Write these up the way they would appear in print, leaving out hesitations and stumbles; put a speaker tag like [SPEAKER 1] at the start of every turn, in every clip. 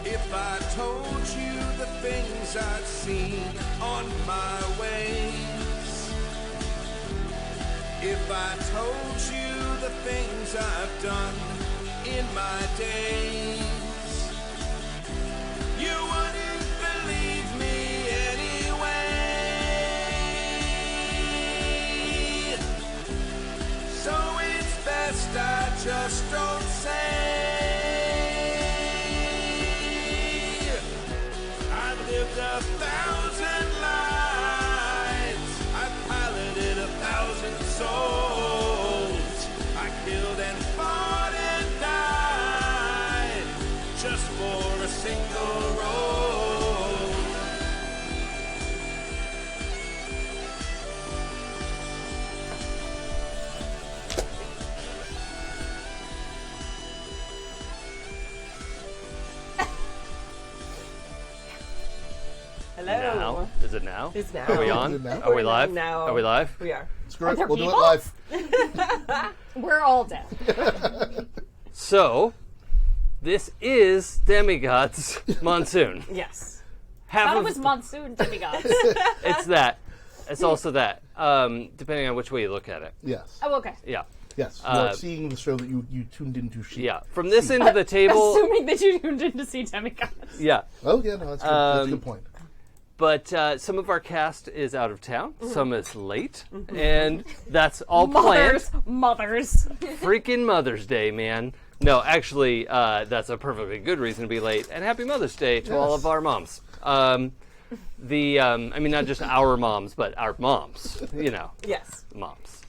[SPEAKER 1] If I told you the things I've seen on my ways, if I told you the things I've done in my days, you wouldn't believe me anyway. So it's best I just don't say. Lived 1,000 lives, I piloted 1,000 souls, I killed and fought and died just for a single role.
[SPEAKER 2] Hello.
[SPEAKER 3] Now? Is it now?
[SPEAKER 2] It's now.
[SPEAKER 3] Are we on? Are we live?
[SPEAKER 2] Now.
[SPEAKER 3] Are we live?
[SPEAKER 2] We are.
[SPEAKER 4] Screw it,
[SPEAKER 5] there
[SPEAKER 4] we'll do it
[SPEAKER 5] people?
[SPEAKER 4] live.
[SPEAKER 5] We're all dead.
[SPEAKER 3] So, this is Demigods Monsoon.
[SPEAKER 2] Yes.
[SPEAKER 3] Half
[SPEAKER 5] Thought it
[SPEAKER 3] of
[SPEAKER 5] was Monsoon Demigods.
[SPEAKER 3] it's that. It's also that. Depending on which way you look at it.
[SPEAKER 4] Yes.
[SPEAKER 5] Oh, okay.
[SPEAKER 3] Yeah.
[SPEAKER 4] Yes. You are seeing the show that you tuned into.
[SPEAKER 3] Yeah. From this end of the table.
[SPEAKER 5] Assuming that you tuned in to see Demigods.
[SPEAKER 3] Yeah.
[SPEAKER 4] Oh, yeah, no, that's good. That's a good point.
[SPEAKER 3] But some of our cast is out of town. Some is late. And that's all planned.
[SPEAKER 5] Mothers.
[SPEAKER 3] Freaking Mother's Day, man. No, actually, that's a perfectly good reason to be late. And happy Mother's Day to all of our moms. I mean, not just our moms, but our moms. You know,
[SPEAKER 2] Yes.
[SPEAKER 3] moms.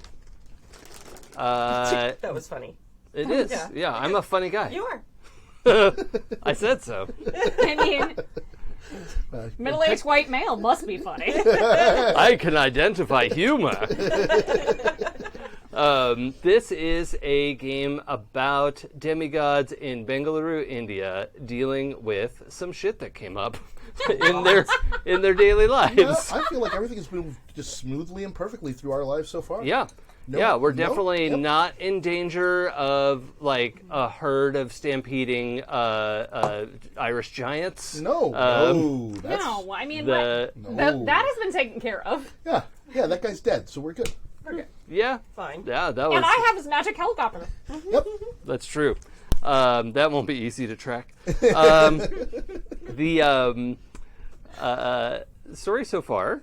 [SPEAKER 2] That was funny.
[SPEAKER 3] It is. Yeah, I'm a funny guy.
[SPEAKER 2] You are.
[SPEAKER 3] I said so.
[SPEAKER 5] I mean, middle-aged white male must be funny.
[SPEAKER 3] I can identify humor. This is a game about demigods in Bengaluru, India, dealing with some shit that came up in their daily lives.
[SPEAKER 4] Yeah, I feel like everything has moved just smoothly and perfectly through our lives so far.
[SPEAKER 3] Yeah. We're definitely not in danger of like a herd of stampeding Irish giants.
[SPEAKER 4] No, that's,
[SPEAKER 5] No, I mean,
[SPEAKER 3] The-
[SPEAKER 5] that has been taken care of.
[SPEAKER 4] yeah, that guy's dead, so we're good.
[SPEAKER 2] Okay.
[SPEAKER 3] Yeah.
[SPEAKER 2] Fine.
[SPEAKER 3] Yeah, that was.
[SPEAKER 5] And I have his magic helicopter.
[SPEAKER 4] Yep.
[SPEAKER 3] That's true. That won't be easy to track. The story so far.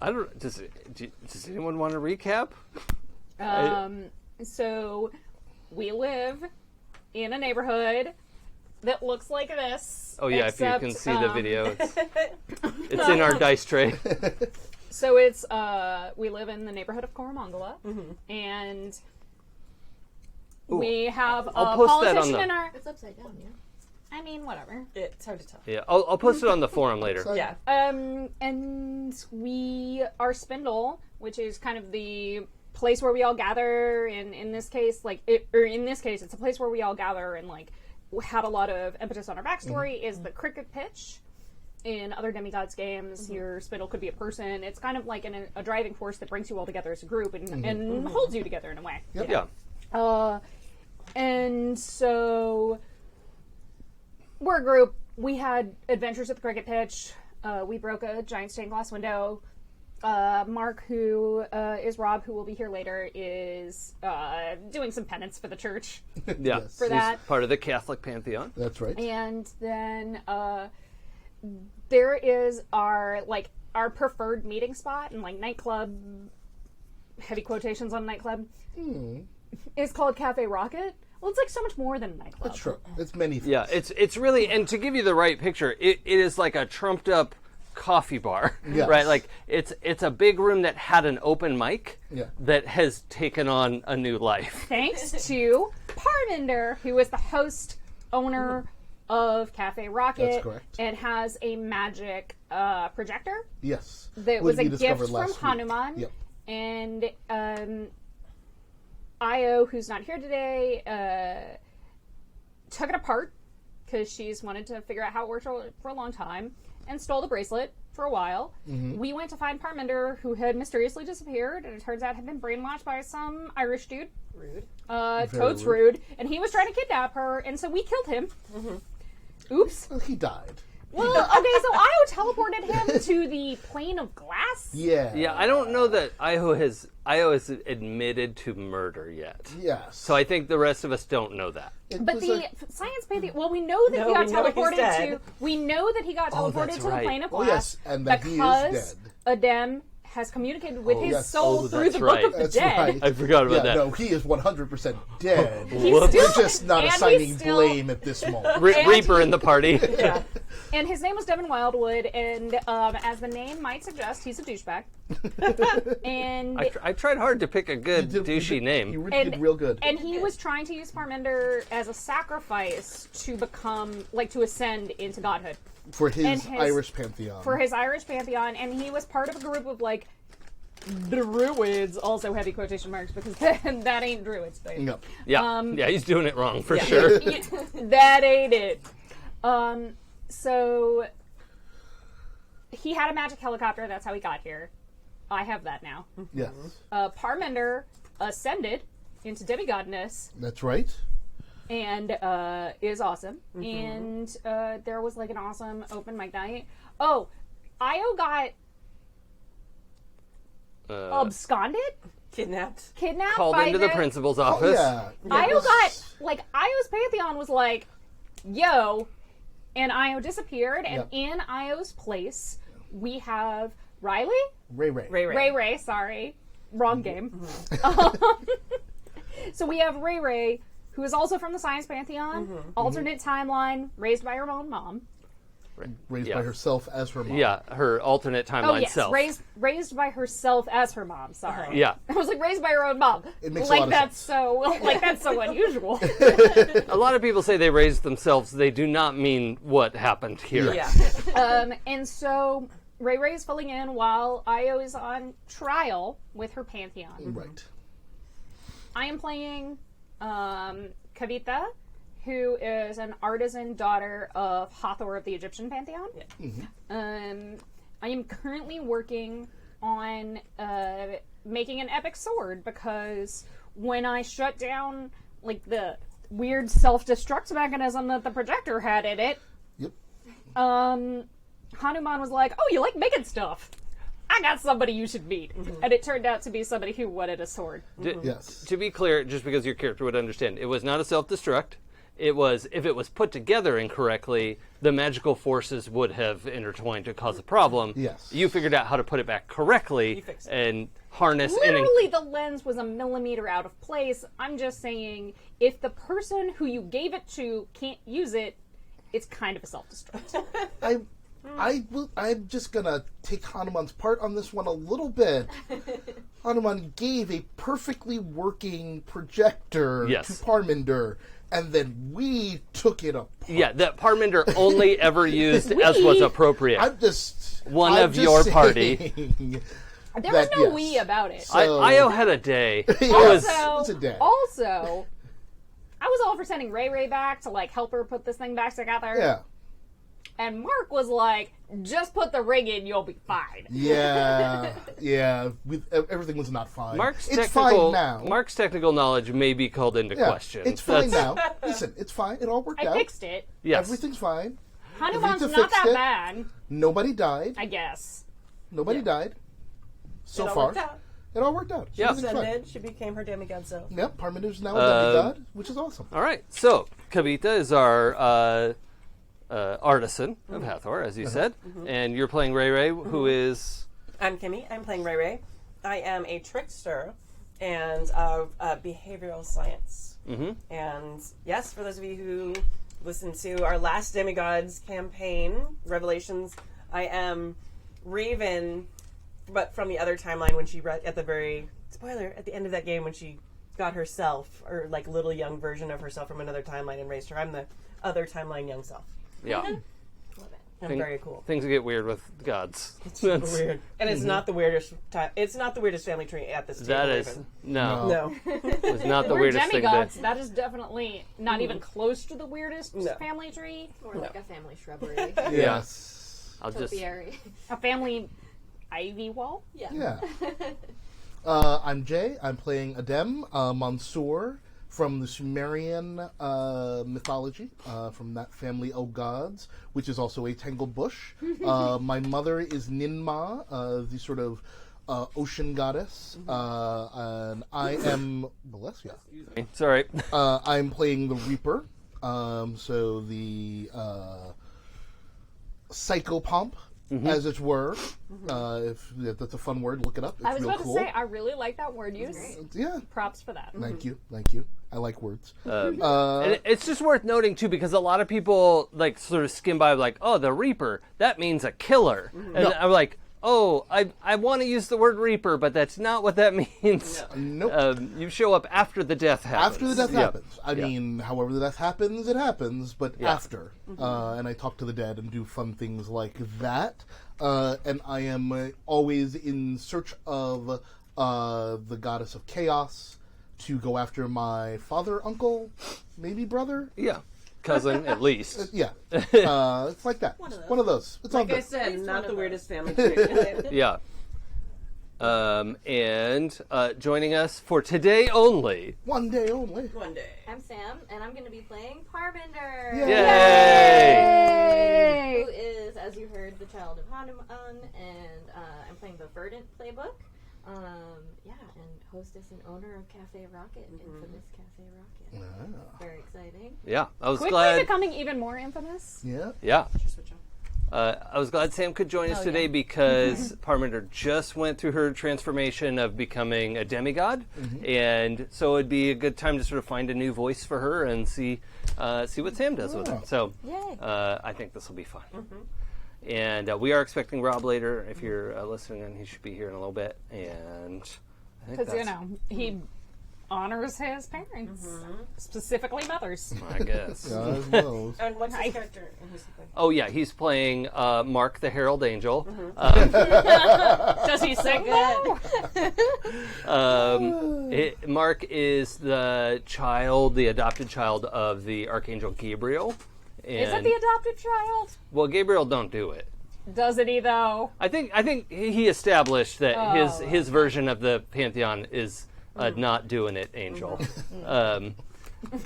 [SPEAKER 3] I don't. Does anyone want to recap?
[SPEAKER 5] So we live in a neighborhood that looks like this.
[SPEAKER 3] Oh yeah,
[SPEAKER 5] except,
[SPEAKER 3] if you can see the video, it's in our dice tray.
[SPEAKER 5] So it's we live in the neighborhood of Koramangala, and we have a
[SPEAKER 3] I'll post that on
[SPEAKER 5] politician
[SPEAKER 3] the-
[SPEAKER 5] in our.
[SPEAKER 6] It's upside down, yeah.
[SPEAKER 5] I mean, whatever.
[SPEAKER 2] It's hard to tell.
[SPEAKER 3] Yeah, I'll post it on the forum later.
[SPEAKER 4] So-
[SPEAKER 2] Yeah.
[SPEAKER 5] And we are Spindle, which is kind of the place where we all gather. And in this case, it's a place where we all gather and like had a lot of impetus on our backstory. Is the cricket pitch. In other Demigods games, your Spindle could be a person. It's kind of like a driving force that brings you all together as a group and holds you together in a way.
[SPEAKER 4] Yep.
[SPEAKER 3] Yeah.
[SPEAKER 5] And so we're a group. We had adventures at the cricket pitch. We broke a giant stained glass window. Marc, who is Rob, who will be here later, is doing some penance for the church
[SPEAKER 3] Yeah.
[SPEAKER 4] Yes.
[SPEAKER 5] for that.
[SPEAKER 3] Part of the Catholic pantheon.
[SPEAKER 4] That's right.
[SPEAKER 5] And then there is our preferred meeting spot and like nightclub, heavy quotations on nightclub. It's called Cafe Rocket. Well, it's like so much more than a nightclub.
[SPEAKER 4] That's true. It's many things.
[SPEAKER 3] Yeah, it's really, and to give you the right picture, it is like a trumped up coffee bar,
[SPEAKER 4] Yes.
[SPEAKER 3] right? Like it's a big room that had an open mic that has taken on a new life.
[SPEAKER 5] Thanks to Parminder, who is the host, owner of Cafe Rocket.
[SPEAKER 4] That's correct.
[SPEAKER 5] And has a magic projector
[SPEAKER 4] Yes.
[SPEAKER 5] that
[SPEAKER 4] Which
[SPEAKER 5] was a
[SPEAKER 4] we
[SPEAKER 5] gift
[SPEAKER 4] discovered
[SPEAKER 5] from
[SPEAKER 4] last week.
[SPEAKER 5] Hanuman.
[SPEAKER 4] Yep.
[SPEAKER 5] And Io, who's not here today, took it apart because she's wanted to figure out how it worked for a long time and stole the bracelet for a while. We went to find Parminder, who had mysteriously disappeared, and it turns out had been brainwashed by some Irish dude.
[SPEAKER 2] Rude.
[SPEAKER 5] Totes rude. And he was trying to kidnap her, and so we killed him. Oops.
[SPEAKER 4] Well, he died.
[SPEAKER 5] Well, okay, so Io teleported him to the plane of glass.
[SPEAKER 4] Yeah.
[SPEAKER 3] Yeah, I don't know that Io has admitted to murder yet.
[SPEAKER 4] Yes.
[SPEAKER 3] So I think the rest of us don't know that.
[SPEAKER 5] But the science Pantheon, well, we know that he got teleported to. We know that he got teleported to the plane of glass.
[SPEAKER 4] Yes, and that he is
[SPEAKER 5] because
[SPEAKER 4] dead.
[SPEAKER 5] Adem has communicated with his
[SPEAKER 4] yes.
[SPEAKER 5] soul through
[SPEAKER 3] that's
[SPEAKER 5] the Book of the
[SPEAKER 4] That's
[SPEAKER 5] Dead.
[SPEAKER 4] right.
[SPEAKER 3] I forgot about that.
[SPEAKER 4] No, he is 100% dead.
[SPEAKER 5] He's
[SPEAKER 4] We're
[SPEAKER 5] still-
[SPEAKER 4] just not
[SPEAKER 5] and
[SPEAKER 4] assigning
[SPEAKER 5] he's still-
[SPEAKER 4] blame at this moment.
[SPEAKER 3] Reaper in the party.
[SPEAKER 2] Yeah.
[SPEAKER 5] And his name was Devin Wildwood, and as the name might suggest, he's a douchebag. And
[SPEAKER 3] I tried hard to pick a good
[SPEAKER 4] You
[SPEAKER 3] douchey name.
[SPEAKER 4] You did real good.
[SPEAKER 5] And he was trying to use Parminder as a sacrifice to become, like, to ascend into godhood.
[SPEAKER 4] For his
[SPEAKER 5] and his-
[SPEAKER 4] Irish pantheon.
[SPEAKER 5] For his Irish pantheon, and he was part of a group of, like, druids, also heavy quotation marks, because that ain't druids, babe.
[SPEAKER 4] No.
[SPEAKER 3] Yeah, yeah, he's doing it wrong for sure.
[SPEAKER 5] That ain't it. So he had a magic helicopter. That's how he got here. I have that now.
[SPEAKER 4] Yes.
[SPEAKER 5] Parminder ascended into demigodness
[SPEAKER 4] That's right.
[SPEAKER 5] and is awesome. And there was like an awesome open mic night. Oh, Io got absconded,
[SPEAKER 2] Kidnapped.
[SPEAKER 5] kidnapped,
[SPEAKER 3] Called
[SPEAKER 5] by
[SPEAKER 3] into the principal's office.
[SPEAKER 4] Yeah.
[SPEAKER 5] Io got, like, Io's Pantheon was like, yo, and Io disappeared, and in Io's place, we have Riley?
[SPEAKER 4] Ray.
[SPEAKER 5] Ray, sorry. Wrong game. So we have Ray, who is also from the Science Pantheon, alternate timeline, raised by her own mom.
[SPEAKER 4] Raised by herself as her mom.
[SPEAKER 3] Yeah, her alternate timeline self.
[SPEAKER 5] Raised by herself as her mom, sorry.
[SPEAKER 3] Yeah.
[SPEAKER 5] I was like, raised by her own mom.
[SPEAKER 4] It makes a
[SPEAKER 5] like
[SPEAKER 4] lot of
[SPEAKER 5] that's
[SPEAKER 4] sense.
[SPEAKER 5] so like that's so unusual.
[SPEAKER 3] A lot of people say they raised themselves. They do not mean what happened here.
[SPEAKER 2] Yeah.
[SPEAKER 5] And so Ray is filling in while Io is on trial with her Pantheon.
[SPEAKER 4] Right.
[SPEAKER 5] I am playing Kavita, who is an artisan daughter of Hathor of the Egyptian Pantheon. I am currently working on making an epic sword because when I shut down like the weird self-destruct mechanism that the projector had in it,
[SPEAKER 4] Yep.
[SPEAKER 5] Hanuman was like, "Oh, you like making stuff? I got somebody you should meet." And it turned out to be somebody who wanted a sword.
[SPEAKER 4] Yes.
[SPEAKER 3] To be clear, just because your character would understand, it was not a self-destruct. It was, if it was put together incorrectly, the magical forces would have intertwined to cause a problem.
[SPEAKER 4] Yes.
[SPEAKER 3] You figured out how to put it back correctly
[SPEAKER 2] fixed it.
[SPEAKER 3] and harness
[SPEAKER 5] Literally, the lens was a millimeter out of place. I'm just saying, if the person who you gave it to can't use it, it's kind of a self-destruct.
[SPEAKER 4] I'm just gonna take Hanuman's part on this one a little bit. Hanuman gave a perfectly working projector to Parminder, and then we took it apart.
[SPEAKER 3] Yeah, that Parminder only ever used as was appropriate.
[SPEAKER 4] I'm just
[SPEAKER 3] your party.
[SPEAKER 4] saying
[SPEAKER 5] There was
[SPEAKER 4] that,
[SPEAKER 5] no
[SPEAKER 4] yes.
[SPEAKER 5] we about it.
[SPEAKER 4] So-
[SPEAKER 3] Io had a day. It
[SPEAKER 5] Also,
[SPEAKER 3] was,
[SPEAKER 4] It's a day.
[SPEAKER 5] also, I was all for sending Ray back to like help her put this thing back together.
[SPEAKER 4] Yeah.
[SPEAKER 5] And Marc was like, "Just put the ring in, you'll be fine."
[SPEAKER 4] Yeah. Yeah. Everything was not fine.
[SPEAKER 3] Mark's
[SPEAKER 4] it's
[SPEAKER 3] technical,
[SPEAKER 4] fine now.
[SPEAKER 3] Mark's technical knowledge may be called into
[SPEAKER 4] Yeah,
[SPEAKER 3] question.
[SPEAKER 4] It's fine
[SPEAKER 3] That's-
[SPEAKER 4] now. Listen, it's fine. It all worked
[SPEAKER 5] I
[SPEAKER 4] out.
[SPEAKER 5] fixed it.
[SPEAKER 3] Yes.
[SPEAKER 4] Everything's fine.
[SPEAKER 5] Hanuman's
[SPEAKER 4] Kavita
[SPEAKER 5] not
[SPEAKER 4] fixed
[SPEAKER 5] that
[SPEAKER 4] it.
[SPEAKER 5] bad,
[SPEAKER 4] Nobody died.
[SPEAKER 5] I guess.
[SPEAKER 4] Nobody died. So
[SPEAKER 2] It all
[SPEAKER 4] far.
[SPEAKER 2] worked out.
[SPEAKER 4] It all worked out.
[SPEAKER 3] Yeah.
[SPEAKER 4] Everything's fine.
[SPEAKER 2] Ascended. She became her demigod self.
[SPEAKER 4] Yep, Parminder's now a demigod, which is awesome.
[SPEAKER 3] All right. So, Kavita is our artisan of Hathor, as you said. And you're playing Ray, who is...
[SPEAKER 2] I'm Kimmy. I'm playing Ray. I am a trickster and of behavioral science. And yes, for those of you who listened to our last Demigods campaign, Revelations, I am Raven, but from the other timeline when she at the very spoiler at the end of that game when she got herself, or like little young version of herself from another timeline and raised her. I'm the other timeline young self.
[SPEAKER 3] Yeah.
[SPEAKER 2] I'm very cool.
[SPEAKER 3] Things get weird with gods.
[SPEAKER 2] It's weird, and it's not the weirdest time. It's not the weirdest family tree at this table.
[SPEAKER 3] That is...
[SPEAKER 2] Raven.
[SPEAKER 3] No.
[SPEAKER 2] No.
[SPEAKER 3] It's not the
[SPEAKER 5] We're
[SPEAKER 3] weirdest thing
[SPEAKER 5] demigods.
[SPEAKER 3] to...
[SPEAKER 5] That is definitely not even close to the weirdest
[SPEAKER 2] No.
[SPEAKER 5] family tree.
[SPEAKER 6] Or like a family shrubbery.
[SPEAKER 4] Yes.
[SPEAKER 3] I'll just...
[SPEAKER 6] Topiary.
[SPEAKER 5] A family ivy wall?
[SPEAKER 6] Yeah.
[SPEAKER 4] I'm Jay. I'm playing Adem, Monsoon, from the Sumerian mythology, from that family of gods, which is also a tangled bush. My mother is Ninmah, the sort of ocean goddess, and I am... Bless ya.
[SPEAKER 3] It's all right.
[SPEAKER 4] I'm playing the Reaper, so the psychopomp, as it were. If that's a fun word, look it up. It's
[SPEAKER 5] I was
[SPEAKER 4] real
[SPEAKER 5] about
[SPEAKER 4] cool.
[SPEAKER 5] to say, I really like that word use.
[SPEAKER 4] Yeah.
[SPEAKER 5] Props for that.
[SPEAKER 4] Thank you. I like words.
[SPEAKER 3] And it's just worth noting, too, because a lot of people, like, sort of skim by, like, oh, the Reaper, that means a killer. And I'm like, oh, I want to use the word Reaper, but that's not what that means.
[SPEAKER 4] Nope.
[SPEAKER 3] You show up after the death happens.
[SPEAKER 4] After the death happens. I mean, however the death happens, it happens, but after. And I talk to the dead and do fun things like that. And I am always in search of the goddess of chaos to go after my father, uncle, maybe brother.
[SPEAKER 3] Yeah. Cousin, at least.
[SPEAKER 4] Yeah. It's like that. One of those. It's all
[SPEAKER 2] Like I
[SPEAKER 4] good.
[SPEAKER 2] said, not the weirdest family tree.
[SPEAKER 3] Yeah. And joining us for today only.
[SPEAKER 4] One day only.
[SPEAKER 2] One day.
[SPEAKER 6] I'm Sam, and I'm going to be playing Parminder.
[SPEAKER 3] Yay!
[SPEAKER 6] Who is, as you heard, the child of Hanuman, and I'm playing the Verdant Playbook. And hostess and owner of Cafe Rocket, infamous Cafe Rocket. Very exciting.
[SPEAKER 3] Yeah, I was
[SPEAKER 5] Quickly
[SPEAKER 3] glad.
[SPEAKER 5] becoming even more infamous.
[SPEAKER 4] Yeah.
[SPEAKER 3] Yeah.
[SPEAKER 2] Switch on.
[SPEAKER 3] I was glad Sam could join us today because Parminder just went through her transformation of becoming a demigod, and so it'd be a good time to sort of find a new voice for her and see what Sam does with her. So I think this will be fun. And we are expecting Rob later. If you're listening, and he should be here in a little bit. And
[SPEAKER 5] Because, he honors his parents, specifically mothers.
[SPEAKER 3] I guess.
[SPEAKER 2] And what's his character?
[SPEAKER 3] Oh yeah, he's playing Marc the Herald Angel.
[SPEAKER 5] Does he sing though?
[SPEAKER 3] Marc is the adopted child of the Archangel Gabriel.
[SPEAKER 5] Is it the adopted child?
[SPEAKER 3] Well, Gabriel don't do it.
[SPEAKER 5] Doesn't he though?
[SPEAKER 3] I think he established that his version of the Pantheon is not doing it, Angel.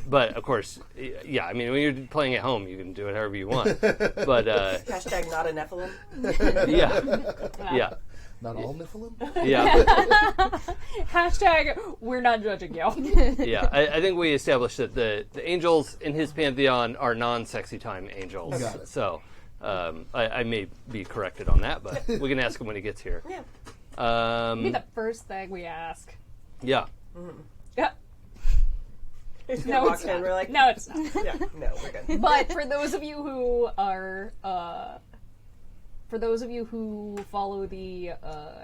[SPEAKER 3] But of course, yeah. I mean, when you're playing at home, you can do it however you want. But
[SPEAKER 2] Hashtag not a Nephilim.
[SPEAKER 3] yeah.
[SPEAKER 4] Not all Nephilim?
[SPEAKER 3] Yeah.
[SPEAKER 5] Hashtag we're not judging you.
[SPEAKER 3] Yeah, I think we established that the angels in his pantheon are non-sexy time angels.
[SPEAKER 4] Got it.
[SPEAKER 3] So I may be corrected on that, but we can ask him when he gets here.
[SPEAKER 2] Yeah.
[SPEAKER 5] Be the first thing we ask.
[SPEAKER 3] Yeah.
[SPEAKER 5] Yeah.
[SPEAKER 2] No,
[SPEAKER 5] it's not.
[SPEAKER 2] We're like,
[SPEAKER 5] No, it's not.
[SPEAKER 2] yeah, no, we're good.
[SPEAKER 5] But for those of you who are, for those of you who follow the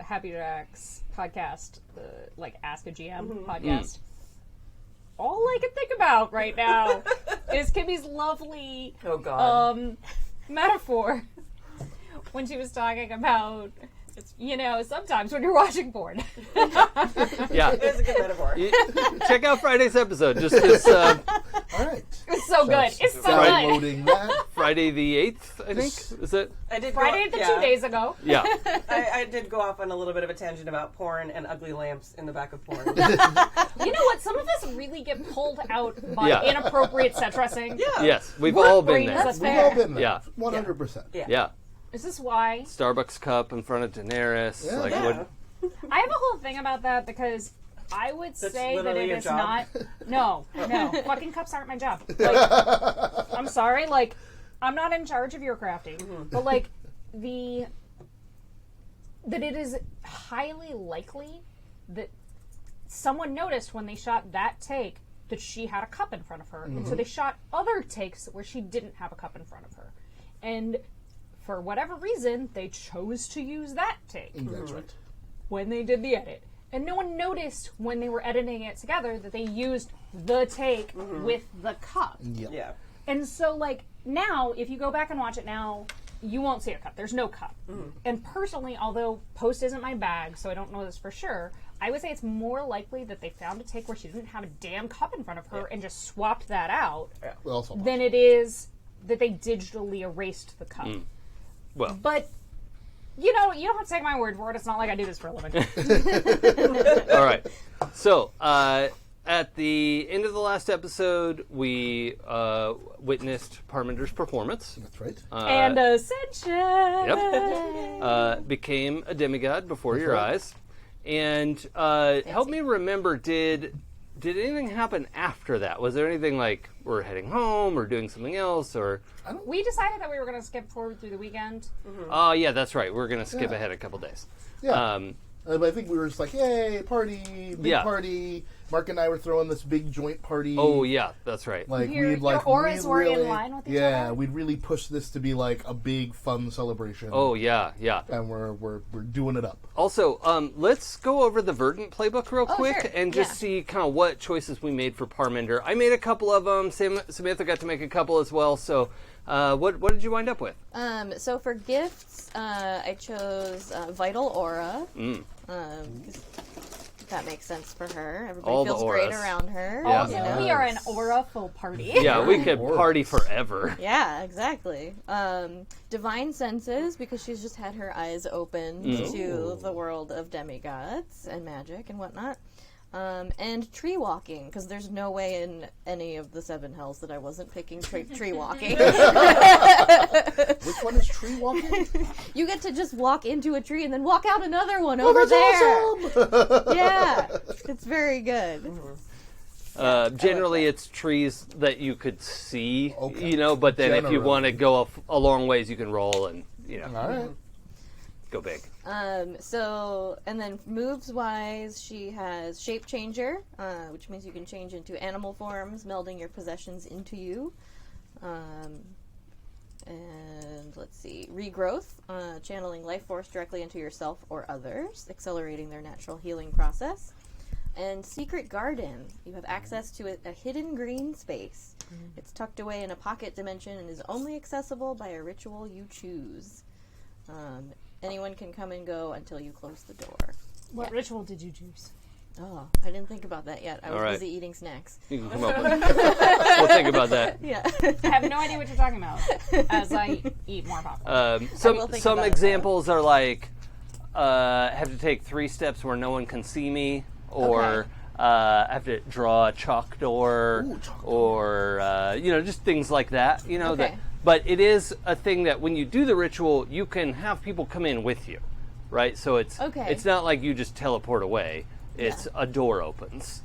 [SPEAKER 5] Happy Jacks podcast, the Ask a GM podcast, all I can think about right now is Kimmy's lovely metaphor when she was talking about, sometimes when you're watching porn.
[SPEAKER 3] Yeah.
[SPEAKER 2] It's a good metaphor.
[SPEAKER 3] Check out Friday's episode. Just this
[SPEAKER 4] All right.
[SPEAKER 5] It's so good. It's so good.
[SPEAKER 4] Downloading that.
[SPEAKER 3] Friday the 8th, I think. Is it?
[SPEAKER 2] I did
[SPEAKER 5] Friday 2 days ago.
[SPEAKER 3] Yeah.
[SPEAKER 2] I did go off on a little bit of a tangent about porn and ugly lamps in the back of porn.
[SPEAKER 5] You know what? Some of us really get pulled out by inappropriate set dressing.
[SPEAKER 2] Yeah.
[SPEAKER 3] Yes, we've all been
[SPEAKER 5] brings
[SPEAKER 3] there.
[SPEAKER 5] us
[SPEAKER 4] We've all
[SPEAKER 5] there.
[SPEAKER 4] been there.
[SPEAKER 3] Yeah.
[SPEAKER 4] 100%.
[SPEAKER 3] Yeah.
[SPEAKER 5] Is this why?
[SPEAKER 3] Starbucks cup in front of Daenerys.
[SPEAKER 4] Yeah.
[SPEAKER 3] Like
[SPEAKER 2] Yeah.
[SPEAKER 3] what?
[SPEAKER 5] I have a whole thing about that because I would
[SPEAKER 2] That's
[SPEAKER 5] say that
[SPEAKER 2] literally
[SPEAKER 5] it
[SPEAKER 2] your
[SPEAKER 5] is
[SPEAKER 2] job.
[SPEAKER 5] not. No. Fucking cups aren't my job. I'm sorry. I'm not in charge of your crafting. But that it is highly likely that someone noticed when they shot that take that she had a cup in front of her. And so they shot other takes where she didn't have a cup in front of her. And for whatever reason, they chose to use that take
[SPEAKER 4] That's right.
[SPEAKER 5] when they did the edit. And no one noticed when they were editing it together that they used the take with the cup.
[SPEAKER 4] Yep.
[SPEAKER 2] Yeah.
[SPEAKER 5] And so, now, if you go back and watch it now, you won't see a cup. There's no cup. And personally, although post isn't my bag, so I don't know this for sure, I would say it's more likely that they found a take where she didn't have a damn cup in front of her and just swapped that out
[SPEAKER 4] Also
[SPEAKER 5] than it is that they digitally erased the cup.
[SPEAKER 3] Well.
[SPEAKER 5] But, you don't have to take my word for it. It's not like I do this for a living.
[SPEAKER 3] All right. So, at the end of the last episode, we witnessed Parminder's performance.
[SPEAKER 4] That's right.
[SPEAKER 5] And Ascension!
[SPEAKER 3] Yep. Became a demigod before your eyes. And help me remember, did anything happen after that? Was there anything like we're heading home or doing something else? Or
[SPEAKER 5] We decided that we were going to skip forward through the weekend.
[SPEAKER 3] Oh, yeah, that's right. We're going to skip ahead a couple days.
[SPEAKER 4] Yeah. But I think we were just like, yay, party, big party. Marc and I were throwing this big joint party.
[SPEAKER 3] Oh, yeah, that's right.
[SPEAKER 4] Like
[SPEAKER 5] Your auras were in line with each other?
[SPEAKER 4] Yeah, we'd really push this to be like a big, fun celebration.
[SPEAKER 3] Oh, yeah.
[SPEAKER 4] And we're doing it up.
[SPEAKER 3] Also, let's go over the Verdant playbook real quick
[SPEAKER 5] sure.
[SPEAKER 3] and just see kind of what choices we made for Parminder. I made a couple of them. Samantha got to make a couple as well. So what did you wind up with?
[SPEAKER 6] So for gifts, I chose Vital Aura. That makes sense for her. Everybody feels great around her.
[SPEAKER 3] Yeah.
[SPEAKER 5] Also, we are an aura-full party.
[SPEAKER 3] Yeah, we could party forever.
[SPEAKER 6] Yeah, exactly. Divine Senses, because she's just had her eyes open to the world of demigods and magic and whatnot. And tree walking, because there's no way in any of the 7 hells that I wasn't picking tree walking.
[SPEAKER 4] Which one is tree walking?
[SPEAKER 6] You get to just walk into a tree and then walk out another one over there.
[SPEAKER 4] Awesome!
[SPEAKER 6] Yeah, it's very good.
[SPEAKER 3] Generally, it's trees that you could see, but then if you want to go a long ways, you can roll and,
[SPEAKER 4] All right.
[SPEAKER 3] Go big.
[SPEAKER 6] And then moves-wise, she has Shape Changer, which means you can change into animal forms, melding your possessions into you. And let's see, Regrowth, channeling life force directly into yourself or others, accelerating their natural healing process. And Secret Garden, you have access to a hidden green space. It's tucked away in a pocket dimension and is only accessible by a ritual you choose. Anyone can come and go until you close the door.
[SPEAKER 5] What ritual did you choose?
[SPEAKER 6] Oh, I didn't think about that yet. I was busy eating snacks.
[SPEAKER 3] You can come up with We'll think about that.
[SPEAKER 6] Yeah.
[SPEAKER 5] I have no idea what you're talking about as I eat more popcorn.
[SPEAKER 3] Some examples are like, have to take 3 steps where no one can see me, or have to draw a chalk door, or, just things like that, But it is a thing that when you do the ritual, you can have people come in with you, right? So it's not like you just teleport away. It's a door opens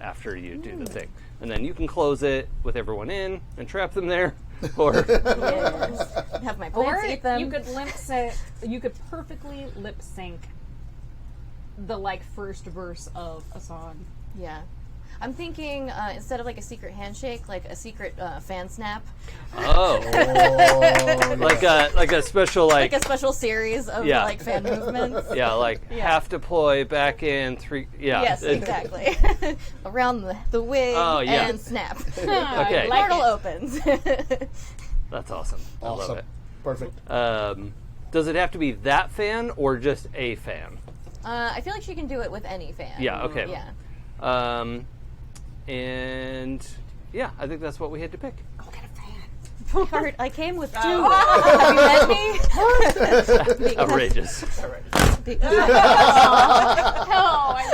[SPEAKER 3] after you do the thing. And then you can close it with everyone in and trap them there. Or
[SPEAKER 6] have my plants eat them.
[SPEAKER 5] You could perfectly lip sync the first verse of a song.
[SPEAKER 6] Yeah. I'm thinking instead of a secret handshake, like a secret fan snap.
[SPEAKER 3] Oh, like a special
[SPEAKER 6] like a special series of fan movements.
[SPEAKER 3] Yeah, half deploy back in 3. Yeah.
[SPEAKER 6] Yes, exactly. Around the wig and snap.
[SPEAKER 3] Okay.
[SPEAKER 6] Portal opens.
[SPEAKER 3] That's awesome. I love it.
[SPEAKER 4] Perfect.
[SPEAKER 3] Does it have to be that fan or just a fan?
[SPEAKER 6] I feel like she can do it with any fan.
[SPEAKER 3] Yeah. Okay.
[SPEAKER 6] Yeah.
[SPEAKER 3] And I think that's what we had to pick.
[SPEAKER 5] Go get a fan.
[SPEAKER 6] Heart, I came with 2. Have you met me?
[SPEAKER 3] Outrageous.
[SPEAKER 5] I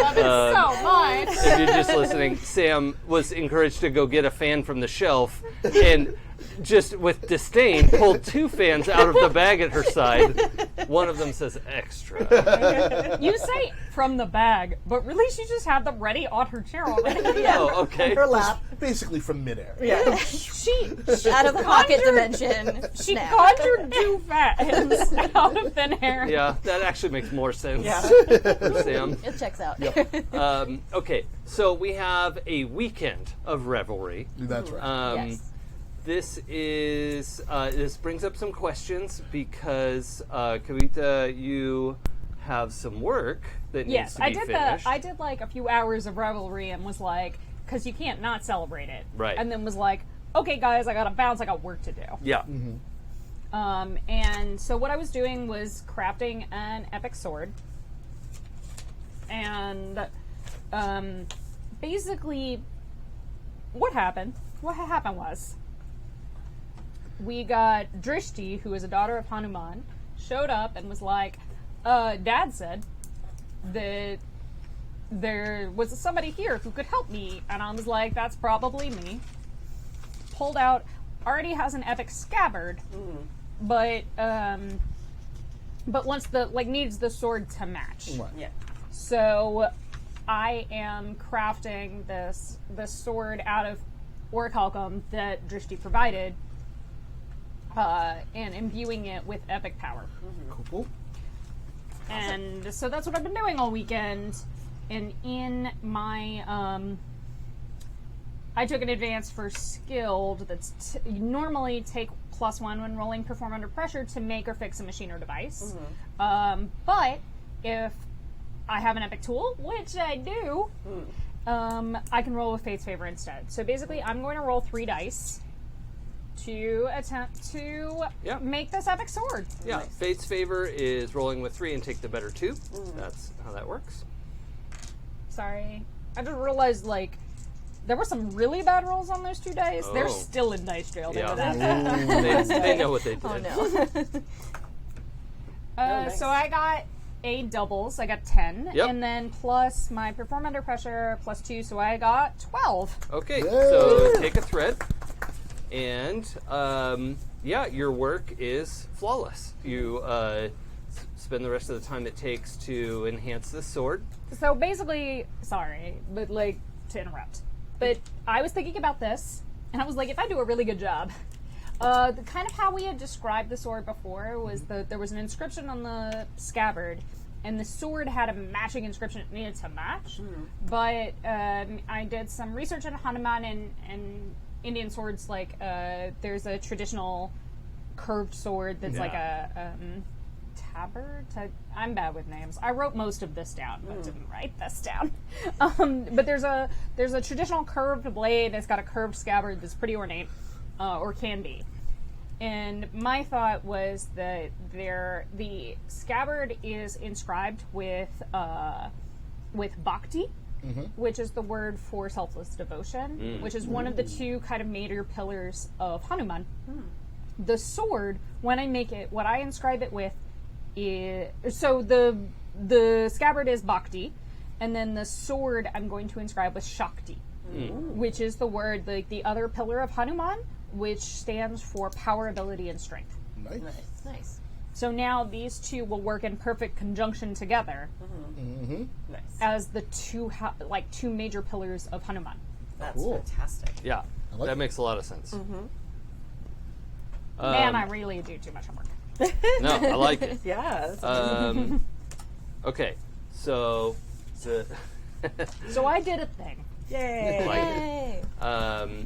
[SPEAKER 5] love it so much.
[SPEAKER 3] If you're just listening, Sam was encouraged to go get a fan from the shelf and just with disdain pulled 2 fans out of the bag at her side. One of them says extra.
[SPEAKER 5] You say from the bag, but really she just had them ready on her chair already.
[SPEAKER 3] Oh, okay.
[SPEAKER 2] Her lap.
[SPEAKER 4] Basically from midair.
[SPEAKER 2] Yeah.
[SPEAKER 5] She
[SPEAKER 6] out of the pocket dimension.
[SPEAKER 5] She
[SPEAKER 6] snap.
[SPEAKER 5] conjured 2 fans out of thin air.
[SPEAKER 3] Yeah, that actually makes more sense for Sam.
[SPEAKER 6] It checks out.
[SPEAKER 3] Okay, so we have a weekend of revelry.
[SPEAKER 4] That's right.
[SPEAKER 6] Yes.
[SPEAKER 3] This is this brings up some questions because Kavita, you have some work that needs to be finished.
[SPEAKER 5] I did a few hours of revelry and was like, because you can't not celebrate it.
[SPEAKER 3] Right.
[SPEAKER 5] And then was like, okay, guys, I gotta bounce. I got work to do.
[SPEAKER 3] Yeah.
[SPEAKER 5] And so what I was doing was crafting an epic sword, and basically, what happened? What happened was we got Drishti, who is a daughter of Hanuman, showed up and was like, Dad said that there was somebody here who could help me. And I was like, that's probably me. Pulled out, already has an epic scabbard, but wants needs the sword to match.
[SPEAKER 4] Right.
[SPEAKER 2] Yeah.
[SPEAKER 5] So I am crafting this sword out of orichalcum that Drishti provided, and imbuing it with epic power.
[SPEAKER 4] Cool.
[SPEAKER 5] And so that's what I've been doing all weekend. And in my, I took an advance for skilled that's you normally take +1 when rolling perform under pressure to make or fix a machine or device. But if I have an epic tool, which I do, I can roll with Fate's Favor instead. So basically, I'm going to roll 3 dice to attempt to make this epic sword.
[SPEAKER 3] Yeah, nice. Fate's Favor is rolling with 3 and take the better 2. That's how that works.
[SPEAKER 5] Sorry. I just realized, there were some really bad rolls on those 2 dice.
[SPEAKER 3] Oh.
[SPEAKER 5] They're still in dice jail.
[SPEAKER 3] Yeah. They know what they did.
[SPEAKER 6] Oh, no.
[SPEAKER 2] Nice.
[SPEAKER 5] So I got 8 doubles. I got 10.
[SPEAKER 3] Yep.
[SPEAKER 5] And then plus my perform under pressure +2, so I got 12.
[SPEAKER 3] Okay,
[SPEAKER 4] Yay.
[SPEAKER 3] so take a thread, and your work is flawless. You spend the rest of the time it takes to enhance this sword.
[SPEAKER 5] So basically, sorry, but to interrupt. But I was thinking about this, and I was like, if I do a really good job, kind of how we had described the sword before was that there was an inscription on the scabbard, and the sword had a matching inscription it needed to match. But I did some research on Hanuman and Indian swords. There's a traditional curved sword that's like a tabard. I'm bad with names. I wrote most of this down, but didn't write this down. But there's a traditional curved blade that's got a curved scabbard that's pretty ornate, or can be. And my thought was that the scabbard is inscribed with bhakti, which is the word for selfless devotion, which is one of the 2 kind of major pillars of Hanuman. The sword, when I make it, what I inscribe it with is, so the scabbard is bhakti, and then the sword I'm going to inscribe with shakti, which is the word, the other pillar of Hanuman, which stands for power, ability, and strength.
[SPEAKER 6] Nice.
[SPEAKER 5] So now these 2 will work in perfect conjunction together
[SPEAKER 2] Nice.
[SPEAKER 5] as the 2 major pillars of Hanuman.
[SPEAKER 2] That's
[SPEAKER 4] Cool.
[SPEAKER 2] fantastic.
[SPEAKER 3] Yeah,
[SPEAKER 4] like
[SPEAKER 3] that
[SPEAKER 4] it.
[SPEAKER 3] makes a lot of sense.
[SPEAKER 5] Man, I really do too much homework.
[SPEAKER 3] No, I like it.
[SPEAKER 2] Yeah.
[SPEAKER 3] Okay, so
[SPEAKER 5] So I did a thing.
[SPEAKER 2] Yay.
[SPEAKER 3] Like it.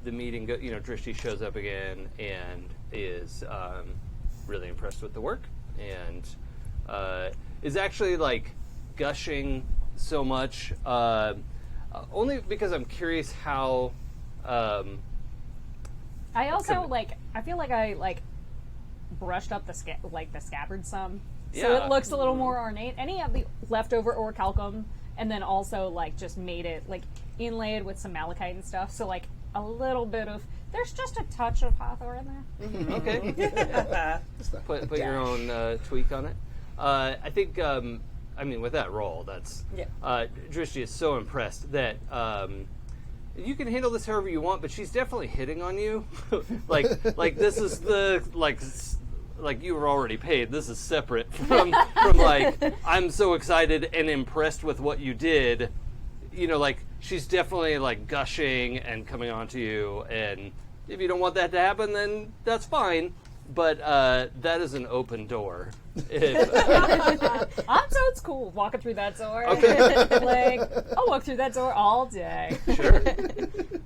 [SPEAKER 3] The meeting, Drishti shows up again and is really impressed with the work, and is actually gushing so much, only because I'm curious how.
[SPEAKER 5] I also I feel like I brushed up the scabbard some, so
[SPEAKER 3] Yeah.
[SPEAKER 5] it looks a little more ornate. Any of the leftover orichalcum, and then also just made it inlaid with some malachite and stuff. So a little bit of, there's just a touch of Hathor in there.
[SPEAKER 3] Okay. Put your own tweak on it. I think, with that roll, that's...
[SPEAKER 2] Yeah.
[SPEAKER 3] Drishti is so impressed that you can handle this however you want, but she's definitely hitting on you. This is the... you were already paid. This is separate from I'm so excited and impressed with what you did. She's definitely gushing and coming on to you, and if you don't want that to happen, then that's fine. But that is an open door. So
[SPEAKER 5] it's cool walking through that door.
[SPEAKER 3] Okay.
[SPEAKER 5] I'll walk through that door all day.
[SPEAKER 3] Sure.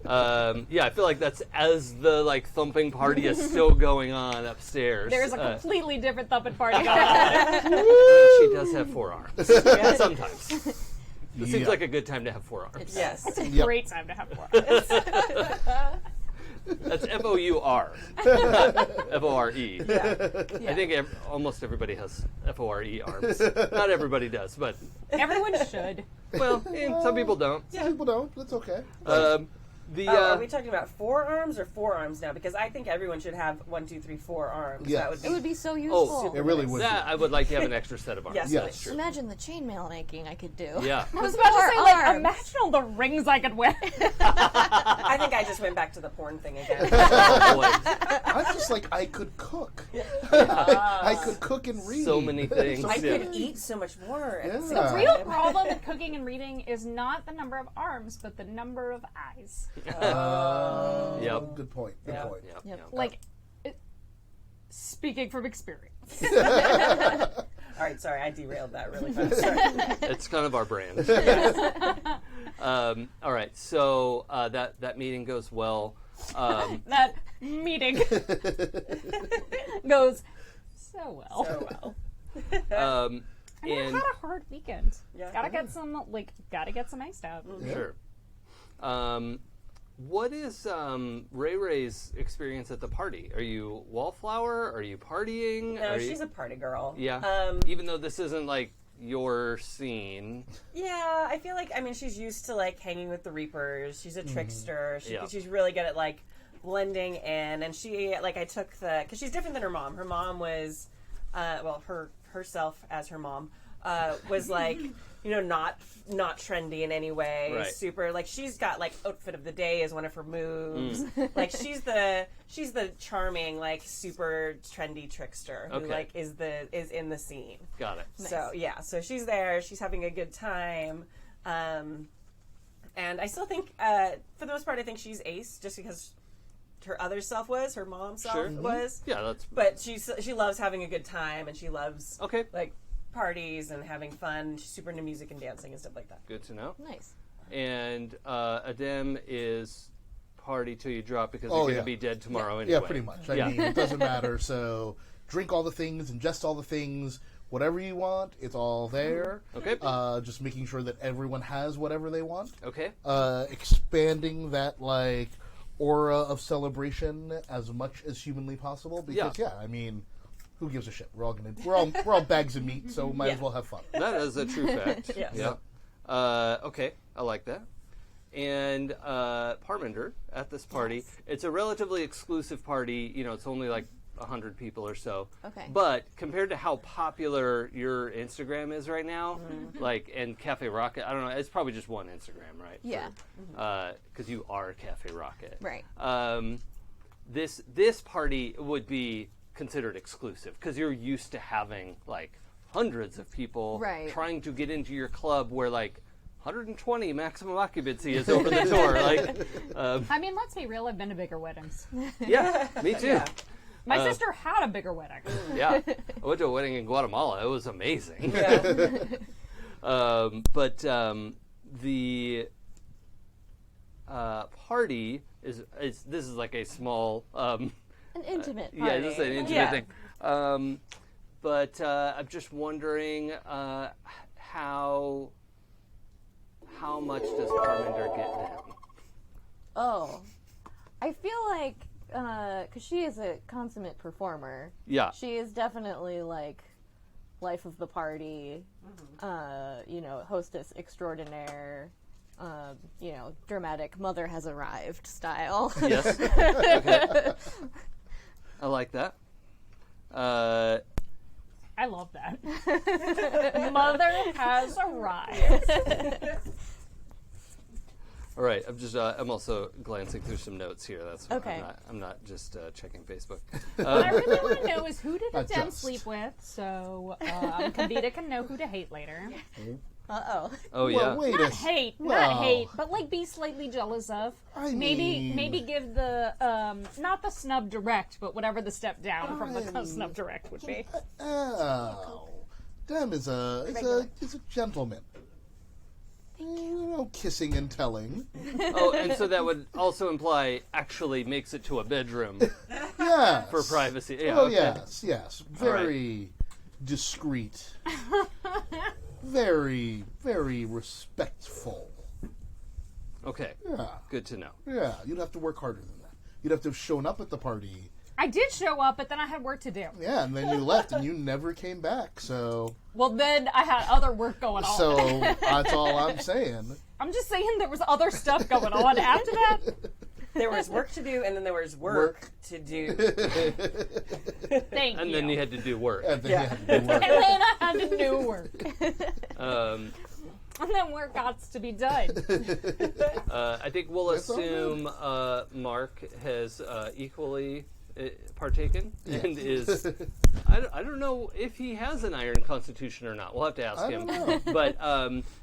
[SPEAKER 3] I feel like that's as the thumping party is still going on upstairs.
[SPEAKER 5] There's a completely different thumping party going on.
[SPEAKER 3] She does have 4 arms. Sometimes. It seems like a good time to have 4 arms.
[SPEAKER 2] Yes.
[SPEAKER 5] It's a great time to have 4 arms.
[SPEAKER 3] That's FOUR, FORE.
[SPEAKER 2] Yeah.
[SPEAKER 3] I think almost everybody has FORE arms. Not everybody does, but
[SPEAKER 5] Everyone should.
[SPEAKER 3] well, some people don't.
[SPEAKER 4] Some people don't. That's okay.
[SPEAKER 2] Are we talking about 4 arms or 4 arms now? Because I think everyone should have 1, 2, 3, 4 arms.
[SPEAKER 4] Yes.
[SPEAKER 6] It would be so useful.
[SPEAKER 4] It really would.
[SPEAKER 3] That I would like to have an extra set of arms.
[SPEAKER 2] Yes.
[SPEAKER 6] Imagine the chainmail making I could do.
[SPEAKER 3] Yeah.
[SPEAKER 5] I was about to say, like,
[SPEAKER 6] arms.
[SPEAKER 5] imagine all the rings I could wear.
[SPEAKER 2] I think I just went back to the porn thing again.
[SPEAKER 4] I'm just like, I could cook. I could cook and read.
[SPEAKER 3] So many things.
[SPEAKER 2] I could eat so much more.
[SPEAKER 4] Yeah.
[SPEAKER 5] The real problem with cooking and reading is not the number of arms, but the number of eyes.
[SPEAKER 3] Yep.
[SPEAKER 4] Good point. Good point.
[SPEAKER 3] Yep.
[SPEAKER 5] Like, speaking from experience.
[SPEAKER 2] All right, sorry, I derailed that really fast. Sorry.
[SPEAKER 3] It's kind of our brand. All right, so that meeting goes well.
[SPEAKER 5] That meeting goes so well.
[SPEAKER 2] So well.
[SPEAKER 5] And I had a hard weekend.
[SPEAKER 2] Yeah.
[SPEAKER 5] Gotta get some iced out.
[SPEAKER 3] Sure. What is Ray Ray's experience at the party? Are you wallflower? Are you partying?
[SPEAKER 2] No, she's a party girl.
[SPEAKER 3] Yeah. Even though this isn't like your scene.
[SPEAKER 2] Yeah, I feel like, I mean, she's used to like hanging with the Reapers. She's a trickster. She's really good at like blending in. And she, like, I took because she's different than her mom. Her mom was, herself as her mom, was like, you know, not trendy in any way.
[SPEAKER 3] Right.
[SPEAKER 2] Super, like, she's got like outfit of the day as one of her moves. Like, she's the charming, like, super trendy trickster who like is in the scene.
[SPEAKER 3] Got it.
[SPEAKER 2] Nice. So yeah, so she's there. She's having a good time, and I still think, for the most part, I think she's ace, just because her other self was, her mom self was.
[SPEAKER 3] Yeah, that's.
[SPEAKER 2] But she loves having a good time, and she loves
[SPEAKER 3] Okay.
[SPEAKER 2] like parties and having fun. She's super into music and dancing and stuff like that.
[SPEAKER 3] Good to know.
[SPEAKER 6] Nice.
[SPEAKER 3] And Adem is party till you drop because you're going to be dead tomorrow anyway.
[SPEAKER 4] Yeah, pretty much. I mean, it doesn't matter. So drink all the things, ingest all the things, whatever you want, it's all there.
[SPEAKER 3] Okay.
[SPEAKER 4] Just making sure that everyone has whatever they want.
[SPEAKER 3] Okay.
[SPEAKER 4] Expanding that, like, aura of celebration as much as humanly possible. Because, I mean, who gives a shit? We're all bags of meat, so might as well have fun.
[SPEAKER 3] That is a true fact.
[SPEAKER 2] Yes.
[SPEAKER 3] Yeah. Okay, I like that. And Parminder at this party. It's a relatively exclusive party. You know, it's only like 100 people or so.
[SPEAKER 6] Okay.
[SPEAKER 3] But compared to how popular your Instagram is right now, like, and Cafe Rocket, I don't know, it's probably just one Instagram, right?
[SPEAKER 6] Yeah.
[SPEAKER 3] Because you are Cafe Rocket.
[SPEAKER 6] Right.
[SPEAKER 3] This party would be considered exclusive because you're used to having like hundreds of people trying to get into your club where like 120 maximum occupancy is over the door. Like,
[SPEAKER 5] I mean, let's be real. I've been to bigger weddings.
[SPEAKER 3] yeah, me too.
[SPEAKER 2] Yeah.
[SPEAKER 5] My sister had a bigger wedding.
[SPEAKER 3] Yeah, I went to a wedding in Guatemala. It was amazing. But the party is this is like a small.
[SPEAKER 6] An intimate party.
[SPEAKER 3] Yeah, this is an intimate thing. But I'm just wondering how much does Parminder get down?
[SPEAKER 6] Oh, I feel like because she is a consummate performer.
[SPEAKER 3] Yeah,
[SPEAKER 6] she is definitely like life of the party. You know, hostess extraordinaire. You know, dramatic mother has arrived style.
[SPEAKER 3] Yes. Okay. I like that.
[SPEAKER 5] I love that. Mother has arrived.
[SPEAKER 3] All right, I'm also glancing through some notes here. That's
[SPEAKER 6] okay.
[SPEAKER 3] I'm not just checking Facebook.
[SPEAKER 5] What I really want to know is who did Adem sleep with, so Kavita can know who to hate later.
[SPEAKER 6] Uh-oh.
[SPEAKER 3] Oh, yeah.
[SPEAKER 4] Wait
[SPEAKER 5] Not hate, but like be slightly jealous of. Maybe give the not the snub direct, but whatever the step down from the snub direct would be.
[SPEAKER 4] Oh, Dem is a gentleman. No kissing and telling.
[SPEAKER 3] Oh, and so that would also imply actually makes it to a bedroom.
[SPEAKER 4] Yes.
[SPEAKER 3] For privacy. Yeah,
[SPEAKER 4] oh,
[SPEAKER 3] okay.
[SPEAKER 4] yes. Very discreet. Very, very respectful.
[SPEAKER 3] Okay.
[SPEAKER 4] Yeah.
[SPEAKER 3] Good to know.
[SPEAKER 4] Yeah, you'd have to work harder than that. You'd have to have shown up at the party.
[SPEAKER 5] I did show up, but then I had work to do.
[SPEAKER 4] Yeah, and then you left and you never came back, so...
[SPEAKER 5] Well, then I had other work going on.
[SPEAKER 4] So, that's all I'm saying.
[SPEAKER 5] I'm just saying there was other stuff going on after that.
[SPEAKER 2] There was work to do, and then there was work to do.
[SPEAKER 5] Thank you.
[SPEAKER 3] And then you had to do work.
[SPEAKER 4] And then
[SPEAKER 5] And then I had to do work. And then work got to be done.
[SPEAKER 3] I think we'll assume Marc has equally partaken and is. I don't know if he has an iron constitution or not. We'll have to ask him. But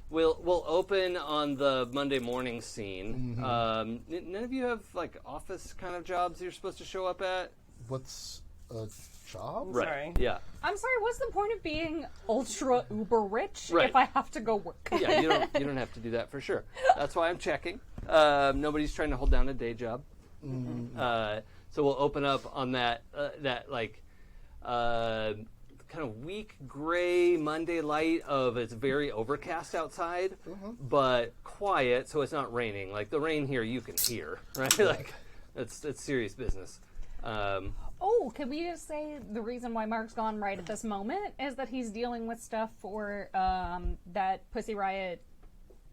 [SPEAKER 3] we'll open on the Monday morning scene. None of you have like office kind of jobs you're supposed to show up at.
[SPEAKER 4] What's a job?
[SPEAKER 3] Right.
[SPEAKER 2] Sorry.
[SPEAKER 3] Yeah.
[SPEAKER 5] I'm sorry, what's the point of being ultra uber rich
[SPEAKER 3] Right.
[SPEAKER 5] if I have to go work?
[SPEAKER 3] Yeah, you don't have to do that for sure. That's why I'm checking. Nobody's trying to hold down a day job. So we'll open up on that kind of weak gray Monday light of it's very overcast outside, but quiet, so it's not raining. Like the rain here, you can hear, right? Like it's serious business.
[SPEAKER 5] Can we just say the reason why Marc's gone right at this moment is that he's dealing with stuff for that Pussy Riot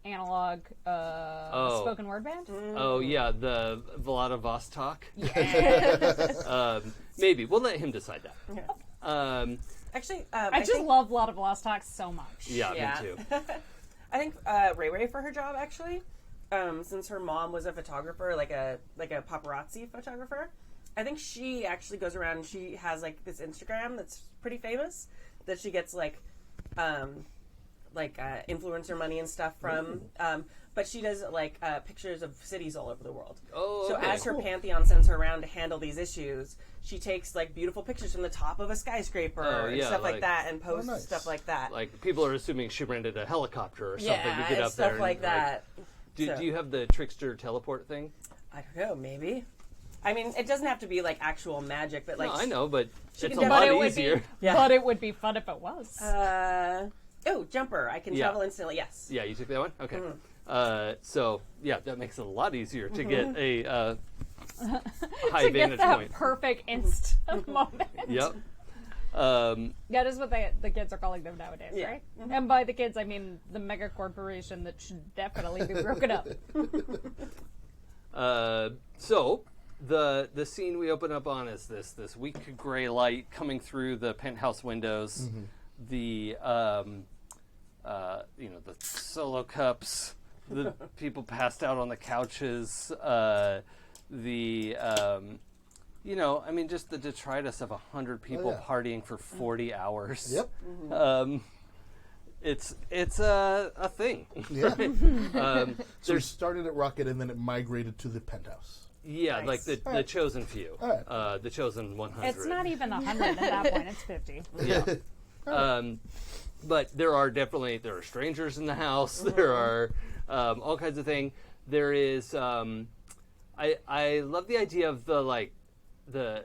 [SPEAKER 5] analog spoken word band?
[SPEAKER 3] Oh yeah, the Vladivostok.
[SPEAKER 5] Yeah.
[SPEAKER 3] Maybe we'll let him decide that.
[SPEAKER 2] Okay. Actually,
[SPEAKER 5] I just love Vladivostok so much.
[SPEAKER 3] Yeah, me too.
[SPEAKER 2] I think Ray for her job actually, since her mom was a photographer, like a paparazzi photographer. I think she actually goes around and she has like this Instagram that's pretty famous that she gets like influencer money and stuff from. But she does like pictures of cities all over the world.
[SPEAKER 3] Oh, okay.
[SPEAKER 2] So as her Pantheon sends her around to handle these issues, she takes like beautiful pictures from the top of a skyscraper and stuff like that and posts stuff like that.
[SPEAKER 3] Like people are assuming she rented a helicopter or something to get up
[SPEAKER 2] stuff
[SPEAKER 3] there.
[SPEAKER 2] Like that.
[SPEAKER 3] Do you have the trickster teleport thing?
[SPEAKER 2] I don't know, maybe. I mean, it doesn't have to be like actual magic, but like.
[SPEAKER 3] No, I know, but it's a
[SPEAKER 2] can
[SPEAKER 3] lot
[SPEAKER 2] definitely-
[SPEAKER 3] easier.
[SPEAKER 5] But it would be fun if it was.
[SPEAKER 2] Jumper. I can travel instantly. Yes.
[SPEAKER 3] Yeah, you took that one? Okay. So, yeah, that makes it a lot easier to get a high
[SPEAKER 5] to
[SPEAKER 3] vantage
[SPEAKER 5] get that
[SPEAKER 3] point.
[SPEAKER 5] perfect instant moment.
[SPEAKER 3] Yep.
[SPEAKER 5] That is what the kids are calling them nowadays, right? And by the kids, I mean the mega corporation that should definitely be broken up.
[SPEAKER 3] So, the scene we open up on is this weak gray light coming through the penthouse windows. The the solo cups, the people passed out on the couches, just the detritus of 100 people partying for 40 hours.
[SPEAKER 4] Yep.
[SPEAKER 3] It's a thing.
[SPEAKER 4] Yeah. So we
[SPEAKER 3] there's
[SPEAKER 4] started at Rocket and then it migrated to the penthouse.
[SPEAKER 3] Yeah,
[SPEAKER 2] Nice.
[SPEAKER 3] like the chosen few,
[SPEAKER 4] Alright.
[SPEAKER 3] the chosen 100.
[SPEAKER 5] It's not even 100 at that point; it's 50.
[SPEAKER 3] Yeah. But there are strangers in the house. There are all kinds of things. There is. I love the idea of the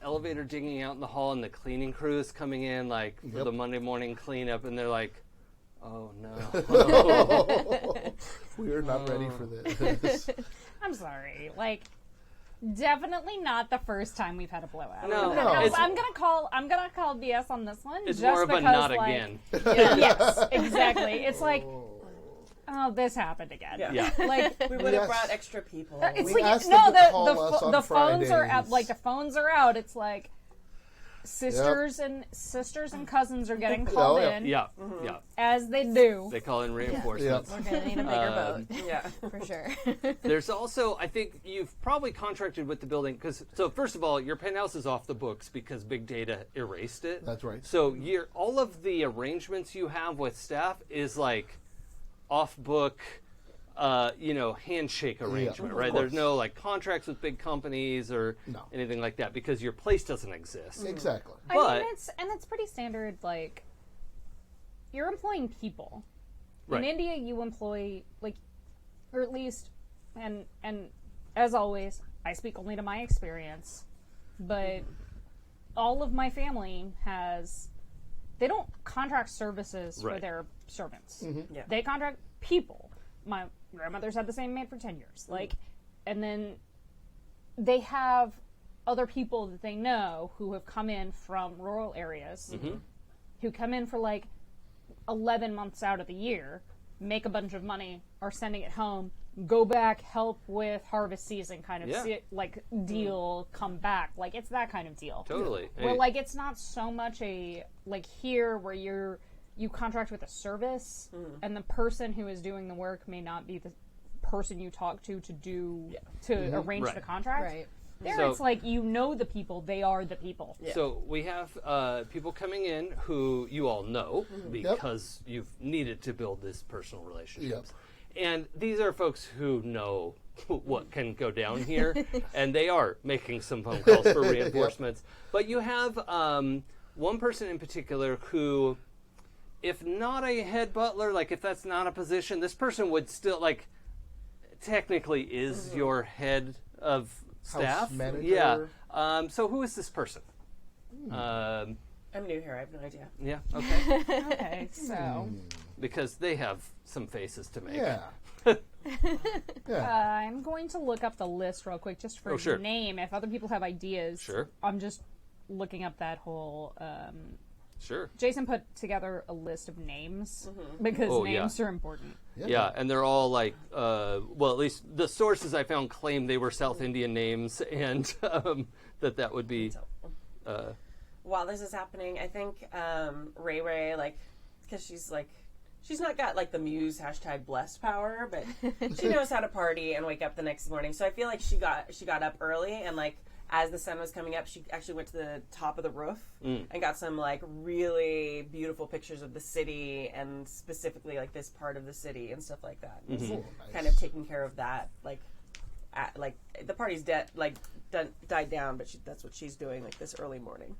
[SPEAKER 3] elevator dinging out in the hall and the cleaning crews coming in for the Monday morning cleanup, and they're like, "Oh no,
[SPEAKER 4] We are not ready for this.
[SPEAKER 5] I'm sorry, definitely not the first time we've had a blowout.
[SPEAKER 3] No.
[SPEAKER 5] I'm gonna call BS on this one.
[SPEAKER 3] It's
[SPEAKER 5] just
[SPEAKER 3] more of a
[SPEAKER 5] because,
[SPEAKER 3] not again."
[SPEAKER 5] Yes, exactly. It's like, oh, this happened again.
[SPEAKER 3] Yeah.
[SPEAKER 2] We would have brought extra people.
[SPEAKER 5] It's
[SPEAKER 4] We
[SPEAKER 5] like
[SPEAKER 4] asked them to call us on
[SPEAKER 5] the phones are out.
[SPEAKER 4] Fridays.
[SPEAKER 5] The phones are out. It's like sisters and cousins are getting called in.
[SPEAKER 3] Yeah,
[SPEAKER 5] As they do.
[SPEAKER 3] they call in reinforcements.
[SPEAKER 6] We're gonna need a bigger boat.
[SPEAKER 2] Yeah.
[SPEAKER 6] For sure.
[SPEAKER 3] There's also, I think you've probably contracted with the building so first of all, your penthouse is off the books because big data erased it.
[SPEAKER 4] That's right.
[SPEAKER 3] So all of the arrangements you have with staff is off book, handshake arrangement,
[SPEAKER 4] of
[SPEAKER 3] right?
[SPEAKER 4] course.
[SPEAKER 3] There's no contracts with big companies or anything like that because your place doesn't exist.
[SPEAKER 4] Exactly.
[SPEAKER 5] I mean, it's pretty standard. You're employing people.
[SPEAKER 3] Right.
[SPEAKER 5] In India, you employ or at least, and as always, I speak only to my experience, but all of my family they don't contract services for
[SPEAKER 3] Right.
[SPEAKER 5] their servants.
[SPEAKER 2] Yeah.
[SPEAKER 5] They contract people. My grandmother's had the same maid for 10 years. And then they have other people that they know who have come in from rural areas, who come in for 11 months out of the year, make a bunch of money, are sending it home, go back, help with harvest season kind of deal, come back. Like, it's that kind of deal.
[SPEAKER 3] Totally.
[SPEAKER 5] Where, like, it's not so much a, like, here where you contract with a service, and the person who is doing the work may not be the person you talk to arrange the contract.
[SPEAKER 6] Right.
[SPEAKER 5] There, it's like, you know the people, they are the people.
[SPEAKER 3] Yeah. So we have people coming in who you all know because you've needed to build this personal relationships. And these are folks who know what can go down here, and they are making some phone calls for reinforcements. But you have one person in particular who, if not a head butler, like if that's not a position, this person would still, like, technically is your head of staff.
[SPEAKER 4] House manager.
[SPEAKER 3] Yeah. So who is this person?
[SPEAKER 2] I'm new here. I have no idea.
[SPEAKER 3] Yeah. Okay.
[SPEAKER 5] Okay, so
[SPEAKER 3] Because they have some faces to make.
[SPEAKER 4] Yeah.
[SPEAKER 5] I'm going to look up the list real quick just for name. If other people have ideas,
[SPEAKER 3] Sure.
[SPEAKER 5] I'm just looking up that whole.
[SPEAKER 3] Sure.
[SPEAKER 5] Jason put together a list of names because names are important.
[SPEAKER 3] Yeah, and they're all like, well, at least the sources I found claim they were South Indian names, and that would be.
[SPEAKER 2] While this is happening, I think Ray, like, because she's not got like the Muse #blessed power, but she knows how to party and wake up the next morning. So I feel like she got up early, and like as the sun was coming up, she actually went to the top of the roof and got some like really beautiful pictures of the city, and specifically like this part of the city and stuff like that. And kind of taking care of that, like the party's died down, but that's what she's doing like this early morning.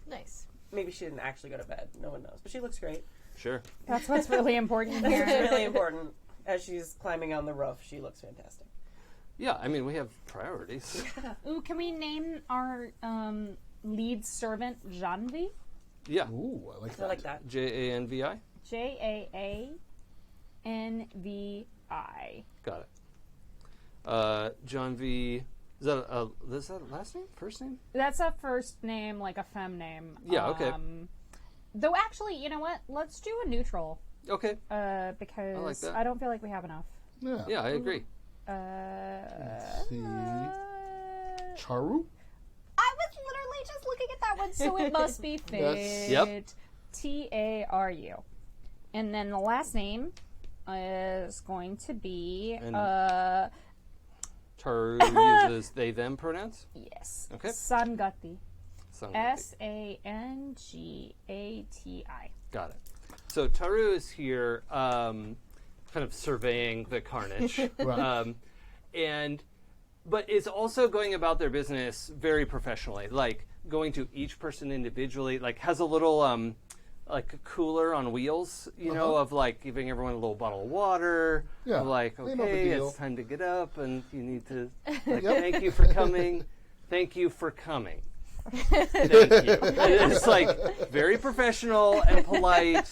[SPEAKER 6] Nice.
[SPEAKER 2] Maybe she didn't actually go to bed. No one knows, but she looks great.
[SPEAKER 3] Sure.
[SPEAKER 5] That's what's really important here.
[SPEAKER 2] It's really important. As she's climbing on the roof, she looks fantastic.
[SPEAKER 3] Yeah, I mean, we have priorities.
[SPEAKER 5] Ooh, can we name our lead servant Janvi?
[SPEAKER 3] Yeah.
[SPEAKER 4] Ooh, I like that.
[SPEAKER 2] I like that.
[SPEAKER 3] Janvi?
[SPEAKER 5] Janvi.
[SPEAKER 3] Got it. John V. Is that a last name? First name?
[SPEAKER 5] That's a first name, like a femme name.
[SPEAKER 3] Yeah, okay.
[SPEAKER 5] Though actually, you know what? Let's do a neutral.
[SPEAKER 3] Okay.
[SPEAKER 5] Because
[SPEAKER 3] I like that.
[SPEAKER 5] I don't feel like we have enough.
[SPEAKER 3] Yeah, I agree.
[SPEAKER 4] Let's see. Charu?
[SPEAKER 5] I was literally just looking at that one, so it must be Fit.
[SPEAKER 3] Yep.
[SPEAKER 5] Taru. And then the last name is going to be
[SPEAKER 3] Taru uses they them pronouns?
[SPEAKER 5] yes.
[SPEAKER 3] Okay.
[SPEAKER 5] Sangati.
[SPEAKER 3] Sangati.
[SPEAKER 5] Sangati.
[SPEAKER 3] Got it. So Taru is here kind of surveying the carnage.
[SPEAKER 4] Right.
[SPEAKER 3] But is also going about their business very professionally, like going to each person individually, like has a little like a cooler on wheels, you know, of like giving everyone a little bottle of water.
[SPEAKER 4] Yeah.
[SPEAKER 3] Of like,
[SPEAKER 4] They know the
[SPEAKER 3] okay,
[SPEAKER 4] deal.
[SPEAKER 3] it's time to get up and you need to like, thank you for coming. Thank you for coming. Thank you. It's like very professional and polite,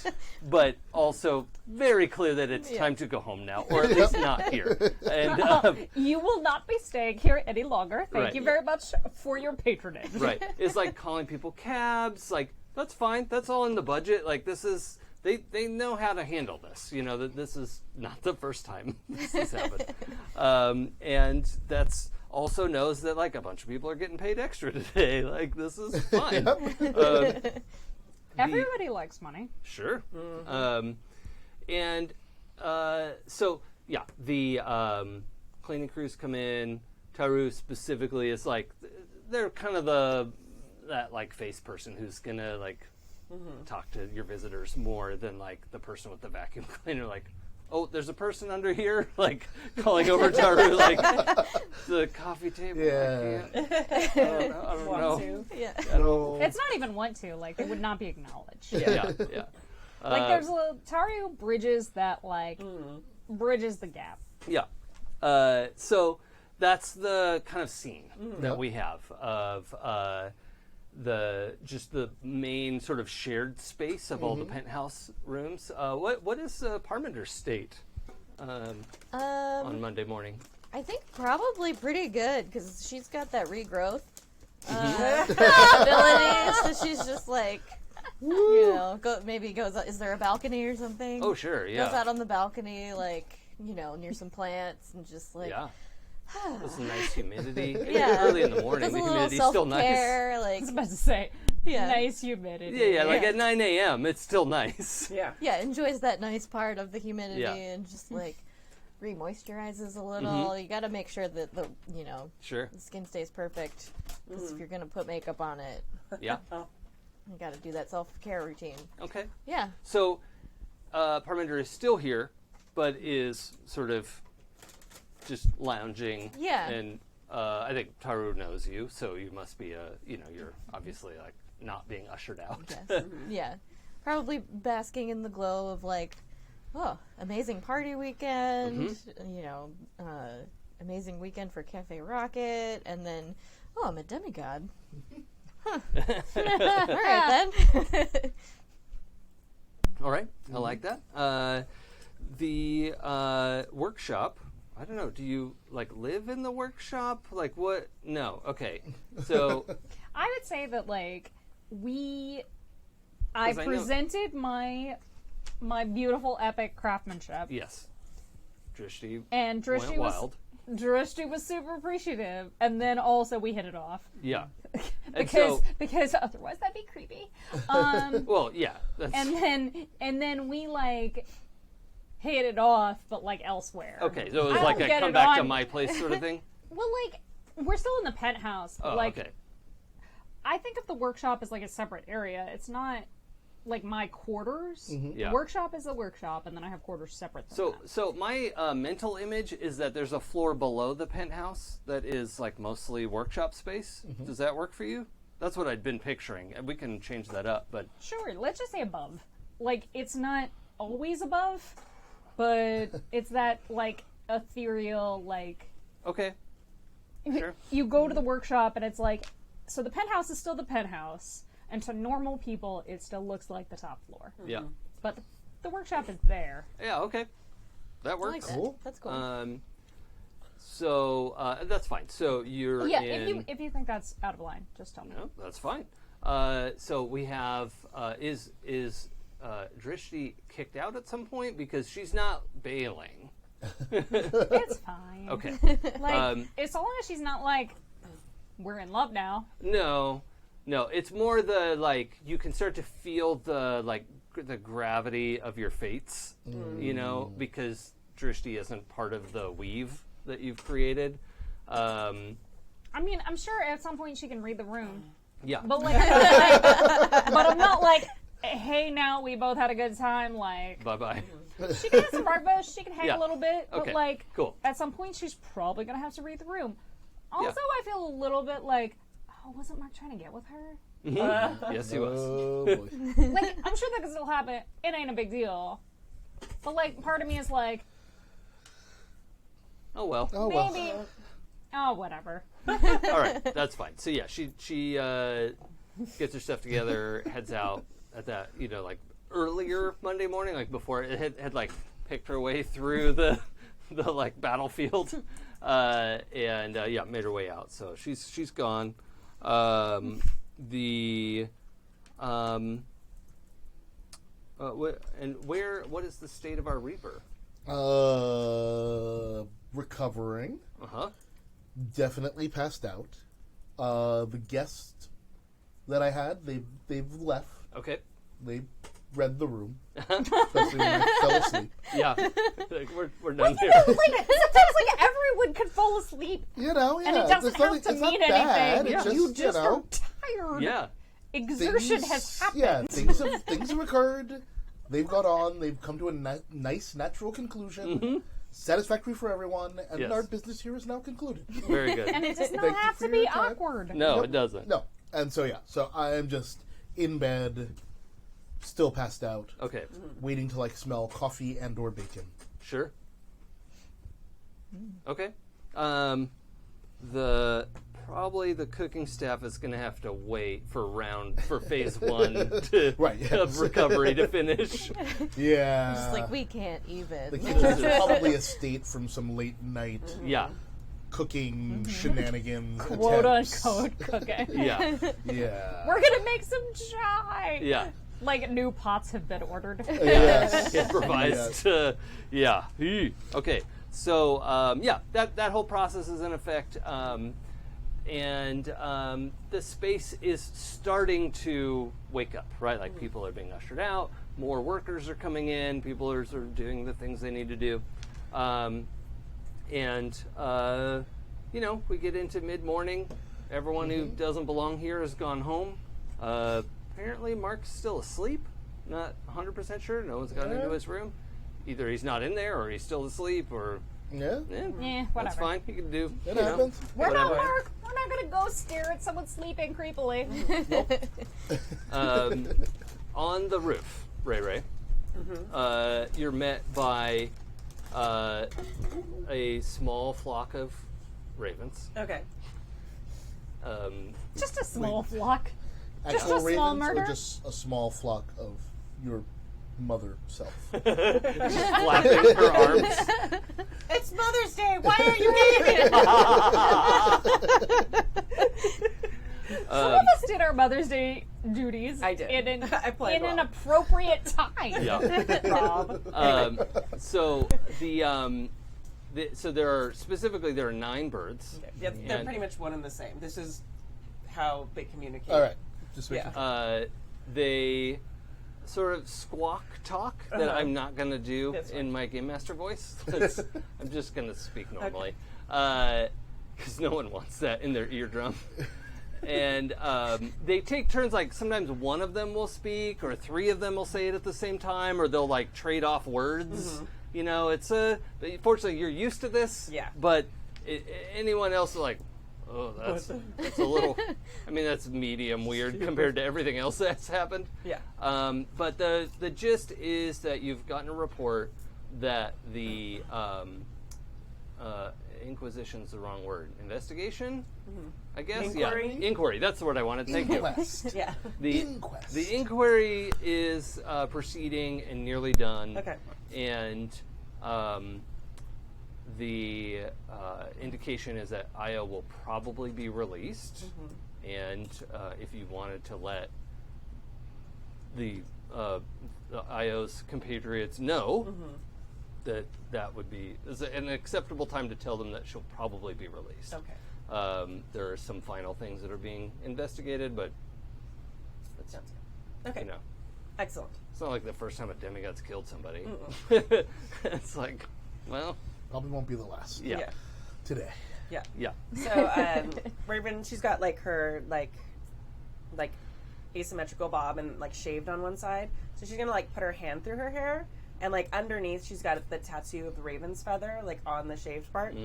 [SPEAKER 3] but also very clear that it's time to go home now, or at least not here. And
[SPEAKER 5] You will not be staying here any longer. Thank
[SPEAKER 3] Right.
[SPEAKER 5] you very much for your patronage.
[SPEAKER 3] right, it's like calling people cabs. Like that's fine. That's all in the budget. Like this is they know how to handle this. You know that this is not the first time this has happened, and that's. Also knows that like a bunch of people are getting paid extra today. Like this is fine.
[SPEAKER 5] Everybody likes money.
[SPEAKER 3] Sure. So yeah, the cleaning crews come in. Taru specifically is like they're kind of that like face person who's gonna like talk to your visitors more than like the person with the vacuum cleaner. Like, oh, there's a person under here, like calling over Taru, like the coffee table.
[SPEAKER 4] Yeah.
[SPEAKER 3] I don't know.
[SPEAKER 6] Yeah.
[SPEAKER 5] It's not even want to. Like, it would not be acknowledged.
[SPEAKER 3] Yeah.
[SPEAKER 5] Like, there's a Taru bridges that, like, bridges the gap.
[SPEAKER 3] Yeah. So that's the kind of scene that we have of the main sort of shared space of all the penthouse rooms. What is Parminder's state on Monday morning?
[SPEAKER 6] I think probably pretty good because she's got that regrowth ability, so she's just like You know, maybe goes. Is there a balcony or something?
[SPEAKER 3] Oh, sure, yeah.
[SPEAKER 6] Goes out on the balcony, like, you know, near some plants, and just like,
[SPEAKER 3] Yeah. With some nice humidity.
[SPEAKER 6] Yeah.
[SPEAKER 3] Early in the morning,
[SPEAKER 6] does
[SPEAKER 3] the
[SPEAKER 6] a little
[SPEAKER 3] humidity's still nice.
[SPEAKER 6] self-care, like,
[SPEAKER 5] I was about to say,
[SPEAKER 6] Yeah.
[SPEAKER 5] nice humidity.
[SPEAKER 3] Yeah, like at 9 a.m., it's still nice.
[SPEAKER 2] Yeah.
[SPEAKER 6] yeah, enjoys that nice part of the humidity
[SPEAKER 3] Yeah.
[SPEAKER 6] and just like re-moisturizes a little. You got to make sure that the
[SPEAKER 3] Sure.
[SPEAKER 6] the skin stays perfect. Because if you're gonna put makeup on it,
[SPEAKER 3] Yeah.
[SPEAKER 6] you got to do that self-care routine.
[SPEAKER 3] Okay.
[SPEAKER 6] Yeah.
[SPEAKER 3] So, Parminder is still here, but is sort of just lounging.
[SPEAKER 6] Yeah.
[SPEAKER 3] And I think Taru knows you, so you must be you're obviously like not being ushered out.
[SPEAKER 6] Yes. Yeah. Probably basking in the glow of like, oh, amazing party weekend. You know, amazing weekend for Cafe Rocket, and then, oh, I'm a demigod. Huh. All right then.
[SPEAKER 3] All right, I like that. The workshop. I don't know. Do you like live in the workshop? Like what? No. Okay. So
[SPEAKER 5] I would say that like I
[SPEAKER 3] 'Cause I know-
[SPEAKER 5] presented my beautiful epic craftsmanship,
[SPEAKER 3] yes, Drishti
[SPEAKER 5] and
[SPEAKER 3] went wild.
[SPEAKER 5] Drishti was super appreciative, and then also we hit it off
[SPEAKER 3] Yeah. And so,
[SPEAKER 5] because otherwise that'd be creepy.
[SPEAKER 3] well, yeah. That's,
[SPEAKER 5] and then we like hit it off, but like elsewhere.
[SPEAKER 3] okay, so it was
[SPEAKER 5] I
[SPEAKER 3] like
[SPEAKER 5] don't
[SPEAKER 3] a
[SPEAKER 5] get
[SPEAKER 3] come
[SPEAKER 5] it
[SPEAKER 3] back to
[SPEAKER 5] on-
[SPEAKER 3] my place sort of thing.
[SPEAKER 5] Well, like we're still in the penthouse, but
[SPEAKER 3] Oh,
[SPEAKER 5] like
[SPEAKER 3] okay.
[SPEAKER 5] I think of the workshop as like a separate area. It's not like my quarters.
[SPEAKER 3] Yeah.
[SPEAKER 5] The workshop is a workshop, and then I have quarters separate. Than that.
[SPEAKER 3] So my mental image is that there's a floor below the penthouse that is like mostly workshop space. Does that work for you? That's what I'd been picturing. And we can change that up, but
[SPEAKER 5] Sure, let's just say above. Like, it's not always above, but it's that, like, ethereal, like...
[SPEAKER 3] okay. Sure.
[SPEAKER 5] You go to the workshop, and it's like... So the penthouse is still the penthouse, and to normal people, it still looks like the top floor.
[SPEAKER 3] Yeah.
[SPEAKER 5] But the workshop is there.
[SPEAKER 3] Yeah, okay. That
[SPEAKER 6] I like
[SPEAKER 3] works.
[SPEAKER 6] that.
[SPEAKER 4] Cool.
[SPEAKER 6] That's cool.
[SPEAKER 3] So that's fine. So you're
[SPEAKER 5] Yeah,
[SPEAKER 3] in...
[SPEAKER 5] if you think that's out of line, just tell me.
[SPEAKER 3] No, that's fine. So we have is Drishti kicked out at some point because she's not bailing?
[SPEAKER 5] It's fine.
[SPEAKER 3] Okay.
[SPEAKER 5] Like, as long as she's not like, we're in love now.
[SPEAKER 3] No, it's more the like you can start to feel the like the gravity of your fates, you know, because Drishti isn't part of the weave that you've created.
[SPEAKER 5] I mean, I'm sure at some point she can read the room.
[SPEAKER 3] Yeah.
[SPEAKER 5] But like, but I'm not like, hey, now we both had a good time. Like,
[SPEAKER 3] Bye bye.
[SPEAKER 5] she can have some breakfast, she can hang
[SPEAKER 3] Yeah.
[SPEAKER 5] a little bit,
[SPEAKER 3] Okay,
[SPEAKER 5] but like,
[SPEAKER 3] cool.
[SPEAKER 5] at some point she's probably gonna have to read the room. Also,
[SPEAKER 3] Yeah.
[SPEAKER 5] I feel a little bit like, oh, wasn't Marc trying to get with her?
[SPEAKER 3] Yes, he was.
[SPEAKER 4] Oh boy.
[SPEAKER 5] Like, I'm sure that could still happen. It ain't a big deal. But like, part of me is like,
[SPEAKER 3] Oh well.
[SPEAKER 4] Oh well.
[SPEAKER 5] maybe, oh, whatever.
[SPEAKER 3] All right, that's fine. So yeah, she gets her stuff together, heads out at that like earlier Monday morning, like before it had like picked her way through the like battlefield, and made her way out. So she's gone. What is the state of our Reaper?
[SPEAKER 4] Recovering.
[SPEAKER 3] Uh-huh.
[SPEAKER 4] Definitely passed out. The guests that I had, they've left.
[SPEAKER 3] Okay.
[SPEAKER 4] They read the room, especially when I fell asleep.
[SPEAKER 3] Yeah. Like, we're done here.
[SPEAKER 5] Like, sometimes like everyone could fall asleep.
[SPEAKER 4] You know, yeah.
[SPEAKER 5] And it doesn't
[SPEAKER 4] it's
[SPEAKER 5] have
[SPEAKER 4] not,
[SPEAKER 5] to
[SPEAKER 4] it's not
[SPEAKER 5] mean
[SPEAKER 4] bad.
[SPEAKER 5] anything.
[SPEAKER 4] It's
[SPEAKER 5] You just
[SPEAKER 4] know,
[SPEAKER 5] are tired.
[SPEAKER 3] Yeah.
[SPEAKER 5] Exertion
[SPEAKER 4] things-
[SPEAKER 5] has happened.
[SPEAKER 4] Yeah, things have occurred. They've got on. They've come to a nice, natural conclusion. Satisfactory for everyone, and
[SPEAKER 3] Yes.
[SPEAKER 4] our business here is now concluded.
[SPEAKER 3] Very good.
[SPEAKER 5] And it does not
[SPEAKER 4] Thank you
[SPEAKER 5] have
[SPEAKER 4] for
[SPEAKER 5] to be
[SPEAKER 4] your time.
[SPEAKER 5] awkward.
[SPEAKER 3] No,
[SPEAKER 4] Nope.
[SPEAKER 3] it doesn't.
[SPEAKER 4] No, and so I am just in bed, still passed out,
[SPEAKER 3] Okay.
[SPEAKER 4] waiting to like smell coffee and/or bacon.
[SPEAKER 3] Sure. Okay. Probably the cooking staff is going to have to wait for phase 1 to
[SPEAKER 4] Right, yes.
[SPEAKER 3] of recovery to finish.
[SPEAKER 4] Yeah,
[SPEAKER 6] Just like, we can't
[SPEAKER 4] the
[SPEAKER 6] even.
[SPEAKER 4] kitchen's probably a state from some late night
[SPEAKER 3] Yeah.
[SPEAKER 4] cooking shenanigans.
[SPEAKER 5] Quote
[SPEAKER 4] attempts.
[SPEAKER 5] unquote cooking.
[SPEAKER 3] Yeah.
[SPEAKER 4] Yeah.
[SPEAKER 5] We're gonna make some chai.
[SPEAKER 3] Yeah.
[SPEAKER 5] Like, new pots have been ordered.
[SPEAKER 4] Yes.
[SPEAKER 3] Improvised. Yeah. Okay. So, that whole process is in effect. And the space is starting to wake up, right? Like, people are being ushered out, more workers are coming in, people are sort of doing the things they need to do. We get into mid-morning. Everyone who doesn't belong here has gone home. Apparently, Marc's still asleep. Not 100% sure. No one's gone into his room. Either he's not in there, or he's still asleep, or...
[SPEAKER 4] Yeah,
[SPEAKER 5] whatever.
[SPEAKER 3] That's fine. You can do.
[SPEAKER 4] It happens.
[SPEAKER 5] We're not Marc. We're not gonna go stare at someone sleeping creepily.
[SPEAKER 3] On the roof, Ray, you're met by a small flock of ravens.
[SPEAKER 2] Okay.
[SPEAKER 5] Just a small flock. Just
[SPEAKER 4] Actual
[SPEAKER 5] a small
[SPEAKER 4] ravens,
[SPEAKER 5] murder?
[SPEAKER 4] or just a small flock of your mother self?
[SPEAKER 3] Flapping her arms.
[SPEAKER 2] It's Mother's Day. Why are you eating?
[SPEAKER 5] Some of us did our Mother's Day duties.
[SPEAKER 2] I did.
[SPEAKER 5] In
[SPEAKER 2] I
[SPEAKER 5] an appropriate time.
[SPEAKER 3] Yeah.
[SPEAKER 5] Rob.
[SPEAKER 3] So so there are 9 birds.
[SPEAKER 2] Okay. Yeah, they're pretty much one and the same. This is how they communicate.
[SPEAKER 4] All right. Just
[SPEAKER 3] They sort of squawk talk that I'm not going to do in my Game Master voice. I'm just going to speak normally. Because no one wants that in their eardrum. And they take turns, like sometimes one of them will speak, or 3 of them will say it at the same time, or they'll like trade off words. You know, fortunately you're used to this.
[SPEAKER 2] Yeah.
[SPEAKER 3] But anyone else is like, oh, that's a little, I mean, that's medium weird compared to everything else that's happened.
[SPEAKER 2] Yeah.
[SPEAKER 3] But the gist is that you've gotten a report that the Inquisition's the wrong word. Investigation? I guess?
[SPEAKER 2] Inquiry?
[SPEAKER 3] Yeah. Inquiry. That's the word I wanted. Thank you.
[SPEAKER 2] Yeah.
[SPEAKER 4] Inquest.
[SPEAKER 3] The inquiry is proceeding and nearly done.
[SPEAKER 2] Okay.
[SPEAKER 3] And the indication is that Io will probably be released. And if you wanted to let the Io's compatriots know that would be an acceptable time to tell them that she'll probably be released.
[SPEAKER 2] Okay.
[SPEAKER 3] There are some final things that are being investigated, but that's,
[SPEAKER 2] Sounds good. Okay.
[SPEAKER 3] you know,
[SPEAKER 2] Excellent.
[SPEAKER 3] it's not like the first time a demigod's killed somebody. It's like, well,
[SPEAKER 4] Probably won't be the last.
[SPEAKER 3] yeah.
[SPEAKER 4] Today.
[SPEAKER 2] Yeah.
[SPEAKER 3] Yeah.
[SPEAKER 2] So Raven, she's got like her like asymmetrical bob and like shaved on one side. So she's gonna like put her hand through her hair, and like underneath she's got the tattoo of the raven's feather like on the shaved part.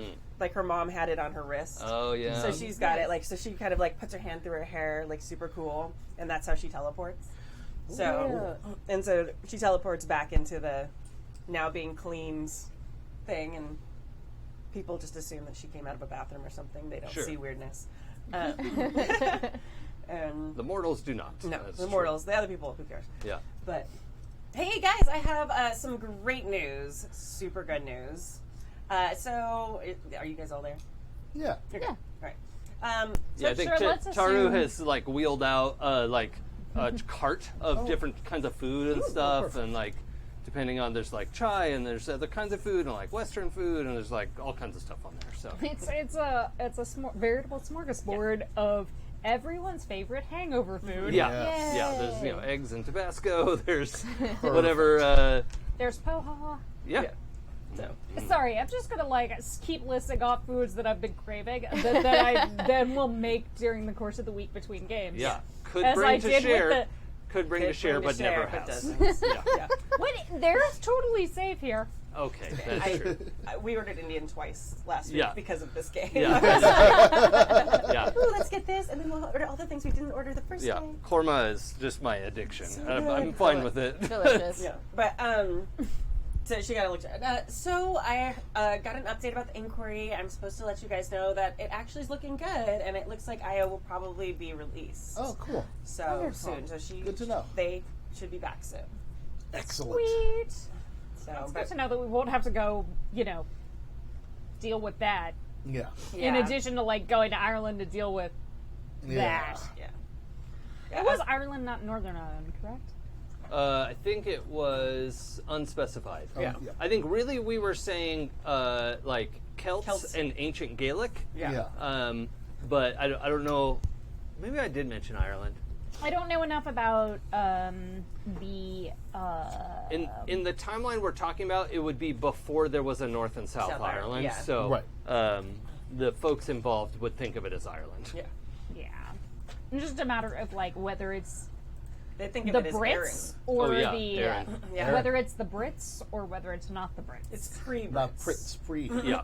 [SPEAKER 2] Like her mom had it on her wrist.
[SPEAKER 3] Oh, yeah.
[SPEAKER 2] So she's got it like, so she kind of like puts her hand through her hair, like super cool, and that's how she teleports. So and so she teleports back into the now being cleaned thing, and people just assume that she came out of a bathroom or something. They don't
[SPEAKER 3] Sure.
[SPEAKER 2] see weirdness. And
[SPEAKER 3] The mortals do not.
[SPEAKER 2] no,
[SPEAKER 3] That's
[SPEAKER 2] the
[SPEAKER 3] true.
[SPEAKER 2] mortals, the other people, who cares?
[SPEAKER 3] Yeah.
[SPEAKER 2] But hey, guys, I have some great news, super good news. Are you guys all there?
[SPEAKER 4] Yeah.
[SPEAKER 2] Okay. All right.
[SPEAKER 3] Yeah, I think
[SPEAKER 5] sure, let's
[SPEAKER 3] Taru
[SPEAKER 5] assume-
[SPEAKER 3] has like wheeled out like a cart of different kinds of food and stuff,
[SPEAKER 4] perfect.
[SPEAKER 3] and like depending on there's like chai and there's other kinds of food and like Western food and there's like all kinds of stuff on there. So
[SPEAKER 5] It's a veritable smorgasbord of everyone's favorite hangover food.
[SPEAKER 3] yeah,
[SPEAKER 6] Yay.
[SPEAKER 3] yeah. There's eggs and Tabasco. There's whatever.
[SPEAKER 5] There's poha.
[SPEAKER 3] Yeah.
[SPEAKER 2] So
[SPEAKER 5] Sorry, I'm just gonna like keep listing off foods that I've been craving that I then will make during the course of the week between games.
[SPEAKER 3] Yeah. Could
[SPEAKER 5] As
[SPEAKER 3] bring
[SPEAKER 5] I
[SPEAKER 3] to
[SPEAKER 5] did
[SPEAKER 3] share.
[SPEAKER 5] with
[SPEAKER 3] Could bring to
[SPEAKER 2] Could
[SPEAKER 3] share,
[SPEAKER 2] bring
[SPEAKER 3] but
[SPEAKER 2] to share,
[SPEAKER 3] never
[SPEAKER 2] but
[SPEAKER 3] has.
[SPEAKER 2] doesn't.
[SPEAKER 3] Yeah.
[SPEAKER 2] yeah.
[SPEAKER 5] What? There's totally safe here.
[SPEAKER 3] Okay, that's true.
[SPEAKER 2] We ordered Indian twice last week
[SPEAKER 3] Yeah.
[SPEAKER 2] because of this game.
[SPEAKER 3] Yeah. Yeah.
[SPEAKER 2] Ooh, let's get this, and then we'll order all the things we didn't order the first
[SPEAKER 3] Yeah.
[SPEAKER 2] day.
[SPEAKER 3] Korma is just my addiction.
[SPEAKER 2] So
[SPEAKER 3] I'm
[SPEAKER 2] good.
[SPEAKER 3] fine with it.
[SPEAKER 6] Delicious.
[SPEAKER 2] Yeah, but so she got to look at it. So I got an update about the inquiry. I'm supposed to let you guys know that it actually is looking good, and it looks like Io will probably be released.
[SPEAKER 4] Oh, cool.
[SPEAKER 2] So
[SPEAKER 6] Wonderful.
[SPEAKER 2] soon. So
[SPEAKER 4] Good to know.
[SPEAKER 2] They should be back soon.
[SPEAKER 4] Excellent.
[SPEAKER 5] Sweet.
[SPEAKER 2] So
[SPEAKER 5] It's good
[SPEAKER 2] but,
[SPEAKER 5] to know that we won't have to go, deal with that.
[SPEAKER 4] Yeah.
[SPEAKER 5] In
[SPEAKER 2] yeah.
[SPEAKER 5] addition to like going to Ireland to deal with
[SPEAKER 4] Yeah.
[SPEAKER 5] that.
[SPEAKER 2] Yeah.
[SPEAKER 5] It was Ireland, not Northern Ireland, correct?
[SPEAKER 3] I think it was unspecified.
[SPEAKER 2] Yeah.
[SPEAKER 3] I think really we were saying like Celts and ancient Gaelic.
[SPEAKER 2] Yeah.
[SPEAKER 3] But I don't know. Maybe I did mention Ireland.
[SPEAKER 5] I don't know enough about the.
[SPEAKER 3] In the timeline we're talking about, it would be before there was a North and South Ireland.
[SPEAKER 2] yeah.
[SPEAKER 3] So the folks involved would think of it as Ireland.
[SPEAKER 2] Yeah.
[SPEAKER 5] Yeah. It's just a matter of like whether it's
[SPEAKER 2] They think of
[SPEAKER 5] the
[SPEAKER 2] it as
[SPEAKER 5] Brits
[SPEAKER 2] Aryan.
[SPEAKER 5] or
[SPEAKER 3] Aaron.
[SPEAKER 2] Yeah.
[SPEAKER 5] whether it's the Brits or whether it's not the Brits.
[SPEAKER 2] It's pre-Brits.
[SPEAKER 4] Not Pritz free.
[SPEAKER 3] Yeah.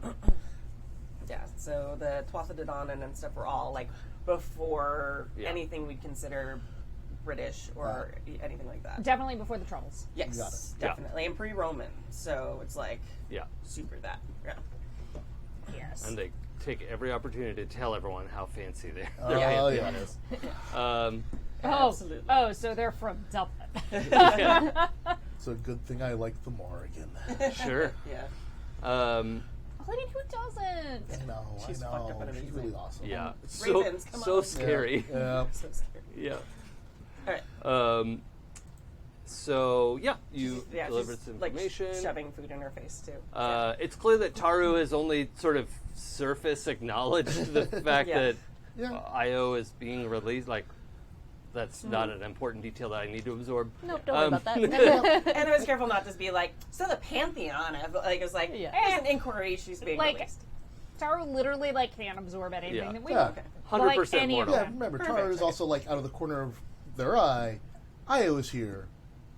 [SPEAKER 2] Yeah, so the Tuatha De Danann and stuff were all like before anything we'd consider British or anything like that.
[SPEAKER 5] Definitely before the Troubles.
[SPEAKER 2] Yes,
[SPEAKER 4] Got it.
[SPEAKER 2] definitely, and pre-Roman. So it's like super that. Yeah.
[SPEAKER 5] Yes.
[SPEAKER 3] And they take every opportunity to tell everyone how fancy their
[SPEAKER 4] Oh,
[SPEAKER 3] Pantheon
[SPEAKER 4] yeah.
[SPEAKER 3] is.
[SPEAKER 2] Absolutely.
[SPEAKER 5] Oh, so they're from Dublin.
[SPEAKER 4] It's a good thing I like the Morrigan.
[SPEAKER 3] Sure.
[SPEAKER 2] Yeah.
[SPEAKER 5] I mean, who doesn't?
[SPEAKER 4] I know.
[SPEAKER 2] She's
[SPEAKER 4] I
[SPEAKER 2] fucked up
[SPEAKER 4] know.
[SPEAKER 2] and
[SPEAKER 4] She's
[SPEAKER 2] amazing.
[SPEAKER 4] really awesome.
[SPEAKER 3] Yeah.
[SPEAKER 2] Ravens, come
[SPEAKER 3] so
[SPEAKER 2] on.
[SPEAKER 3] scary.
[SPEAKER 4] Yeah.
[SPEAKER 2] So scary.
[SPEAKER 3] Yeah.
[SPEAKER 2] All right.
[SPEAKER 3] So you
[SPEAKER 2] Yeah,
[SPEAKER 3] delivered
[SPEAKER 2] she's,
[SPEAKER 3] some information.
[SPEAKER 2] Like shoving food in her face too.
[SPEAKER 3] It's clear that Taru has only sort of surface acknowledged the fact that IO is being released. Like, that's not an important detail that I need to absorb.
[SPEAKER 6] Nope, don't worry about that.
[SPEAKER 2] And I was careful not to be like, so the Pantheon. Like, it was like, there's an inquiry. She's being released.
[SPEAKER 5] Taru literally like can't absorb anything that we do.
[SPEAKER 3] 100%
[SPEAKER 5] Like,
[SPEAKER 3] mortal.
[SPEAKER 4] Yeah, remember, Taru is also like out of the corner of their eye. Io is here.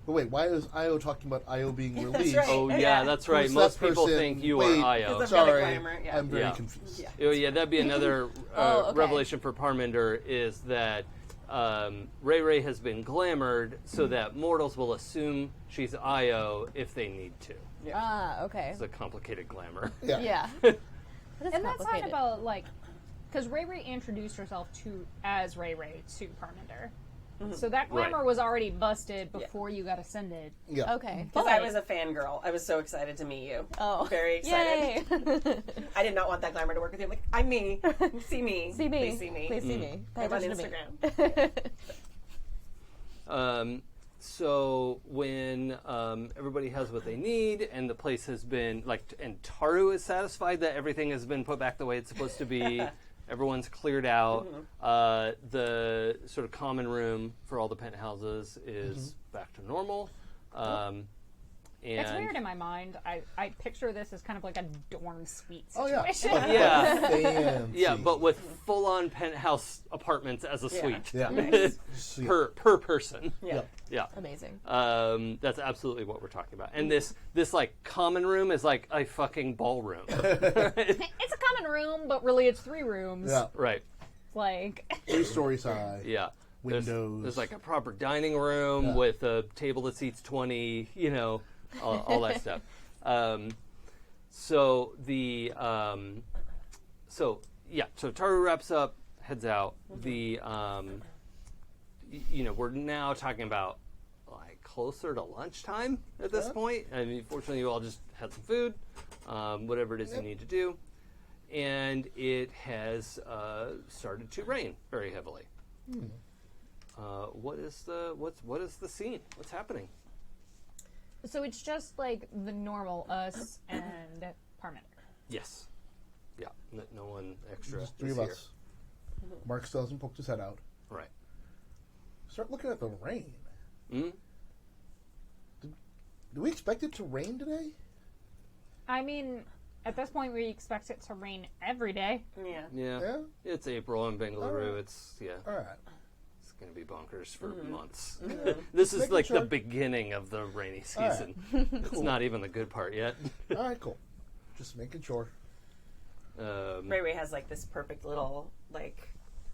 [SPEAKER 4] But wait, why is Io talking about Io being released?
[SPEAKER 2] right.
[SPEAKER 3] Oh, yeah, that's right.
[SPEAKER 4] Who's
[SPEAKER 3] Most
[SPEAKER 4] that
[SPEAKER 3] people
[SPEAKER 4] person?
[SPEAKER 3] think you
[SPEAKER 4] Wait,
[SPEAKER 3] are Io.
[SPEAKER 2] Because I've got a
[SPEAKER 4] Sorry,
[SPEAKER 2] glamour,
[SPEAKER 4] I'm very
[SPEAKER 3] Yeah.
[SPEAKER 4] confused.
[SPEAKER 2] Yeah.
[SPEAKER 3] Oh, yeah, that'd be another
[SPEAKER 6] okay.
[SPEAKER 3] revelation for Parminder is that Ray Ray has been glamored so that mortals will assume she's Io if they need to.
[SPEAKER 6] Ah, okay.
[SPEAKER 3] It's a complicated glamour.
[SPEAKER 6] Yeah. That is
[SPEAKER 5] And that's not
[SPEAKER 6] complicated.
[SPEAKER 5] about like, because Ray Ray introduced herself as Ray Ray to Parminder. So that glamour was already busted before you got ascended.
[SPEAKER 4] Yeah.
[SPEAKER 6] Okay.
[SPEAKER 2] Because I was a fangirl. I was so excited to meet you.
[SPEAKER 6] Oh.
[SPEAKER 2] Very excited.
[SPEAKER 6] Yay.
[SPEAKER 2] I did not want that glamour to work with you. I'm like, I'm me. See me.
[SPEAKER 6] See me.
[SPEAKER 2] Please see me.
[SPEAKER 6] Please see me. Pay
[SPEAKER 2] I'm on
[SPEAKER 6] attention
[SPEAKER 2] Instagram.
[SPEAKER 3] So when everybody has what they need and the place has been, like, and Taru is satisfied that everything has been put back the way it's supposed to be, everyone's cleared out, the sort of common room for all the penthouses is back to normal.
[SPEAKER 5] It's weird in my mind. I picture this as kind of like a dorm suite
[SPEAKER 4] Oh, yeah.
[SPEAKER 5] situation.
[SPEAKER 3] Yeah.
[SPEAKER 4] Fancy.
[SPEAKER 3] Yeah, but with full-on penthouse apartments as a suite.
[SPEAKER 4] Yeah.
[SPEAKER 3] per person.
[SPEAKER 2] Yeah.
[SPEAKER 3] Yeah.
[SPEAKER 6] Amazing.
[SPEAKER 3] That's absolutely what we're talking about. And this like common room is like a fucking ballroom.
[SPEAKER 5] It's a common room, but really it's 3 rooms.
[SPEAKER 4] Yeah.
[SPEAKER 3] Right.
[SPEAKER 5] Like
[SPEAKER 4] 3 stories high.
[SPEAKER 3] Yeah.
[SPEAKER 4] Windows.
[SPEAKER 3] There's like a proper dining room with a table that seats 20, all that stuff. So Taru wraps up, heads out. The we're now talking about like closer to lunchtime at this point. I mean, fortunately, you all just had some food, whatever it is you need to do, and it has started to rain very heavily. What is the scene? What's happening?
[SPEAKER 5] so it's just like the normal us and Parminder.
[SPEAKER 3] Yes. Yeah. No one extra.
[SPEAKER 4] Just 3
[SPEAKER 3] is
[SPEAKER 4] of
[SPEAKER 3] here.
[SPEAKER 4] us. Marc still hasn't poked his head out.
[SPEAKER 3] Right.
[SPEAKER 4] Start looking at the rain.
[SPEAKER 3] Hmm?
[SPEAKER 4] Do we expect it to rain today?
[SPEAKER 5] I mean, at this point, we expect it to rain every day.
[SPEAKER 2] Yeah.
[SPEAKER 3] Yeah. It's April in Bengaluru.
[SPEAKER 4] Alright.
[SPEAKER 3] It's
[SPEAKER 4] All right.
[SPEAKER 3] It's going to be bonkers for months. This is
[SPEAKER 4] Making
[SPEAKER 3] like
[SPEAKER 4] sure.
[SPEAKER 3] the beginning of the rainy
[SPEAKER 4] All right.
[SPEAKER 3] season. It's not even the good part yet.
[SPEAKER 4] All right, cool. Just making sure.
[SPEAKER 2] Ray Ray has like this perfect little like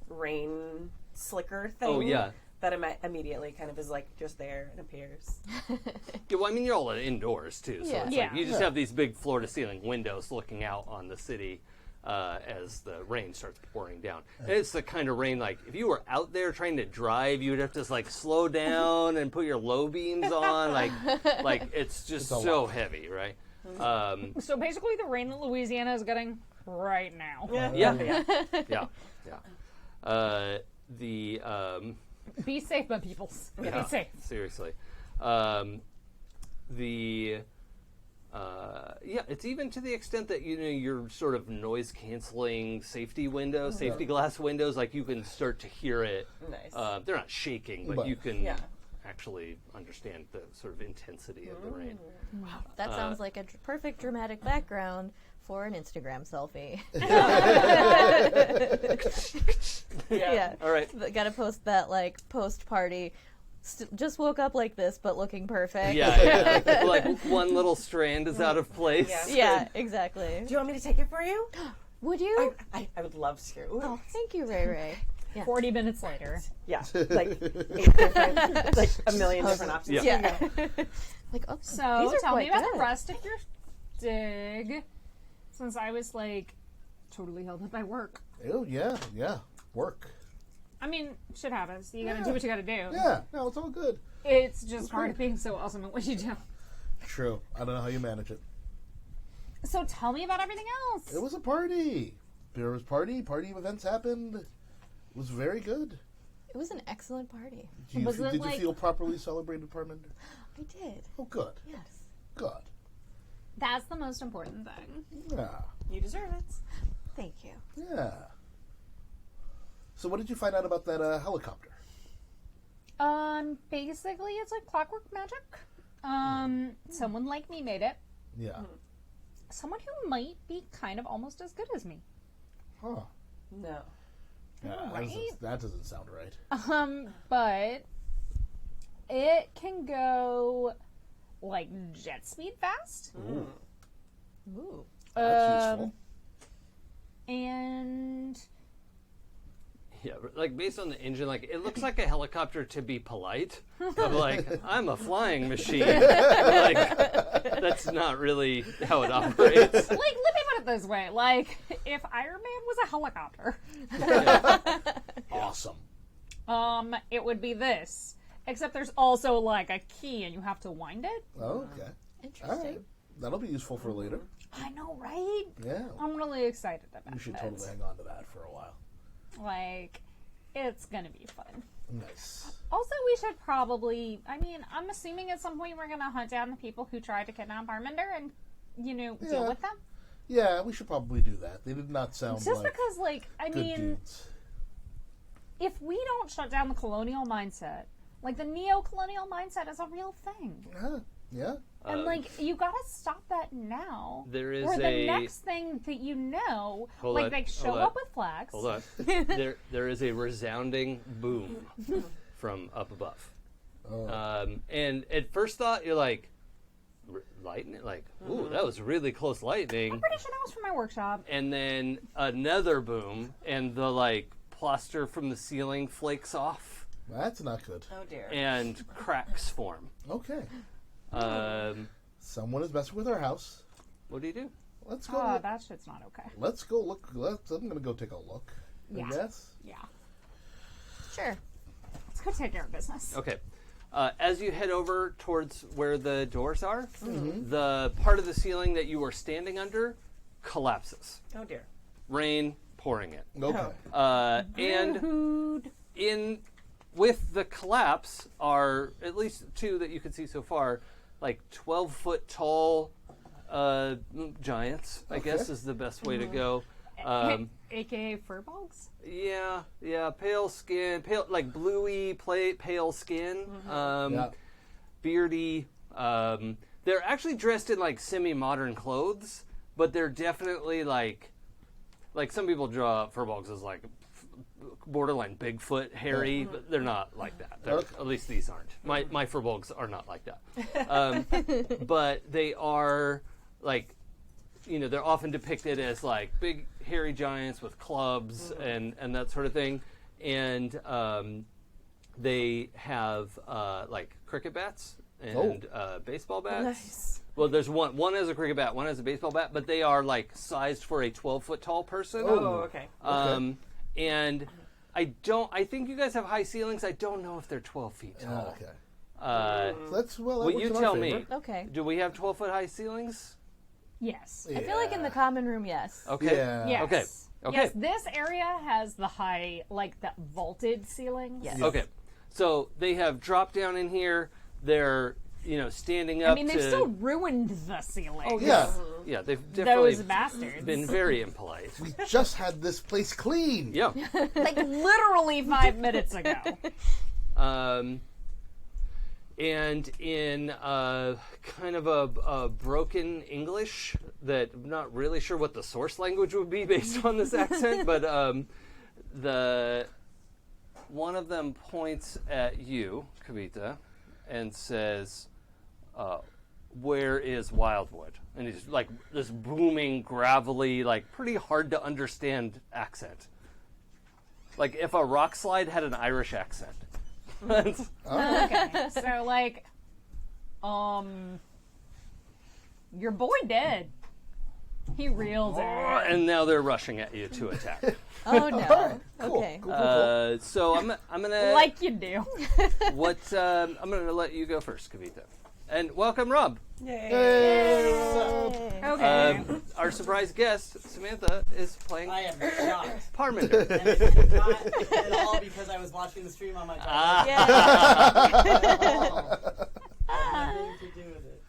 [SPEAKER 2] rain slicker thing.
[SPEAKER 3] Oh, yeah.
[SPEAKER 2] That immediately kind of is like just there and appears.
[SPEAKER 3] Yeah, well, I mean, you're all indoors too, so
[SPEAKER 6] Yeah.
[SPEAKER 3] it's
[SPEAKER 5] Yeah.
[SPEAKER 3] like you just have these big floor-to-ceiling windows looking out on the city as the rain starts pouring down. And it's the kind of rain, like, if you were out there trying to drive, you would have to, like, slow down and put your low beams on. Like it's just
[SPEAKER 4] It's a
[SPEAKER 3] so
[SPEAKER 4] lot.
[SPEAKER 3] heavy, right?
[SPEAKER 5] So basically, the rain that Louisiana is getting right now.
[SPEAKER 3] Yeah. Yeah.
[SPEAKER 5] Be safe, my peoples. Be safe.
[SPEAKER 3] Seriously. It's even to the extent that your sort of noise canceling safety windows, safety glass windows, like you can start to hear it.
[SPEAKER 2] Nice.
[SPEAKER 3] They're not shaking, but you can actually understand the sort of intensity of the rain.
[SPEAKER 7] Wow, that sounds like a perfect dramatic background for an Instagram selfie. Yeah.
[SPEAKER 3] All right.
[SPEAKER 7] Gotta post that post party. Just woke up like this, but looking perfect.
[SPEAKER 3] Yeah. Like one little strand is out of place.
[SPEAKER 7] Yeah, exactly.
[SPEAKER 2] Do you want me to take it for you?
[SPEAKER 7] Would you?
[SPEAKER 2] I would love to. Ooh.
[SPEAKER 7] Oh, thank you, Ray Ray.
[SPEAKER 5] Yeah. 40 minutes later.
[SPEAKER 2] Yeah, like 8 different, like a million different options.
[SPEAKER 7] Yeah. Like, oh,
[SPEAKER 5] so
[SPEAKER 7] these are
[SPEAKER 5] tell me
[SPEAKER 7] quite
[SPEAKER 5] about the
[SPEAKER 7] good.
[SPEAKER 5] rest of your dig, since I was totally held up by work.
[SPEAKER 4] Oh, yeah. Work.
[SPEAKER 5] I mean, shit happens. You gotta do what you gotta do.
[SPEAKER 4] Yeah, no, it's all good.
[SPEAKER 5] It's just part of being so awesome at what you do.
[SPEAKER 4] True. I don't know how you manage it.
[SPEAKER 5] So tell me about everything else.
[SPEAKER 4] It was a party. There was party events happened. It was very good.
[SPEAKER 7] It was an excellent party.
[SPEAKER 4] Did you feel properly celebrated, Parminder?
[SPEAKER 7] I did.
[SPEAKER 4] Oh, good.
[SPEAKER 7] Yes.
[SPEAKER 4] Good.
[SPEAKER 5] That's the most important thing.
[SPEAKER 4] Yeah.
[SPEAKER 2] You deserve it.
[SPEAKER 7] Thank you.
[SPEAKER 4] Yeah. So what did you find out about that helicopter?
[SPEAKER 5] Basically, it's like clockwork magic. Someone like me made it.
[SPEAKER 4] Yeah.
[SPEAKER 5] Someone who might be kind of almost as good as me.
[SPEAKER 4] Huh.
[SPEAKER 2] No.
[SPEAKER 4] Yeah,
[SPEAKER 5] Right?
[SPEAKER 4] that doesn't sound right.
[SPEAKER 5] But it can go like jet speed fast.
[SPEAKER 7] Ooh.
[SPEAKER 4] That's useful.
[SPEAKER 5] And
[SPEAKER 3] Yeah, like based on the engine, like it looks like a helicopter to be polite. Of like, I'm a flying machine. Like, that's not really how it operates.
[SPEAKER 5] let me put it this way: like, if Iron Man was a helicopter,
[SPEAKER 4] Awesome.
[SPEAKER 5] it would be this. Except there's also like a key, and you have to wind it.
[SPEAKER 4] Oh, okay.
[SPEAKER 7] Interesting.
[SPEAKER 4] All right. That'll be useful for later.
[SPEAKER 5] I know, right?
[SPEAKER 4] Yeah.
[SPEAKER 5] I'm really excited about it.
[SPEAKER 4] You should totally hang on to that for a while.
[SPEAKER 5] Like, it's gonna be fun.
[SPEAKER 4] Nice.
[SPEAKER 5] Also, we should probably, I'm assuming at some point we're gonna hunt down the people who tried to kidnap Arminder and, deal with them.
[SPEAKER 4] Yeah, we should probably do that. They did not sound
[SPEAKER 5] Just
[SPEAKER 4] like
[SPEAKER 5] because,
[SPEAKER 4] good dudes.
[SPEAKER 5] if we don't shut down the colonial mindset, the neo-colonial mindset is a real thing.
[SPEAKER 4] Yeah.
[SPEAKER 5] And, you gotta stop that now.
[SPEAKER 3] There is
[SPEAKER 5] or the next thing that you know, they show up with flags.
[SPEAKER 3] Hold on. There is a resounding boom from up above. And at first thought, you're like, lightning? Like, ooh, that was really close lightning.
[SPEAKER 5] I'm pretty sure that was from my workshop.
[SPEAKER 3] And then another boom, and the, plaster from the ceiling flakes off.
[SPEAKER 4] That's not good.
[SPEAKER 2] Oh dear.
[SPEAKER 3] And cracks form.
[SPEAKER 4] Okay. Someone is messing with our house.
[SPEAKER 3] What do you do?
[SPEAKER 4] Let's go.
[SPEAKER 5] Oh, that shit's not okay.
[SPEAKER 4] Let's go look. I'm gonna go take a look.
[SPEAKER 5] Yeah.
[SPEAKER 4] I guess.
[SPEAKER 5] Yeah.
[SPEAKER 7] Sure.
[SPEAKER 5] Let's go take care of business.
[SPEAKER 3] Okay. As you head over towards where the doors are, the part of the ceiling that you were standing under collapses.
[SPEAKER 2] Oh dear.
[SPEAKER 3] Rain pouring it.
[SPEAKER 4] Okay.
[SPEAKER 3] And with the collapse are at least two that you can see so far, 12-foot tall giants, I guess is the best way to go.
[SPEAKER 5] AKA furbolgs?
[SPEAKER 3] Yeah, pale skin, bluey, pale skin, beardy. They're actually dressed in semi-modern clothes, but they're definitely like some people draw furbolgs as borderline Bigfoot, hairy, but they're not like that. At least these aren't. My furbolgs are not like that. But they are they're often depicted as big hairy giants with clubs and that sort of thing. And they have cricket bats and baseball bats.
[SPEAKER 2] Nice.
[SPEAKER 3] Well, there's one has a cricket bat, one has a baseball bat, but they are sized for a 12-foot tall person.
[SPEAKER 2] Oh, okay.
[SPEAKER 3] And I think you guys have high ceilings. I don't know if they're 12 feet tall.
[SPEAKER 4] Okay. That
[SPEAKER 3] Well, you
[SPEAKER 4] works in
[SPEAKER 3] tell
[SPEAKER 4] our
[SPEAKER 3] me.
[SPEAKER 4] favor.
[SPEAKER 7] Okay.
[SPEAKER 3] Do we have 12-foot high ceilings?
[SPEAKER 5] Yes.
[SPEAKER 7] I feel like in the common room, yes.
[SPEAKER 3] Okay.
[SPEAKER 4] Yeah.
[SPEAKER 5] Yes.
[SPEAKER 3] Okay.
[SPEAKER 5] Yes, this area has the high, the vaulted ceilings.
[SPEAKER 7] Yes.
[SPEAKER 3] Okay. So they have dropped down in here. they're standing up.
[SPEAKER 5] I mean, they've still ruined the ceiling.
[SPEAKER 4] Oh, yeah.
[SPEAKER 3] Yeah, they've definitely
[SPEAKER 5] Those bastards.
[SPEAKER 3] been very impolite.
[SPEAKER 4] We just had this place clean.
[SPEAKER 3] Yeah.
[SPEAKER 5] Like, literally 5 minutes ago.
[SPEAKER 3] And in kind of a broken English that I'm not really sure what the source language would be based on this accent, but one of them points at you, Kavita, and says, "Where is Wildwood?" And he's like this booming, gravelly, like pretty hard to understand accent. Like if a rock slide had an Irish accent.
[SPEAKER 5] Okay, so like, your boy dead. He reeled it.
[SPEAKER 3] And now they're rushing at you to attack.
[SPEAKER 7] Oh no.
[SPEAKER 4] Cool.
[SPEAKER 7] Okay.
[SPEAKER 4] Cool.
[SPEAKER 3] So I'm gonna
[SPEAKER 5] Like you do.
[SPEAKER 3] I'm gonna let you go first, Kavita, and welcome Rob.
[SPEAKER 2] Yay.
[SPEAKER 5] Okay.
[SPEAKER 3] Our surprise guest Samantha is playing
[SPEAKER 8] I am not.
[SPEAKER 3] Parminder.
[SPEAKER 8] And it's not at all because I was watching the stream on my tablet. Nothing to do with it.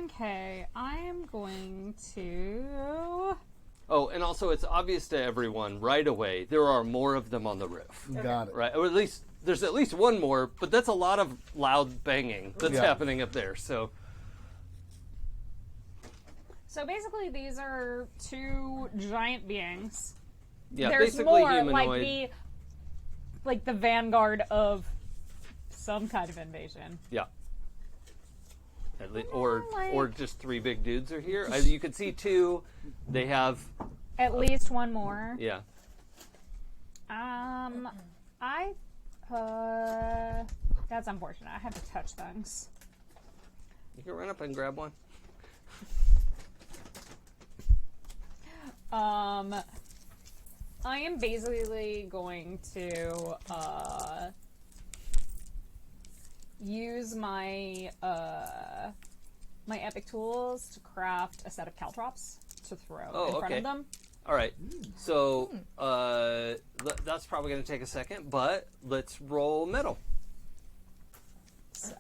[SPEAKER 5] Okay, I am going to.
[SPEAKER 3] Oh, and also it's obvious to everyone right away there are more of them on the roof.
[SPEAKER 4] Got it.
[SPEAKER 3] Right, or at least there's at least one more, but that's a lot of loud banging that's happening up there. So
[SPEAKER 5] basically, these are two giant beings.
[SPEAKER 3] yeah,
[SPEAKER 5] There's
[SPEAKER 3] basically
[SPEAKER 5] more
[SPEAKER 3] humanoid.
[SPEAKER 5] like the vanguard of some kind of invasion.
[SPEAKER 3] Yeah.
[SPEAKER 5] Like-
[SPEAKER 3] Or just three big dudes are here. You can see two. They have
[SPEAKER 5] At least one more.
[SPEAKER 3] yeah.
[SPEAKER 5] That's unfortunate. I have to touch things.
[SPEAKER 3] You can run up and grab one.
[SPEAKER 5] I am basically going to use my my epic tools to craft a set of caltrops to throw in front of them.
[SPEAKER 3] All right. So that's probably going to take a second, but let's roll metal.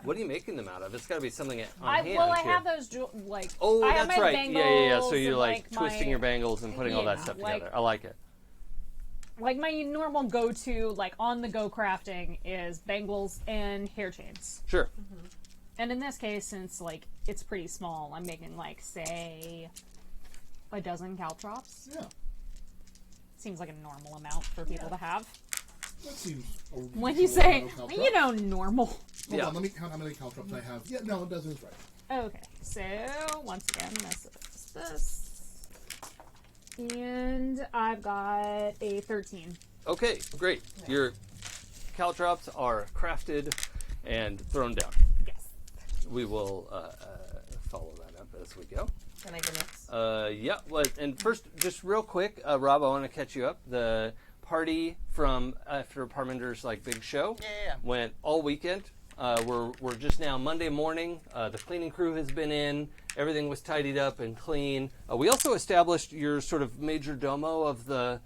[SPEAKER 3] What are you making them out of? It's got to be something on hand.
[SPEAKER 5] I
[SPEAKER 3] here.
[SPEAKER 5] have those like.
[SPEAKER 3] Oh,
[SPEAKER 5] I have
[SPEAKER 3] that's
[SPEAKER 5] my
[SPEAKER 3] right. Yeah. So
[SPEAKER 5] bangles
[SPEAKER 3] you're
[SPEAKER 5] and,
[SPEAKER 3] like twisting
[SPEAKER 5] my,
[SPEAKER 3] your bangles and putting all that stuff
[SPEAKER 5] like-
[SPEAKER 3] together. I like it.
[SPEAKER 5] Like my normal go-to, like on-the-go crafting is bangles and hair chains.
[SPEAKER 3] Sure.
[SPEAKER 5] And in this case, since like it's pretty small, I'm making like say a dozen caltrops.
[SPEAKER 4] Yeah.
[SPEAKER 5] Seems like a normal amount for people to have.
[SPEAKER 9] That seems.
[SPEAKER 5] When you say, normal.
[SPEAKER 9] Hold on, let me count how many caltrops I have. Yeah, no, it doesn't. It's right.
[SPEAKER 5] Okay, so once again, this is this. And I've got a 13.
[SPEAKER 3] Okay, great. Your caltrops are crafted and thrown down.
[SPEAKER 5] Yes.
[SPEAKER 3] We will follow that up as we go.
[SPEAKER 2] Can I go next?
[SPEAKER 3] Yeah. Well, and first, just real quick, Rob, I want to catch you up. The party from after Parminder's like big show went all weekend. We're just now Monday morning. The cleaning crew has been in. Everything was tidied up and clean. We also established your sort of major domo of the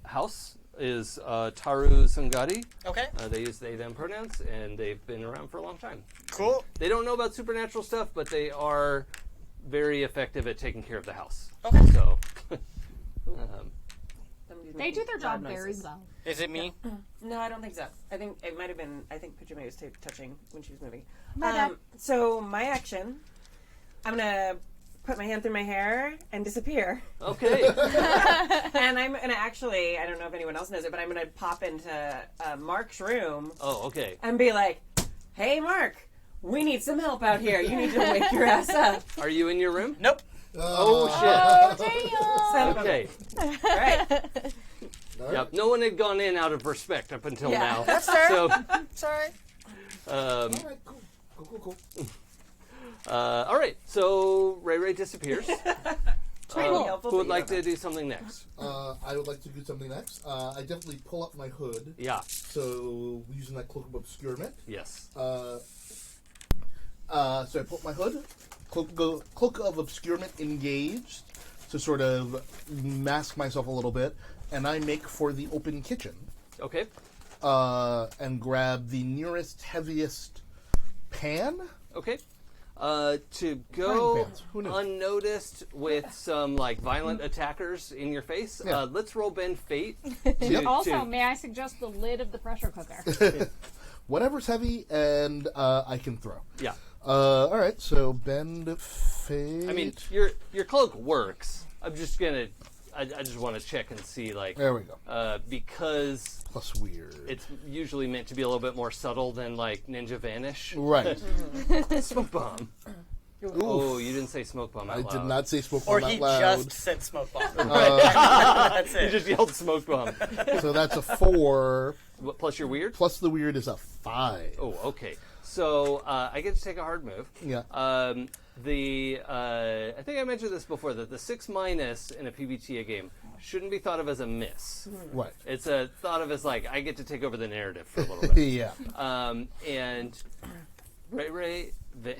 [SPEAKER 3] house is Taru Sangati.
[SPEAKER 8] Okay.
[SPEAKER 3] They use they them pronouns, and they've been around for a long time.
[SPEAKER 8] Cool.
[SPEAKER 3] They don't know about supernatural stuff, but they are very effective at taking care of the house.
[SPEAKER 8] Okay.
[SPEAKER 3] So
[SPEAKER 5] They do their job very well.
[SPEAKER 8] Is it me?
[SPEAKER 2] No, I don't think so. I think it might have been. I think Pooja was touching when she was moving.
[SPEAKER 5] My bad.
[SPEAKER 2] So my action, I'm gonna put my hand through my hair and disappear.
[SPEAKER 3] okay.
[SPEAKER 2] And I'm gonna actually, I don't know if anyone else knows it, but I'm gonna pop into Marc's room
[SPEAKER 3] Oh, okay.
[SPEAKER 2] and be like, "Hey, Marc, we need some help out here. You need to wake your ass up."
[SPEAKER 3] Are you in your room?
[SPEAKER 8] Nope.
[SPEAKER 3] Oh shit.
[SPEAKER 2] Son of a-
[SPEAKER 3] Okay.
[SPEAKER 2] All right.
[SPEAKER 3] Yep. No one had gone in out of respect up until
[SPEAKER 2] Yeah.
[SPEAKER 3] now.
[SPEAKER 2] That's fair.
[SPEAKER 3] So,
[SPEAKER 8] Sorry.
[SPEAKER 4] All right, cool.
[SPEAKER 3] all right. So Ray disappears.
[SPEAKER 2] Trying to be helpful,
[SPEAKER 3] Who would
[SPEAKER 2] but you
[SPEAKER 3] like
[SPEAKER 2] don't
[SPEAKER 3] to do something next?
[SPEAKER 9] I would like to do something next. I definitely pull up my hood.
[SPEAKER 3] Yeah.
[SPEAKER 9] So using that cloak of obscurement.
[SPEAKER 3] Yes.
[SPEAKER 9] So I pull up my hood. Cloak of obscurement engaged to sort of mask myself a little bit, and I make for the open kitchen.
[SPEAKER 3] Okay.
[SPEAKER 9] And grab the nearest, heaviest pan.
[SPEAKER 3] Okay. To go
[SPEAKER 9] Frying pans. Who knew?
[SPEAKER 3] unnoticed with some like violent attackers in your face,
[SPEAKER 9] Yeah.
[SPEAKER 3] let's roll bend fate.
[SPEAKER 5] Also, may I suggest the lid of the pressure cooker?
[SPEAKER 9] Whatever's heavy and I can throw.
[SPEAKER 3] Yeah.
[SPEAKER 9] All right, so bend fate.
[SPEAKER 3] I mean, your cloak works. I'm just gonna. I just want to check and see, like.
[SPEAKER 9] There we go.
[SPEAKER 3] Because
[SPEAKER 9] plus weird.
[SPEAKER 3] It's usually meant to be a little bit more subtle than like Ninja Vanish.
[SPEAKER 9] Right.
[SPEAKER 3] Smoke bomb. Oh, you didn't say smoke bomb out loud.
[SPEAKER 9] I did not say smoke bomb
[SPEAKER 8] Or
[SPEAKER 9] out
[SPEAKER 8] he
[SPEAKER 9] loud.
[SPEAKER 8] just said smoke bomb.
[SPEAKER 3] That's it. You just yelled smoke bomb.
[SPEAKER 9] So that's a 4.
[SPEAKER 3] What, plus your weird?
[SPEAKER 9] Plus the weird is a 5.
[SPEAKER 3] Oh, okay. So I get to take a hard move.
[SPEAKER 9] Yeah.
[SPEAKER 3] I think I mentioned this before, that the 6- in a PBTA game shouldn't be thought of as a miss.
[SPEAKER 9] Right.
[SPEAKER 3] It's thought of as like, I get to take over the narrative for a little bit.
[SPEAKER 9] Yeah.
[SPEAKER 3] And Ray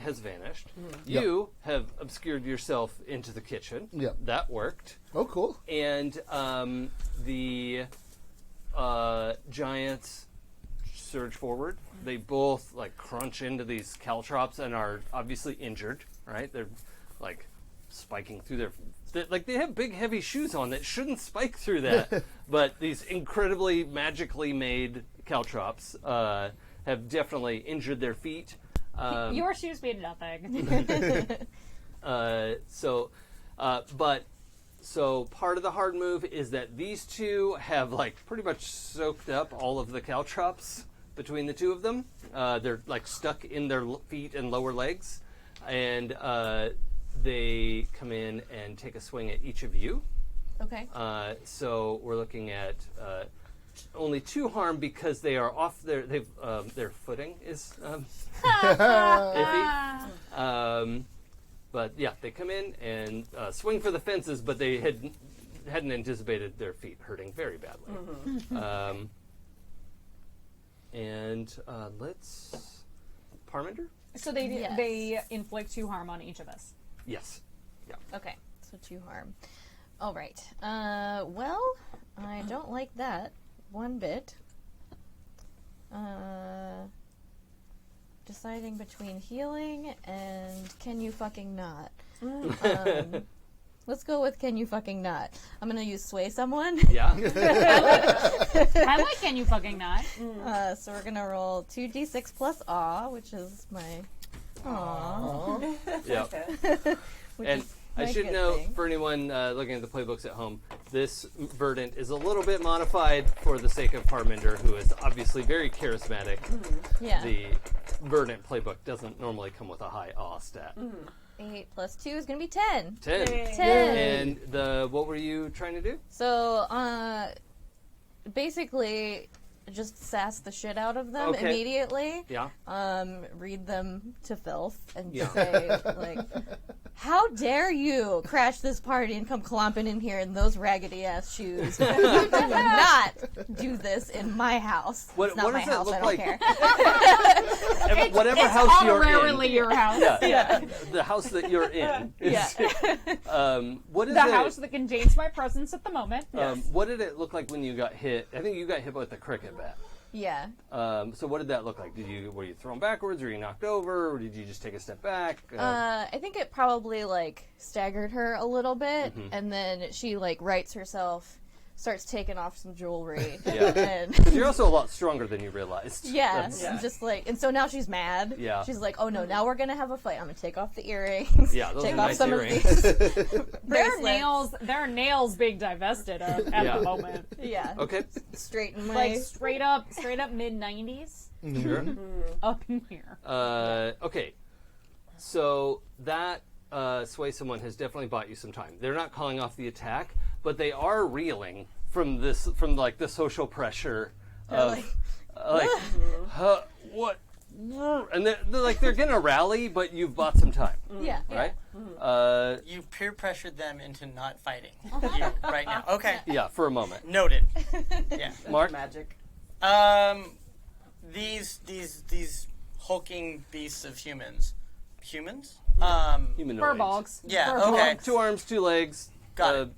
[SPEAKER 3] has vanished.
[SPEAKER 9] Yep.
[SPEAKER 3] You have obscured yourself into the kitchen.
[SPEAKER 9] Yep.
[SPEAKER 3] That worked.
[SPEAKER 9] Oh, cool.
[SPEAKER 3] And the giants surge forward. They both like crunch into these caltrops and are obviously injured. Right? They're like spiking through they have big heavy shoes on that shouldn't spike through that. But these incredibly magically made caltrops have definitely injured their feet.
[SPEAKER 5] Your shoes mean nothing.
[SPEAKER 3] So part of the hard move is that these two have like pretty much soaked up all of the caltrops between the two of them. They're like stuck in their feet and lower legs, and they come in and take a swing at each of you.
[SPEAKER 7] Okay.
[SPEAKER 3] So we're looking at only 2 harm because they are off their footing is iffy. But yeah, they come in and swing for the fences, but they hadn't anticipated their feet hurting very badly.
[SPEAKER 2] Mm-hmm.
[SPEAKER 3] Let's Parminder?
[SPEAKER 5] So they inflict 2 harm on each of us.
[SPEAKER 3] Yes. Yeah.
[SPEAKER 7] Okay, so 2 harm. All right. Well, I don't like that one bit. Deciding between healing and can you fucking not. Let's go with can you fucking not. I'm gonna use sway someone.
[SPEAKER 3] Yeah.
[SPEAKER 5] I like can you fucking not.
[SPEAKER 7] So we're gonna roll 2d6 plus awe, which is my aw.
[SPEAKER 3] Yeah. And I should note for anyone looking at the playbooks at home, this verdant is a little bit modified for the sake of Parminder, who is obviously very charismatic.
[SPEAKER 7] Yeah.
[SPEAKER 3] The verdant playbook doesn't normally come with a high awe stat.
[SPEAKER 7] 8 plus 2 is gonna be 10.
[SPEAKER 3] 10.
[SPEAKER 7] 10.
[SPEAKER 3] And what were you trying to do?
[SPEAKER 7] So, basically, just sass the shit out of them immediately.
[SPEAKER 3] Yeah.
[SPEAKER 7] Read them to filth and say, like, how dare you crash this party and come clomping in here in those raggedy ass shoes? You do not do this in my house. It's not my house, I don't care.
[SPEAKER 3] Whatever house you're in.
[SPEAKER 5] It's honorarily your house.
[SPEAKER 3] Yeah. The house that you're in. Is, what is
[SPEAKER 5] the house that contains my presence at the moment.
[SPEAKER 3] What did it look like when you got hit? I think you got hit with the cricket bat.
[SPEAKER 7] Yeah.
[SPEAKER 3] So what did that look like? Were you thrown backwards? Were you knocked over? Or did you just take a step back?
[SPEAKER 7] I think it probably staggered her a little bit, and then she rights herself, starts taking off some jewelry.
[SPEAKER 3] Yeah.
[SPEAKER 7] And
[SPEAKER 3] you're also a lot stronger than you realized.
[SPEAKER 7] Yeah. Just and so now she's mad.
[SPEAKER 3] Yeah.
[SPEAKER 7] She's like, oh no, now we're gonna have a fight. I'm gonna take off the earrings.
[SPEAKER 3] Yeah, those
[SPEAKER 7] take
[SPEAKER 3] are
[SPEAKER 7] off
[SPEAKER 3] nice
[SPEAKER 7] some
[SPEAKER 3] earrings.
[SPEAKER 7] of these.
[SPEAKER 5] There are nails being divested of at the moment.
[SPEAKER 7] Yeah.
[SPEAKER 3] Okay.
[SPEAKER 7] Straighten my
[SPEAKER 5] straight up mid 90s.
[SPEAKER 3] Sure.
[SPEAKER 5] Up in here.
[SPEAKER 3] Okay. So that sway someone has definitely bought you some time. They're not calling off the attack, but they are reeling from the social pressure of what, and they're gonna rally, but you've bought some time.
[SPEAKER 7] Yeah.
[SPEAKER 3] Right.
[SPEAKER 8] You peer pressured them into not fighting right now. Okay.
[SPEAKER 3] Yeah, for a moment.
[SPEAKER 8] Noted. Yeah.
[SPEAKER 3] Mark.
[SPEAKER 2] Magic.
[SPEAKER 8] These hulking beasts of humans. Humanoids.
[SPEAKER 5] Furbolgs.
[SPEAKER 8] Yeah.
[SPEAKER 5] Furbolgs.
[SPEAKER 8] Okay.
[SPEAKER 3] 2 arms, 2 legs.
[SPEAKER 8] Got it.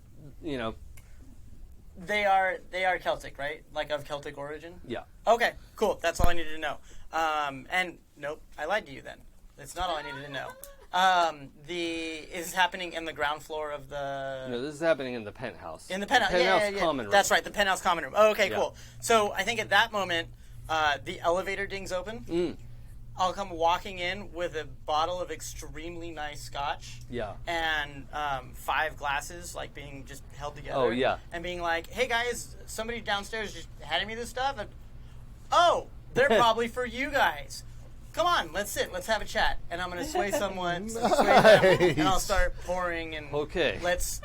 [SPEAKER 8] They are Celtic, right? Like of Celtic origin?
[SPEAKER 3] Yeah.
[SPEAKER 8] Okay, cool. That's all I needed to know. And nope, I lied to you then. That's not all I needed to know. Is this happening in the ground floor of the...
[SPEAKER 3] No, this is happening in the penthouse.
[SPEAKER 8] In the penthouse,
[SPEAKER 3] yeah. Common room.
[SPEAKER 8] That's right, the penthouse common room. Oh, okay,
[SPEAKER 3] Yeah.
[SPEAKER 8] cool. So I think at that moment, the elevator dings open. I'll come walking in with a bottle of extremely nice scotch.
[SPEAKER 3] Yeah.
[SPEAKER 8] And 5 glasses, like, being just held together.
[SPEAKER 3] Oh, yeah.
[SPEAKER 8] And being like, hey, guys, somebody downstairs just handed me this stuff. And, oh, they're probably for you guys. Come on, let's sit. Let's have a chat. And I'm going to sway someone, sway them, and I'll start pouring. And
[SPEAKER 3] Okay.
[SPEAKER 8] Let's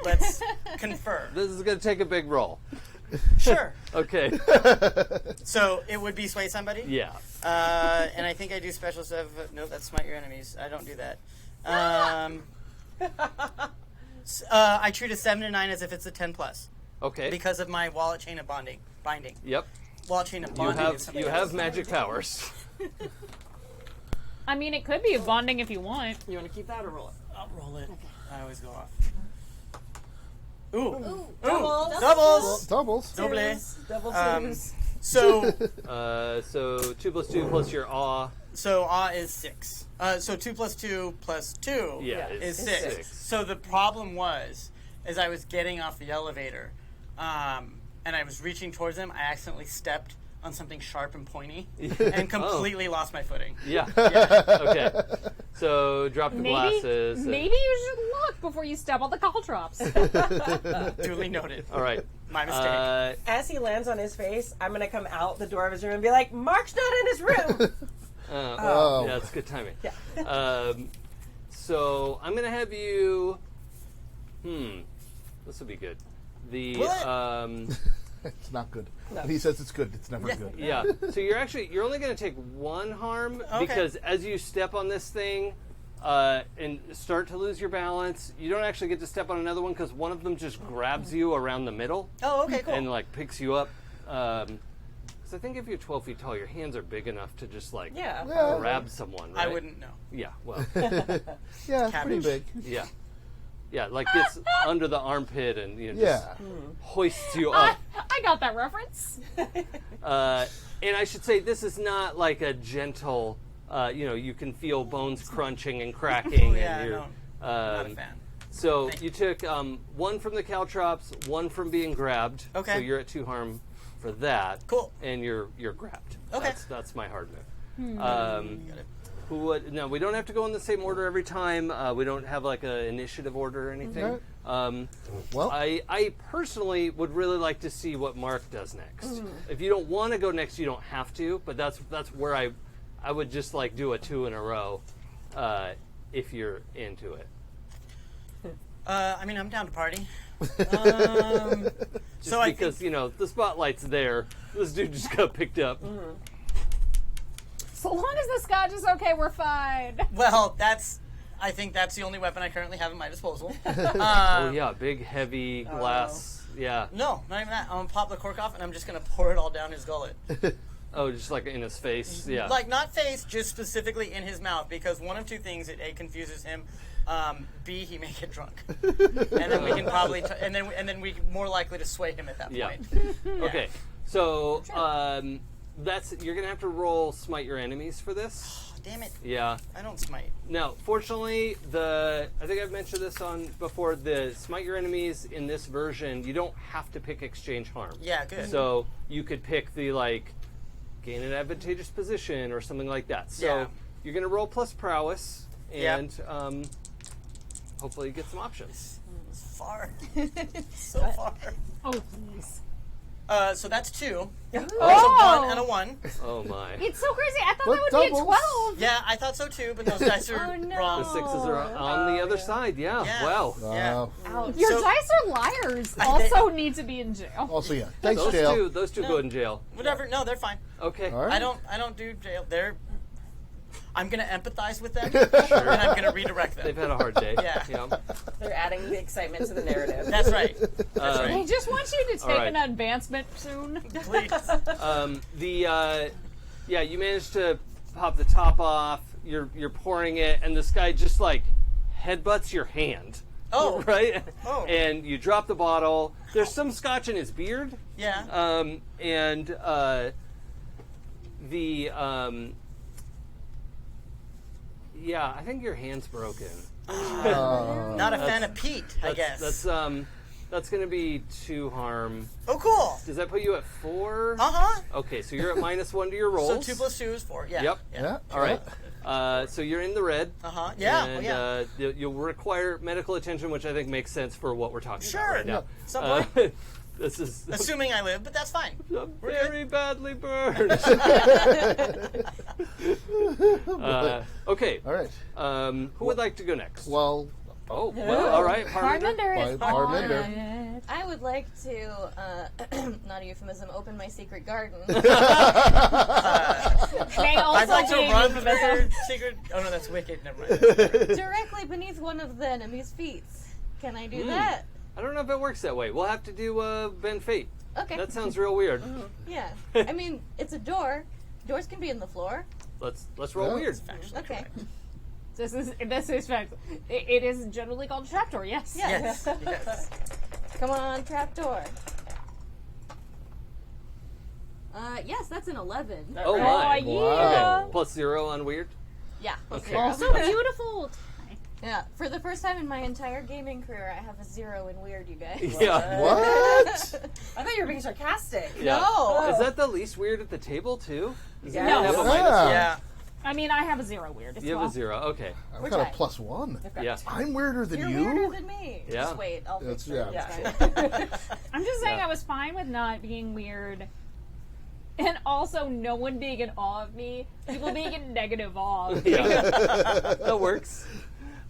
[SPEAKER 8] confer.
[SPEAKER 3] This is going to take a big roll.
[SPEAKER 8] Sure.
[SPEAKER 3] Okay.
[SPEAKER 8] So it would be sway somebody?
[SPEAKER 3] Yeah.
[SPEAKER 8] And I think I do special stuff. No, that's smite your enemies. I don't do that. I treat a 7 to 9 as if it's a 10 plus.
[SPEAKER 3] Okay.
[SPEAKER 8] Because of my wallet chain of binding.
[SPEAKER 3] Yep.
[SPEAKER 8] Wallet chain of bonding.
[SPEAKER 3] You have magic powers.
[SPEAKER 5] I mean, it could be a bonding if you want.
[SPEAKER 2] You want to keep that or roll it?
[SPEAKER 8] I'll roll it. Okay. I always go off. Ooh.
[SPEAKER 2] Doubles.
[SPEAKER 4] Doubles.
[SPEAKER 2] Double twos.
[SPEAKER 8] So
[SPEAKER 3] 2 plus 2 plus your awe.
[SPEAKER 8] So awe is 6. So 2 plus 2 plus 2 is 6. So the problem is I was getting off the elevator, and I was reaching towards him. I accidentally stepped on something sharp and pointy, and completely lost my footing.
[SPEAKER 3] Yeah. Okay. So drop the glasses.
[SPEAKER 5] Maybe you should look before you step on the caltrops.
[SPEAKER 8] Duly noted.
[SPEAKER 3] All right.
[SPEAKER 8] My mistake.
[SPEAKER 2] As he lands on his face, I'm going to come out the door of his room and be like, Mark's not in his room.
[SPEAKER 3] Yeah, that's good timing. Yeah. So I'm going to have you... This will be good.
[SPEAKER 4] It's not good. No. When he says it's good, it's never good.
[SPEAKER 3] Yeah. So you're only going to take 1 harm because as you step on this thing and start to lose your balance, you don't actually get to step on another one because one of them just grabs you around the middle.
[SPEAKER 8] Oh, okay, cool.
[SPEAKER 3] And like picks you up. Because I think if you're 12 feet tall, your hands are big enough to just like grab someone. Right?
[SPEAKER 8] I wouldn't know.
[SPEAKER 3] Yeah. Well.
[SPEAKER 4] Yeah, pretty big.
[SPEAKER 3] Yeah. Yeah, like gets under the armpit and just hoists you up.
[SPEAKER 5] I got that reference.
[SPEAKER 3] And I should say this is not like a gentle. You can feel bones crunching and cracking. And you're,
[SPEAKER 8] not a fan.
[SPEAKER 3] So you took 1 from the caltrops, 1 from being grabbed.
[SPEAKER 8] Okay.
[SPEAKER 3] So you're at 2 harm for that.
[SPEAKER 8] Cool.
[SPEAKER 3] And you're grabbed.
[SPEAKER 8] Okay.
[SPEAKER 3] That's my hard move. Got it. No, we don't have to go in the same order every time. We don't have like an initiative order or anything.
[SPEAKER 4] Well,
[SPEAKER 3] I personally would really like to see what Marc does next. If you don't want to go next, you don't have to. But that's where I would just like do a 2 in a row if you're into it.
[SPEAKER 8] I mean, I'm down to party.
[SPEAKER 3] Just because the spotlight's there, this dude just got picked up.
[SPEAKER 5] So long as the scotch is okay, we're fine.
[SPEAKER 8] Well, I think that's the only weapon I currently have at my disposal.
[SPEAKER 3] Oh yeah, big heavy glass. Yeah.
[SPEAKER 8] No, not even that. I'm gonna pop the cork off and I'm just gonna pour it all down his gullet.
[SPEAKER 3] Oh, just like in his face. Yeah.
[SPEAKER 8] Like not face, just specifically in his mouth, because one of 2 things: it A, confuses him. B, he may get drunk, and then we can probably and then we more likely to sway him at that point. Yeah.
[SPEAKER 3] Okay, so you're gonna have to roll smite your enemies for this.
[SPEAKER 8] Oh, damn it!
[SPEAKER 3] Yeah,
[SPEAKER 8] I don't smite.
[SPEAKER 3] Now, fortunately, I think I've mentioned this before. The smite your enemies in this version, you don't have to pick exchange harm.
[SPEAKER 8] Yeah, good.
[SPEAKER 3] So you could pick the gain an advantageous position or something like that. So you're gonna roll plus prowess and. Hopefully you get some options.
[SPEAKER 8] It's far. So far.
[SPEAKER 5] Oh, please.
[SPEAKER 8] So that's 2. That's a 1 and a 1.
[SPEAKER 3] Oh, my.
[SPEAKER 5] It's so crazy. I thought that would be a 12.
[SPEAKER 8] Yeah, I thought so too, but those dice are wrong.
[SPEAKER 3] The 6s are on the other side. Yeah. Wow.
[SPEAKER 8] Yeah.
[SPEAKER 5] Your dice are liars. Also need to be in jail.
[SPEAKER 4] Also, yeah. Thanks, jail.
[SPEAKER 3] Those two go in jail.
[SPEAKER 8] Whatever. No, they're fine.
[SPEAKER 3] Okay.
[SPEAKER 4] All right.
[SPEAKER 8] I don't do jail. I'm going to empathize with them, and I'm going to redirect them.
[SPEAKER 3] They've had a hard day.
[SPEAKER 8] Yeah.
[SPEAKER 2] They're adding the excitement to the narrative.
[SPEAKER 8] That's right.
[SPEAKER 5] They just want you to take an advancement soon.
[SPEAKER 8] Please.
[SPEAKER 3] You managed to pop the top off. You're pouring it, and this guy just headbutts your hand.
[SPEAKER 8] Oh.
[SPEAKER 3] Right?
[SPEAKER 8] Oh.
[SPEAKER 3] And you drop the bottle. There's some scotch in his beard.
[SPEAKER 8] Yeah.
[SPEAKER 3] Yeah, I think your hand's broken.
[SPEAKER 8] Not a fan of Pete, I guess.
[SPEAKER 3] That's going to be 2 harm.
[SPEAKER 8] Oh, cool.
[SPEAKER 3] Does that put you at 4?
[SPEAKER 8] Uh-huh.
[SPEAKER 3] Okay, so you're at -1 to your rolls.
[SPEAKER 8] So 2 + 2 is 4. Yeah.
[SPEAKER 3] Yep.
[SPEAKER 4] Yeah.
[SPEAKER 3] All right. So you're in the red.
[SPEAKER 8] Uh-huh. Yeah.
[SPEAKER 3] And you'll require medical attention, which I think makes sense for what we're talking about right now.
[SPEAKER 8] Some
[SPEAKER 3] this is
[SPEAKER 8] assuming I live, but that's fine.
[SPEAKER 3] Very badly burned. Okay.
[SPEAKER 4] All right.
[SPEAKER 3] Who would like to go next?
[SPEAKER 4] Well,
[SPEAKER 3] all right.
[SPEAKER 5] Parminder.
[SPEAKER 4] Parminder.
[SPEAKER 7] I would like to, not a euphemism, open my secret garden.
[SPEAKER 5] May also
[SPEAKER 8] I'd like to
[SPEAKER 5] be a
[SPEAKER 8] run
[SPEAKER 5] euphemism.
[SPEAKER 8] through secret. Oh no, that's wicked. Never mind.
[SPEAKER 7] Directly beneath one of the enemy's feet. Can I do that?
[SPEAKER 3] I don't know if it works that way. We'll have to do Ben Fate.
[SPEAKER 7] Okay.
[SPEAKER 3] That sounds real weird.
[SPEAKER 7] Yeah. I mean, it's a door. Doors can be in the floor.
[SPEAKER 3] Let's roll weird.
[SPEAKER 7] Okay.
[SPEAKER 5] This is fact. It is generally called a trapdoor. Yes.
[SPEAKER 8] Yes.
[SPEAKER 7] Come on, trapdoor. Yes, that's an 11.
[SPEAKER 3] Oh my!
[SPEAKER 5] Yeah.
[SPEAKER 3] Okay. +0 on weird.
[SPEAKER 7] Yeah.
[SPEAKER 3] Okay.
[SPEAKER 5] Also beautiful.
[SPEAKER 7] Yeah. For the first time in my entire gaming career, I have a 0 in weird, you guys.
[SPEAKER 3] Yeah.
[SPEAKER 4] What?
[SPEAKER 2] I thought you were being sarcastic.
[SPEAKER 3] Yeah.
[SPEAKER 7] No.
[SPEAKER 3] Is that the least weird at the table too? Does
[SPEAKER 2] Yeah.
[SPEAKER 3] anyone
[SPEAKER 5] No.
[SPEAKER 3] have a
[SPEAKER 4] Yeah.
[SPEAKER 8] Yeah.
[SPEAKER 5] I mean, I have a 0 weird as
[SPEAKER 3] You
[SPEAKER 5] well.
[SPEAKER 3] have a 0. Okay.
[SPEAKER 4] I've
[SPEAKER 7] Which
[SPEAKER 4] got a
[SPEAKER 7] I-
[SPEAKER 4] +1.
[SPEAKER 3] Yeah.
[SPEAKER 4] I'm weirder than
[SPEAKER 7] You're
[SPEAKER 4] you.
[SPEAKER 7] weirder than me.
[SPEAKER 3] Yeah.
[SPEAKER 7] Just wait. I'll fix
[SPEAKER 4] That's-
[SPEAKER 7] it.
[SPEAKER 4] yeah.
[SPEAKER 7] It's fine.
[SPEAKER 5] I'm just saying
[SPEAKER 3] Yeah.
[SPEAKER 5] I was fine with not being weird. And also no one being in awe of me. People being in negative awe of me.
[SPEAKER 3] Yeah. That works.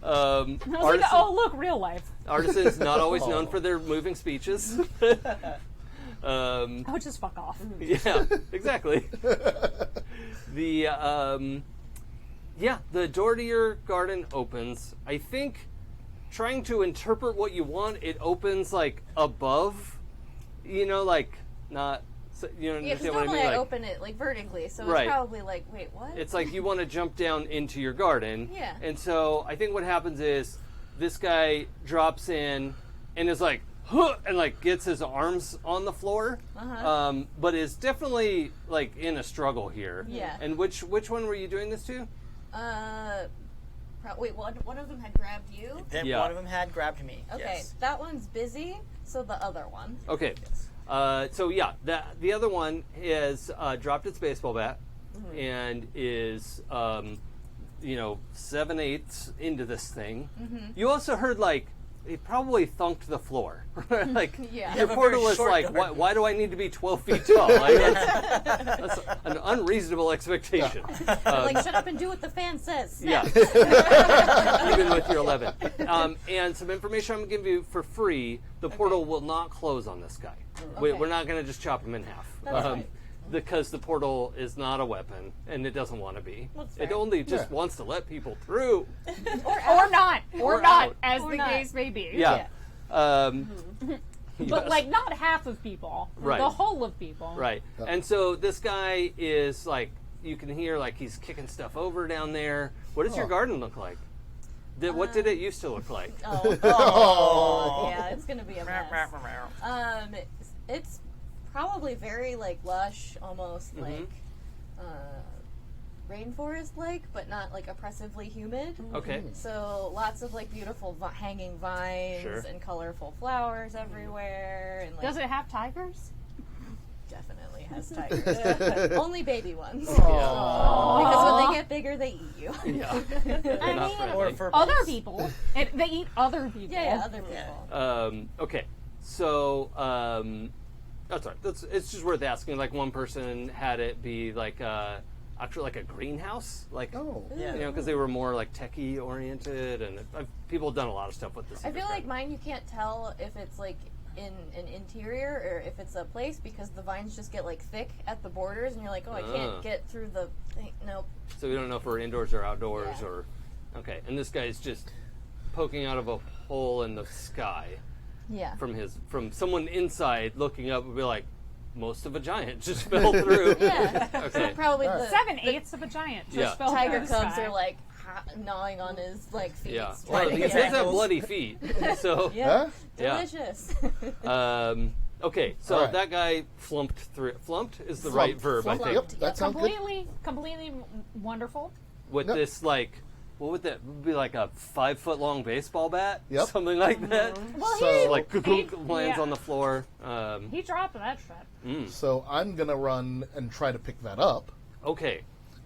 [SPEAKER 5] I was like, oh, look, real life.
[SPEAKER 3] Artisans not always known for their moving speeches.
[SPEAKER 5] Oh, just fuck off.
[SPEAKER 3] Yeah, exactly. The door to your garden opens. I think trying to interpret what you want, it opens like above. You know, like not. So, you know,
[SPEAKER 7] Yeah, because
[SPEAKER 3] understand what I
[SPEAKER 7] normally
[SPEAKER 3] mean?
[SPEAKER 7] I
[SPEAKER 3] Like,
[SPEAKER 7] open it like vertically, so
[SPEAKER 3] Right.
[SPEAKER 7] it's probably like, wait, what?
[SPEAKER 3] it's like you want to jump down into your garden.
[SPEAKER 7] Yeah.
[SPEAKER 3] And so I think what happens is this guy drops in and is like, huh, and like gets his arms on the floor, but is definitely like in a struggle here.
[SPEAKER 7] Yeah.
[SPEAKER 3] And which one were you doing this to?
[SPEAKER 7] Wait, one of them had grabbed you?
[SPEAKER 8] Then
[SPEAKER 3] Yeah.
[SPEAKER 8] one of them had grabbed me.
[SPEAKER 7] Okay,
[SPEAKER 8] Yes.
[SPEAKER 7] that one's busy, so the other one.
[SPEAKER 3] Okay. So yeah, the other one is dropped its baseball bat and is 7/8 into this thing. You also heard like it probably thunked the floor. Like
[SPEAKER 7] Yeah.
[SPEAKER 3] your
[SPEAKER 8] Yeah,
[SPEAKER 3] portal
[SPEAKER 8] very
[SPEAKER 3] was
[SPEAKER 8] short
[SPEAKER 3] like,
[SPEAKER 8] garden.
[SPEAKER 3] why do I need to be 12 feet tall? Like, that's an unreasonable expectation.
[SPEAKER 7] Like, shut up and do what the fan says.
[SPEAKER 3] Yeah. Even with your 11. And some information I'm going to give you for free. The portal will not close on this guy.
[SPEAKER 7] Okay.
[SPEAKER 3] We're not going to just chop him in half.
[SPEAKER 7] That's fine.
[SPEAKER 3] Because the portal is not a weapon, and it doesn't want to be.
[SPEAKER 7] That's
[SPEAKER 3] It
[SPEAKER 7] fair.
[SPEAKER 3] only just wants to let people through.
[SPEAKER 5] Or not. Or not,
[SPEAKER 3] out.
[SPEAKER 5] as
[SPEAKER 7] Or
[SPEAKER 5] the
[SPEAKER 7] not.
[SPEAKER 5] case may be.
[SPEAKER 3] Yeah.
[SPEAKER 5] But,
[SPEAKER 3] Yes.
[SPEAKER 5] like, not half of people.
[SPEAKER 3] Right.
[SPEAKER 5] The whole of people.
[SPEAKER 3] Right. And so this guy is like, you can hear like he's kicking stuff over down there. What does your garden look like? What did it used to look like?
[SPEAKER 7] Oh. Yeah, it's gonna be a mess. It's probably very like lush, almost like rainforest like, but not like oppressively humid.
[SPEAKER 3] Okay.
[SPEAKER 7] So lots of like beautiful hanging vines
[SPEAKER 3] Sure.
[SPEAKER 7] and colorful flowers everywhere, and like
[SPEAKER 5] Does it have tigers?
[SPEAKER 7] definitely has tigers. Only baby ones. Because when they get bigger, they eat you.
[SPEAKER 3] Yeah.
[SPEAKER 5] I
[SPEAKER 3] Not
[SPEAKER 5] mean,
[SPEAKER 3] friendly.
[SPEAKER 8] Or for
[SPEAKER 5] other people. They eat other people.
[SPEAKER 7] Yeah, other people.
[SPEAKER 3] Okay, so that's all right. It's just worth asking. Like one person had it be like actually like a greenhouse, like
[SPEAKER 8] Yeah.
[SPEAKER 3] you know, because they were more like techie oriented, and people have done a lot of stuff with this.
[SPEAKER 7] I feel like mine, you can't tell if it's like in an interior or if it's a place because the vines just get like thick at the borders, and you're like, oh, I can't get through the thing. Nope.
[SPEAKER 3] So we don't know if we're indoors or outdoors
[SPEAKER 7] Yeah.
[SPEAKER 3] or okay. And this guy's just poking out of a hole in the sky
[SPEAKER 7] Yeah.
[SPEAKER 3] from someone inside looking up would be like, most of a giant just fell through.
[SPEAKER 7] Yeah.
[SPEAKER 3] Okay.
[SPEAKER 7] So probably the
[SPEAKER 5] 7/8 of a giant just
[SPEAKER 3] Yeah.
[SPEAKER 5] fell
[SPEAKER 7] tiger
[SPEAKER 5] through the
[SPEAKER 7] cubs
[SPEAKER 5] sky.
[SPEAKER 7] are like, gnawing on his like feet.
[SPEAKER 3] Yeah. Well, he does have bloody feet. So
[SPEAKER 7] yeah. Delicious.
[SPEAKER 3] Okay, so that guy flumped through. Flumped is the right verb, I think.
[SPEAKER 4] Yep, that sounds
[SPEAKER 5] completely wonderful.
[SPEAKER 3] With this, like, what would that be, like a 5-foot long baseball bat?
[SPEAKER 4] Yep.
[SPEAKER 3] Something like that.
[SPEAKER 5] Well,
[SPEAKER 3] So, like, lands on the floor.
[SPEAKER 5] He dropped that shit.
[SPEAKER 4] So I'm gonna run and try to pick that up
[SPEAKER 3] Okay,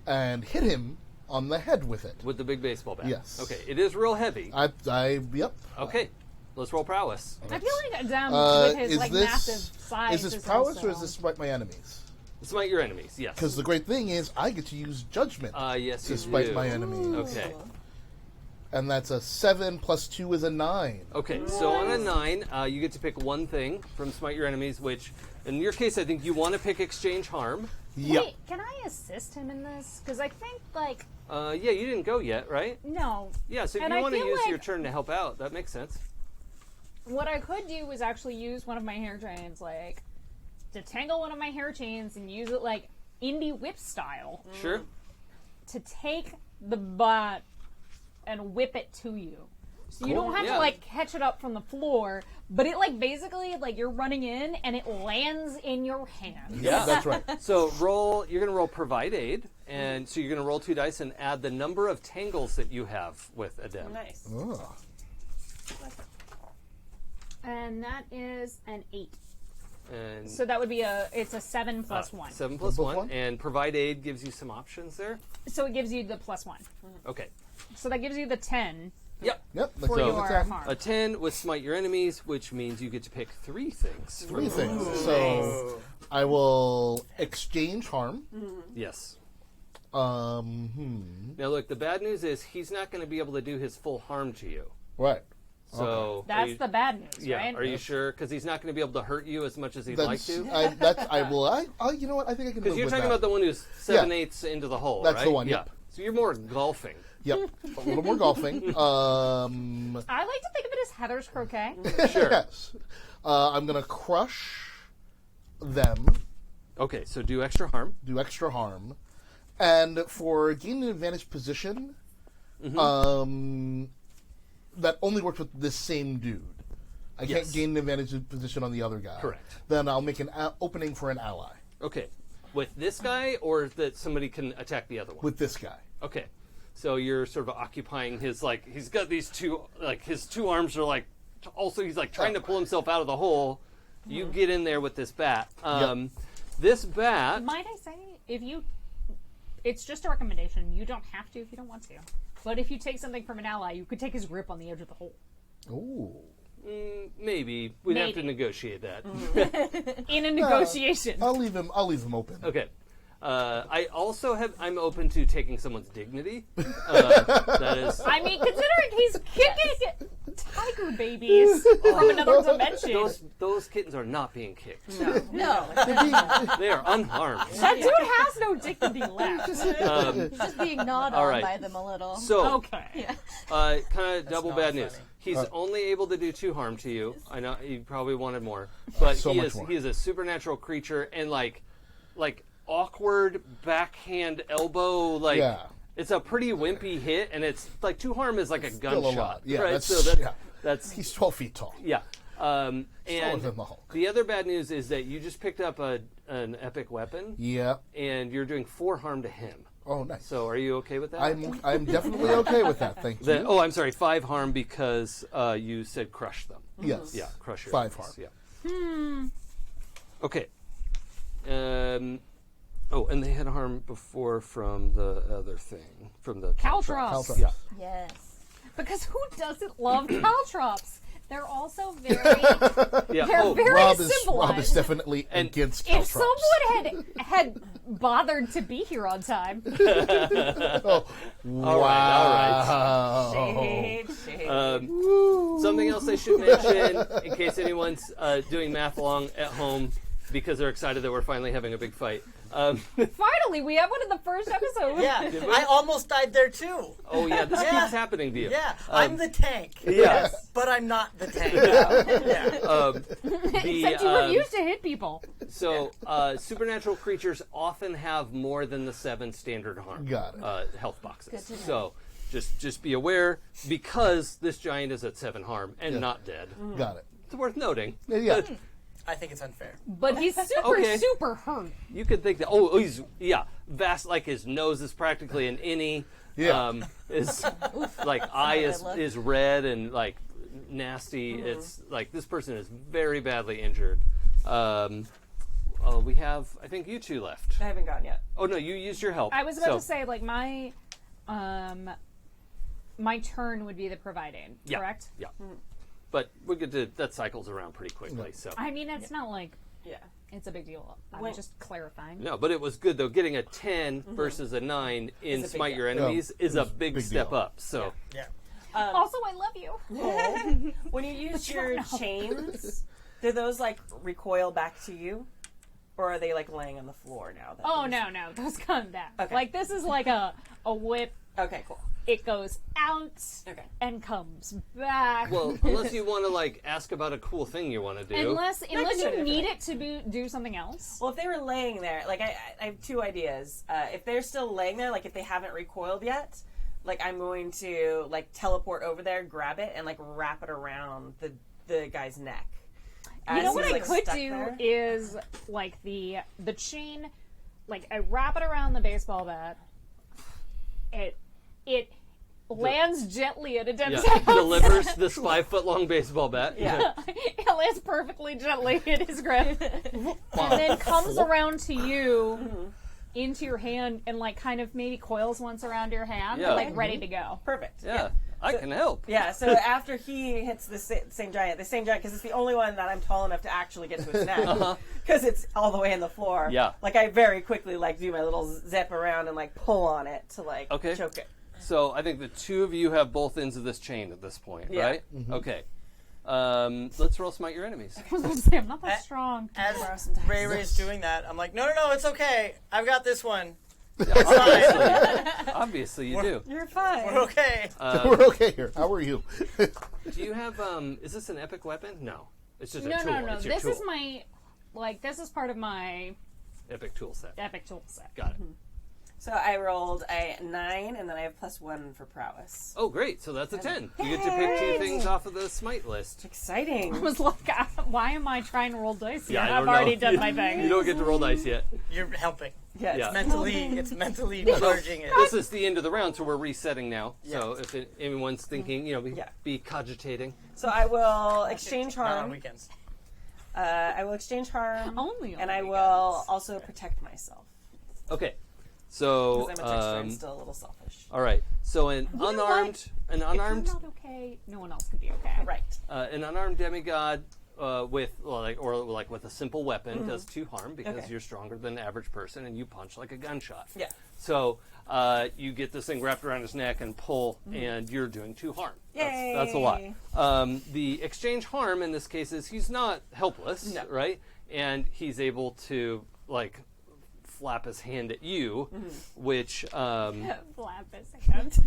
[SPEAKER 4] and hit him on the head with it.
[SPEAKER 3] with the big baseball bat.
[SPEAKER 4] Yes.
[SPEAKER 3] Okay, it is real heavy.
[SPEAKER 4] Yep.
[SPEAKER 3] Okay, let's roll prowess.
[SPEAKER 5] I feel like Adam, with his like massive size,
[SPEAKER 4] is this prowess or is this smite my enemies?
[SPEAKER 3] Smite your enemies, yes.
[SPEAKER 4] Because the great thing is I get to use judgment
[SPEAKER 3] Yes,
[SPEAKER 4] to
[SPEAKER 3] you
[SPEAKER 4] spite
[SPEAKER 3] do.
[SPEAKER 4] my enemies.
[SPEAKER 3] Okay.
[SPEAKER 4] And that's a 7 plus 2 is a 9.
[SPEAKER 3] Okay, so on a 9, you get to pick one thing from Smite Your Enemies, which, in your case, I think you want to pick Exchange Harm.
[SPEAKER 4] Yep.
[SPEAKER 5] Wait, can I assist him in this? Because I think, like...
[SPEAKER 3] Yeah, you didn't go yet, right?
[SPEAKER 5] No.
[SPEAKER 3] Yeah, so if
[SPEAKER 5] And
[SPEAKER 3] you
[SPEAKER 5] I
[SPEAKER 3] want to
[SPEAKER 5] feel
[SPEAKER 3] use
[SPEAKER 5] like
[SPEAKER 3] your turn to help out, that makes sense.
[SPEAKER 5] What I could do is actually use one of my hair chains, like, detangle one of my hair chains and use it, like, indie whip style.
[SPEAKER 3] Sure.
[SPEAKER 5] To take the bat and whip it to you. So you don't have to, like, catch it up from the floor, but it, like, basically, like, you're running in and it lands in your hand.
[SPEAKER 4] Yeah, that's right.
[SPEAKER 3] So you're going to roll Provide Aid, and so you're going to roll 2 dice and add the number of tangles that you have with Adem.
[SPEAKER 2] Nice.
[SPEAKER 4] Oh.
[SPEAKER 5] And that is an 8.
[SPEAKER 3] And
[SPEAKER 5] So that would be it's a 7 plus 1.
[SPEAKER 3] 7 plus
[SPEAKER 4] Plus
[SPEAKER 3] 1,
[SPEAKER 4] one?
[SPEAKER 3] and Provide Aid gives you some options there.
[SPEAKER 5] So it gives you the plus 1.
[SPEAKER 3] Okay.
[SPEAKER 5] So that gives you the 10
[SPEAKER 3] Yep.
[SPEAKER 4] Yep.
[SPEAKER 5] for
[SPEAKER 4] so
[SPEAKER 5] your
[SPEAKER 4] attack.
[SPEAKER 5] harm.
[SPEAKER 3] A 10 with Smite Your Enemies, which means you get to pick 3 things.
[SPEAKER 4] 3 things. So I will exchange harm.
[SPEAKER 3] Yes.
[SPEAKER 4] Hmm.
[SPEAKER 3] Now, look, the bad news is he's not going to be able to do his full harm to you.
[SPEAKER 4] Right.
[SPEAKER 3] So
[SPEAKER 5] That's the bad news,
[SPEAKER 3] yeah.
[SPEAKER 5] right?
[SPEAKER 3] Are you sure? Because he's not going to be able to hurt you as much as he'd like
[SPEAKER 4] That's,
[SPEAKER 3] to.
[SPEAKER 4] you know what? I think I can live
[SPEAKER 3] Because you're
[SPEAKER 4] with
[SPEAKER 3] talking
[SPEAKER 4] that.
[SPEAKER 3] about the one who's 7/8 into the hole,
[SPEAKER 4] That's
[SPEAKER 3] right?
[SPEAKER 4] the one,
[SPEAKER 3] Yeah.
[SPEAKER 4] yep.
[SPEAKER 3] So you're more golfing.
[SPEAKER 4] Yep. A little more golfing.
[SPEAKER 5] I like to think of it as Heather's croquet.
[SPEAKER 3] Sure.
[SPEAKER 4] Yes. I'm going to crush them,
[SPEAKER 3] Okay, so do extra harm.
[SPEAKER 4] do extra harm, and for gaining an advantage position, that only works with this same dude. I
[SPEAKER 3] Yes.
[SPEAKER 4] can't gain an advantage position on the other guy.
[SPEAKER 3] Correct.
[SPEAKER 4] Then I'll make an opening for an ally
[SPEAKER 3] Okay. With this guy, or that somebody can attack the other one?
[SPEAKER 4] with this guy.
[SPEAKER 3] Okay. So you're sort of occupying his, like, he's got these two, like, his 2 arms are, like, also he's, like, trying to pull himself out of the hole. You get in there with this bat. This bat...
[SPEAKER 5] Might I say, it's just a recommendation. You don't have to if you don't want to. But if you take something from an ally, you could take his grip on the edge of the hole.
[SPEAKER 4] Ooh.
[SPEAKER 3] Maybe. We'd have to negotiate that.
[SPEAKER 5] In a negotiation.
[SPEAKER 4] I'll leave him open.
[SPEAKER 3] Okay. I'm open to taking someone's dignity. That is...
[SPEAKER 5] I mean, considering he's kicking tiger babies from another dimension.
[SPEAKER 3] Those kittens are not being kicked.
[SPEAKER 7] No.
[SPEAKER 3] They are unharmed.
[SPEAKER 5] That dude has no dignity left.
[SPEAKER 7] He's just being gnawed
[SPEAKER 3] all
[SPEAKER 7] on
[SPEAKER 3] right.
[SPEAKER 7] by them a little.
[SPEAKER 3] So,
[SPEAKER 5] Okay.
[SPEAKER 3] kind of double
[SPEAKER 8] not
[SPEAKER 3] bad news.
[SPEAKER 8] funny.
[SPEAKER 3] He's only able to do 2 harm to you. I know you probably wanted more, but
[SPEAKER 4] So much more.
[SPEAKER 3] he is a supernatural creature, and like awkward backhand elbow. Like it's a pretty wimpy hit, and it's like 2 harm is like a
[SPEAKER 4] Still a
[SPEAKER 3] gunshot.
[SPEAKER 4] lot. Yeah,
[SPEAKER 3] right?
[SPEAKER 4] that's,
[SPEAKER 3] That's
[SPEAKER 4] he's 12 feet tall.
[SPEAKER 3] yeah.
[SPEAKER 4] Taller
[SPEAKER 3] And
[SPEAKER 4] than the Hulk.
[SPEAKER 3] the other bad news is that you just picked up an epic weapon,
[SPEAKER 4] Yeah.
[SPEAKER 3] and you're doing 4 harm to him.
[SPEAKER 4] Oh, nice.
[SPEAKER 3] So are you okay with that?
[SPEAKER 4] I'm definitely okay with that. Thank you.
[SPEAKER 3] Oh, I'm sorry, 5 harm because you said crush them.
[SPEAKER 4] Yes.
[SPEAKER 3] Yeah, crush your
[SPEAKER 4] 5
[SPEAKER 3] enemies.
[SPEAKER 4] harm.
[SPEAKER 3] Yeah. Okay. And they had harm before from the other thing, from the
[SPEAKER 5] Caltrops.
[SPEAKER 4] Caltrops.
[SPEAKER 3] Yeah.
[SPEAKER 7] Yes.
[SPEAKER 5] Because who doesn't love caltrops? They're also very...
[SPEAKER 3] Yeah.
[SPEAKER 5] They're very
[SPEAKER 4] Rob is
[SPEAKER 5] civilized.
[SPEAKER 4] definitely against
[SPEAKER 5] If
[SPEAKER 4] caltrops.
[SPEAKER 5] someone had bothered to be here on time,
[SPEAKER 4] Wow.
[SPEAKER 3] All right.
[SPEAKER 2] Shade.
[SPEAKER 3] Something else I should mention, in case anyone's doing math along at home, because they're excited that we're finally having a big fight.
[SPEAKER 5] finally, we have one in the first episode.
[SPEAKER 8] Yeah, I almost died there too.
[SPEAKER 3] Oh yeah, this keeps happening to you.
[SPEAKER 8] Yeah, I'm the tank.
[SPEAKER 3] Yes.
[SPEAKER 8] But I'm not the tank. Yeah.
[SPEAKER 5] Except you refuse to hit people.
[SPEAKER 3] So, supernatural creatures often have more than the 7 standard harm
[SPEAKER 4] Got it.
[SPEAKER 3] health boxes.
[SPEAKER 7] Good to know.
[SPEAKER 3] So, Just be aware, because this giant is at 7 harm and not dead.
[SPEAKER 4] Got it.
[SPEAKER 3] It's worth noting.
[SPEAKER 4] Yeah.
[SPEAKER 8] I think it's unfair.
[SPEAKER 5] But he's super hurt.
[SPEAKER 3] You could think that. He's vast. Like his nose is practically an innie.
[SPEAKER 4] Yeah.
[SPEAKER 3] His like eye is red and like nasty. It's like this person is very badly injured. We have, I think, you two left.
[SPEAKER 2] I haven't gone yet.
[SPEAKER 3] Oh no, you used your help.
[SPEAKER 5] I was about to say, like, my turn would be the providing, correct?
[SPEAKER 3] Yeah. But we get to that cycles around pretty quickly. So
[SPEAKER 5] I mean, it's not like
[SPEAKER 2] Yeah.
[SPEAKER 5] it's a big deal. I'm just clarifying.
[SPEAKER 3] no, but it was good though. Getting a 10 versus a 9 in
[SPEAKER 2] Is a big
[SPEAKER 3] Smite
[SPEAKER 2] deal.
[SPEAKER 3] Your Enemies is a
[SPEAKER 4] big
[SPEAKER 3] step
[SPEAKER 4] deal.
[SPEAKER 3] up. So
[SPEAKER 8] Yeah.
[SPEAKER 5] Also, I love you.
[SPEAKER 2] When you use your chains, do those like recoil back to you? Or are they like laying on the floor now?
[SPEAKER 5] Oh no, those come back.
[SPEAKER 2] Okay.
[SPEAKER 5] Like this is like a whip.
[SPEAKER 2] Okay, cool.
[SPEAKER 5] It goes out and comes back.
[SPEAKER 3] well, unless you want to like ask about a cool thing you want to do.
[SPEAKER 5] Unless
[SPEAKER 2] do
[SPEAKER 5] you
[SPEAKER 2] it
[SPEAKER 5] need it to do something else.
[SPEAKER 2] Well, if they were laying there, like I have two ideas. If they're still laying there, like if they haven't recoiled yet, like I'm going to like teleport over there, grab it, and like wrap it around the guy's neck.
[SPEAKER 5] You know what I
[SPEAKER 2] like,
[SPEAKER 5] could
[SPEAKER 2] stuck
[SPEAKER 5] do
[SPEAKER 2] there.
[SPEAKER 5] is like the chain, like I wrap it around the baseball bat. It lands gently at a dense
[SPEAKER 3] delivers this 5-foot-long baseball bat.
[SPEAKER 2] Yeah.
[SPEAKER 5] It lands perfectly gently in his grip, and then comes around to you into your hand, and like kind of maybe coils once around your hand,
[SPEAKER 3] Yeah.
[SPEAKER 5] like ready to go.
[SPEAKER 2] Perfect.
[SPEAKER 3] Yeah, I can help.
[SPEAKER 2] Yeah, so after he hits the same giant, because it's the only one that I'm tall enough to actually get to his neck, because it's all the way in the floor.
[SPEAKER 3] Yeah.
[SPEAKER 2] Like I very quickly like do my little zip around and like pull on it to like choke it.
[SPEAKER 3] So I think the two of you have both ends of this chain at this point, right? Okay. Let's roll Smite Your Enemies.
[SPEAKER 5] I was going to say, I'm not that strong.
[SPEAKER 8] As Ray Ray's doing that, I'm like, no, it's okay. I've got this one.
[SPEAKER 3] Obviously you do.
[SPEAKER 2] You're fine.
[SPEAKER 8] We're okay.
[SPEAKER 4] We're okay here. How are you?
[SPEAKER 3] Do you have, is this an epic weapon? No. It's just a tool.
[SPEAKER 5] No.
[SPEAKER 3] It's your
[SPEAKER 5] This
[SPEAKER 3] tool.
[SPEAKER 5] is my, this is part of my
[SPEAKER 3] epic tool set.
[SPEAKER 5] epic tool set.
[SPEAKER 3] Got it.
[SPEAKER 2] So I rolled a 9, and then I have +1 for prowess.
[SPEAKER 3] Oh, great. So that's a 10. You get to pick 2 things off of the Smite list.
[SPEAKER 2] Exciting.
[SPEAKER 5] I was like, why am I trying to roll dice yet?
[SPEAKER 3] I
[SPEAKER 5] I've
[SPEAKER 3] don't
[SPEAKER 5] already
[SPEAKER 3] know.
[SPEAKER 5] done my thing.
[SPEAKER 3] You don't get to roll dice yet.
[SPEAKER 8] You're helping.
[SPEAKER 2] Yeah.
[SPEAKER 3] Yeah.
[SPEAKER 8] It's mentally charging it.
[SPEAKER 3] This is the end of the round, so we're resetting now. So if anyone's thinking, be cogitating.
[SPEAKER 2] So I will exchange
[SPEAKER 8] Not on
[SPEAKER 2] harm.
[SPEAKER 8] weekends.
[SPEAKER 2] I will exchange harm.
[SPEAKER 5] Only on
[SPEAKER 2] and I
[SPEAKER 5] weekends.
[SPEAKER 2] will also protect myself.
[SPEAKER 3] Okay. So,
[SPEAKER 2] Because I'm a trickster and still a little selfish.
[SPEAKER 3] all right. So an
[SPEAKER 5] know
[SPEAKER 3] unarmed,
[SPEAKER 5] If you're not okay, no one else could be okay.
[SPEAKER 2] Right.
[SPEAKER 3] an unarmed demigod with with a simple weapon does 2 harm because you're stronger than the average person and you punch like a gunshot.
[SPEAKER 2] Yeah.
[SPEAKER 3] So you get this thing wrapped around his neck and pull, and you're doing 2 harm.
[SPEAKER 2] Yay.
[SPEAKER 3] That's a lot. The exchange harm in this case is he's not helpless, right? And he's able to flap his hand at you, which
[SPEAKER 5] Flap his hand.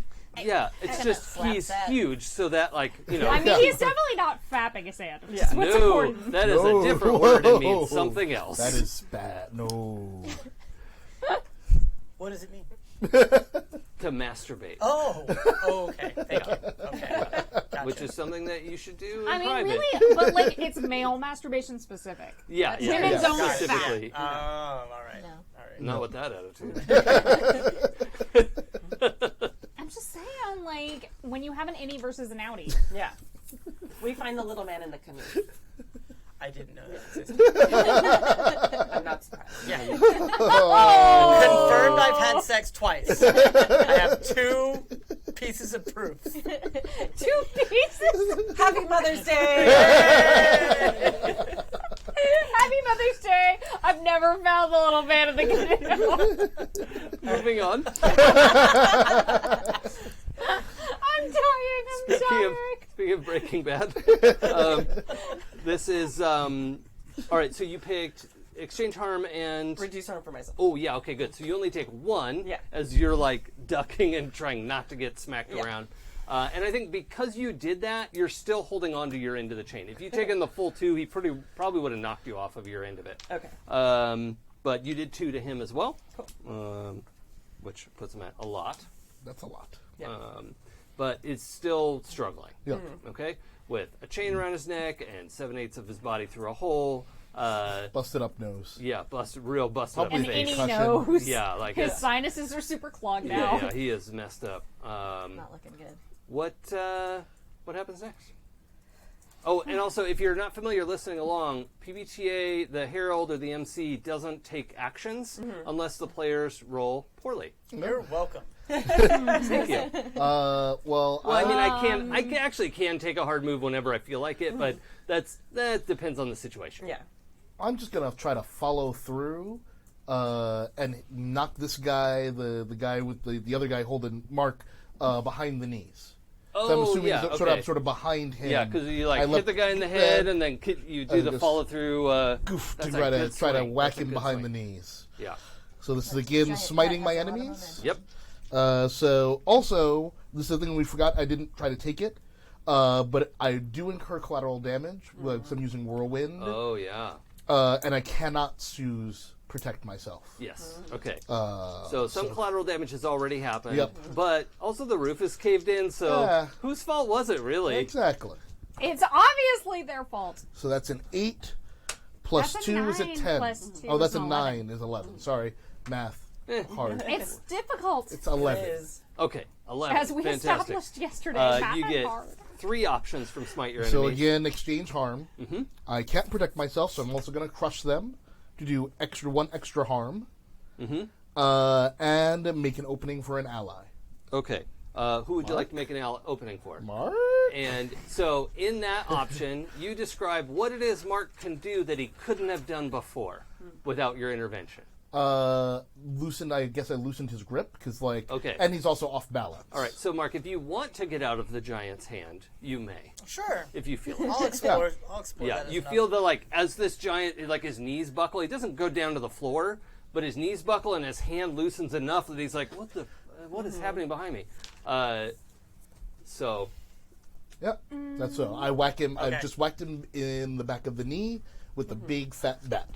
[SPEAKER 3] yeah, it's just he's huge, so that
[SPEAKER 5] I mean, he's definitely not fapping his hand. Which is what's
[SPEAKER 3] no,
[SPEAKER 5] important.
[SPEAKER 3] that is a different word. It means something else.
[SPEAKER 4] That is bad. No.
[SPEAKER 8] What does it mean?
[SPEAKER 3] to masturbate.
[SPEAKER 8] Oh, okay. Thank you. Okay. Gotcha.
[SPEAKER 3] Which is something that you should do in
[SPEAKER 5] I mean,
[SPEAKER 3] private.
[SPEAKER 5] really, but it's male masturbation specific.
[SPEAKER 3] Yeah,
[SPEAKER 5] women's only
[SPEAKER 3] specifically.
[SPEAKER 8] Oh, all right.
[SPEAKER 7] No.
[SPEAKER 8] All right.
[SPEAKER 3] Not with that attitude.
[SPEAKER 5] I'm just saying, when you have an innie versus an outie.
[SPEAKER 2] Yeah. We find the little man in the canoe.
[SPEAKER 8] I didn't know that existed.
[SPEAKER 2] I'm not surprised.
[SPEAKER 8] Yeah. Confirmed I've had sex twice. I have 2 pieces of proof.
[SPEAKER 5] 2 pieces.
[SPEAKER 2] Happy Mother's Day!
[SPEAKER 5] Happy Mother's Day. I've never found the little man in the canoe.
[SPEAKER 3] Moving on.
[SPEAKER 5] I'm dying.
[SPEAKER 3] Speaking of Breaking Bad, this is all right. So you picked exchange harm and
[SPEAKER 2] Reduce harm for myself.
[SPEAKER 3] oh yeah, okay, good. So you only take 1 as you're ducking and trying not to get smacked around. And I think because you did that, you're still holding on to your end of the chain. If you'd taken the full 2, he probably would have knocked you off of your end of it.
[SPEAKER 2] Okay.
[SPEAKER 3] But you did 2 to him as well,
[SPEAKER 2] Cool.
[SPEAKER 3] which puts him at a lot.
[SPEAKER 4] That's a lot.
[SPEAKER 3] but it's still struggling.
[SPEAKER 4] Yeah.
[SPEAKER 3] Okay, with a chain around his neck and 7/8 of his body through a hole.
[SPEAKER 4] Busted up nose.
[SPEAKER 3] Yeah, real busted up
[SPEAKER 5] An
[SPEAKER 3] face.
[SPEAKER 5] innie nose.
[SPEAKER 3] Yeah, like
[SPEAKER 5] his sinuses are super clogged now.
[SPEAKER 3] Yeah, he is messed up.
[SPEAKER 7] Not looking good.
[SPEAKER 3] What happens next? Oh, and also, if you're not familiar listening along, PBTA, the Herald or the MC doesn't take actions unless the players roll poorly.
[SPEAKER 8] You're welcome.
[SPEAKER 3] Thank you.
[SPEAKER 4] Well,
[SPEAKER 3] I mean, I actually can take a hard move whenever I feel like it, but that depends on the situation.
[SPEAKER 2] Yeah.
[SPEAKER 4] I'm just gonna try to follow through and knock this guy, the guy with the other guy holding Marc, behind the knees.
[SPEAKER 3] Oh,
[SPEAKER 4] So I'm assuming
[SPEAKER 3] yeah,
[SPEAKER 4] he's
[SPEAKER 3] okay.
[SPEAKER 4] sort of behind him.
[SPEAKER 3] Yeah, because you
[SPEAKER 4] I
[SPEAKER 3] hit the guy in the head, and then you do the
[SPEAKER 4] just
[SPEAKER 3] follow through.
[SPEAKER 4] Goof to
[SPEAKER 3] That's
[SPEAKER 4] try to
[SPEAKER 3] swing.
[SPEAKER 4] whack
[SPEAKER 3] That's a
[SPEAKER 4] him
[SPEAKER 3] good
[SPEAKER 4] behind
[SPEAKER 3] swing.
[SPEAKER 4] the knees.
[SPEAKER 3] Yeah.
[SPEAKER 4] So this is again
[SPEAKER 7] giant
[SPEAKER 4] smiting
[SPEAKER 7] cat
[SPEAKER 4] my
[SPEAKER 7] has a lot of
[SPEAKER 4] enemies.
[SPEAKER 3] Yep.
[SPEAKER 4] So also, this is the thing we forgot. I didn't try to take it, but I do incur collateral damage because I'm using whirlwind.
[SPEAKER 3] Oh yeah.
[SPEAKER 4] And I cannot choose protect myself.
[SPEAKER 3] Yes. Okay.
[SPEAKER 4] So
[SPEAKER 3] Some collateral damage has already happened.
[SPEAKER 4] Yep.
[SPEAKER 3] But also the roof is caved in, so
[SPEAKER 4] Yeah.
[SPEAKER 3] whose fault was it really?
[SPEAKER 4] Exactly.
[SPEAKER 5] It's obviously their fault.
[SPEAKER 4] So that's an 8 plus
[SPEAKER 5] That's a
[SPEAKER 4] 2 is a
[SPEAKER 5] 9
[SPEAKER 4] 10.
[SPEAKER 5] plus 2
[SPEAKER 4] Oh, that's
[SPEAKER 5] is
[SPEAKER 4] a
[SPEAKER 5] an
[SPEAKER 4] 9 is 11. Sorry, math hard.
[SPEAKER 5] It's difficult.
[SPEAKER 4] It's 11.
[SPEAKER 2] It is.
[SPEAKER 3] Okay. 11.
[SPEAKER 5] As we
[SPEAKER 3] Fantastic.
[SPEAKER 5] established yesterday, math
[SPEAKER 3] you
[SPEAKER 5] is
[SPEAKER 3] get
[SPEAKER 5] hard.
[SPEAKER 3] 3 options from Smite Your Enemies.
[SPEAKER 4] So again, exchange harm. I can't protect myself, so I'm also going to crush them to do one extra harm. And make an opening for an ally.
[SPEAKER 3] Okay. Who would you like to make an opening for?
[SPEAKER 4] Marc?
[SPEAKER 3] And so in that option, you describe what it is Marc can do that he couldn't have done before without your intervention.
[SPEAKER 4] Loosened. I guess I loosened his grip because,
[SPEAKER 3] Okay.
[SPEAKER 4] and he's also off balance.
[SPEAKER 3] All right. So Marc, if you want to get out of the giant's hand, you may,
[SPEAKER 8] Sure.
[SPEAKER 3] if you feel it.
[SPEAKER 8] I'll explore. I'll explore
[SPEAKER 3] Yeah,
[SPEAKER 8] that.
[SPEAKER 3] you feel that as this giant, his knees buckle, he doesn't go down to the floor, but his knees buckle and his hand loosens enough that he's like, what is happening behind me? So.
[SPEAKER 4] Yep. That's so. I whack him.
[SPEAKER 8] Okay.
[SPEAKER 4] I just whacked him in the back of the knee with the big fat bat.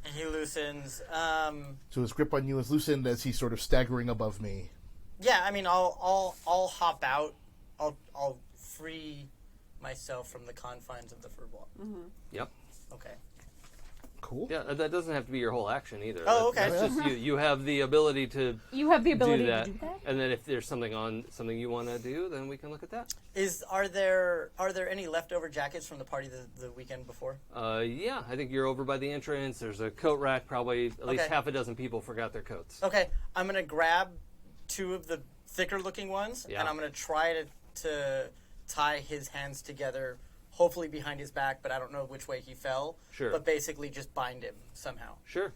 [SPEAKER 8] And he loosens.
[SPEAKER 4] So his grip on you is loosened as he's sort of staggering above me.
[SPEAKER 8] Yeah, I mean, I'll hop out. I'll free myself from the confines of the fur block.
[SPEAKER 3] Yep.
[SPEAKER 8] Okay.
[SPEAKER 4] Cool.
[SPEAKER 3] Yeah, that doesn't have to be your whole action either.
[SPEAKER 8] Oh, okay.
[SPEAKER 3] That's just you have the ability to
[SPEAKER 5] You have the ability
[SPEAKER 3] do that.
[SPEAKER 5] to do that?
[SPEAKER 3] And then if there's something you want to do, then we can look at that.
[SPEAKER 8] Are there any leftover jackets from the party the weekend before?
[SPEAKER 3] Yeah, I think you're over by the entrance. There's a coat rack. Probably at least half a dozen people forgot their coats.
[SPEAKER 8] Okay, I'm gonna grab 2 of the thicker looking ones,
[SPEAKER 3] Yeah.
[SPEAKER 8] and I'm gonna try to tie his hands together, hopefully behind his back, but I don't know which way he fell.
[SPEAKER 3] Sure.
[SPEAKER 8] But basically just bind him somehow.
[SPEAKER 3] Sure.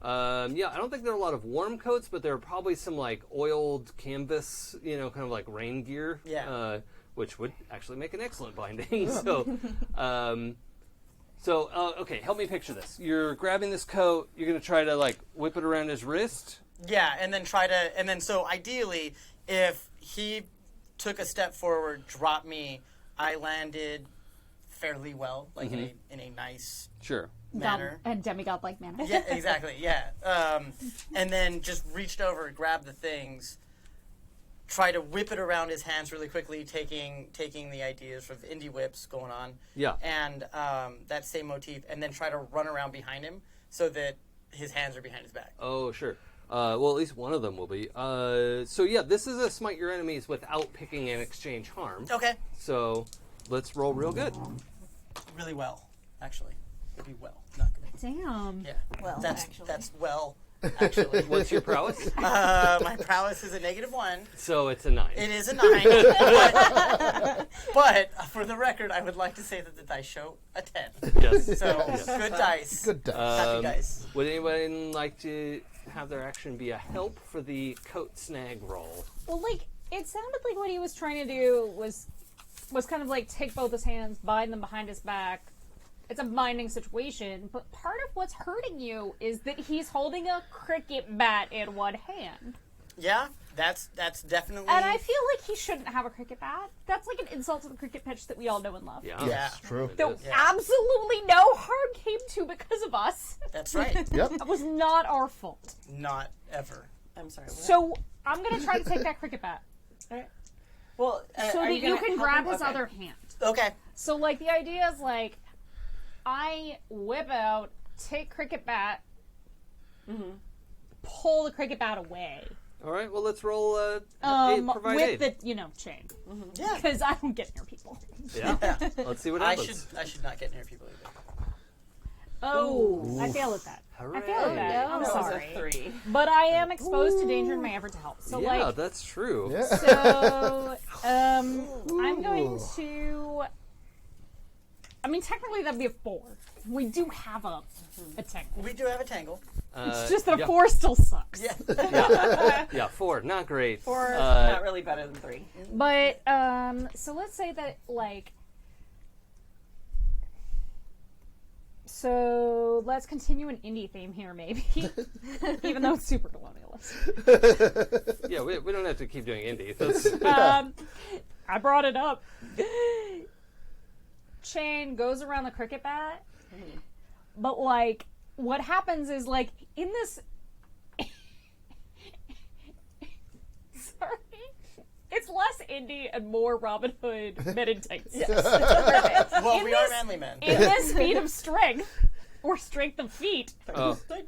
[SPEAKER 3] Yeah, I don't think there are a lot of warm coats, but there are probably some oiled canvas, kind of like rain gear.
[SPEAKER 8] Yeah.
[SPEAKER 3] Which would actually make an excellent binding. Okay, help me picture this. You're grabbing this coat. You're going to try to whip it around his wrist.
[SPEAKER 8] Yeah, and then so ideally, if he took a step forward, dropped me, I landed fairly well, in a nice manner.
[SPEAKER 5] And demigod-like manner.
[SPEAKER 8] Yeah, exactly. Yeah, and then just reached over, grabbed the things, try to whip it around his hands really quickly, taking the ideas of indie whips going on.
[SPEAKER 3] Yeah.
[SPEAKER 8] And that same motif, and then try to run around behind him so that his hands are behind his back.
[SPEAKER 3] Oh, sure. Well, at least one of them will be. So yeah, this is a Smite Your Enemies without picking and exchange harm.
[SPEAKER 8] Okay.
[SPEAKER 3] So let's roll real good.
[SPEAKER 8] Really well, actually. It'd be well, not good.
[SPEAKER 5] Damn.
[SPEAKER 8] Yeah.
[SPEAKER 7] Well,
[SPEAKER 8] that's
[SPEAKER 7] actually.
[SPEAKER 8] that's well, actually.
[SPEAKER 3] What's your prowess?
[SPEAKER 8] My prowess is a -1.
[SPEAKER 3] So it's a 9.
[SPEAKER 8] It is a 9. but for the record, I would like to say that the dice show a 10.
[SPEAKER 3] Yes.
[SPEAKER 8] So
[SPEAKER 3] Yes.
[SPEAKER 8] good dice.
[SPEAKER 4] Good dice.
[SPEAKER 8] Happy dice.
[SPEAKER 3] Would anyone like to have their action be a help for the coat snag roll?
[SPEAKER 5] Well, it sounded like what he was trying to do was kind of take both his hands, bind them behind his back. It's a binding situation, but part of what's hurting you is that he's holding a cricket bat in one hand.
[SPEAKER 8] Yeah, that's definitely.
[SPEAKER 5] And I feel like he shouldn't have a cricket bat. That's an insult to the cricket pitch that we all know and love.
[SPEAKER 3] Yeah,
[SPEAKER 8] Yeah.
[SPEAKER 4] It's true.
[SPEAKER 5] Though
[SPEAKER 3] is.
[SPEAKER 5] absolutely no harm came to because of us.
[SPEAKER 8] That's right.
[SPEAKER 4] Yep.
[SPEAKER 5] That was not our fault.
[SPEAKER 8] Not ever.
[SPEAKER 2] I'm sorry.
[SPEAKER 5] So I'm going to try to take that cricket bat.
[SPEAKER 2] Alright. Well,
[SPEAKER 5] so that you can grab his other hand.
[SPEAKER 8] Okay.
[SPEAKER 5] So, like, the idea is, like, I whip out, take cricket bat, pull the cricket bat away.
[SPEAKER 3] All right, well, let's roll provide
[SPEAKER 5] with
[SPEAKER 3] aid.
[SPEAKER 5] the, chain.
[SPEAKER 8] Yeah.
[SPEAKER 5] Because I don't get near people.
[SPEAKER 3] Yeah. Let's see what happens.
[SPEAKER 8] I should not get near people either.
[SPEAKER 5] Oh, I failed at that.
[SPEAKER 3] Hooray.
[SPEAKER 5] I failed at that. I'm
[SPEAKER 2] That was
[SPEAKER 5] sorry.
[SPEAKER 2] a 3.
[SPEAKER 5] But I am exposed to danger in my effort to help. So,
[SPEAKER 3] Yeah,
[SPEAKER 5] like,
[SPEAKER 3] that's true.
[SPEAKER 4] Yeah.
[SPEAKER 5] so, I'm going to... I mean, technically that'd be a 4. We do have a tangle.
[SPEAKER 8] We do have a tangle.
[SPEAKER 5] It's just that a 4 still sucks.
[SPEAKER 8] Yeah.
[SPEAKER 3] Yeah, 4, not great.
[SPEAKER 2] 4 is not really better than 3.
[SPEAKER 5] But, so let's say that, like... So, let's continue an indie theme here, maybe. Even though it's super colonialist.
[SPEAKER 3] Yeah, we don't have to keep doing indie. That's,
[SPEAKER 5] I brought it up. Chain goes around the cricket bat. But, like, what happens is, like, in this... Sorry. It's less indie and more Robin Hood men in tights.
[SPEAKER 8] Well, we are manly men.
[SPEAKER 5] In this feat of strength, or strength of feet,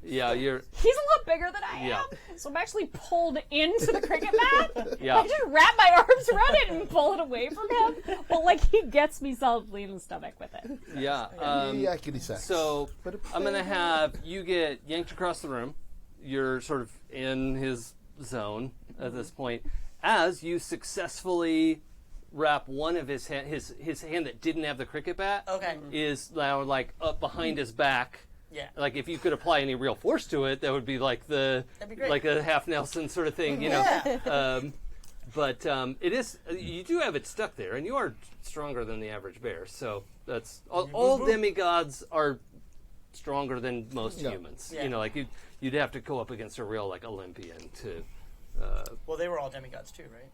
[SPEAKER 3] yeah, you're...
[SPEAKER 5] he's a lot bigger than I am. So I'm actually pulled into the cricket bat.
[SPEAKER 3] Yeah.
[SPEAKER 5] I just wrap my arms around it and pull it away from him. But, like, he gets me solidly in the stomach with it.
[SPEAKER 3] Yeah.
[SPEAKER 4] Yakety sax.
[SPEAKER 3] So I'm going to have you get yanked across the room. You're sort of in his zone at this point. As you successfully wrap one of his hand, his hand that didn't have the cricket bat, is now like up behind his back.
[SPEAKER 8] Yeah.
[SPEAKER 3] Like if you could apply any real force to it, that would be like like a half Nelson sort of thing, you know.
[SPEAKER 8] Yeah.
[SPEAKER 3] But it is you do have it stuck there, and you are stronger than the average bear. So that's all demigods are stronger than most humans.
[SPEAKER 8] Yeah.
[SPEAKER 3] You know, like you'd have to go up against a real like Olympian to.
[SPEAKER 8] Well, they were all demigods too, right?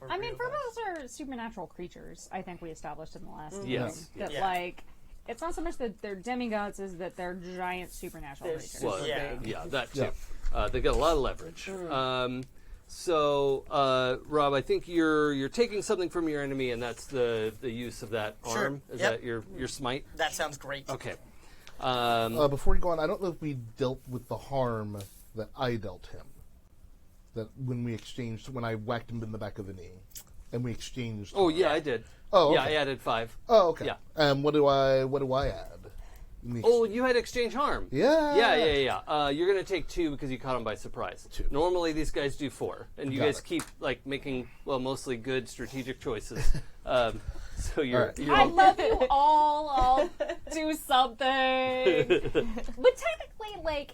[SPEAKER 5] I mean, furballs are supernatural creatures, I think we established in the last
[SPEAKER 3] Yes.
[SPEAKER 5] That, like, it's not so much that they're demigods as that they're giant supernatural creatures.
[SPEAKER 3] Well,
[SPEAKER 8] Yeah.
[SPEAKER 3] that too. They get a lot of leverage. So, Rob, I think you're taking something from your enemy, and that's the use of that arm. Is that your smite?
[SPEAKER 8] That sounds great.
[SPEAKER 3] Okay.
[SPEAKER 4] Before you go on, I don't know if we dealt with the harm that I dealt him. That when we exchanged, when I whacked him in the back of the knee, and we exchanged.
[SPEAKER 3] Oh yeah, I did.
[SPEAKER 4] Oh, okay.
[SPEAKER 3] Yeah, I added 5.
[SPEAKER 4] Oh, okay.
[SPEAKER 3] Yeah.
[SPEAKER 4] What do I add?
[SPEAKER 3] Oh, you had exchange harm.
[SPEAKER 4] Yeah.
[SPEAKER 3] Yeah. You're gonna take 2 because you caught him by surprise.
[SPEAKER 4] 2.
[SPEAKER 3] Normally these guys do 4, and you
[SPEAKER 4] Got
[SPEAKER 3] guys
[SPEAKER 4] it.
[SPEAKER 3] keep like making mostly good strategic choices. So you're.
[SPEAKER 4] Right.
[SPEAKER 3] You're
[SPEAKER 5] I love you all. I'll do something. But technically, like,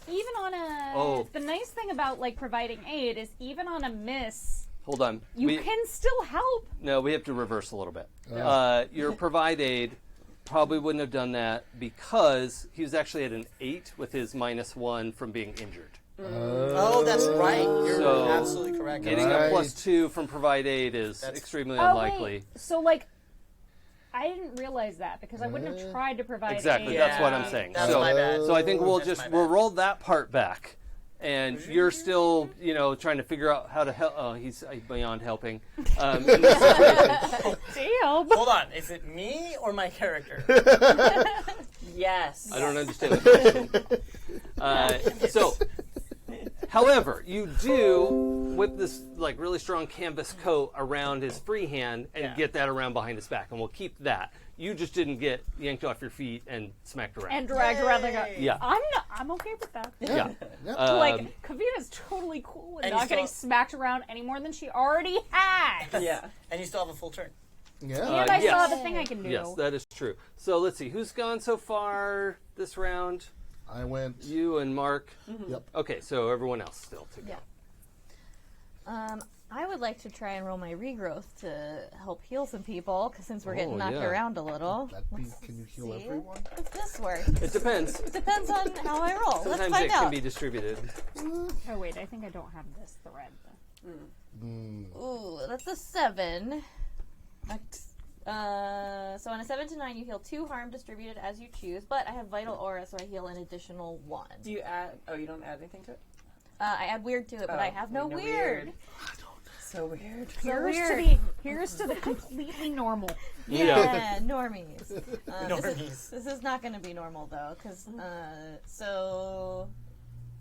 [SPEAKER 5] even on a... The nice thing about, like, providing aid is even on a miss...
[SPEAKER 3] Hold on.
[SPEAKER 5] You can still help.
[SPEAKER 3] No, we have to reverse a little bit. Your provide aid probably wouldn't have done that because he was actually at an 8 with his -1 from being injured.
[SPEAKER 8] Oh, that's right. You're absolutely correct.
[SPEAKER 3] Getting a +2 from provide aid is extremely unlikely.
[SPEAKER 5] Wait. So, like, I didn't realize that because I wouldn't have tried to provide
[SPEAKER 3] Exactly,
[SPEAKER 5] aid.
[SPEAKER 3] that's what I'm saying.
[SPEAKER 8] That's my bad.
[SPEAKER 3] So I think we'll roll that part back. And you're still, trying to figure out how to help. Oh, he's beyond helping. In this situation.
[SPEAKER 5] Damn.
[SPEAKER 8] Hold on. Is it me or my character?
[SPEAKER 2] Yes.
[SPEAKER 3] I don't understand the question. So, however, you do whip this like really strong canvas coat around his free hand and get that around behind his back, and we'll keep that. You just didn't get yanked off your feet and smacked around.
[SPEAKER 5] And dragged around the guy.
[SPEAKER 3] Yeah.
[SPEAKER 5] I'm okay with that.
[SPEAKER 3] Yeah.
[SPEAKER 5] Like, Kavita's totally cool with not getting smacked around any more than she already has.
[SPEAKER 2] Yeah.
[SPEAKER 8] And you still have a full turn.
[SPEAKER 4] Yeah.
[SPEAKER 5] And I saw the thing I can do.
[SPEAKER 3] Yes, that is true. So let's see, who's gone so far this round?
[SPEAKER 4] I went.
[SPEAKER 3] You and Mark.
[SPEAKER 4] Yep.
[SPEAKER 3] Okay, so everyone else still to go.
[SPEAKER 7] I would like to try and roll my regrowth to help heal some people, because since we're getting knocked around a little.
[SPEAKER 4] Can you heal everyone?
[SPEAKER 7] If this works.
[SPEAKER 3] It depends.
[SPEAKER 7] It depends on how I roll. Let's
[SPEAKER 3] Sometimes
[SPEAKER 7] find
[SPEAKER 3] it
[SPEAKER 7] out.
[SPEAKER 3] can be distributed.
[SPEAKER 5] Oh, wait, I think I don't have this thread.
[SPEAKER 7] Ooh, that's a 7. So on a 7 to 9, you heal 2 harm distributed as you choose, but I have vital aura, so I heal an additional 1.
[SPEAKER 2] Do you add? Oh, you don't add anything to it.
[SPEAKER 7] I add weird to it, but I have no weird.
[SPEAKER 2] So weird.
[SPEAKER 5] Here's to the completely normal.
[SPEAKER 7] Yeah, normies.
[SPEAKER 8] Normies.
[SPEAKER 7] This is not going to be normal though, because so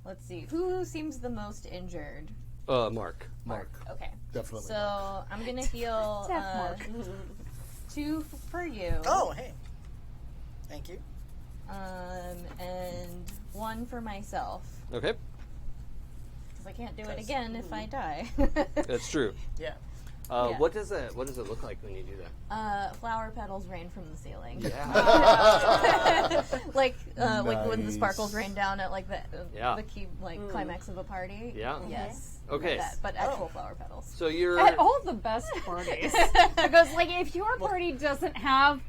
[SPEAKER 7] let's see, who seems the most injured?
[SPEAKER 3] Marc.
[SPEAKER 7] Okay,
[SPEAKER 9] Definitely.
[SPEAKER 7] so I'm gonna heal
[SPEAKER 5] Marc.
[SPEAKER 7] 2 for you.
[SPEAKER 8] Oh, hey. Thank you.
[SPEAKER 7] And 1 for myself.
[SPEAKER 3] Okay.
[SPEAKER 7] Because I can't do it again if I die.
[SPEAKER 3] That's true.
[SPEAKER 8] Yeah.
[SPEAKER 7] Yeah.
[SPEAKER 3] What does it look like when you do that?
[SPEAKER 7] Flower petals rain from the ceiling.
[SPEAKER 3] Yeah.
[SPEAKER 7] like when the
[SPEAKER 9] Nice.
[SPEAKER 7] sparkles rain down at like
[SPEAKER 3] Yeah.
[SPEAKER 7] the key climax of a party.
[SPEAKER 3] Yeah.
[SPEAKER 7] Yes.
[SPEAKER 3] Okay.
[SPEAKER 7] Like that, but actual flower petals.
[SPEAKER 3] So you're
[SPEAKER 5] At all the best parties. Because, like, if your party doesn't have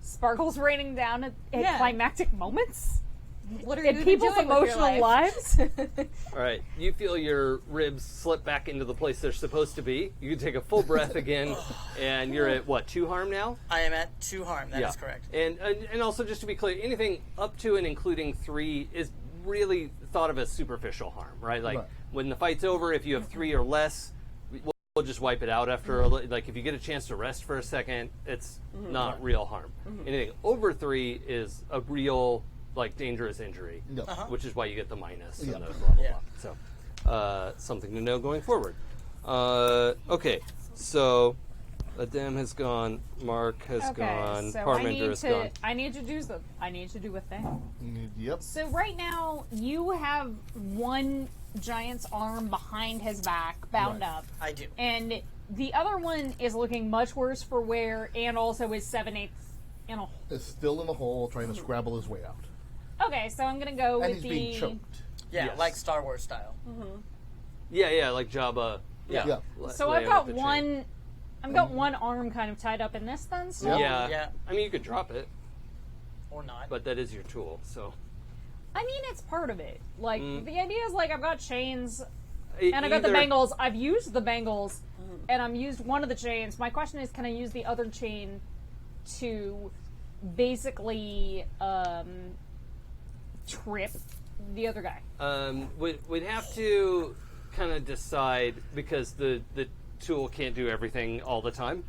[SPEAKER 5] sparkles raining down at climactic moments,
[SPEAKER 7] What are you
[SPEAKER 5] in people's
[SPEAKER 7] doing with your
[SPEAKER 5] emotional
[SPEAKER 7] life?
[SPEAKER 5] lives,
[SPEAKER 3] all right. You feel your ribs slip back into the place they're supposed to be. You can take a full breath again, and you're at what, 2 harm now?
[SPEAKER 8] I am at 2 harm. That is correct.
[SPEAKER 3] And also, just to be clear, anything up to and including 3 is really thought of as superficial harm, right? Like when the fight's over, if you have 3 or less, we'll just wipe it out after. Like if you get a chance to rest for a second, it's not real harm. Anything over 3 is a real, like, dangerous injury, which is why you get the minus and the blah blah blah. So something to know going forward. Okay, so Adam has gone, Marc has gone,
[SPEAKER 5] so
[SPEAKER 3] Parminder has gone.
[SPEAKER 5] I need to do a thing.
[SPEAKER 9] Yep.
[SPEAKER 5] So right now, you have one giant's arm behind his back, bound up.
[SPEAKER 8] I do.
[SPEAKER 5] And the other one is looking much worse for wear, and also is 7/8 in a hole.
[SPEAKER 9] Is still in the hole, trying to scrabble his way out.
[SPEAKER 5] Okay, so I'm gonna go
[SPEAKER 9] And
[SPEAKER 5] with
[SPEAKER 9] he's being choked.
[SPEAKER 8] Yeah,
[SPEAKER 3] Yes.
[SPEAKER 8] like Star Wars style.
[SPEAKER 3] Yeah, like Jabba.
[SPEAKER 9] Yeah.
[SPEAKER 5] So I've got one. I've got one arm kind of tied up in this then. So
[SPEAKER 3] Yeah. I mean, you could drop it,
[SPEAKER 8] Or not.
[SPEAKER 3] but that is your tool. So
[SPEAKER 5] I mean, it's part of it. Like the idea is like I've got chains and I've got the bangles. I've used the bangles and I'm used one of the chains. My question is, can I use the other chain to basically trip the other guy?
[SPEAKER 3] We'd have to kind of decide, because the tool can't do everything all the time.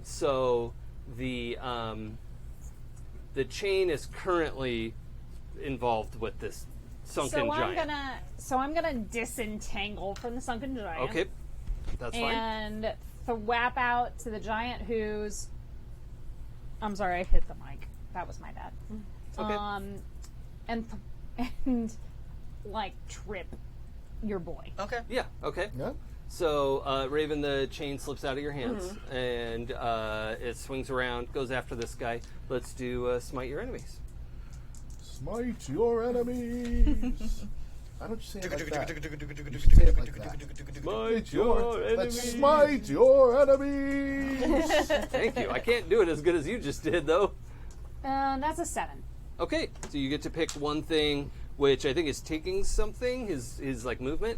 [SPEAKER 3] So the chain is currently involved with this sunken giant.
[SPEAKER 5] I'm gonna disentangle from the sunken giant.
[SPEAKER 3] Okay, that's fine.
[SPEAKER 5] And thwap out to the giant who's. I'm sorry, I hit the mic. That was my bad.
[SPEAKER 3] Okay.
[SPEAKER 5] And like trip your boy.
[SPEAKER 8] Okay.
[SPEAKER 3] Yeah. Okay.
[SPEAKER 9] Yeah.
[SPEAKER 3] So, Raven, the chain slips out of your hands, and it swings around, goes after this guy. Let's do Smite Your Enemies.
[SPEAKER 9] Smite your enemies. Why don't you say it like that? You say it like that.
[SPEAKER 3] Smite your
[SPEAKER 9] Let's
[SPEAKER 3] enemies.
[SPEAKER 9] smite your enemies.
[SPEAKER 3] Thank you. I can't do it as good as you just did, though.
[SPEAKER 5] That's a 7.
[SPEAKER 3] Okay, so you get to pick one thing, which I think is taking something, his like movement.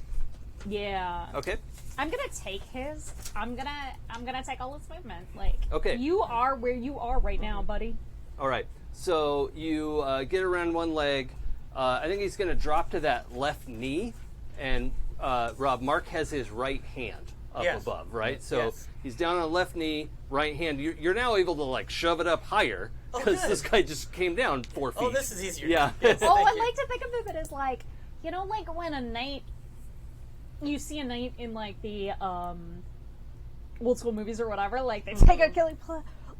[SPEAKER 5] Yeah.
[SPEAKER 3] Okay.
[SPEAKER 5] I'm gonna take his. I'm gonna take all his movement. Like.
[SPEAKER 3] Okay.
[SPEAKER 5] You are where you are right now, buddy.
[SPEAKER 3] All right. So you get around one leg. I think he's going to drop to that left knee, and Rob, Marc has his right hand up above, right? So he's down on the left knee, right hand. You're now able to like shove it up higher because this guy just came down 4 feet.
[SPEAKER 8] Oh, this is easier.
[SPEAKER 3] Yeah.
[SPEAKER 8] Yes,
[SPEAKER 5] Oh,
[SPEAKER 8] thank
[SPEAKER 5] I
[SPEAKER 8] you.
[SPEAKER 5] like to think of it as like, you know, like when a knight, you see a knight in like the old school movies or whatever, like they take a killing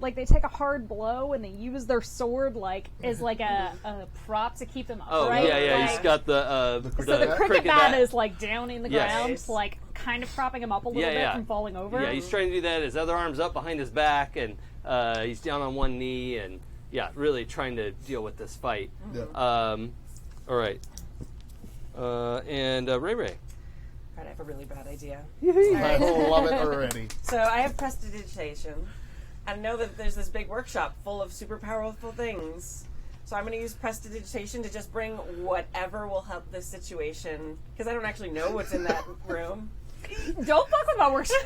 [SPEAKER 5] like they take a hard blow and they use their sword like as like a prop to keep them
[SPEAKER 3] Oh,
[SPEAKER 5] upright.
[SPEAKER 3] yeah.
[SPEAKER 5] Like,
[SPEAKER 3] He's got the
[SPEAKER 5] so the cricket bat is like down in the
[SPEAKER 3] Yes.
[SPEAKER 5] ground, like kind of propping him up a little bit from falling over.
[SPEAKER 3] Yeah, he's trying to do that. His other arm's up behind his back, and he's down on one knee, and really trying to deal with this fight.
[SPEAKER 9] Yeah.
[SPEAKER 3] All right. And Ray Ray.
[SPEAKER 2] All right, I have a really bad idea.
[SPEAKER 9] I love it already.
[SPEAKER 2] So I have prestidigitation. I know that there's this big workshop full of super powerful things. So I'm going to use prestidigitation to just bring whatever will help this situation, because I don't actually know what's in that room.
[SPEAKER 5] Don't fuck with my workshop.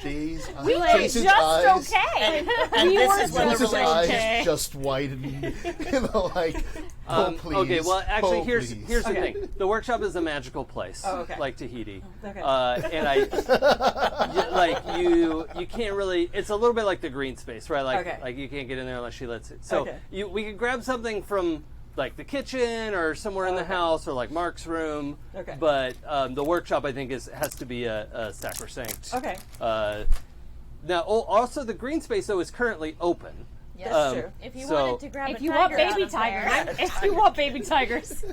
[SPEAKER 5] We were
[SPEAKER 4] Jason's
[SPEAKER 5] just
[SPEAKER 4] eyes,
[SPEAKER 5] okay.
[SPEAKER 8] And
[SPEAKER 5] We
[SPEAKER 8] this
[SPEAKER 5] were
[SPEAKER 8] is when the
[SPEAKER 4] Jason's
[SPEAKER 8] relationship.
[SPEAKER 4] eyes just widened. Like, oh please.
[SPEAKER 3] Okay, well, actually,
[SPEAKER 4] oh,
[SPEAKER 3] here's
[SPEAKER 4] please.
[SPEAKER 3] the thing. The workshop is a magical place, like Tahiti.
[SPEAKER 2] Okay.
[SPEAKER 3] And you can't really. It's a little bit like the green space, right? Like you can't get in there unless she lets it. So we could grab something from like the kitchen or somewhere in the house or like Marc's room.
[SPEAKER 2] Okay.
[SPEAKER 3] But the workshop, I think, has to be a sacrosanct.
[SPEAKER 2] Okay.
[SPEAKER 3] Now, also the green space though is currently open.
[SPEAKER 7] Yes,
[SPEAKER 2] true.
[SPEAKER 7] If you
[SPEAKER 3] So-
[SPEAKER 7] wanted to grab
[SPEAKER 5] If
[SPEAKER 7] a
[SPEAKER 5] you want
[SPEAKER 7] tiger out
[SPEAKER 5] baby
[SPEAKER 7] of there-
[SPEAKER 5] tigers, if you want baby tigers,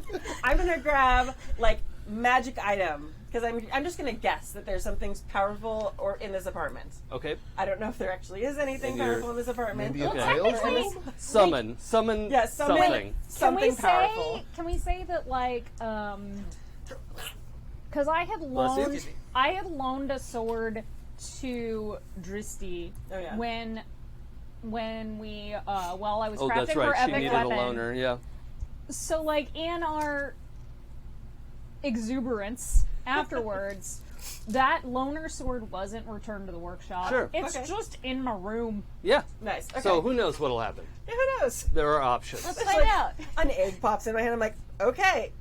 [SPEAKER 2] I'm gonna grab like magic item because I'm just gonna guess that there's something powerful or in this apartment.
[SPEAKER 3] Okay.
[SPEAKER 2] I don't know if there actually is anything
[SPEAKER 3] Maybe you're-
[SPEAKER 2] powerful in this apartment.
[SPEAKER 4] Maybe a
[SPEAKER 3] Okay.
[SPEAKER 4] tile
[SPEAKER 5] technically-
[SPEAKER 4] room?
[SPEAKER 3] Summon
[SPEAKER 2] Yeah,
[SPEAKER 3] something.
[SPEAKER 2] something powerful.
[SPEAKER 5] Can we say that like because I had
[SPEAKER 3] Bless you.
[SPEAKER 5] loaned a sword to Dristy when we while I was crafting
[SPEAKER 3] that's
[SPEAKER 5] for
[SPEAKER 3] right. She
[SPEAKER 5] epic
[SPEAKER 3] needed
[SPEAKER 5] weapon.
[SPEAKER 3] a loner. Yeah.
[SPEAKER 5] So like in our exuberance afterwards, that loner sword wasn't returned to the workshop.
[SPEAKER 3] Sure.
[SPEAKER 5] It's just in my room.
[SPEAKER 3] Yeah.
[SPEAKER 2] Nice. Okay.
[SPEAKER 3] So who knows what'll happen?
[SPEAKER 2] Yeah, who knows?
[SPEAKER 3] There are options.
[SPEAKER 7] Let's find out.
[SPEAKER 2] An egg pops in my hand. I'm like, okay.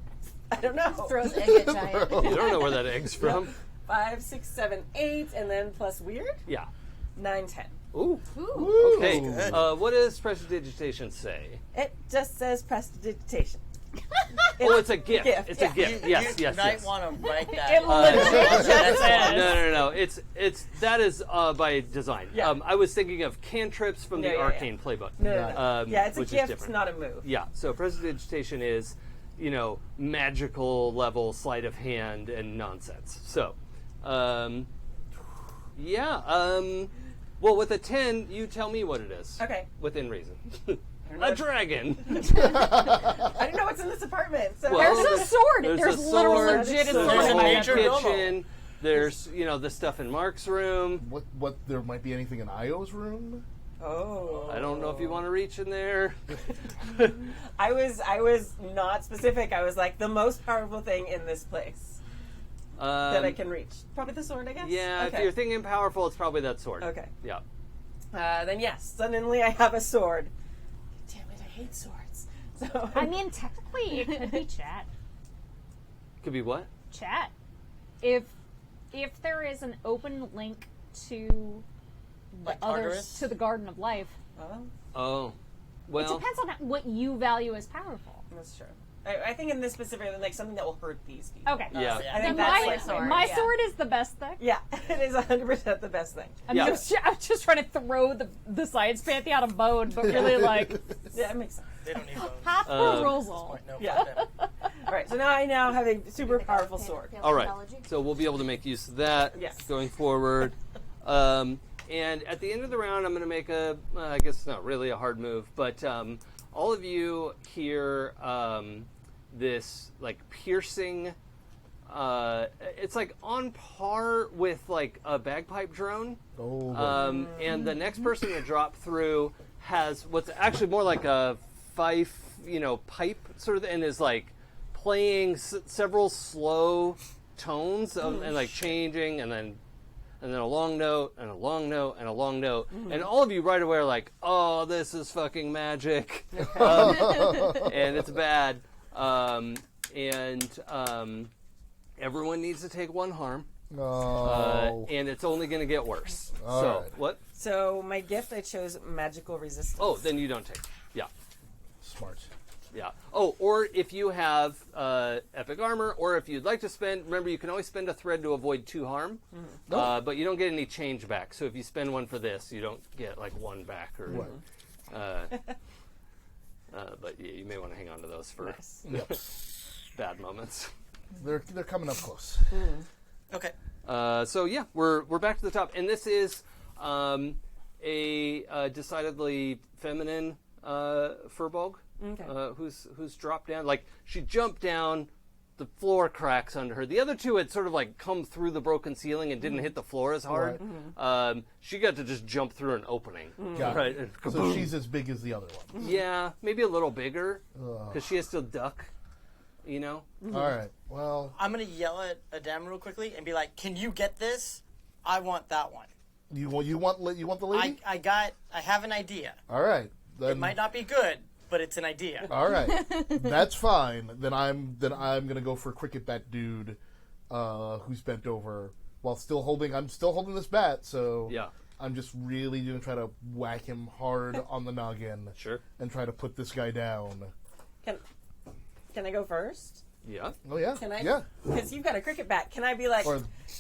[SPEAKER 2] I don't know.
[SPEAKER 7] Throws egg at giant.
[SPEAKER 3] You don't know where that egg's from.
[SPEAKER 2] 5, 6, 7, 8, and then plus weird.
[SPEAKER 3] Yeah.
[SPEAKER 2] 9, 10.
[SPEAKER 3] Ooh.
[SPEAKER 7] Ooh.
[SPEAKER 3] Okay. What does prestidigitation say?
[SPEAKER 2] It just says prestidigitation.
[SPEAKER 3] Oh, it's a gift.
[SPEAKER 2] Gift,
[SPEAKER 3] It's
[SPEAKER 2] yeah.
[SPEAKER 3] a gift.
[SPEAKER 8] You
[SPEAKER 3] Yes.
[SPEAKER 8] might want to write that.
[SPEAKER 5] It legit just says.
[SPEAKER 3] No. It's that is by design.
[SPEAKER 2] Yeah.
[SPEAKER 3] I was thinking of cantrips from the Arcane playbook.
[SPEAKER 2] No. Yeah, it's a
[SPEAKER 3] which is
[SPEAKER 2] gift,
[SPEAKER 3] different.
[SPEAKER 2] not a move.
[SPEAKER 3] Yeah. So prestidigitation is, magical level sleight of hand and nonsense. So, well, with a 10, you tell me what it is.
[SPEAKER 2] Okay.
[SPEAKER 3] Within reason. A dragon.
[SPEAKER 2] I don't know what's in this apartment. So
[SPEAKER 3] Well,
[SPEAKER 5] There's a sword. There's
[SPEAKER 3] a
[SPEAKER 5] literal
[SPEAKER 3] sword.
[SPEAKER 5] legit
[SPEAKER 2] There's
[SPEAKER 5] sword
[SPEAKER 3] There's
[SPEAKER 5] in
[SPEAKER 3] a
[SPEAKER 5] my
[SPEAKER 3] whole
[SPEAKER 8] nature
[SPEAKER 5] bedroom.
[SPEAKER 3] kitchen. There's, the stuff in Marc's room.
[SPEAKER 4] What? There might be anything in Io's room.
[SPEAKER 2] Oh.
[SPEAKER 3] I don't know if you want to reach in there.
[SPEAKER 2] I was not specific. I was like the most powerful thing in this place that I can reach. Probably the sword, I guess.
[SPEAKER 3] Yeah,
[SPEAKER 2] Okay.
[SPEAKER 3] if you're thinking powerful, it's probably that sword.
[SPEAKER 2] Okay.
[SPEAKER 3] Yeah.
[SPEAKER 2] Then yes, suddenly I have a sword. Damn it, I hate swords. So
[SPEAKER 5] I mean, technically, it could be chat.
[SPEAKER 3] Could be what?
[SPEAKER 5] Chat. If there is an open link to the
[SPEAKER 8] Like
[SPEAKER 5] others
[SPEAKER 8] Tartarus?
[SPEAKER 5] to the Garden of Life,
[SPEAKER 3] Oh. Well,
[SPEAKER 5] it depends on what you value as powerful.
[SPEAKER 2] that's true. I think in this specific, like something that will hurt these people.
[SPEAKER 5] Okay.
[SPEAKER 3] yeah.
[SPEAKER 2] I think
[SPEAKER 5] Then
[SPEAKER 2] that's
[SPEAKER 5] my
[SPEAKER 2] like
[SPEAKER 7] sword,
[SPEAKER 5] my
[SPEAKER 7] yeah.
[SPEAKER 5] sword is the best thing.
[SPEAKER 2] Yeah, it is 100% the best thing.
[SPEAKER 5] I'm
[SPEAKER 3] Yeah.
[SPEAKER 5] just trying to throw the science pantheon a bone, but really like
[SPEAKER 2] Yeah, it makes sense.
[SPEAKER 8] They don't need bones.
[SPEAKER 5] Hathor rules all.
[SPEAKER 8] No,
[SPEAKER 2] Yeah.
[SPEAKER 8] fuck them.
[SPEAKER 2] All right, so now I have a super powerful sword.
[SPEAKER 3] All right. So we'll be able to make use of that
[SPEAKER 2] Yes.
[SPEAKER 3] going forward. And at the end of the round, I'm going to make I guess not really a hard move, but all of you hear this like piercing. It's like on par with like a bagpipe drone.
[SPEAKER 4] Oh.
[SPEAKER 3] And the next person to drop through has what's actually more like a fife, pipe sort of, and is like playing several slow tones and like changing, and then a long note and a long note and a long note, and all of you right away are like, "Oh, this is fucking magic," and it's bad, everyone needs to take 1 harm.
[SPEAKER 4] Oh.
[SPEAKER 3] And it's only going to get worse.
[SPEAKER 4] All
[SPEAKER 3] so,
[SPEAKER 4] right.
[SPEAKER 3] what?
[SPEAKER 2] So my gift, I chose magical resistance.
[SPEAKER 3] Oh, then you don't take. Yeah.
[SPEAKER 4] Smart.
[SPEAKER 3] Yeah. Oh, or if you have epic armor, or if you'd like to spend, remember you can always spend a thread to avoid 2 harm, but you don't get any change back. So if you spend 1 for this, you don't get like 1 back. Or, but yeah, you may want to hang on to those for
[SPEAKER 4] Yep.
[SPEAKER 3] bad moments.
[SPEAKER 4] They're coming up close.
[SPEAKER 8] Okay.
[SPEAKER 3] So yeah, we're back to the top, and this is a decidedly feminine Furbolg.
[SPEAKER 2] Okay.
[SPEAKER 3] Who's dropped down. Like, she jumped down, the floor cracks under her. The other 2 had sort of like come through the broken ceiling and didn't hit the floor as hard.
[SPEAKER 4] Right.
[SPEAKER 3] She got to just jump through an opening.
[SPEAKER 4] Got
[SPEAKER 3] Right.
[SPEAKER 4] it. So she's as big as the other one.
[SPEAKER 3] Yeah, maybe a little bigger, because she has to duck,
[SPEAKER 4] All right. Well,
[SPEAKER 8] I'm going to yell at Adam real quickly and be like, can you get this? I want that one.
[SPEAKER 9] You want the lady?
[SPEAKER 8] I have an idea.
[SPEAKER 9] All right. Then,
[SPEAKER 8] it might not be good, but it's an idea.
[SPEAKER 9] All right. That's fine. Then I'm gonna go for Cricket Bat Dude, who's bent over while still holding. I'm still holding this bat, so
[SPEAKER 3] yeah.
[SPEAKER 9] I'm just really gonna try to whack him hard on the noggin.
[SPEAKER 3] Sure.
[SPEAKER 9] And try to put this guy down.
[SPEAKER 2] Can I go first?
[SPEAKER 3] Yeah.
[SPEAKER 9] Oh yeah.
[SPEAKER 2] Can I?
[SPEAKER 9] Yeah.
[SPEAKER 2] Because you've got a cricket bat. Can I be like,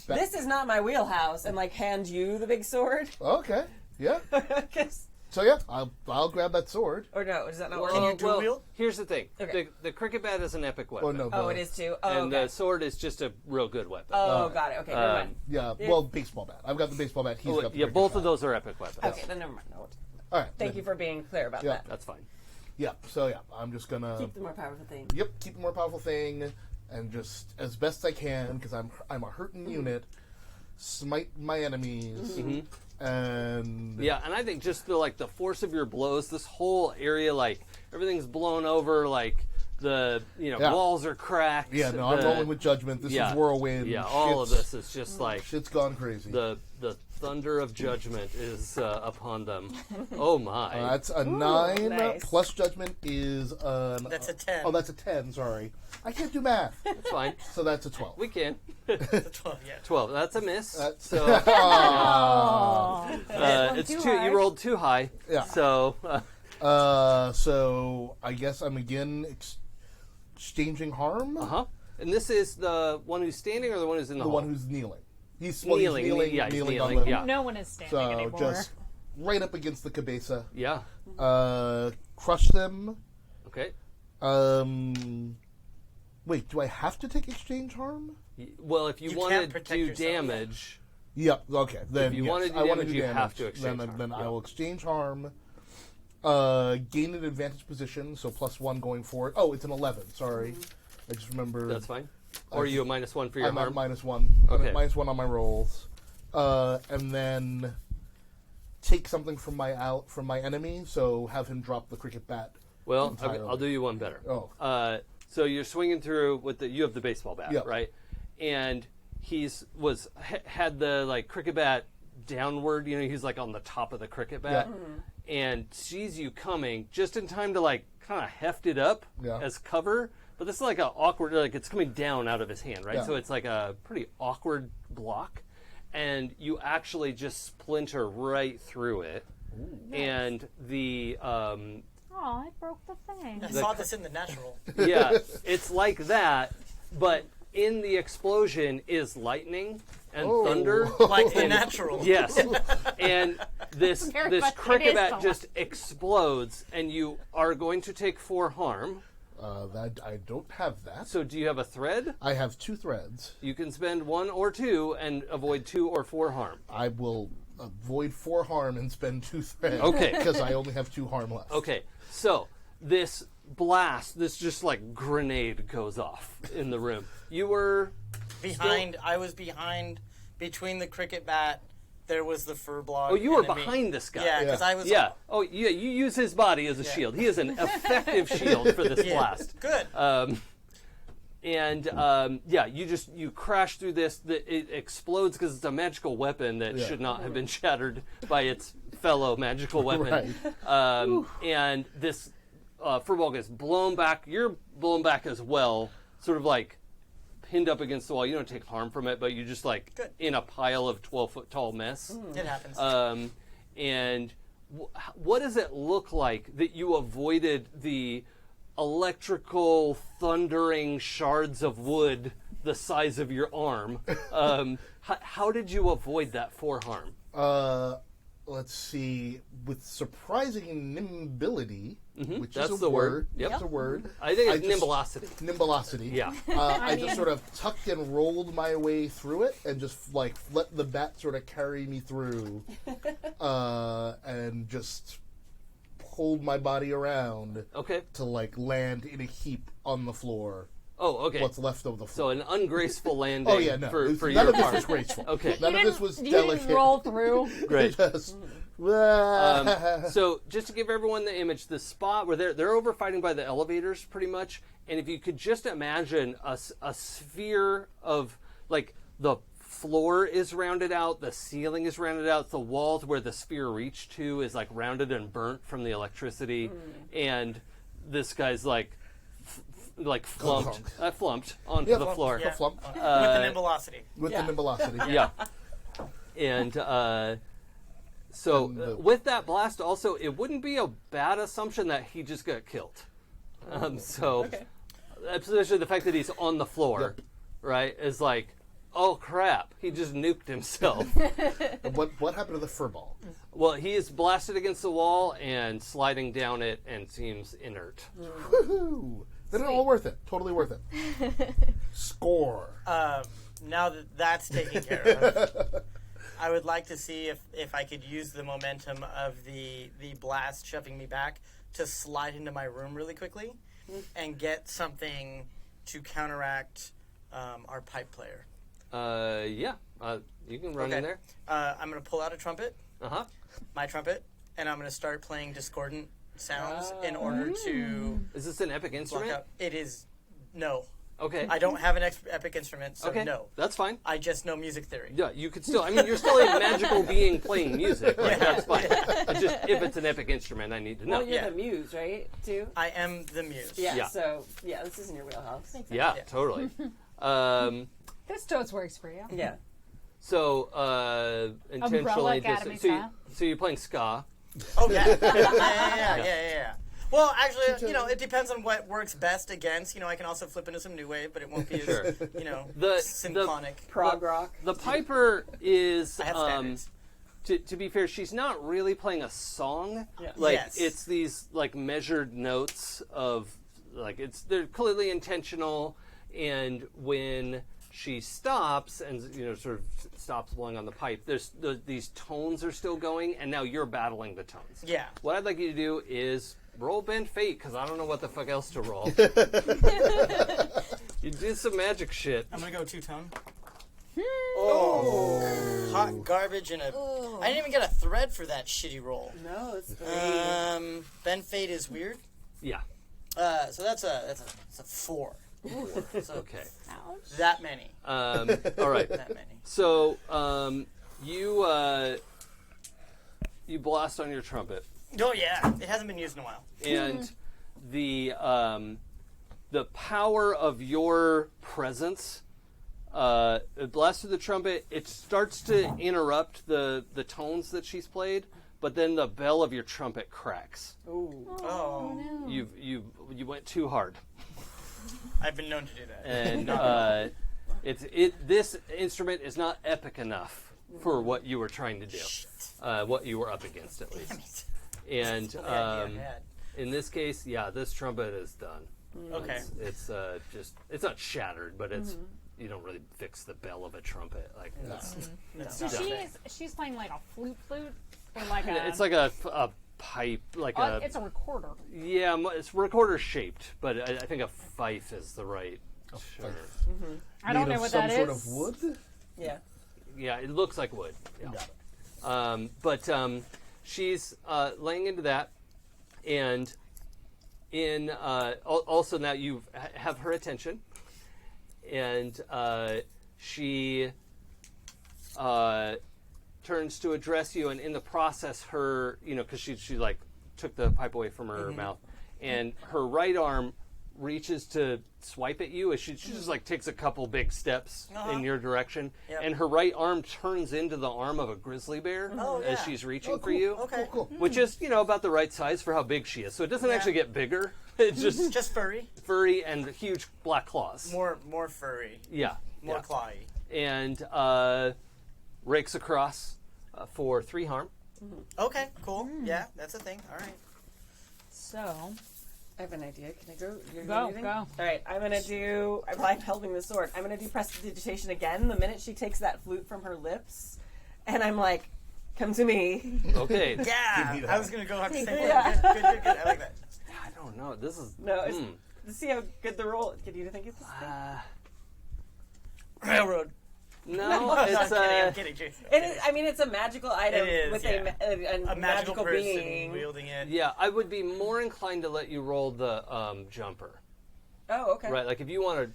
[SPEAKER 2] this is not my wheelhouse, and like hand you the big sword?
[SPEAKER 9] Okay. Yeah. So yeah, I'll grab that sword.
[SPEAKER 2] Or no, does that not work?
[SPEAKER 8] Can you dual wield?
[SPEAKER 3] Here's the thing.
[SPEAKER 2] Okay.
[SPEAKER 3] The cricket bat is an epic weapon.
[SPEAKER 9] Oh no.
[SPEAKER 2] Oh, it is too. Oh,
[SPEAKER 3] and the sword is just a real good weapon.
[SPEAKER 2] Oh, got it. Okay, never mind.
[SPEAKER 9] Yeah. Well, baseball bat. I've got the baseball bat. He's got the cricket
[SPEAKER 3] both
[SPEAKER 9] bat.
[SPEAKER 3] of those are epic weapons.
[SPEAKER 2] Okay, then never mind. No.
[SPEAKER 9] All right.
[SPEAKER 2] Thank you for being clear about that.
[SPEAKER 3] That's fine.
[SPEAKER 9] Yeah. So yeah, I'm just gonna
[SPEAKER 2] Keep the more powerful thing.
[SPEAKER 9] Yep. Keep the more powerful thing, and just as best I can, because I'm a hurting unit. Smite my enemies. And
[SPEAKER 3] and I think just the force of your blows, this whole area, like everything's blown over, like the walls are cracked.
[SPEAKER 9] Yeah, no, I'm rolling with judgment. This is whirlwind.
[SPEAKER 3] Yeah, all of this is just like
[SPEAKER 9] shit's gone crazy.
[SPEAKER 3] The thunder of judgment is upon them. Oh my!
[SPEAKER 9] That's a 9
[SPEAKER 2] nice.
[SPEAKER 9] Plus judgment is
[SPEAKER 8] that's a 10.
[SPEAKER 9] Oh, that's a 10. Sorry, I can't do math.
[SPEAKER 3] That's fine.
[SPEAKER 9] So that's a 12.
[SPEAKER 3] We can.
[SPEAKER 8] That's a 12. Yeah.
[SPEAKER 3] 12. That's a miss. So it's
[SPEAKER 7] too
[SPEAKER 3] too.
[SPEAKER 7] high.
[SPEAKER 3] You rolled too high.
[SPEAKER 9] Yeah.
[SPEAKER 3] So.
[SPEAKER 9] So I guess I'm again exchanging harm.
[SPEAKER 3] And this is the one who's standing or the one who's in the hall?
[SPEAKER 9] One who's kneeling. He's
[SPEAKER 3] kneeling.
[SPEAKER 9] Kneeling
[SPEAKER 3] He's kneeling.
[SPEAKER 9] on the,
[SPEAKER 3] Yeah.
[SPEAKER 5] No one is standing
[SPEAKER 9] So
[SPEAKER 5] anymore.
[SPEAKER 9] just right up against the cabeza.
[SPEAKER 3] Yeah.
[SPEAKER 9] Crush them.
[SPEAKER 3] Okay.
[SPEAKER 9] Wait, do I have to take exchange harm?
[SPEAKER 3] Well, if you
[SPEAKER 8] You
[SPEAKER 3] want
[SPEAKER 8] can't
[SPEAKER 3] to
[SPEAKER 8] protect
[SPEAKER 3] do
[SPEAKER 8] yourself.
[SPEAKER 3] damage,
[SPEAKER 9] Yep. Okay. Then
[SPEAKER 3] If you
[SPEAKER 9] yes,
[SPEAKER 3] want to do
[SPEAKER 9] I wanna
[SPEAKER 3] damage, you have to exchange harm.
[SPEAKER 9] Then
[SPEAKER 3] Yeah.
[SPEAKER 9] I will exchange harm. Gain an advantage position, so +1 going forward. Oh, it's an 11. Sorry, I just remember.
[SPEAKER 3] that's fine. Or are you a -1 for your
[SPEAKER 9] I'm
[SPEAKER 3] harm?
[SPEAKER 9] at -1. I'm
[SPEAKER 3] Okay.
[SPEAKER 9] at -1 on my rolls, and then take something from my enemy. So have him drop the cricket bat.
[SPEAKER 3] Well,
[SPEAKER 9] entirely.
[SPEAKER 3] I'll do you one better.
[SPEAKER 9] Oh.
[SPEAKER 3] So you're swinging through with you have the baseball bat,
[SPEAKER 9] Yep.
[SPEAKER 3] right? And had the cricket bat downward. He's on the top of the cricket bat, and sees you coming just in time to kind of heft it up as cover. But this is like an awkward, it's coming down out of his hand, right?
[SPEAKER 9] Yeah.
[SPEAKER 3] So it's like a pretty awkward block, and you actually just splinter right through it.
[SPEAKER 5] Ooh.
[SPEAKER 3] And the
[SPEAKER 5] oh, I broke the thing.
[SPEAKER 8] I saw this in the natural.
[SPEAKER 3] Yeah, it's like that, but in the explosion is lightning and thunder,
[SPEAKER 8] like the natural.
[SPEAKER 3] Yes, and this
[SPEAKER 5] much
[SPEAKER 3] cricket
[SPEAKER 5] it is
[SPEAKER 3] bat
[SPEAKER 5] so
[SPEAKER 3] just explodes, and you are going to take 4 harm.
[SPEAKER 9] That I don't have that.
[SPEAKER 3] So do you have a thread?
[SPEAKER 9] I have 2 threads.
[SPEAKER 3] You can spend 1 or 2 and avoid 2 or 4 harm.
[SPEAKER 9] I will avoid 4 harm and spend 2 threads.
[SPEAKER 3] Okay.
[SPEAKER 9] Because I only have 2 harm left.
[SPEAKER 3] Okay, so this blast, this just grenade goes off in the room. You were
[SPEAKER 8] behind. I was behind, between the cricket bat. There was the fur block.
[SPEAKER 3] Oh, you were
[SPEAKER 8] enemy.
[SPEAKER 3] behind this guy.
[SPEAKER 8] Yeah, because I was.
[SPEAKER 3] Yeah. Oh, yeah. You use his body as a shield. He is an effective shield for this blast.
[SPEAKER 8] Good.
[SPEAKER 3] You crash through this. It explodes because it's a magical weapon that should not have been shattered by its fellow magical weapon.
[SPEAKER 9] Right.
[SPEAKER 3] And this furball gets blown back. You're blown back as well, sort of pinned up against the wall. You don't take harm from it, but you just in a pile of 12-foot tall mess.
[SPEAKER 8] It happens.
[SPEAKER 3] And what does it look like that you avoided the electrical thundering shards of wood the size of your arm? How did you avoid that 4 harm?
[SPEAKER 9] Let's see. With surprising nimbility, which
[SPEAKER 3] That's
[SPEAKER 9] is a
[SPEAKER 3] the word.
[SPEAKER 9] Yep.
[SPEAKER 3] Yep.
[SPEAKER 9] That's a word.
[SPEAKER 3] I think it's nimblosity.
[SPEAKER 9] Nimblosity.
[SPEAKER 3] Yeah.
[SPEAKER 9] I just sort of tucked and rolled my way through it and just let the bat sort of carry me through, and just pulled my body around.
[SPEAKER 3] Okay.
[SPEAKER 9] To land in a heap on the floor.
[SPEAKER 3] Oh, okay.
[SPEAKER 9] What's left of the
[SPEAKER 3] So
[SPEAKER 9] floor.
[SPEAKER 3] an ungraceful landing.
[SPEAKER 9] Oh yeah, no.
[SPEAKER 3] For
[SPEAKER 9] None
[SPEAKER 3] your
[SPEAKER 9] of this
[SPEAKER 3] part.
[SPEAKER 9] was graceful.
[SPEAKER 3] Okay.
[SPEAKER 9] None of this was
[SPEAKER 5] You
[SPEAKER 9] delicate.
[SPEAKER 5] didn't roll through.
[SPEAKER 3] Great.
[SPEAKER 9] Just,
[SPEAKER 3] So just to give everyone the image, the spot where they're over fighting by the elevators pretty much, and if you could just imagine a sphere of the floor is rounded out, the ceiling is rounded out, the walls where the sphere reached to is like rounded and burnt from the electricity, and this guy's like flumped onto the floor.
[SPEAKER 8] Yeah. With the nimbulosity.
[SPEAKER 9] With the nimbulosity.
[SPEAKER 3] Yeah. And so with that blast, also, it wouldn't be a bad assumption that he just got killed. Especially the fact that he's on the floor, right, is like, oh crap, he just nuked himself.
[SPEAKER 9] What happened to the furball?
[SPEAKER 3] Well, he is blasted against the wall and sliding down it and seems inert.
[SPEAKER 9] Woohoo! Then it's all worth it. Totally worth it. Score.
[SPEAKER 8] Now that that's taken care of, I would like to see if I could use the momentum of the blast shoving me back to slide into my room really quickly and get something to counteract our pipe player.
[SPEAKER 3] You can run in there.
[SPEAKER 8] I'm going to pull out a trumpet,
[SPEAKER 3] Uh-huh.
[SPEAKER 8] my trumpet, and I'm going to start playing discordant sounds in order to
[SPEAKER 3] Is this an epic
[SPEAKER 8] block
[SPEAKER 3] instrument?
[SPEAKER 8] out. It is no.
[SPEAKER 3] Okay.
[SPEAKER 8] I don't have an epic instrument, so
[SPEAKER 3] Okay.
[SPEAKER 8] no.
[SPEAKER 3] That's fine.
[SPEAKER 8] I just know music theory.
[SPEAKER 3] Yeah, you could still. I mean, you're still a magical being playing music. Like, that's fine. But just if it's an epic instrument, I need to know.
[SPEAKER 2] Well, you're the Muse, right? Too.
[SPEAKER 8] I am the Muse.
[SPEAKER 2] Yeah.
[SPEAKER 3] Yeah.
[SPEAKER 2] So this is in your wheelhouse.
[SPEAKER 3] Yeah, totally.
[SPEAKER 5] This totes works for you.
[SPEAKER 2] Yeah.
[SPEAKER 3] So intentionally,
[SPEAKER 5] Academy
[SPEAKER 3] so
[SPEAKER 5] style.
[SPEAKER 3] you're playing ska.
[SPEAKER 8] Oh yeah. Yeah. Well, actually, it depends on what works best against. I can also flip into some new wave, but it won't be as,
[SPEAKER 3] The
[SPEAKER 8] symphonic.
[SPEAKER 2] Prog rock.
[SPEAKER 3] The piper is
[SPEAKER 8] I have standards.
[SPEAKER 3] to be fair, she's not really playing a song.
[SPEAKER 2] Yeah.
[SPEAKER 3] Like
[SPEAKER 8] Yes.
[SPEAKER 3] it's these like measured notes of they're clearly intentional, and when she stops and sort of stops blowing on the pipe, these tones are still going, and now you're battling the tones.
[SPEAKER 8] Yeah.
[SPEAKER 3] What I'd like you to do is roll Bend Fate, because I don't know what the fuck else to roll. You do some magic shit.
[SPEAKER 8] I'm gonna go two-tone. Oh, hot garbage and I didn't even get a thread for that shitty roll.
[SPEAKER 2] No, it's very...
[SPEAKER 8] Ben Fate is weird.
[SPEAKER 3] Yeah.
[SPEAKER 8] So that's a 4. So
[SPEAKER 3] Okay.
[SPEAKER 8] that many.
[SPEAKER 3] All right.
[SPEAKER 8] That many.
[SPEAKER 3] So you blast on your trumpet,
[SPEAKER 8] Oh yeah, it hasn't been used in a while.
[SPEAKER 3] and the power of your presence blast through the trumpet. It starts to interrupt the tones that she's played, but then the bell of your trumpet cracks.
[SPEAKER 8] Oh,
[SPEAKER 5] no.
[SPEAKER 3] You went too hard,
[SPEAKER 8] I've been known to do that.
[SPEAKER 3] and this instrument is not epic enough for what you were trying to do, what you were up against at least. And in this case, this trumpet is done.
[SPEAKER 8] Okay.
[SPEAKER 3] It's not shattered, but it's you don't really fix the bell of a trumpet like
[SPEAKER 8] That's
[SPEAKER 5] So
[SPEAKER 8] not
[SPEAKER 5] she's playing like a flute, or like a.
[SPEAKER 3] it's like a pipe, like
[SPEAKER 5] It's a recorder.
[SPEAKER 3] yeah, it's recorder shaped, but I think a fife is the right. Sure.
[SPEAKER 5] I don't
[SPEAKER 9] Made
[SPEAKER 5] know
[SPEAKER 9] of
[SPEAKER 5] what
[SPEAKER 9] some
[SPEAKER 5] that
[SPEAKER 9] sort
[SPEAKER 5] is.
[SPEAKER 9] of wood?
[SPEAKER 2] Yeah.
[SPEAKER 3] Yeah, it looks like wood. Yeah.
[SPEAKER 9] Got it.
[SPEAKER 3] But she's laying into that, and in also now you have her attention, and she turns to address you, and in the process, her because she like took the pipe away from her mouth, and her right arm reaches to swipe at you as she just like takes a couple big steps in your direction, and her right arm turns into the arm of a grizzly bear as she's reaching for you.
[SPEAKER 8] Okay.
[SPEAKER 9] Cool.
[SPEAKER 3] Which is, about the right size for how big she is. So it doesn't actually get bigger. It's just
[SPEAKER 8] furry.
[SPEAKER 3] furry and huge black claws.
[SPEAKER 8] More furry.
[SPEAKER 3] Yeah.
[SPEAKER 8] More clawy.
[SPEAKER 3] And rakes across for 3 harm.
[SPEAKER 8] Okay. Cool. Yeah, that's a thing. All right.
[SPEAKER 5] So
[SPEAKER 2] I have an idea. Can I go? You're
[SPEAKER 5] Go,
[SPEAKER 2] gonna do
[SPEAKER 5] go.
[SPEAKER 2] All right, I'm going to do, by holding the sword, I'm going to do prestidigitation again the minute she takes that flute from her lips. And I'm like, come to me.
[SPEAKER 3] Okay.
[SPEAKER 8] Yeah. I was going to go have the same one.
[SPEAKER 2] Yeah.
[SPEAKER 8] Good. I like that.
[SPEAKER 3] I don't know. This is...
[SPEAKER 2] No, it's, to see how good the roll. Do you think it's this thing?
[SPEAKER 8] Railroad.
[SPEAKER 3] No, it's...
[SPEAKER 8] I'm kidding, Jason.
[SPEAKER 2] It is. I mean, it's a magical item
[SPEAKER 8] It is,
[SPEAKER 2] with
[SPEAKER 8] yeah.
[SPEAKER 2] a
[SPEAKER 8] A magical person
[SPEAKER 2] being.
[SPEAKER 8] wielding it.
[SPEAKER 3] Yeah, I would be more inclined to let you roll the jumper.
[SPEAKER 2] Oh, okay.
[SPEAKER 3] Right, like if you want to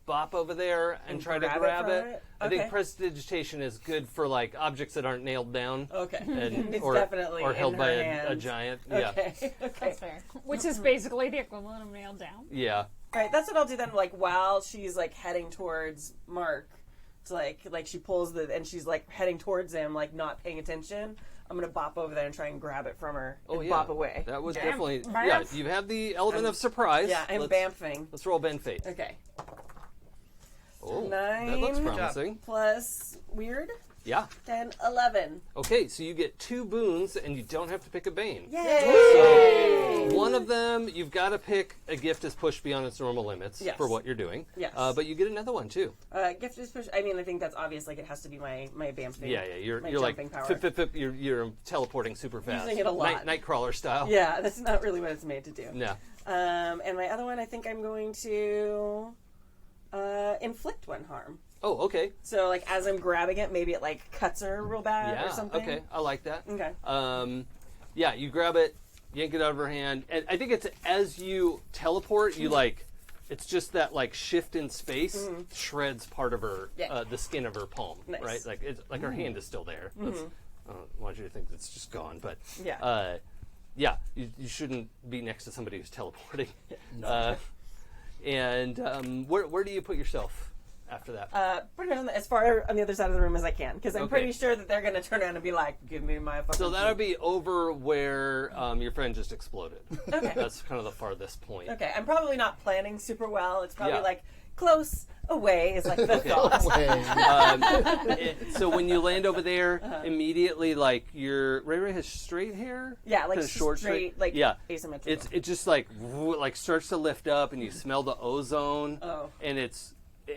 [SPEAKER 3] bop over there and try to grab it.
[SPEAKER 2] Okay.
[SPEAKER 3] I think prestidigitation is good for like objects that aren't nailed down.
[SPEAKER 2] Okay.
[SPEAKER 3] And,
[SPEAKER 2] It's
[SPEAKER 3] or,
[SPEAKER 2] definitely
[SPEAKER 3] or held
[SPEAKER 2] in
[SPEAKER 3] by
[SPEAKER 2] her
[SPEAKER 3] a
[SPEAKER 2] hands.
[SPEAKER 3] giant.
[SPEAKER 2] Okay.
[SPEAKER 3] Yeah.
[SPEAKER 2] Okay.
[SPEAKER 5] That's fair. Which is basically the equivalent of nailed down.
[SPEAKER 3] Yeah.
[SPEAKER 2] All right, that's what I'll do then. Like while she's like heading towards Marc, it's like she pulls and she's like heading towards him, like not paying attention. I'm gonna bop over there and try and grab it from her and bop away.
[SPEAKER 3] That would
[SPEAKER 2] Okay.
[SPEAKER 3] definitely. Yeah, you have the element of surprise.
[SPEAKER 2] Yeah, I'm bamfing.
[SPEAKER 3] Let's roll bend fate.
[SPEAKER 2] Okay.
[SPEAKER 3] Oh,
[SPEAKER 2] 9
[SPEAKER 3] that looks promising.
[SPEAKER 2] plus weird.
[SPEAKER 3] Yeah.
[SPEAKER 2] 10, 11.
[SPEAKER 3] Okay, so you get 2 boons, and you don't have to pick a bane.
[SPEAKER 2] Yay!
[SPEAKER 3] So one of them, you've got to pick a gift is pushed beyond its normal limits
[SPEAKER 2] Yes.
[SPEAKER 3] for what you're doing.
[SPEAKER 2] Yes.
[SPEAKER 3] But you get another one too.
[SPEAKER 2] Gift is push. I mean, I think that's obvious. Like it has to be my bamfing.
[SPEAKER 3] Yeah. You're like
[SPEAKER 2] power.
[SPEAKER 3] you're teleporting super fast.
[SPEAKER 2] Using it a lot.
[SPEAKER 3] Nightcrawler style.
[SPEAKER 2] Yeah, that's not really what it's made to do.
[SPEAKER 3] No.
[SPEAKER 2] And my other one, I think I'm going to inflict 1 harm.
[SPEAKER 3] Oh, okay.
[SPEAKER 2] So, like, as I'm grabbing it, maybe it, like, cuts her real bad or something.
[SPEAKER 3] Okay. I like that.
[SPEAKER 2] Okay.
[SPEAKER 3] Yeah, you grab it, yank it out of her hand, and I think it's as you teleport, you, like, it's just that, like, shift in space shreds part of her, the skin of her palm, right? Like, it's, like her hand is still there. That's, I don't want you to think it's just gone, but...
[SPEAKER 2] Yeah.
[SPEAKER 3] You shouldn't be next to somebody who's teleporting. And where do you put yourself after that?
[SPEAKER 2] Pretty much as far on the other side of the room as I can, because I'm pretty sure that they're going to turn around and be like, give me my fucking
[SPEAKER 3] So that'll be over where your friend just exploded.
[SPEAKER 2] Okay.
[SPEAKER 3] That's kind of the farthest point.
[SPEAKER 2] Okay, I'm probably not planning super well. It's probably like close away is like the thought.
[SPEAKER 3] So when you land over there, immediately like Ray Ray has straight hair.
[SPEAKER 2] Yeah, like
[SPEAKER 3] short
[SPEAKER 2] straight, like asymmetrical.
[SPEAKER 3] It just like starts to lift up, and you smell the ozone.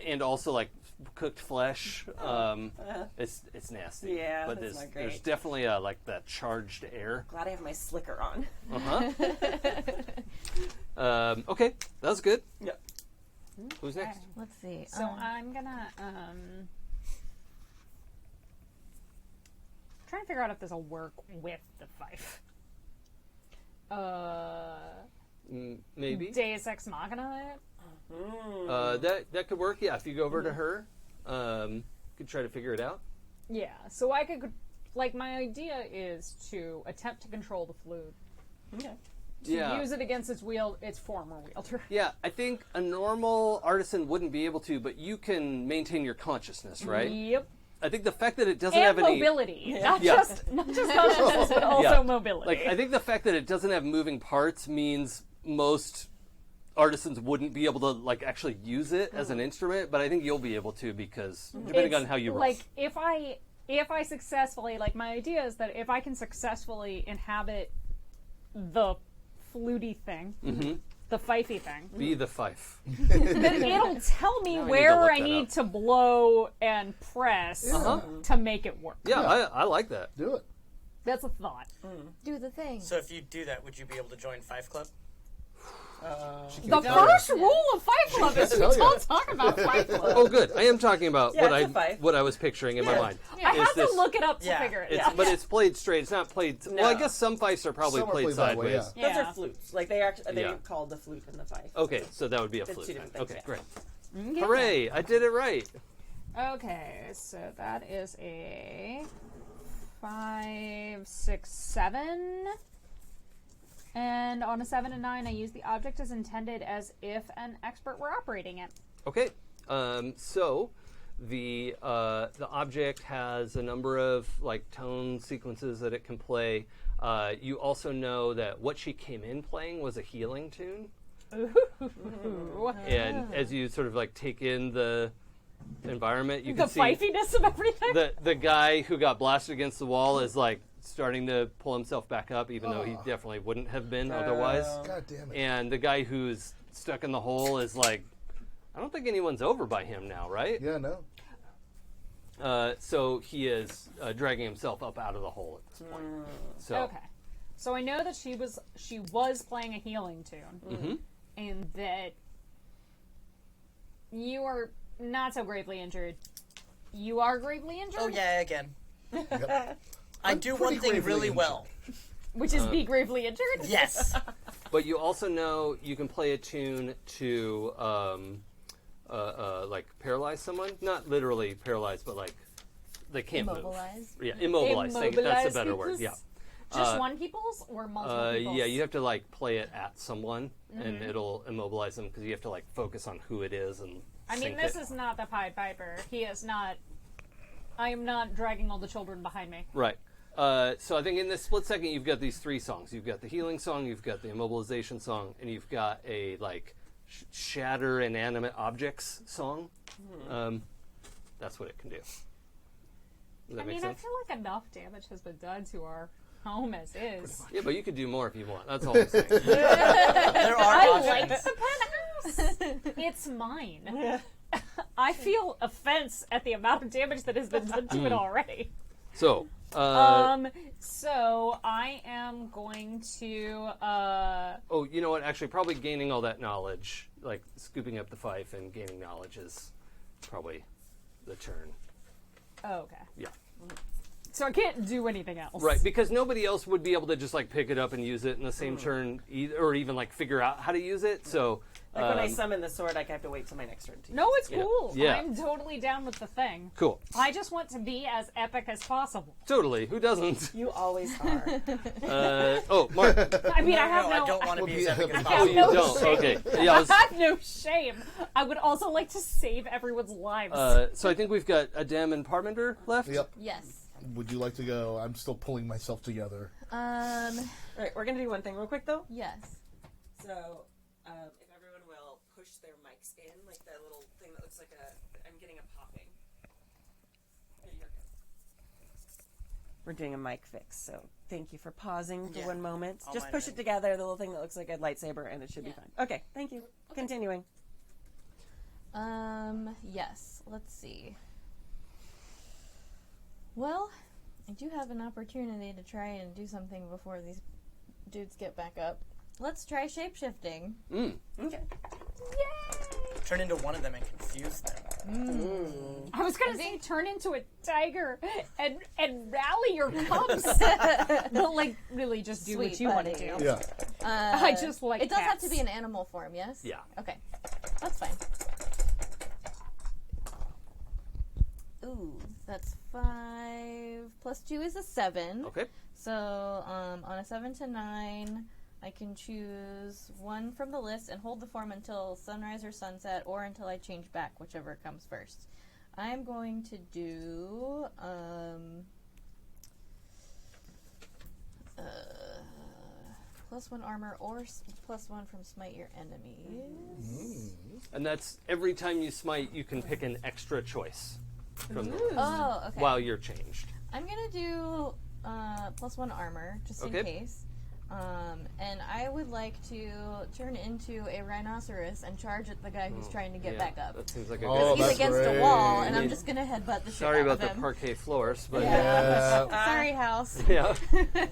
[SPEAKER 3] And also like cooked flesh. It's nasty.
[SPEAKER 2] Yeah,
[SPEAKER 3] but
[SPEAKER 2] that's not great.
[SPEAKER 3] there's definitely like that charged air.
[SPEAKER 2] Glad I have my slicker on.
[SPEAKER 3] Okay, that was good.
[SPEAKER 2] Yep.
[SPEAKER 3] Who's next?
[SPEAKER 7] Let's see.
[SPEAKER 5] So I'm gonna try and figure out if this will work with the fife.
[SPEAKER 3] Maybe.
[SPEAKER 5] Deus Ex Machina it.
[SPEAKER 3] That could work. Yeah, if you go over to her, could try to figure it out.
[SPEAKER 5] Yeah. So I could, like, my idea is to attempt to control the flute.
[SPEAKER 2] Okay.
[SPEAKER 5] To use it against its former wielder.
[SPEAKER 3] Yeah, I think a normal artisan wouldn't be able to, but you can maintain your consciousness, right?
[SPEAKER 5] Yep.
[SPEAKER 3] I think the fact that it doesn't
[SPEAKER 5] and
[SPEAKER 3] have any
[SPEAKER 5] mobility, not just consciousness, but also mobility.
[SPEAKER 3] Like, I think the fact that it doesn't have moving parts means most artisans wouldn't be able to like actually use it as an instrument, but I think you'll be able to because depending on how you roll.
[SPEAKER 5] Like if I successfully, like, my idea is that if I can successfully inhabit the fluty thing, the fifey thing,
[SPEAKER 3] be the fife,
[SPEAKER 5] then it'll tell me where I need to blow and press to make it work.
[SPEAKER 3] Yeah, I like that.
[SPEAKER 4] Do it.
[SPEAKER 5] That's a thought.
[SPEAKER 7] Do the thing.
[SPEAKER 8] So if you do that, would you be able to join Fife Club?
[SPEAKER 5] The first rule of Fight Club is we don't talk about Fight Club.
[SPEAKER 3] Oh, good. I am talking about
[SPEAKER 2] Yeah,
[SPEAKER 3] what I was picturing in my mind.
[SPEAKER 5] I have to look it up to figure it out.
[SPEAKER 3] But it's played straight. It's not played.
[SPEAKER 2] No.
[SPEAKER 3] Well, I guess some fifes are probably
[SPEAKER 4] Some are
[SPEAKER 3] played
[SPEAKER 4] played that way,
[SPEAKER 3] sideways.
[SPEAKER 2] Those are flutes. Like they
[SPEAKER 3] Yeah.
[SPEAKER 2] called the flute and the fife.
[SPEAKER 3] Okay, so that would be a
[SPEAKER 2] It's
[SPEAKER 3] flute.
[SPEAKER 2] two different
[SPEAKER 3] then.
[SPEAKER 2] things,
[SPEAKER 3] Okay,
[SPEAKER 2] yeah.
[SPEAKER 3] great. Hooray! I did it right.
[SPEAKER 5] Okay, so that is a 5, 6, 7. And on a 7 and 9, I use the object as intended as if an expert were operating it.
[SPEAKER 3] Okay, so the object has a number of like tone sequences that it can play. You also know that what she came in playing was a healing tune. And as you sort of like take in the environment, you can see
[SPEAKER 5] the fifiness of everything.
[SPEAKER 3] The guy who got blasted against the wall is like starting to pull himself back up, even though he definitely wouldn't have been otherwise.
[SPEAKER 4] God damn it.
[SPEAKER 3] And the guy who's stuck in the hole is like, I don't think anyone's over by him now, right?
[SPEAKER 4] Yeah, no.
[SPEAKER 3] So he is dragging himself up out of the hole at this point. So
[SPEAKER 5] Okay, so I know that she was playing a healing tune, and that you are not so gravely injured. You are gravely injured.
[SPEAKER 8] Oh yeah, again.
[SPEAKER 4] Yep.
[SPEAKER 8] I do one thing
[SPEAKER 4] gravely
[SPEAKER 8] really
[SPEAKER 4] injured.
[SPEAKER 8] well.
[SPEAKER 5] Which is be gravely injured.
[SPEAKER 8] Yes.
[SPEAKER 3] But you also know you can play a tune to like paralyze someone. Not literally paralyze, but like they can't
[SPEAKER 7] Immobilize.
[SPEAKER 3] move. Yeah, immobilize. That's a better word. Yeah.
[SPEAKER 5] Just one people's or multiple people's?
[SPEAKER 3] Yeah, you have to like play it at someone, and it'll immobilize them because you have to like focus on who it is and.
[SPEAKER 5] I mean, this is not the Pied Piper. He is not. I am not dragging all the children behind me.
[SPEAKER 3] Right. So I think in this split second, you've got these 3 songs. You've got the healing song, you've got the immobilization song, and you've got a like shatter inanimate objects song. That's what it can do. Does that make sense?
[SPEAKER 5] I feel like enough damage has been done to our home as is.
[SPEAKER 3] Yeah, but you could do more if you want. That's all I'm saying.
[SPEAKER 8] There are
[SPEAKER 5] I
[SPEAKER 8] options.
[SPEAKER 5] like the penthouse. It's mine. I feel offense at the amount of damage that has been done to it already.
[SPEAKER 3] So,
[SPEAKER 5] so I am going to.
[SPEAKER 3] Oh, you know what? Actually, probably gaining all that knowledge, like scooping up the fife and gaining knowledge, is probably the turn.
[SPEAKER 5] Oh, okay.
[SPEAKER 3] Yeah.
[SPEAKER 5] So I can't do anything else.
[SPEAKER 3] Right, because nobody else would be able to just like pick it up and use it in the same turn, either, or even like figure out how to use it. So.
[SPEAKER 2] Like when I summon the sword, I have to wait till my next turn to use
[SPEAKER 5] No, it's cool.
[SPEAKER 3] Yeah.
[SPEAKER 5] I'm totally down with the thing.
[SPEAKER 3] Cool.
[SPEAKER 5] I just want to be as epic as possible.
[SPEAKER 3] Totally. Who doesn't?
[SPEAKER 2] You always are.
[SPEAKER 3] Oh, Mark.
[SPEAKER 5] I mean, I have no.
[SPEAKER 8] I don't want to be as epic as
[SPEAKER 5] I
[SPEAKER 3] Oh,
[SPEAKER 5] have
[SPEAKER 3] you
[SPEAKER 5] no
[SPEAKER 3] don't.
[SPEAKER 5] shame.
[SPEAKER 3] Okay. Yeah.
[SPEAKER 5] I have no shame. I would also like to save everyone's lives.
[SPEAKER 3] So I think we've got Adem and Parminder left.
[SPEAKER 9] Yep.
[SPEAKER 7] Yes.
[SPEAKER 9] Would you like to go? I'm still pulling myself together.
[SPEAKER 2] All right, we're going to do one thing real quick, though.
[SPEAKER 7] Yes.
[SPEAKER 2] So, if everyone will push their mics in, like that little thing that looks like I'm getting a popping. Here you go. We're doing a mic fix, so thank you for pausing for 1 moment.
[SPEAKER 8] I'll
[SPEAKER 2] Just
[SPEAKER 8] mind
[SPEAKER 2] push
[SPEAKER 8] it.
[SPEAKER 2] it together, the little thing that looks like a lightsaber, and it should be fine. Okay, thank you. Continuing.
[SPEAKER 7] Yes. Let's see. Well, I do have an opportunity to try and do something before these dudes get back up. Let's try shapeshifting.
[SPEAKER 2] Okay.
[SPEAKER 8] Turn into one of them and confuse them.
[SPEAKER 5] I was gonna say turn into a tiger and rally your cubs, but like really just do
[SPEAKER 7] Sweet
[SPEAKER 5] what you want to
[SPEAKER 7] buddy.
[SPEAKER 5] do.
[SPEAKER 9] Yeah.
[SPEAKER 5] I just like
[SPEAKER 7] It does have
[SPEAKER 5] cats.
[SPEAKER 7] to be an animal form, yes?
[SPEAKER 3] Yeah.
[SPEAKER 7] Okay. That's fine. Ooh, that's 5 plus 2 is a 7.
[SPEAKER 3] Okay.
[SPEAKER 7] So, on a 7 to 9, I can choose one from the list and hold the form until sunrise or sunset, or until I change back, whichever comes first. I'm going to do, +1 armor or +1 from smite your enemies.
[SPEAKER 3] And that's every time you smite, you can pick an extra choice from the list
[SPEAKER 7] Oh, okay.
[SPEAKER 3] while you're changed.
[SPEAKER 7] I'm gonna do +1 armor, just in case. And I would like to turn into a rhinoceros and charge at the guy who's trying to get back up.
[SPEAKER 3] That seems like a
[SPEAKER 9] Oh,
[SPEAKER 3] good.
[SPEAKER 7] He's
[SPEAKER 9] that's
[SPEAKER 7] against
[SPEAKER 9] great.
[SPEAKER 7] the wall, and I'm just gonna headbutt the shit
[SPEAKER 3] Sorry
[SPEAKER 7] out
[SPEAKER 3] about
[SPEAKER 7] of
[SPEAKER 3] the
[SPEAKER 7] him.
[SPEAKER 3] parquet floors, but
[SPEAKER 7] Sorry, house.
[SPEAKER 3] yeah.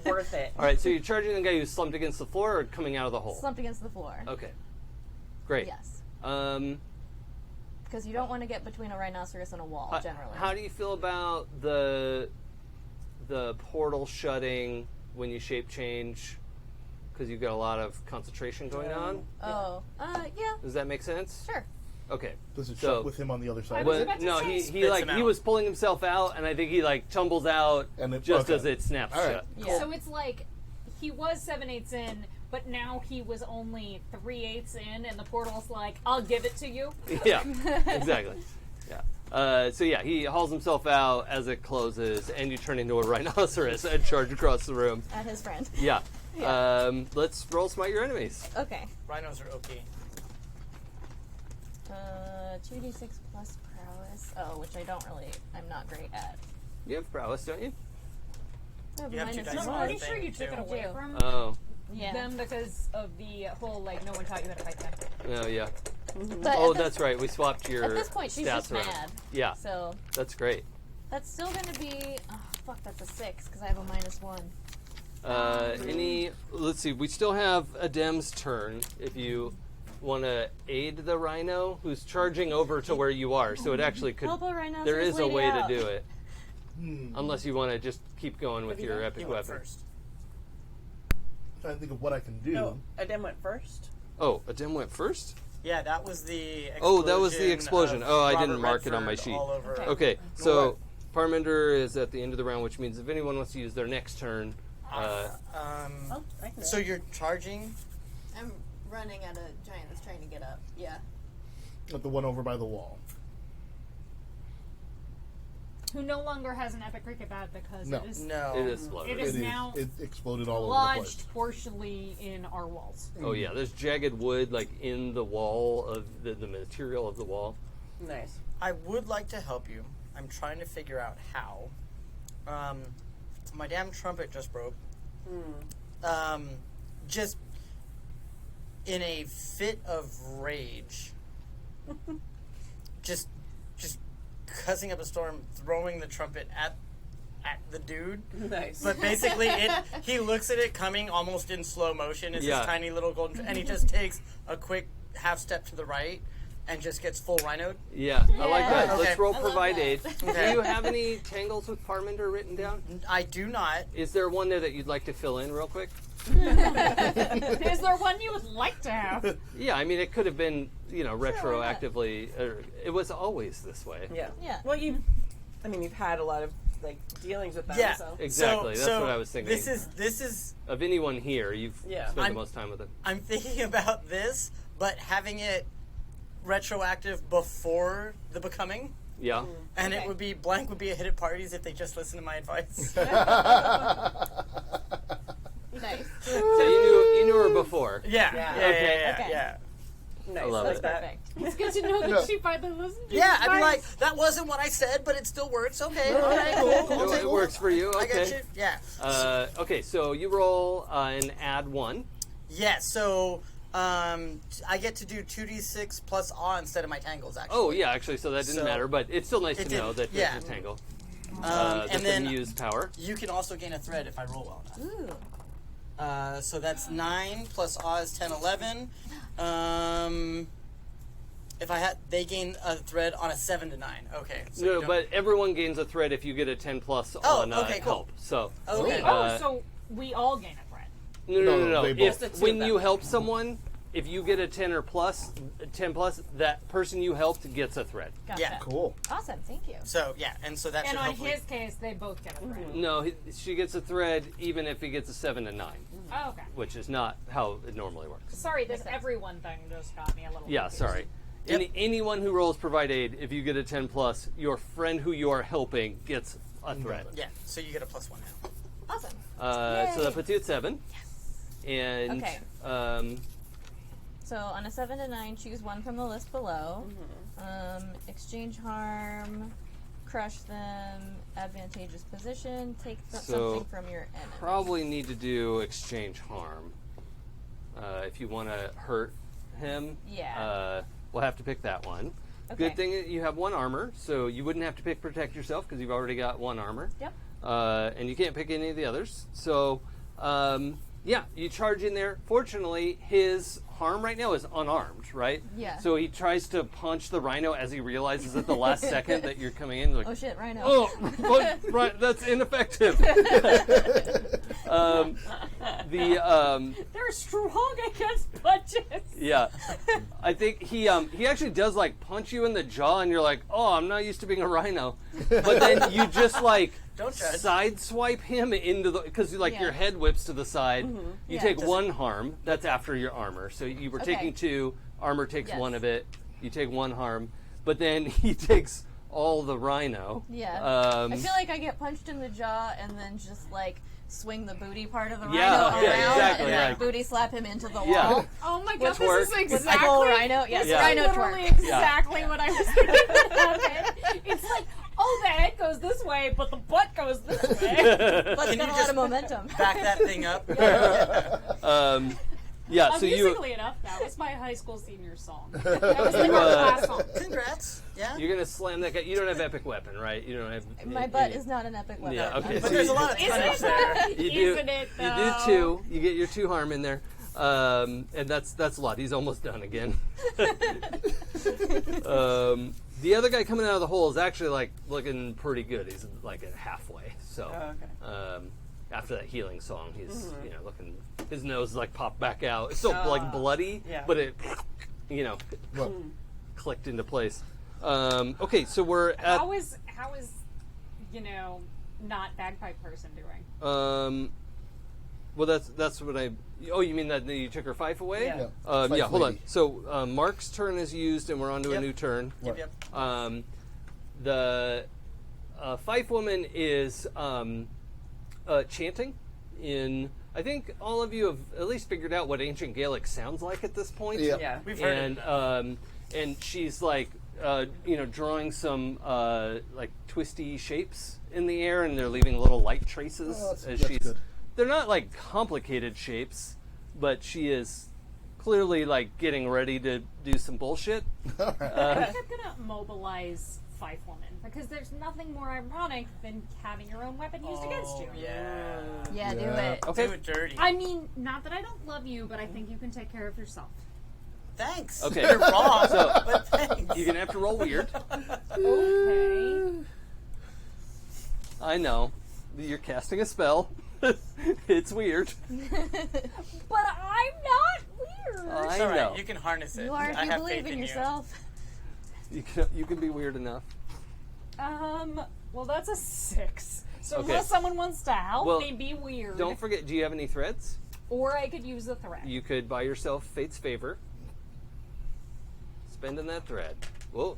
[SPEAKER 2] Worth it.
[SPEAKER 3] All right, so you're charging the guy who's slumped against the floor or coming out of the hole?
[SPEAKER 7] Slumped against the floor.
[SPEAKER 3] Okay. Great.
[SPEAKER 7] Yes. Because you don't want to get between a rhinoceros and a wall, generally.
[SPEAKER 3] How do you feel about the portal shutting when you shape change? Because you've got a lot of concentration going on.
[SPEAKER 7] Oh, yeah,
[SPEAKER 3] Does that make sense?
[SPEAKER 7] sure.
[SPEAKER 3] Okay.
[SPEAKER 9] Does it
[SPEAKER 3] So-
[SPEAKER 9] shut with him on the other side?
[SPEAKER 5] was
[SPEAKER 3] But
[SPEAKER 5] about to
[SPEAKER 3] no,
[SPEAKER 5] say
[SPEAKER 3] he
[SPEAKER 8] spits
[SPEAKER 3] like
[SPEAKER 8] him
[SPEAKER 3] he
[SPEAKER 8] out.
[SPEAKER 3] was pulling himself out, and I think he like tumbles out
[SPEAKER 9] And it-
[SPEAKER 3] just
[SPEAKER 9] okay.
[SPEAKER 3] as it snaps
[SPEAKER 9] All right.
[SPEAKER 3] shut.
[SPEAKER 7] Yeah.
[SPEAKER 5] So it's like he was 7/8 in, but now he was only 3/8 in, and the portal's like, "I'll give it to you."
[SPEAKER 3] Yeah, exactly. Yeah. So yeah, he hauls himself out as it closes, and you turn into a rhinoceros and charge across the room.
[SPEAKER 7] At his friend.
[SPEAKER 3] Yeah. Let's roll smite your enemies.
[SPEAKER 7] Okay.
[SPEAKER 8] Rhinos are OP.
[SPEAKER 7] 2d6 plus prowess. Oh, which I'm not great at.
[SPEAKER 3] You have prowess, don't you?
[SPEAKER 7] I have
[SPEAKER 8] You have
[SPEAKER 7] minus
[SPEAKER 8] 2 dice
[SPEAKER 5] I'm
[SPEAKER 8] on
[SPEAKER 5] pretty
[SPEAKER 8] the
[SPEAKER 5] sure
[SPEAKER 8] thing,
[SPEAKER 5] you took
[SPEAKER 8] too.
[SPEAKER 5] it away
[SPEAKER 7] do.
[SPEAKER 5] from
[SPEAKER 3] Oh.
[SPEAKER 7] Yeah.
[SPEAKER 5] them because of the whole like no one taught you how to fight them.
[SPEAKER 3] Oh yeah.
[SPEAKER 7] But
[SPEAKER 3] Oh,
[SPEAKER 7] at this,
[SPEAKER 3] that's right. We swapped your
[SPEAKER 7] at this point, she's
[SPEAKER 3] stats
[SPEAKER 7] just
[SPEAKER 3] around.
[SPEAKER 7] mad.
[SPEAKER 3] Yeah,
[SPEAKER 7] So
[SPEAKER 3] that's great.
[SPEAKER 7] that's still going to be. Oh, fuck, that's a 6 because I have a -1.
[SPEAKER 3] Let's see. We still have Adem's turn. If you want to aid the rhino who's charging over to where you are, so it actually could.
[SPEAKER 7] Help a rhinoceros
[SPEAKER 3] There is a
[SPEAKER 7] lady
[SPEAKER 3] way
[SPEAKER 7] out.
[SPEAKER 3] to do it, unless you want to just keep going with your epic
[SPEAKER 8] He went
[SPEAKER 3] weapon.
[SPEAKER 8] first.
[SPEAKER 9] I'm trying to think of what I can do.
[SPEAKER 2] No, Adem went first.
[SPEAKER 3] Oh, Adem went first.
[SPEAKER 8] Yeah, that was the explosion.
[SPEAKER 3] Oh, that was the explosion. Oh, I didn't mark it on my sheet. Okay, so Parminder is at the end of the round, which means if anyone wants to use their next turn...
[SPEAKER 8] so you're charging?
[SPEAKER 7] I'm running at a giant that's trying to get up. Yeah.
[SPEAKER 4] At the one over by the wall.
[SPEAKER 5] Who no longer has an epic cricket bat because
[SPEAKER 3] it is exploded.
[SPEAKER 5] It is now
[SPEAKER 4] it exploded all over the place.
[SPEAKER 5] Lodged partially in our walls.
[SPEAKER 3] Oh yeah, there's jagged wood like in the wall of the material of the wall.
[SPEAKER 2] Nice.
[SPEAKER 8] I would like to help you. I'm trying to figure out how. My damn trumpet just broke. Just in a fit of rage. just cussing up a storm, throwing the trumpet at the dude.
[SPEAKER 2] Nice.
[SPEAKER 8] But basically, he looks at it coming almost in slow motion as his tiny little golden, and he just takes a quick half step to the right and just gets full rhinoed.
[SPEAKER 3] Yeah, I like that.
[SPEAKER 8] Okay.
[SPEAKER 3] Let's roll provide aid.
[SPEAKER 8] Okay.
[SPEAKER 3] Do you have any tangles with Parminder written down?
[SPEAKER 8] I do not.
[SPEAKER 3] Is there one there that you'd like to fill in real quick?
[SPEAKER 5] Is there one you would like to have?
[SPEAKER 3] Yeah, I mean, it could have been, retroactively. It was always this way.
[SPEAKER 2] Yeah.
[SPEAKER 7] Well,
[SPEAKER 2] you've had a lot of dealings with them.
[SPEAKER 8] Yeah,
[SPEAKER 2] So.
[SPEAKER 3] Exactly. That's what I was thinking.
[SPEAKER 8] This is
[SPEAKER 3] of anyone here. You've spent the most time with them.
[SPEAKER 8] I'm thinking about this, but having it retroactive before the becoming.
[SPEAKER 3] Yeah.
[SPEAKER 8] And it would be blank would be a hit at parties if they just listen to my advice.
[SPEAKER 7] Nice.
[SPEAKER 3] So you knew her before.
[SPEAKER 8] Yeah.
[SPEAKER 7] Okay.
[SPEAKER 2] Nice.
[SPEAKER 3] I love
[SPEAKER 2] That's
[SPEAKER 3] it.
[SPEAKER 2] perfect.
[SPEAKER 5] It's good to know that she finally listened to
[SPEAKER 8] Yeah,
[SPEAKER 5] you
[SPEAKER 8] I'd be like,
[SPEAKER 5] guys.
[SPEAKER 8] that wasn't what I said, but it still works. Okay, all right, cool.
[SPEAKER 3] It works for you.
[SPEAKER 8] I
[SPEAKER 3] Okay.
[SPEAKER 8] got you. Yeah.
[SPEAKER 3] Okay, so you roll and add 1.
[SPEAKER 8] Yeah. So I get to do 2d6 plus awe instead of my tangles. Actually.
[SPEAKER 3] Oh yeah, actually, so that didn't
[SPEAKER 8] So-
[SPEAKER 3] matter, but it's still nice to know that
[SPEAKER 8] yeah.
[SPEAKER 3] there's a tangle.
[SPEAKER 8] And
[SPEAKER 3] That's
[SPEAKER 8] then
[SPEAKER 3] a Muse power.
[SPEAKER 8] you can also gain a thread if I roll well enough.
[SPEAKER 7] Ooh.
[SPEAKER 8] So that's 9 plus awe is 10, 11. If they gain a thread on a 7 to 9. Okay. So
[SPEAKER 3] No, but everyone gains a thread if you get a 10 plus on
[SPEAKER 8] okay, cool.
[SPEAKER 3] help. So
[SPEAKER 8] Okay.
[SPEAKER 5] So we all gain a thread.
[SPEAKER 3] no.
[SPEAKER 4] they both.
[SPEAKER 3] If when you help someone, if you get a 10 or plus, 10 plus, that person you helped gets a thread.
[SPEAKER 5] Gotcha.
[SPEAKER 8] Yeah.
[SPEAKER 4] Cool.
[SPEAKER 7] Awesome. Thank you.
[SPEAKER 8] So yeah, and so that
[SPEAKER 5] And
[SPEAKER 8] should
[SPEAKER 5] on
[SPEAKER 8] hopefully.
[SPEAKER 5] his case, they both get a thread.
[SPEAKER 3] No, she gets a thread even if he gets a 7 to 9,
[SPEAKER 5] Oh, okay.
[SPEAKER 3] which is not how it normally works.
[SPEAKER 5] Sorry, this everyone thing just got me a little
[SPEAKER 3] Yeah,
[SPEAKER 5] confused.
[SPEAKER 3] sorry.
[SPEAKER 8] Yep.
[SPEAKER 3] Anyone who rolls provide aid, if you get a 10 plus, your friend who you are helping gets a thread.
[SPEAKER 8] Yeah. So you get a +1 now.
[SPEAKER 7] Awesome.
[SPEAKER 3] So that puts you at 7. And
[SPEAKER 7] Okay. So on a 7 to 9, choose one from the list below. Exchange harm, crush them, advantageous position, take something from your enemy.
[SPEAKER 3] probably need to do exchange harm. If you want to hurt him, we'll have to pick that one.
[SPEAKER 7] Okay.
[SPEAKER 3] Good thing that you have 1 armor, so you wouldn't have to pick protect yourself because you've already got 1 armor.
[SPEAKER 7] Yep.
[SPEAKER 3] And you can't pick any of the others. So, you charge in there. Fortunately, his harm right now is unarmed, right?
[SPEAKER 7] Yeah.
[SPEAKER 3] So he tries to punch the rhino as he realizes at the last second that you're coming in. Like,
[SPEAKER 7] Oh shit, Rhino.
[SPEAKER 3] oh, what? Right, that's ineffective.
[SPEAKER 5] They're strong against punches.
[SPEAKER 3] Yeah, I think he actually does like punch you in the jaw, and you're like, oh, I'm not used to being a rhino, but then you just like
[SPEAKER 8] Don't judge.
[SPEAKER 3] sideswipe him into the because your head whips to the side. You
[SPEAKER 7] Yeah.
[SPEAKER 3] take 1 harm. That's after your armor. So you were
[SPEAKER 7] Okay.
[SPEAKER 3] taking 2. Armor takes
[SPEAKER 7] Yes.
[SPEAKER 3] 1 of it. You take 1 harm, but then he takes all the rhino.
[SPEAKER 7] Yeah. I feel like I get punched in the jaw and then just like swing the booty part of the
[SPEAKER 3] Yeah,
[SPEAKER 7] rhino
[SPEAKER 3] yeah,
[SPEAKER 7] around
[SPEAKER 3] exactly,
[SPEAKER 7] and like
[SPEAKER 3] right.
[SPEAKER 7] booty slap him into the
[SPEAKER 3] Yeah.
[SPEAKER 7] wall.
[SPEAKER 5] Oh my
[SPEAKER 3] Which
[SPEAKER 5] god, this
[SPEAKER 3] works.
[SPEAKER 5] is
[SPEAKER 3] With
[SPEAKER 7] With
[SPEAKER 5] exactly
[SPEAKER 7] the whole rhino. Yes,
[SPEAKER 3] Yeah.
[SPEAKER 7] rhino
[SPEAKER 5] literally
[SPEAKER 7] twerk.
[SPEAKER 5] exactly what I was thinking would happen. It's like, oh, the head goes this way, but the butt goes this way.
[SPEAKER 7] Let's
[SPEAKER 8] Can
[SPEAKER 7] get
[SPEAKER 8] you
[SPEAKER 7] a lot
[SPEAKER 8] just
[SPEAKER 7] of momentum.
[SPEAKER 8] Back that thing up.
[SPEAKER 3] So you
[SPEAKER 5] Amusingly enough, that was my high school senior song. That was like our class song.
[SPEAKER 8] Congrats. Yeah.
[SPEAKER 3] you're gonna slam that guy. You don't have epic weapon, right? You don't have.
[SPEAKER 7] My butt is not an epic weapon.
[SPEAKER 3] Yeah, okay.
[SPEAKER 8] But there's a lot of tonnage there.
[SPEAKER 3] You do,
[SPEAKER 5] Isn't it,
[SPEAKER 3] you do
[SPEAKER 5] though?
[SPEAKER 3] 2. You get your 2 harm in there, and that's a lot. He's almost done again. The other guy coming out of the hole is actually like looking pretty good. He's like at halfway. So after that healing song, he's looking. His nose is like popped back out. It's still like bloody,
[SPEAKER 2] Yeah.
[SPEAKER 3] but clicked into place. Okay, so we're at...
[SPEAKER 5] How is not bagpipe person doing?
[SPEAKER 3] Well, that's what I... Oh, you mean that you took her fife away?
[SPEAKER 2] Yeah.
[SPEAKER 3] Yeah, hold on. So Marc's turn is used, and we're on to a new turn.
[SPEAKER 8] Yep.
[SPEAKER 3] The fife woman is chanting in... I think all of you have at least figured out what ancient Gaelic sounds like at this point.
[SPEAKER 2] Yeah.
[SPEAKER 8] We've heard it.
[SPEAKER 3] And she's like, drawing some like twisty shapes in the air, and they're leaving little light traces.
[SPEAKER 4] That's good.
[SPEAKER 3] They're not like complicated shapes, but she is clearly like getting ready to do some bullshit.
[SPEAKER 5] I think I'm gonna mobilize Fife Woman because there's nothing more ironic than having your own weapon used against you.
[SPEAKER 7] Yeah, do it.
[SPEAKER 3] Okay.
[SPEAKER 8] Do it dirty.
[SPEAKER 5] I mean, not that I don't love you, but I think you can take care of yourself.
[SPEAKER 8] Thanks.
[SPEAKER 3] Okay.
[SPEAKER 8] You're wrong,
[SPEAKER 3] So-
[SPEAKER 8] but thanks.
[SPEAKER 3] You're gonna have to roll weird.
[SPEAKER 5] Okay.
[SPEAKER 3] I know. You're casting a spell. It's weird.
[SPEAKER 5] But I'm not weird.
[SPEAKER 3] I
[SPEAKER 8] It's all right.
[SPEAKER 3] know.
[SPEAKER 8] You can harness it.
[SPEAKER 7] You are if
[SPEAKER 8] I
[SPEAKER 7] you
[SPEAKER 8] have
[SPEAKER 7] believe
[SPEAKER 8] faith
[SPEAKER 7] in
[SPEAKER 8] you.
[SPEAKER 7] yourself.
[SPEAKER 3] You can be weird enough.
[SPEAKER 5] Well, that's a 6. So
[SPEAKER 3] Okay.
[SPEAKER 5] unless someone wants to help
[SPEAKER 3] Well,
[SPEAKER 5] me be weird,
[SPEAKER 3] Don't forget, do you have any threads?
[SPEAKER 5] or I could use the thread.
[SPEAKER 3] You could buy yourself Fate's Favor. Spending that thread. Whoa.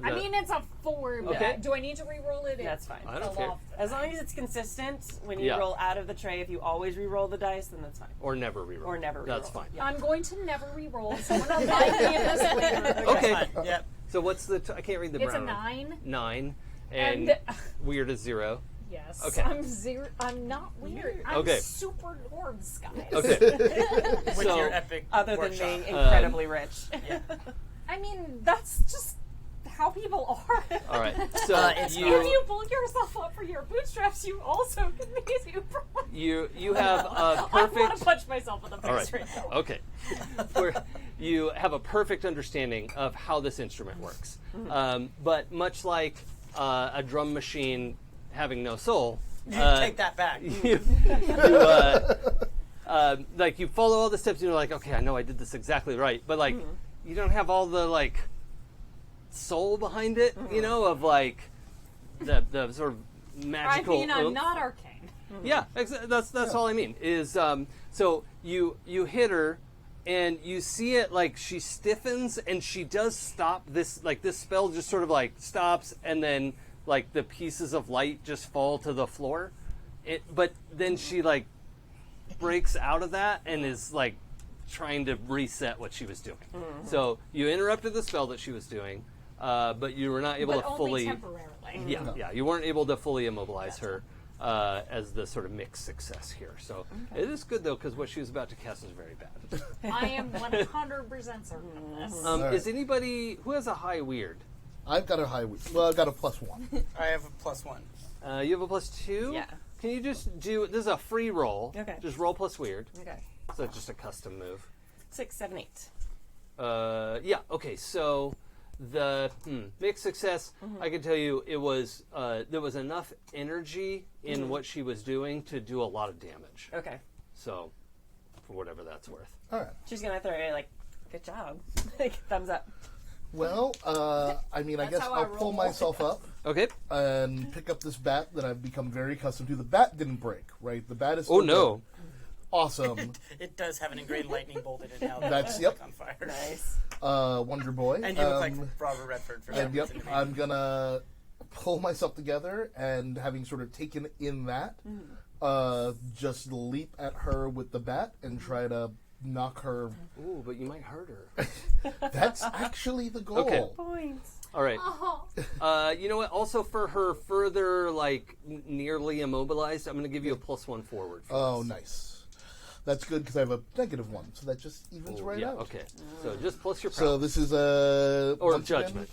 [SPEAKER 5] I mean, it's a 4, but
[SPEAKER 3] Okay.
[SPEAKER 5] do I need to re-roll it?
[SPEAKER 2] That's fine.
[SPEAKER 3] I don't care.
[SPEAKER 2] As long as it's consistent, when you
[SPEAKER 3] Yeah.
[SPEAKER 2] roll out of the tray, if you always re-roll the dice, then that's fine.
[SPEAKER 3] Or never reroll.
[SPEAKER 2] Or never
[SPEAKER 3] That's
[SPEAKER 2] re-roll.
[SPEAKER 3] fine.
[SPEAKER 2] Yeah.
[SPEAKER 5] I'm going to never re-roll. Someone will remind me of this later.
[SPEAKER 3] Okay.
[SPEAKER 8] That's fine. Yep.
[SPEAKER 3] So what's the... I can't read the
[SPEAKER 5] It's a
[SPEAKER 3] brown.
[SPEAKER 5] 9.
[SPEAKER 3] 9. And weird is 0.
[SPEAKER 5] Yes.
[SPEAKER 3] Okay.
[SPEAKER 5] I'm not weird. I'm
[SPEAKER 3] Okay.
[SPEAKER 5] super dwarves, guys.
[SPEAKER 3] Okay.
[SPEAKER 8] With
[SPEAKER 3] So-
[SPEAKER 8] your epic
[SPEAKER 2] Other than
[SPEAKER 8] workshop.
[SPEAKER 2] being incredibly rich.
[SPEAKER 5] I mean, that's just how people are.
[SPEAKER 3] All right. So
[SPEAKER 8] it's
[SPEAKER 5] If you pull yourself up for your bootstraps, you also can be super.
[SPEAKER 3] you have a
[SPEAKER 5] I want
[SPEAKER 3] perfect...
[SPEAKER 5] to punch myself in the
[SPEAKER 3] All
[SPEAKER 5] face
[SPEAKER 3] right.
[SPEAKER 5] right now.
[SPEAKER 3] Okay. You have a perfect understanding of how this instrument works. But much like a drum machine having no soul,
[SPEAKER 8] Take that back.
[SPEAKER 3] you follow all the steps and you're like, okay, I know I did this exactly right. But like, you don't have all the like soul behind it, of like the sort of magical...
[SPEAKER 5] I mean, I'm
[SPEAKER 3] oomph.
[SPEAKER 5] not arcane.
[SPEAKER 3] Yeah, that's all I mean. Is so you hit her, and you see it like she stiffens, and she does stop. This spell just sort of like stops, and then like the pieces of light just fall to the floor. But then she like breaks out of that and is like trying to reset what she was doing. So you interrupted the spell that she was doing, but you were not able
[SPEAKER 5] But
[SPEAKER 3] to
[SPEAKER 5] only
[SPEAKER 3] fully.
[SPEAKER 5] temporarily.
[SPEAKER 3] Yeah, you weren't able to fully immobilize her as the sort of mixed success here. So it is good, though, because what she was about to cast is very bad.
[SPEAKER 5] I am 100% certain of this.
[SPEAKER 3] Is anybody who has a high weird?
[SPEAKER 4] I've got a high weird. Well, I've got a +1.
[SPEAKER 8] I have a +1.
[SPEAKER 3] You have a +2?
[SPEAKER 2] Yeah.
[SPEAKER 3] Can you just do, this is a free roll.
[SPEAKER 2] Okay.
[SPEAKER 3] Just roll plus weird.
[SPEAKER 2] Okay.
[SPEAKER 3] So it's just a custom move.
[SPEAKER 2] 6, 7, 8.
[SPEAKER 3] Yeah, okay, so the mixed success, I can tell you it was, there was enough energy in what she was doing to do a lot of damage.
[SPEAKER 2] Okay.
[SPEAKER 3] So, for whatever that's worth.
[SPEAKER 4] All right.
[SPEAKER 2] She's going to throw a, like, good job. Like, thumbs up.
[SPEAKER 4] Well, I mean, I guess
[SPEAKER 5] how I
[SPEAKER 4] I'll pull
[SPEAKER 5] roll.
[SPEAKER 4] myself up
[SPEAKER 3] Okay.
[SPEAKER 4] and pick up this bat that I've become very accustomed to. The bat didn't break, right? The bat is still
[SPEAKER 3] Oh, no.
[SPEAKER 4] good. Awesome.
[SPEAKER 8] It does have an ingrained lightning bolt in it now.
[SPEAKER 4] That's-
[SPEAKER 8] It's
[SPEAKER 4] yep.
[SPEAKER 8] on fire.
[SPEAKER 2] Nice.
[SPEAKER 4] Wonder Boy.
[SPEAKER 8] And you look like Robert Redford for some
[SPEAKER 4] And yep,
[SPEAKER 8] reason.
[SPEAKER 4] I'm gonna pull myself together and having sort of taken in that, just leap at her with the bat and try to knock her.
[SPEAKER 3] Ooh, but you might hurt her.
[SPEAKER 4] That's actually the goal.
[SPEAKER 3] Okay.
[SPEAKER 2] Points.
[SPEAKER 3] All right.
[SPEAKER 5] Oh.
[SPEAKER 3] You know what? Also, for her further, like, nearly immobilized, I'm going to give you a +1 forward. For
[SPEAKER 4] Oh,
[SPEAKER 3] this.
[SPEAKER 4] nice. That's good because I have a -1, so that just evens right
[SPEAKER 3] yeah,
[SPEAKER 4] out.
[SPEAKER 3] okay. So just plus your
[SPEAKER 4] So
[SPEAKER 3] prowess.
[SPEAKER 4] this is a
[SPEAKER 3] Or
[SPEAKER 4] once again,
[SPEAKER 3] judgment.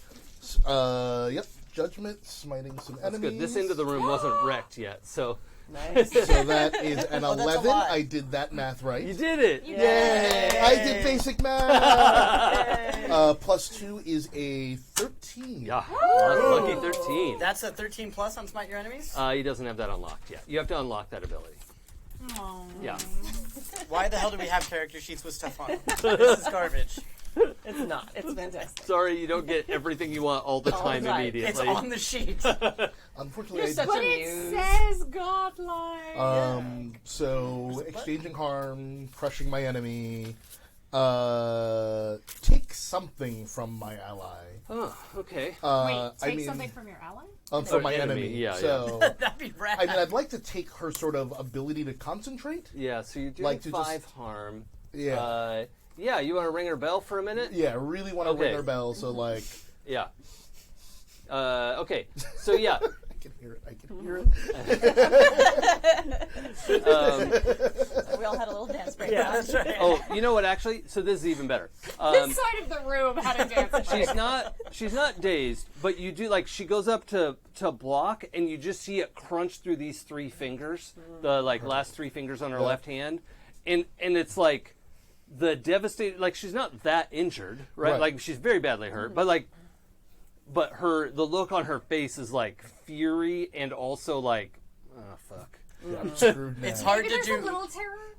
[SPEAKER 4] Yep, judgment, smiting some
[SPEAKER 3] That's
[SPEAKER 4] enemies.
[SPEAKER 3] good. This end of the room wasn't wrecked yet, so
[SPEAKER 2] Nice.
[SPEAKER 4] So that is an
[SPEAKER 8] Oh, that's a
[SPEAKER 4] 11.
[SPEAKER 8] lot.
[SPEAKER 4] I did that math right.
[SPEAKER 3] you did it.
[SPEAKER 4] Yay! I did basic math. +2 is a 13.
[SPEAKER 3] Yeah, lucky 13.
[SPEAKER 8] That's a 13 plus on Smite Your Enemies?
[SPEAKER 3] He doesn't have that unlocked yet. You have to unlock that ability.
[SPEAKER 5] Oh.
[SPEAKER 3] Yeah.
[SPEAKER 8] Why the hell do we have character sheets with stuff on them? This is garbage.
[SPEAKER 2] It's not. It's fantastic.
[SPEAKER 3] Sorry, you don't get everything you want all the time immediately.
[SPEAKER 8] It's on the sheet.
[SPEAKER 9] Unfortunately,
[SPEAKER 2] Such
[SPEAKER 5] But
[SPEAKER 2] a
[SPEAKER 5] it
[SPEAKER 2] muse.
[SPEAKER 5] says godlike.
[SPEAKER 9] so exchanging harm, crushing my enemy, take something from my ally.
[SPEAKER 3] Oh, okay.
[SPEAKER 5] Wait, take
[SPEAKER 9] I mean,
[SPEAKER 5] something from your ally?
[SPEAKER 9] from my
[SPEAKER 3] enemy,
[SPEAKER 9] enemy.
[SPEAKER 3] yeah,
[SPEAKER 9] So,
[SPEAKER 8] That'd be rad.
[SPEAKER 9] I mean, I'd like to take her sort of ability to concentrate.
[SPEAKER 3] Yeah, so you're doing
[SPEAKER 9] Like to
[SPEAKER 3] 5
[SPEAKER 9] just-
[SPEAKER 3] harm.
[SPEAKER 9] Yeah.
[SPEAKER 3] Yeah, you want to ring her bell for a minute?
[SPEAKER 9] Yeah, I really want to
[SPEAKER 3] Okay.
[SPEAKER 9] ring her bell. So like,
[SPEAKER 3] Yeah. Okay, so yeah.
[SPEAKER 9] I can hear it. I can hear it.
[SPEAKER 7] We all had a little dance break.
[SPEAKER 2] Yeah.
[SPEAKER 8] That's right.
[SPEAKER 3] Oh, you know what? Actually, so this is even better.
[SPEAKER 5] This side of the room had a dance.
[SPEAKER 3] She's not dazed, but you do like she goes up to block, and you just see it crunch through these 3 fingers, the last 3 fingers on her left hand, and it's like the devastated. Like she's not that injured, right? Like she's very badly hurt, but the look on her face is like fury and also like, oh fuck.
[SPEAKER 9] Yeah, I'm screwed now.
[SPEAKER 8] It's hard
[SPEAKER 5] Maybe
[SPEAKER 8] to
[SPEAKER 5] there's
[SPEAKER 8] do
[SPEAKER 5] a little terror.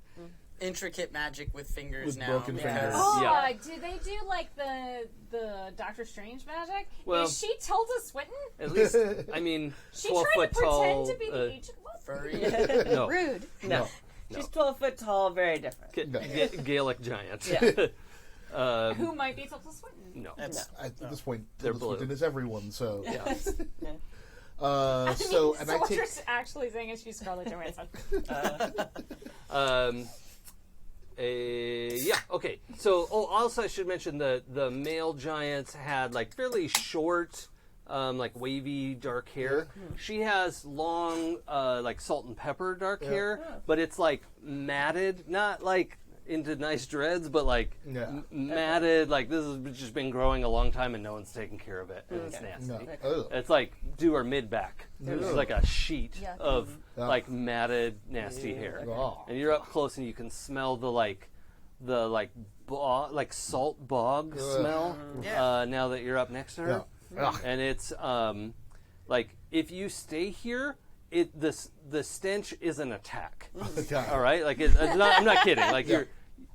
[SPEAKER 8] intricate magic with fingers
[SPEAKER 9] With
[SPEAKER 8] now.
[SPEAKER 9] broken
[SPEAKER 8] because-
[SPEAKER 9] fingers.
[SPEAKER 5] Oh,
[SPEAKER 3] Yeah.
[SPEAKER 5] do they do like the Doctor Strange magic?
[SPEAKER 3] Well-
[SPEAKER 5] Is she Tilda Swinton?
[SPEAKER 3] At least, I mean,
[SPEAKER 5] She
[SPEAKER 3] 12
[SPEAKER 5] tried
[SPEAKER 3] foot
[SPEAKER 5] to pretend
[SPEAKER 3] tall.
[SPEAKER 5] to be the ancient one?
[SPEAKER 8] Furry.
[SPEAKER 3] No,
[SPEAKER 7] Rude.
[SPEAKER 2] No. She's 12 foot tall, very different.
[SPEAKER 3] Gaelic giant.
[SPEAKER 2] Yeah.
[SPEAKER 5] Who might be Tilda Swinton?
[SPEAKER 3] No.
[SPEAKER 8] That's
[SPEAKER 9] At this point,
[SPEAKER 3] They're
[SPEAKER 9] this
[SPEAKER 3] blue.
[SPEAKER 9] Swinton is everyone. So,
[SPEAKER 3] Yeah.
[SPEAKER 9] so and I
[SPEAKER 5] what
[SPEAKER 9] take.
[SPEAKER 5] you're actually saying is she's Scarlett Johansson.
[SPEAKER 3] Yeah. Okay. So, also I should mention the male giants had like fairly short, like wavy dark hair. She has long, like salt and pepper dark hair, but it's like matted, not like into nice dreads, but like matted. Like this has just been growing a long time and no one's taking care of it, and it's nasty.
[SPEAKER 9] No. Ugh.
[SPEAKER 3] It's like do her mid back. It's like a sheet
[SPEAKER 7] Yuck.
[SPEAKER 3] of like matted, nasty hair.
[SPEAKER 9] Oh.
[SPEAKER 3] And you're up close and you can smell the salt bog smell. Now that you're up next to her, and it's like if you stay here, the stench is an attack. All right, like it's not, I'm not kidding. Like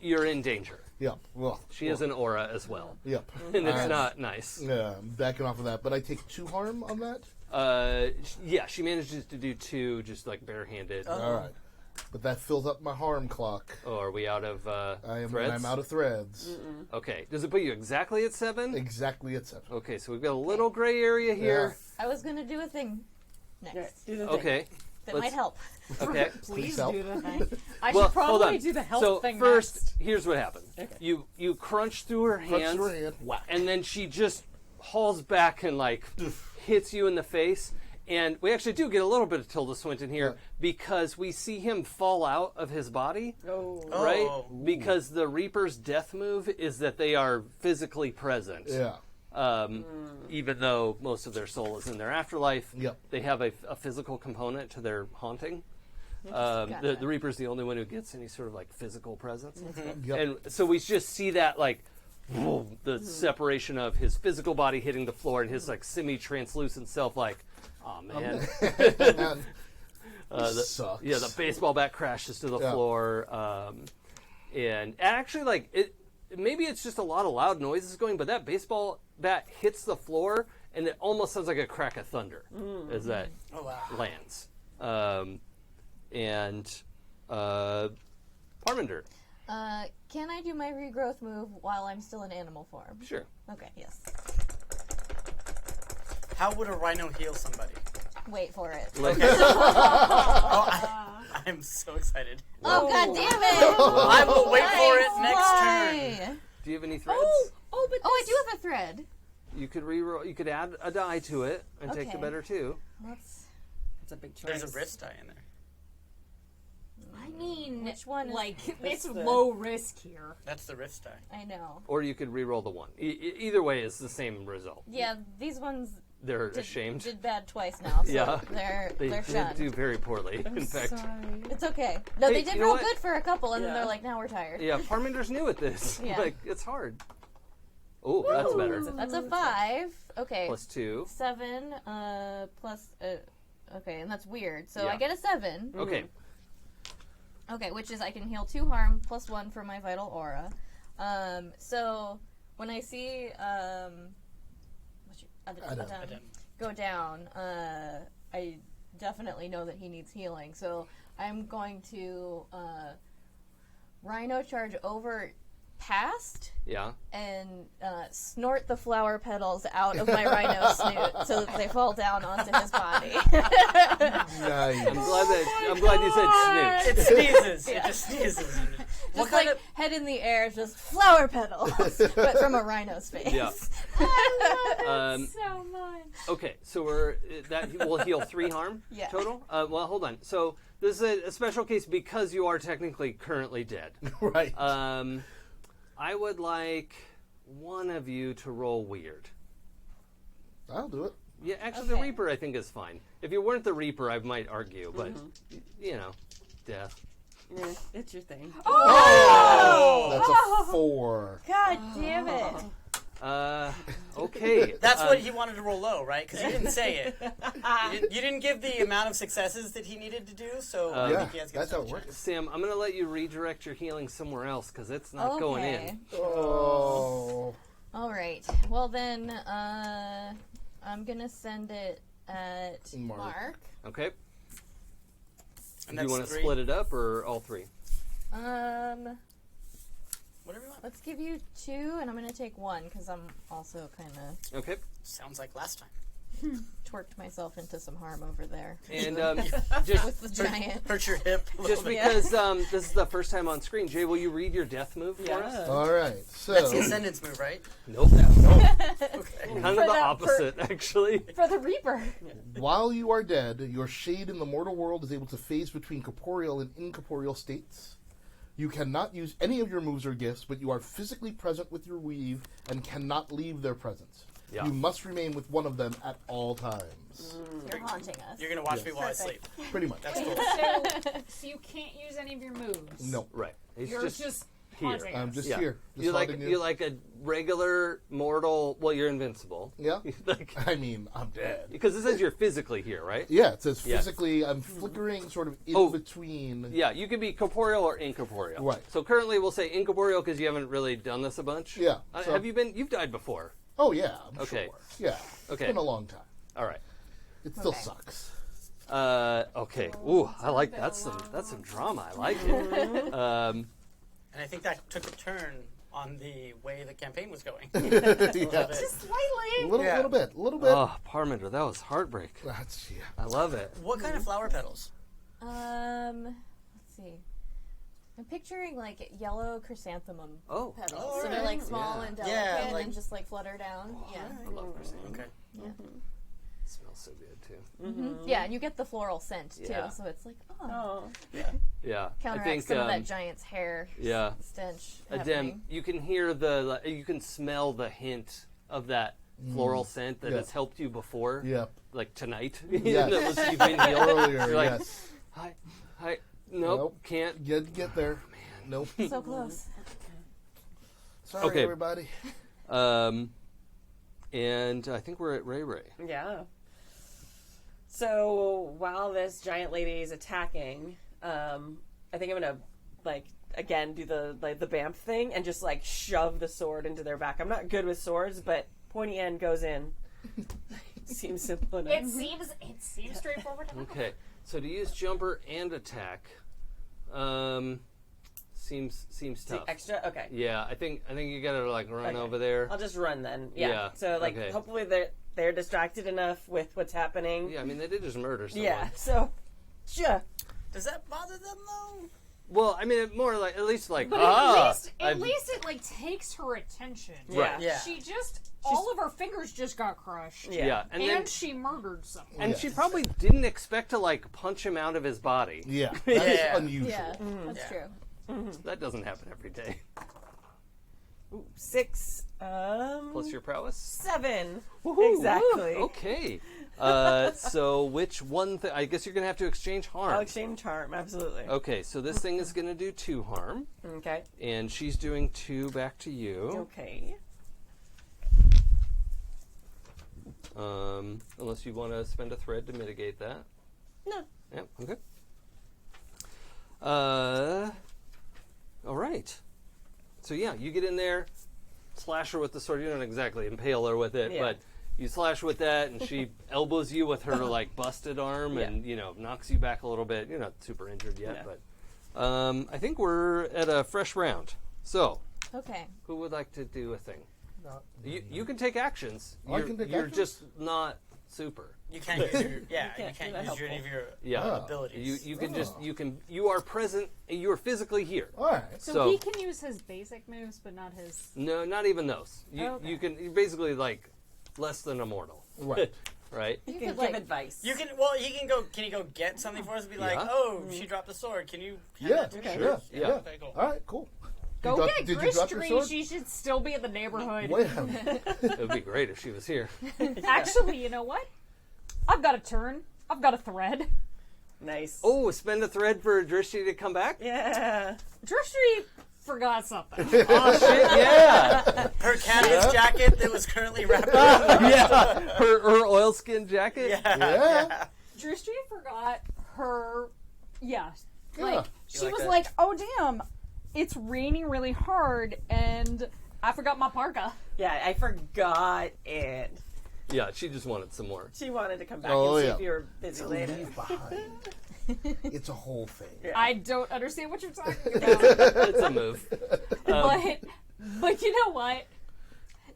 [SPEAKER 3] you're in danger.
[SPEAKER 9] Yep. Well,
[SPEAKER 3] She has an aura as well,
[SPEAKER 9] Yep.
[SPEAKER 3] and it's not nice.
[SPEAKER 9] Yeah, I'm backing off of that, but I take 2 harm on that.
[SPEAKER 3] Yeah, she manages to do 2 just like barehanded.
[SPEAKER 9] All right, but that fills up my harm clock.
[SPEAKER 3] Oh, are we out of threads?
[SPEAKER 9] I'm out of threads.
[SPEAKER 3] Okay, does it put you exactly at 7?
[SPEAKER 9] Exactly at 7.
[SPEAKER 3] Okay, so we've got a little gray area here.
[SPEAKER 7] I was gonna do a thing next
[SPEAKER 2] Do the thing.
[SPEAKER 3] Okay.
[SPEAKER 7] that might help.
[SPEAKER 3] Okay.
[SPEAKER 2] Please
[SPEAKER 9] help.
[SPEAKER 2] do the thing.
[SPEAKER 5] I
[SPEAKER 3] Well,
[SPEAKER 5] should
[SPEAKER 3] hold
[SPEAKER 5] probably
[SPEAKER 3] on.
[SPEAKER 5] do the health
[SPEAKER 3] So
[SPEAKER 5] thing
[SPEAKER 3] first,
[SPEAKER 5] next.
[SPEAKER 3] here's what happened.
[SPEAKER 2] Okay.
[SPEAKER 3] You crunch through her
[SPEAKER 9] Crunch
[SPEAKER 3] hands,
[SPEAKER 9] through her hand. Whack.
[SPEAKER 3] and then she just hauls back and like hits you in the face. And we actually do get a little bit of Tilda Swinton here because we see him fall out of his body, right?
[SPEAKER 8] Oh.
[SPEAKER 3] Because the Reaper's death move is that they are physically present.
[SPEAKER 9] Yeah.
[SPEAKER 3] Even though most of their soul is in their afterlife,
[SPEAKER 9] Yep.
[SPEAKER 3] they have a physical component to their haunting. The Reaper's the only one who gets any sort of like physical presence.
[SPEAKER 9] Yep.
[SPEAKER 3] And so we just see that like boom, the separation of his physical body hitting the floor and his like semi-translucent self like, oh man.
[SPEAKER 9] Man,
[SPEAKER 3] The-
[SPEAKER 9] sucks.
[SPEAKER 3] Yeah, the baseball bat crashes to the floor. And actually like maybe it's just a lot of loud noises going, but that baseball bat hits the floor and it almost sounds like a crack of thunder as that lands. Parminder.
[SPEAKER 7] Can I do my regrowth move while I'm still in animal form?
[SPEAKER 3] Sure.
[SPEAKER 7] Okay, yes.
[SPEAKER 8] How would a rhino heal somebody?
[SPEAKER 7] Wait for it.
[SPEAKER 8] I'm so excited.
[SPEAKER 7] Oh, god damn it!
[SPEAKER 8] I will wait for it next turn.
[SPEAKER 7] Why?
[SPEAKER 3] Do you have any threads?
[SPEAKER 7] Oh, I do have a thread.
[SPEAKER 3] You could reroll. You could add a die to it and take the
[SPEAKER 7] Okay.
[SPEAKER 3] better two.
[SPEAKER 7] Let's.
[SPEAKER 2] It's a big choice.
[SPEAKER 8] There's a wrist die in there.
[SPEAKER 5] I mean,
[SPEAKER 7] Which one is-
[SPEAKER 5] like, it's
[SPEAKER 2] the-
[SPEAKER 5] low risk here.
[SPEAKER 8] That's the wrist die.
[SPEAKER 7] I know.
[SPEAKER 3] Or you could reroll the one. Either way is the same result.
[SPEAKER 7] Yeah, these ones
[SPEAKER 3] They're ashamed.
[SPEAKER 7] did bad twice now. So
[SPEAKER 3] Yeah.
[SPEAKER 7] they're
[SPEAKER 3] They
[SPEAKER 7] they're
[SPEAKER 3] did
[SPEAKER 7] shunned.
[SPEAKER 3] do very poorly. In fact,
[SPEAKER 7] It's okay. No,
[SPEAKER 3] Hey,
[SPEAKER 7] they did
[SPEAKER 3] you know
[SPEAKER 7] real
[SPEAKER 3] what?
[SPEAKER 7] good for a couple, and then
[SPEAKER 2] Yeah.
[SPEAKER 7] they're like, now we're tired.
[SPEAKER 3] yeah, Parminder's new at this.
[SPEAKER 7] Yeah.
[SPEAKER 3] Like it's hard. Oh, that's better.
[SPEAKER 7] That's a 5. Okay.
[SPEAKER 3] Plus 2.
[SPEAKER 7] 7 plus. Okay, and that's weird. So
[SPEAKER 3] Yeah.
[SPEAKER 7] I get a 7.
[SPEAKER 3] Okay.
[SPEAKER 7] Okay, which is I can heal 2 harm plus 1 for my vital aura. So when I see Adam go down, I definitely know that he needs healing. So I'm going to Rhino charge over past and snort the flower petals out of my rhino snoot so that they fall down onto his body.
[SPEAKER 9] Nice.
[SPEAKER 3] I'm glad you said snoot.
[SPEAKER 8] It sneezes. It just sneezes.
[SPEAKER 7] Just like head in the air, just flower petals, but from a rhino's face.
[SPEAKER 3] Yeah.
[SPEAKER 5] I love it so much.
[SPEAKER 3] Okay, so we'll heal 3 harm total. Well, hold on. So this is a special case because you are technically currently dead.
[SPEAKER 9] Right.
[SPEAKER 3] I would like one of you to roll weird.
[SPEAKER 9] I'll do it.
[SPEAKER 3] Yeah, actually, the Reaper I think is fine. If you weren't the Reaper, I might argue, but death.
[SPEAKER 2] Yeah, it's your thing.
[SPEAKER 9] That's a 4.
[SPEAKER 7] God damn it.
[SPEAKER 3] Okay.
[SPEAKER 8] That's what he wanted to roll low, right? Because he didn't say it. You didn't give the amount of successes that he needed to do, so I think he has to
[SPEAKER 9] that's how it works.
[SPEAKER 3] Sam, I'm going to let you redirect your healing somewhere else because it's not going in.
[SPEAKER 9] Oh.
[SPEAKER 7] All right. Well, then I'm going to send it at Mark.
[SPEAKER 3] Okay.
[SPEAKER 8] And
[SPEAKER 3] Do you want to
[SPEAKER 8] 3?
[SPEAKER 3] split it up or all 3?
[SPEAKER 8] Whatever you want.
[SPEAKER 7] Let's give you 2, and I'm going to take 1 because I'm also kind of
[SPEAKER 3] Okay.
[SPEAKER 8] Sounds like last time.
[SPEAKER 7] twerked myself into some harm over there.
[SPEAKER 3] And just
[SPEAKER 7] with the giant.
[SPEAKER 8] Hurt your hip.
[SPEAKER 3] Just because this is the first time on screen, Jay, will you read your death move for us?
[SPEAKER 9] All right. So
[SPEAKER 8] That's the Ascendance move, right?
[SPEAKER 3] Nope.
[SPEAKER 8] Okay.
[SPEAKER 3] Kind of the opposite, actually.
[SPEAKER 7] For the Reaper.
[SPEAKER 9] while you are dead, your shade in the mortal world is able to phase between corporeal and incorporeal states. You cannot use any of your moves or gifts, but you are physically present with your weave and cannot leave their presence.
[SPEAKER 3] Yeah.
[SPEAKER 9] You must remain with one of them at all times.
[SPEAKER 7] You're haunting us.
[SPEAKER 8] You're going to watch me while I sleep.
[SPEAKER 9] Pretty much.
[SPEAKER 8] That's cool.
[SPEAKER 5] So you can't use any of your moves.
[SPEAKER 9] No.
[SPEAKER 3] Right. It's
[SPEAKER 5] You're just
[SPEAKER 3] here.
[SPEAKER 5] haunting
[SPEAKER 9] I'm
[SPEAKER 5] us.
[SPEAKER 9] just
[SPEAKER 3] Yeah.
[SPEAKER 9] here. Just
[SPEAKER 3] You're
[SPEAKER 9] haunting
[SPEAKER 3] like a regular mortal. Well, you're invincible.
[SPEAKER 9] Yeah.
[SPEAKER 3] Like,
[SPEAKER 9] I mean, I'm dead.
[SPEAKER 3] because it says you're physically here, right?
[SPEAKER 9] Yeah, it says
[SPEAKER 3] Yeah.
[SPEAKER 9] physically, I'm flickering sort of in between.
[SPEAKER 3] Yeah, you can be corporeal or incorporeal.
[SPEAKER 9] Right.
[SPEAKER 3] So currently we'll say incorporeal because you haven't really done this a bunch.
[SPEAKER 9] Yeah, so-
[SPEAKER 3] Have you been? You've died before.
[SPEAKER 9] Oh, yeah, I'm
[SPEAKER 3] Okay.
[SPEAKER 9] sure. Yeah.
[SPEAKER 3] Okay.
[SPEAKER 9] It's been a long time.
[SPEAKER 3] All right.
[SPEAKER 9] It still sucks.
[SPEAKER 3] Okay. Ooh, I like that's some drama. I like it.
[SPEAKER 8] And I think that took a turn on the way the campaign was going.
[SPEAKER 9] Yeah.
[SPEAKER 5] Just slightly.
[SPEAKER 9] A little bit.
[SPEAKER 3] Oh, Parminder, that was heartbreak.
[SPEAKER 9] That's, yeah.
[SPEAKER 3] I love it.
[SPEAKER 8] What kind of flower petals?
[SPEAKER 7] Let's see. I'm picturing like yellow chrysanthemum
[SPEAKER 3] Oh.
[SPEAKER 7] petals.
[SPEAKER 8] Oh,
[SPEAKER 7] So they're like small
[SPEAKER 3] Yeah.
[SPEAKER 7] and delicate
[SPEAKER 8] Yeah, like-
[SPEAKER 7] and just like flutter down. Yeah.
[SPEAKER 3] I love chrysanthemum.
[SPEAKER 8] Okay.
[SPEAKER 3] Smells so good too.
[SPEAKER 7] Mm-hmm. Yeah, and you get the floral scent too.
[SPEAKER 3] Yeah.
[SPEAKER 7] So it's like,
[SPEAKER 3] Yeah.
[SPEAKER 7] counteracts
[SPEAKER 3] I think
[SPEAKER 7] some of that giant's hair
[SPEAKER 3] yeah.
[SPEAKER 7] stench.
[SPEAKER 3] Adem,
[SPEAKER 7] happening.
[SPEAKER 3] you can hear you can smell the hint of that floral scent that
[SPEAKER 9] Yeah.
[SPEAKER 3] has helped you before.
[SPEAKER 9] Yeah.
[SPEAKER 3] Like tonight.
[SPEAKER 9] Yes.
[SPEAKER 3] That was you've been healed.
[SPEAKER 9] Earlier,
[SPEAKER 3] You're like,
[SPEAKER 9] yes.
[SPEAKER 3] Hi. Nope. Can't.
[SPEAKER 9] Get there. Nope.
[SPEAKER 7] So close.
[SPEAKER 9] Sorry,
[SPEAKER 3] Okay.
[SPEAKER 9] everybody.
[SPEAKER 3] And I think we're at Ray Ray.
[SPEAKER 2] Yeah. So while this giant lady is attacking, I think I'm gonna again do the BAMF thing and just shove the sword into their back. I'm not good with swords, but pointy end goes in. Seems simple enough.
[SPEAKER 5] It seems straightforward.
[SPEAKER 3] Okay. So to use jumper and attack, seems tough.
[SPEAKER 2] Extra? Okay.
[SPEAKER 3] Yeah, I think you gotta run over there.
[SPEAKER 2] I'll just run then. Yeah.
[SPEAKER 3] Yeah,
[SPEAKER 2] So
[SPEAKER 3] okay.
[SPEAKER 2] hopefully they're distracted enough with what's happening.
[SPEAKER 3] Yeah, I mean they did just murder someone.
[SPEAKER 2] Yeah. So, yeah.
[SPEAKER 8] Does that bother them though?
[SPEAKER 3] Well, I mean more like at least
[SPEAKER 5] But at least it takes her attention.
[SPEAKER 2] Yeah.
[SPEAKER 8] Yeah.
[SPEAKER 5] She all of her fingers just got crushed.
[SPEAKER 3] Yeah, and then
[SPEAKER 5] she murdered someone.
[SPEAKER 3] and she probably didn't expect to punch him out of his body.
[SPEAKER 9] Yeah. That is
[SPEAKER 8] Yeah.
[SPEAKER 9] unusual.
[SPEAKER 7] Yeah, that's true.
[SPEAKER 3] That doesn't happen every day.
[SPEAKER 2] Ooh, 6.
[SPEAKER 3] Plus your prowess.
[SPEAKER 2] 7.
[SPEAKER 3] Woohoo,
[SPEAKER 2] Exactly.
[SPEAKER 3] woo, okay. So which one? I guess you're gonna have to exchange harm.
[SPEAKER 2] I'll exchange harm. Absolutely.
[SPEAKER 3] Okay, so this thing is gonna do 2 harm,
[SPEAKER 2] Okay.
[SPEAKER 3] and she's doing 2 back to you.
[SPEAKER 2] Okay.
[SPEAKER 3] Unless you want to spend a thread to mitigate that.
[SPEAKER 2] No.
[SPEAKER 3] Yeah. Okay. All right. So yeah, you get in there, slash her with the sword. You don't exactly impale her with it, but you slash with that, and she elbows you with her like busted arm, and knocks you back a little bit. You're not super injured yet, but I think we're at a fresh round. So, who would like to do a thing? You can take actions. You're just not super.
[SPEAKER 8] You can't use your you can't use any of your abilities.
[SPEAKER 3] You are present. You are physically here.
[SPEAKER 4] All right.
[SPEAKER 5] So he can use his basic moves, but not his.
[SPEAKER 3] No, not even those. You're basically like less than a mortal.
[SPEAKER 4] Right.
[SPEAKER 3] Right.
[SPEAKER 2] You can give advice.
[SPEAKER 8] You can. Well, he can go. Can he go get something for us? And be like, oh, she dropped the sword. Can you?
[SPEAKER 3] Sure. Yeah.
[SPEAKER 8] Okay, cool.
[SPEAKER 4] All right. Cool.
[SPEAKER 5] Go get Gristry. She should still be in the neighborhood.
[SPEAKER 3] It would be great if she was here.
[SPEAKER 5] Actually, you know what? I've got a turn. I've got a thread.
[SPEAKER 2] Nice.
[SPEAKER 3] Oh, spend a thread for Drishti to come back?
[SPEAKER 2] Yeah.
[SPEAKER 5] Drishti forgot something.
[SPEAKER 3] Oh, shit, yeah.
[SPEAKER 8] Her canvas jacket that was currently wrapped around.
[SPEAKER 3] Her oilskin jacket?
[SPEAKER 8] Yeah.
[SPEAKER 5] Drishti forgot her... She
[SPEAKER 8] like
[SPEAKER 5] was
[SPEAKER 8] that?
[SPEAKER 5] like, oh, damn, it's raining really hard, and I forgot my parka.
[SPEAKER 2] Yeah, I forgot it.
[SPEAKER 3] Yeah, she just wanted some more.
[SPEAKER 2] She wanted to come back and see if you were busy later.
[SPEAKER 4] Leave behind. It's a whole thing.
[SPEAKER 2] Yeah.
[SPEAKER 5] I don't understand what you're talking about.
[SPEAKER 3] It's a move.
[SPEAKER 5] But you know what?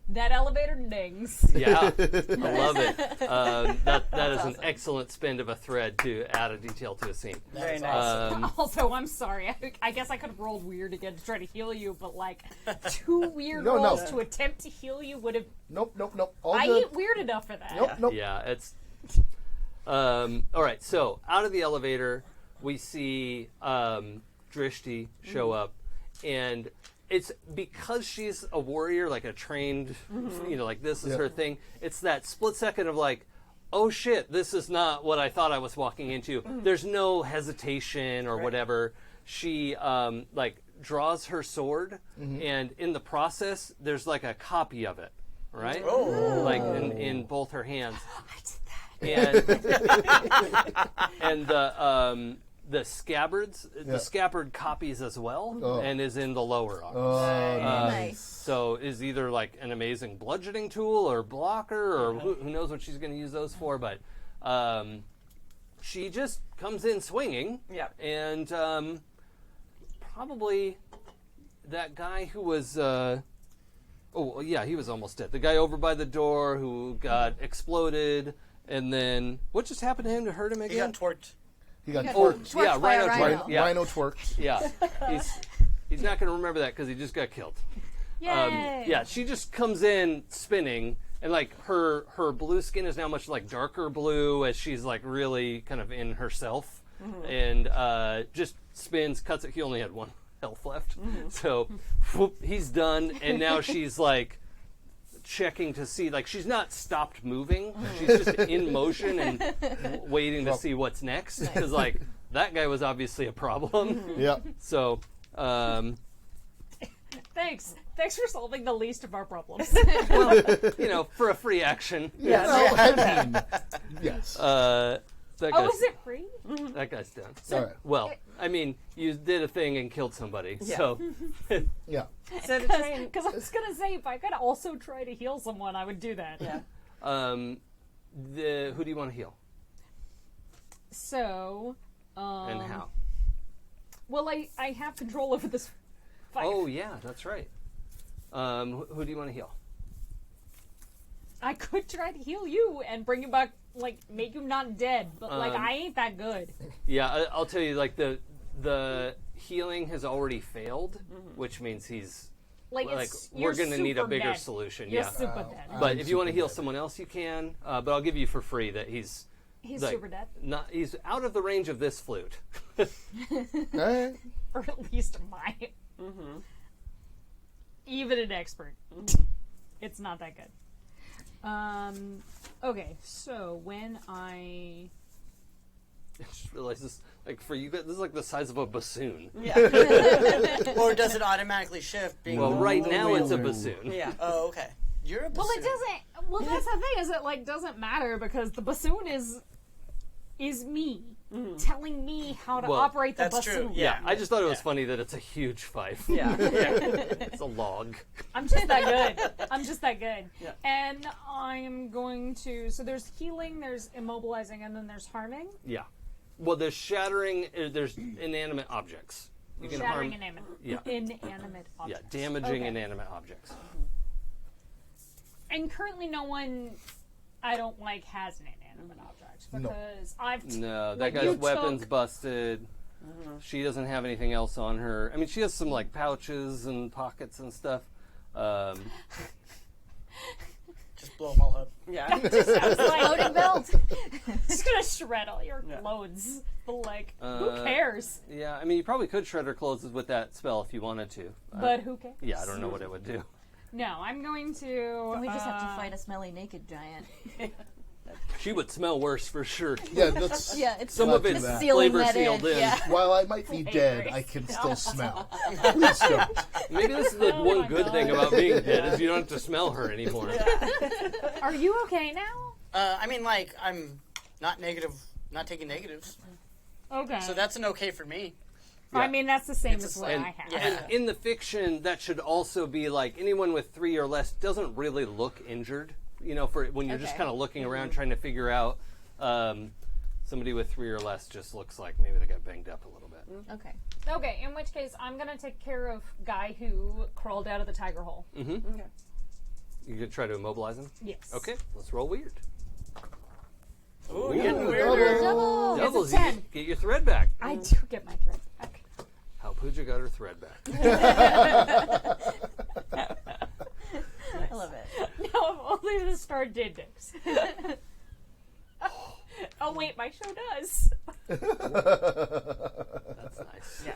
[SPEAKER 5] That elevator dings.
[SPEAKER 3] Yeah, I love it. That is an excellent spend of a thread to add a detail to a scene.
[SPEAKER 2] Very nice.
[SPEAKER 5] Also, I'm sorry. I guess I could have rolled weird again to try to heal you, but like 2 weird rolls to attempt to heal you would have.
[SPEAKER 4] Nope.
[SPEAKER 5] I ain't weird enough for that.
[SPEAKER 4] Nope.
[SPEAKER 3] Yeah, it's. All right, so out of the elevator, we see Drishti show up, and it's because she's a warrior, like a trained, like this is her thing. It's that split second of like, oh shit, this is not what I thought I was walking into. There's no hesitation or whatever. She draws her sword, and in the process, there's like a copy of it, right?
[SPEAKER 8] Oh.
[SPEAKER 3] Like in both her hands.
[SPEAKER 5] I did that.
[SPEAKER 3] And the scabbards, the scabbard copies as well, and is in the lower arms.
[SPEAKER 7] Nice.
[SPEAKER 3] So is either like an amazing bludgeoning tool or blocker, or who knows what she's going to use those for, but she just comes in swinging, and probably that guy who was... he was almost dead. The guy over by the door who got exploded, and then... What just happened to him to hurt him again?
[SPEAKER 8] He got torqued.
[SPEAKER 4] He got twerked.
[SPEAKER 3] Rhino twerked. Yeah.
[SPEAKER 4] Rhino twerked.
[SPEAKER 3] Yeah. He's not going to remember that because he just got killed.
[SPEAKER 5] Yay!
[SPEAKER 3] She just comes in spinning, and like her blue skin is now much like darker blue as she's like really kind of in herself, and just spins, cuts it. He only had 1 health left, so whoop, he's done, and now she's like checking to see, like she's not stopped moving, she's just in motion and waiting to see what's next, because like that guy was obviously a problem. So
[SPEAKER 5] Thanks for solving the least of our problems.
[SPEAKER 3] Well, for a free action.
[SPEAKER 4] Yes. Yes.
[SPEAKER 3] That guy's,
[SPEAKER 5] is it free?
[SPEAKER 3] That guy's done.
[SPEAKER 4] All right.
[SPEAKER 3] Well, I mean, you did a thing and killed somebody, so...
[SPEAKER 4] Yeah.
[SPEAKER 2] So to train...
[SPEAKER 5] Because I was going to say, if I could also try to heal someone, I would do that.
[SPEAKER 2] Yeah.
[SPEAKER 3] Who do you want to heal?
[SPEAKER 5] So...
[SPEAKER 3] and how?
[SPEAKER 5] Well, I have control over this fight.
[SPEAKER 3] Oh, yeah, that's right. Who do you want to heal?
[SPEAKER 5] I could try to heal you and bring you back, like, make you not dead, but, I ain't that good.
[SPEAKER 3] Yeah, I'll tell you, like, the healing has already failed, which means he's... we're going to need a bigger solution.
[SPEAKER 5] You're super dead.
[SPEAKER 3] But if you want to heal someone else, you can. But I'll give you for free that he's like,
[SPEAKER 5] super dead.
[SPEAKER 3] He's out of the range of this flute.
[SPEAKER 5] Or at least mine. Even an expert. It's not that good. Okay, so when I
[SPEAKER 3] just realized this, like for you guys, this is like the size of a bassoon.
[SPEAKER 2] Yeah.
[SPEAKER 8] Or does it automatically shift?
[SPEAKER 3] Well, right now it's a bassoon.
[SPEAKER 2] Yeah.
[SPEAKER 8] Oh, okay. You're a bassoon.
[SPEAKER 5] Well, it doesn't. Well, that's the thing. Is it doesn't matter because the bassoon is me. telling me how to operate the
[SPEAKER 8] that's
[SPEAKER 5] bassoon.
[SPEAKER 8] true.
[SPEAKER 3] Yeah, I just thought it was funny that it's a huge fife.
[SPEAKER 2] Yeah.
[SPEAKER 3] It's a log.
[SPEAKER 5] I'm just that good. Yeah. And I'm going to. So there's healing, there's immobilizing, and then there's harming.
[SPEAKER 3] Yeah. Well, there's shattering. There's inanimate objects. You can
[SPEAKER 5] Shattering
[SPEAKER 3] harm.
[SPEAKER 5] inanimate objects.
[SPEAKER 3] Yeah, damaging inanimate objects.
[SPEAKER 5] And currently, no one I don't like has an inanimate object because
[SPEAKER 3] No, that guy's weapon's busted. She doesn't have anything else on her. I mean, she has some like pouches and pockets and stuff.
[SPEAKER 8] Just blow them all up.
[SPEAKER 2] Yeah.
[SPEAKER 5] I was like,
[SPEAKER 7] Loading belt.
[SPEAKER 5] just gonna shred all your clothes. But like, who cares?
[SPEAKER 3] Yeah, I mean, you probably could shred her clothes with that spell if you wanted to.
[SPEAKER 5] But who cares?
[SPEAKER 3] Yeah, I don't know what it would do.
[SPEAKER 5] No, I'm going to.
[SPEAKER 7] And we just have to fight a smelly naked giant.
[SPEAKER 3] She would smell worse for sure.
[SPEAKER 9] Yeah, that's
[SPEAKER 7] It's
[SPEAKER 3] Some of it's
[SPEAKER 7] just sealing
[SPEAKER 3] flavor
[SPEAKER 7] that
[SPEAKER 3] sealed in.
[SPEAKER 7] Yeah.
[SPEAKER 9] while I might be dead, I can still smell. Please don't.
[SPEAKER 3] Maybe this is the one good thing about being dead is you don't have to smell her anymore.
[SPEAKER 5] Are you okay now?
[SPEAKER 8] I mean, like, I'm not taking negatives.
[SPEAKER 5] Okay.
[SPEAKER 8] So that's an okay for me.
[SPEAKER 5] I mean, that's the same as what
[SPEAKER 3] And,
[SPEAKER 5] I have.
[SPEAKER 3] and in the fiction, that should also be like anyone with 3 or less doesn't really look injured. You know, for when you're just kind of looking around trying to figure out. Somebody with 3 or less just looks like maybe they got banged up a little bit.
[SPEAKER 7] Okay.
[SPEAKER 5] Okay, in which case, I'm going to take care of guy who crawled out of the tiger hole.
[SPEAKER 2] Okay.
[SPEAKER 3] You could try to immobilize him?
[SPEAKER 5] Yes.
[SPEAKER 3] Okay, let's roll weird.
[SPEAKER 8] Ooh, you're getting weirder.
[SPEAKER 7] Double.
[SPEAKER 3] Doubles,
[SPEAKER 5] It's a 10.
[SPEAKER 3] you get your thread back.
[SPEAKER 5] I do get my thread back.
[SPEAKER 3] How Pooja got her thread back.
[SPEAKER 7] I love it.
[SPEAKER 5] No, if only the star did this. Oh wait, my show does.
[SPEAKER 3] That's nice.
[SPEAKER 2] Yeah.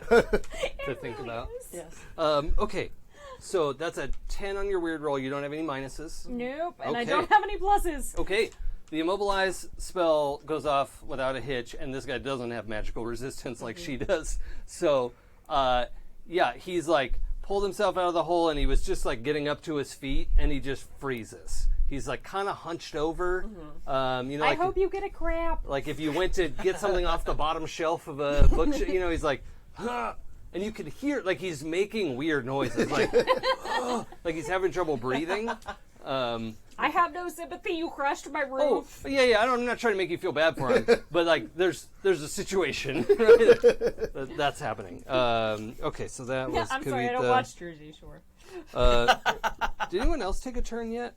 [SPEAKER 3] To think about.
[SPEAKER 2] Yes.
[SPEAKER 3] Okay, so that's a 10 on your weird roll. You don't have any minuses.
[SPEAKER 5] Nope, and I
[SPEAKER 3] Okay.
[SPEAKER 5] don't have any pluses.
[SPEAKER 3] Okay, the immobilize spell goes off without a hitch, and this guy doesn't have magical resistance like she does. So, yeah, he's like pulled himself out of the hole, and he was just like getting up to his feet, and he just freezes. He's like kind of hunched over. You know,
[SPEAKER 5] I
[SPEAKER 3] like
[SPEAKER 5] hope you get a crap.
[SPEAKER 3] like if you went to get something off the bottom shelf of a book, you know, he's like, huh, and you could hear like he's making weird noises, like, like he's having trouble breathing.
[SPEAKER 5] I have no sympathy. You crushed my
[SPEAKER 3] Oh,
[SPEAKER 5] roof.
[SPEAKER 3] yeah. I'm not trying to make you feel bad for him, but like, there's a situation right? That's happening. Okay, so that was.
[SPEAKER 5] I'm sorry, I don't
[SPEAKER 3] Kavita.
[SPEAKER 5] watch Jersey Shore.
[SPEAKER 3] Did anyone else take a turn yet?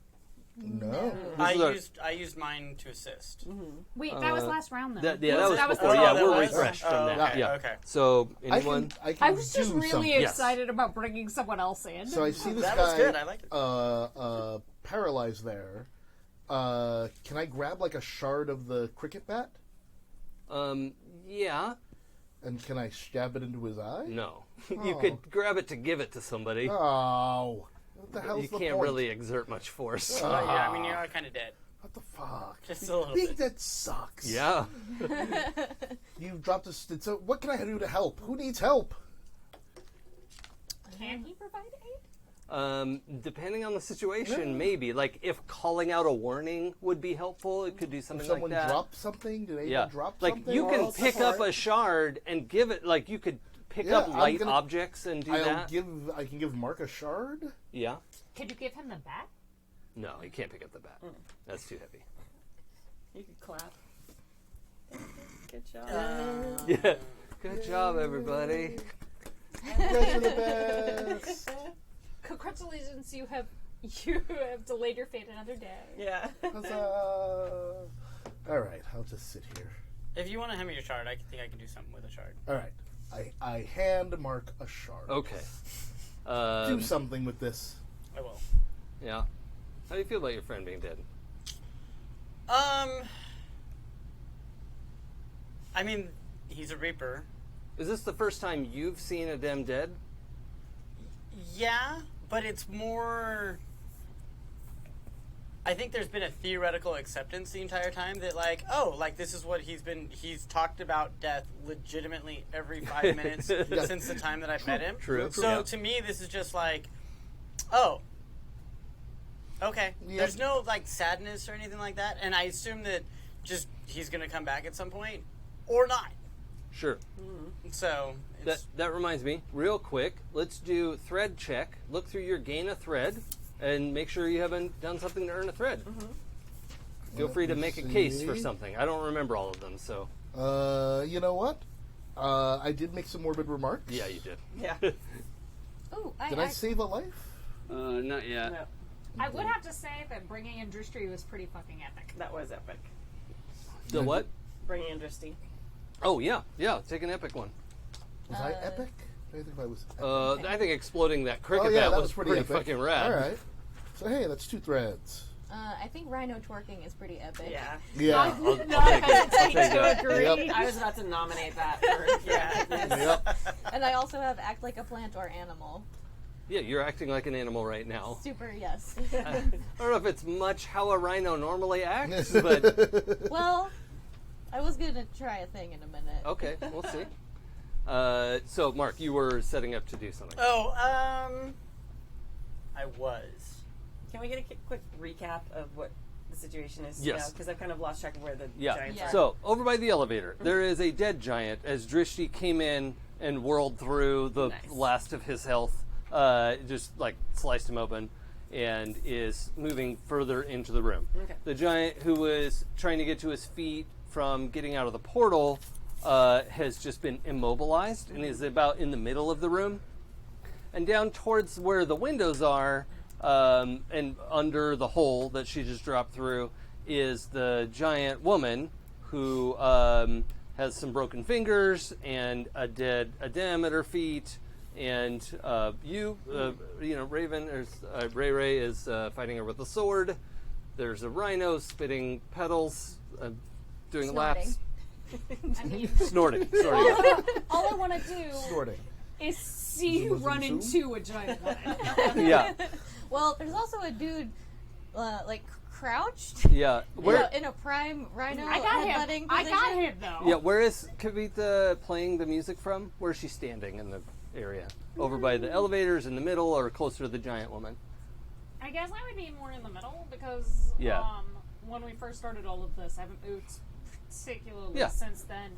[SPEAKER 9] No.
[SPEAKER 8] I used mine to assist.
[SPEAKER 5] Wait, that was last round though.
[SPEAKER 3] That was
[SPEAKER 5] the
[SPEAKER 3] before.
[SPEAKER 5] last
[SPEAKER 3] Yeah,
[SPEAKER 5] round.
[SPEAKER 3] we're
[SPEAKER 8] that was?
[SPEAKER 3] refreshed from that.
[SPEAKER 8] Okay,
[SPEAKER 3] Yeah.
[SPEAKER 8] okay.
[SPEAKER 3] So anyone?
[SPEAKER 9] I can
[SPEAKER 5] I was just
[SPEAKER 9] do
[SPEAKER 5] really
[SPEAKER 9] something.
[SPEAKER 5] excited about bringing someone else in.
[SPEAKER 9] So I see this
[SPEAKER 8] That
[SPEAKER 9] guy
[SPEAKER 8] was good. I like it.
[SPEAKER 9] paralyzed there. Can I grab like a shard of the cricket bat?
[SPEAKER 3] Yeah.
[SPEAKER 9] And can I stab it into his eye?
[SPEAKER 3] No. You could grab it to give it to somebody.
[SPEAKER 9] Oh. What the hell's
[SPEAKER 3] You
[SPEAKER 9] the
[SPEAKER 3] can't
[SPEAKER 9] point?
[SPEAKER 3] really exert much force.
[SPEAKER 8] Yeah, I mean, you are kind of dead.
[SPEAKER 9] What the fuck?
[SPEAKER 8] Just a little
[SPEAKER 9] Being
[SPEAKER 8] bit.
[SPEAKER 9] dead sucks.
[SPEAKER 3] Yeah.
[SPEAKER 9] You dropped a... So what can I do to help? Who needs help?
[SPEAKER 5] Can he provide aid?
[SPEAKER 3] Depending on the situation, maybe. Like, if calling out a warning would be helpful, it could do something
[SPEAKER 9] Did someone
[SPEAKER 3] like that.
[SPEAKER 9] drop something? Did anyone
[SPEAKER 3] Yeah.
[SPEAKER 9] drop
[SPEAKER 3] Like,
[SPEAKER 9] something?
[SPEAKER 3] you can
[SPEAKER 2] Roll
[SPEAKER 3] pick
[SPEAKER 2] support.
[SPEAKER 3] up a shard and give it, like, you could pick
[SPEAKER 9] Yeah,
[SPEAKER 3] up
[SPEAKER 9] I'm
[SPEAKER 3] light
[SPEAKER 9] gonna-
[SPEAKER 3] objects and do that.
[SPEAKER 9] I can give Marc a shard?
[SPEAKER 3] Yeah.
[SPEAKER 5] Could you give him the bat?
[SPEAKER 3] No, you can't pick up the bat. That's too heavy.
[SPEAKER 2] You could clap. Good job.
[SPEAKER 3] Yeah. Good job, everybody.
[SPEAKER 9] You guys are the best.
[SPEAKER 5] Congratulations, you have delayed your fate another day.
[SPEAKER 2] Yeah.
[SPEAKER 9] Huzzah. All right, I'll just sit here.
[SPEAKER 8] If you want to hand me your shard, I think I can do something with a shard.
[SPEAKER 9] All right. I hand Marc a shard.
[SPEAKER 3] Okay.
[SPEAKER 9] Do something with this.
[SPEAKER 8] I will.
[SPEAKER 3] Yeah. How do you feel about your friend being dead?
[SPEAKER 8] I mean, he's a Reaper.
[SPEAKER 3] Is this the first time you've seen a dem dead?
[SPEAKER 8] Yeah, but it's more... I think there's been a theoretical acceptance the entire time that, like, oh, like, this is what he's talked about death legitimately every 5 minutes since the time that I've met him.
[SPEAKER 3] True.
[SPEAKER 8] So
[SPEAKER 3] Yeah.
[SPEAKER 8] to me, this is just like, oh, okay.
[SPEAKER 9] Yep.
[SPEAKER 8] There's no, like, sadness or anything like that, and I assume that just he's going to come back at some point. or not.
[SPEAKER 3] Sure.
[SPEAKER 8] So
[SPEAKER 3] that reminds me, real quick, let's do thread check. Look through your gain a thread and make sure you haven't done something to earn a thread. Feel free to make a case for something. I don't remember all of them, so.
[SPEAKER 9] You know what? I did make some morbid remarks.
[SPEAKER 3] Yeah, you did.
[SPEAKER 2] Yeah.
[SPEAKER 7] Oh,
[SPEAKER 9] Did I save a life?
[SPEAKER 3] Not yet.
[SPEAKER 2] No,
[SPEAKER 5] I would have to say that bringing in Drishti was pretty fucking epic.
[SPEAKER 2] that was epic.
[SPEAKER 3] The what?
[SPEAKER 2] Bringing in Dristy.
[SPEAKER 3] Oh, yeah. Take an epic one.
[SPEAKER 9] Was I epic? I think I was epic.
[SPEAKER 3] I think exploding that cricket
[SPEAKER 9] yeah,
[SPEAKER 3] bat
[SPEAKER 9] that
[SPEAKER 3] was
[SPEAKER 9] pretty epic.
[SPEAKER 3] fucking rad.
[SPEAKER 9] All right. So, hey, that's 2 threads.
[SPEAKER 7] I think rhino twerking is pretty epic.
[SPEAKER 2] Yeah.
[SPEAKER 9] Yeah.
[SPEAKER 2] Not hesitate to
[SPEAKER 3] that.
[SPEAKER 2] agree.
[SPEAKER 9] Yep.
[SPEAKER 2] I was about to nominate that for,
[SPEAKER 9] Yep.
[SPEAKER 7] And I also have act like a plant or animal.
[SPEAKER 3] Yeah, you're acting like an animal right now.
[SPEAKER 7] Super, yes.
[SPEAKER 3] I don't know if it's much how a rhino normally acts, but
[SPEAKER 7] Well, I was going to try a thing in a minute.
[SPEAKER 3] okay, we'll see. So, Mark, you were setting up to do something.
[SPEAKER 8] I was.
[SPEAKER 2] Can we get a quick recap of what the situation is?
[SPEAKER 3] Yes.
[SPEAKER 2] Because I've kind of lost track of where the
[SPEAKER 3] Yeah.
[SPEAKER 2] giants
[SPEAKER 7] Yeah.
[SPEAKER 2] are.
[SPEAKER 3] So, over by the elevator, there is a dead giant as Drishti came in and whirled through the
[SPEAKER 2] Nice.
[SPEAKER 3] last of his health, just like sliced him open, and is moving further into the room.
[SPEAKER 2] Okay.
[SPEAKER 3] The giant who was trying to get to his feet from getting out of the portal has just been immobilized and is about in the middle of the room. And down towards where the windows are, and under the hole that she just dropped through, is the giant woman who has some broken fingers and a dead Adem at her feet. And Raven, Ray Ray is fighting her with a sword. There's a rhino spitting petals, doing
[SPEAKER 7] Snorting.
[SPEAKER 3] laps.
[SPEAKER 5] I mean,
[SPEAKER 3] Snorting.
[SPEAKER 5] all I want to do
[SPEAKER 9] Snorting.
[SPEAKER 5] is see you run into a giant one.
[SPEAKER 3] Yeah.
[SPEAKER 7] Well, there's also a dude, crouched.
[SPEAKER 3] Yeah. Where?
[SPEAKER 7] In a prime rhino
[SPEAKER 5] I got
[SPEAKER 7] headbutting
[SPEAKER 5] him. I got
[SPEAKER 7] position.
[SPEAKER 5] him though.
[SPEAKER 3] Yeah. Where is Kavita playing the music from? Where is she standing in the area? Over by the elevators, in the middle, or closer to the giant woman?
[SPEAKER 5] I guess I would be more in the middle because
[SPEAKER 3] Yeah.
[SPEAKER 5] When we first started all of this, I haven't moved particularly
[SPEAKER 3] Yeah.
[SPEAKER 5] since then.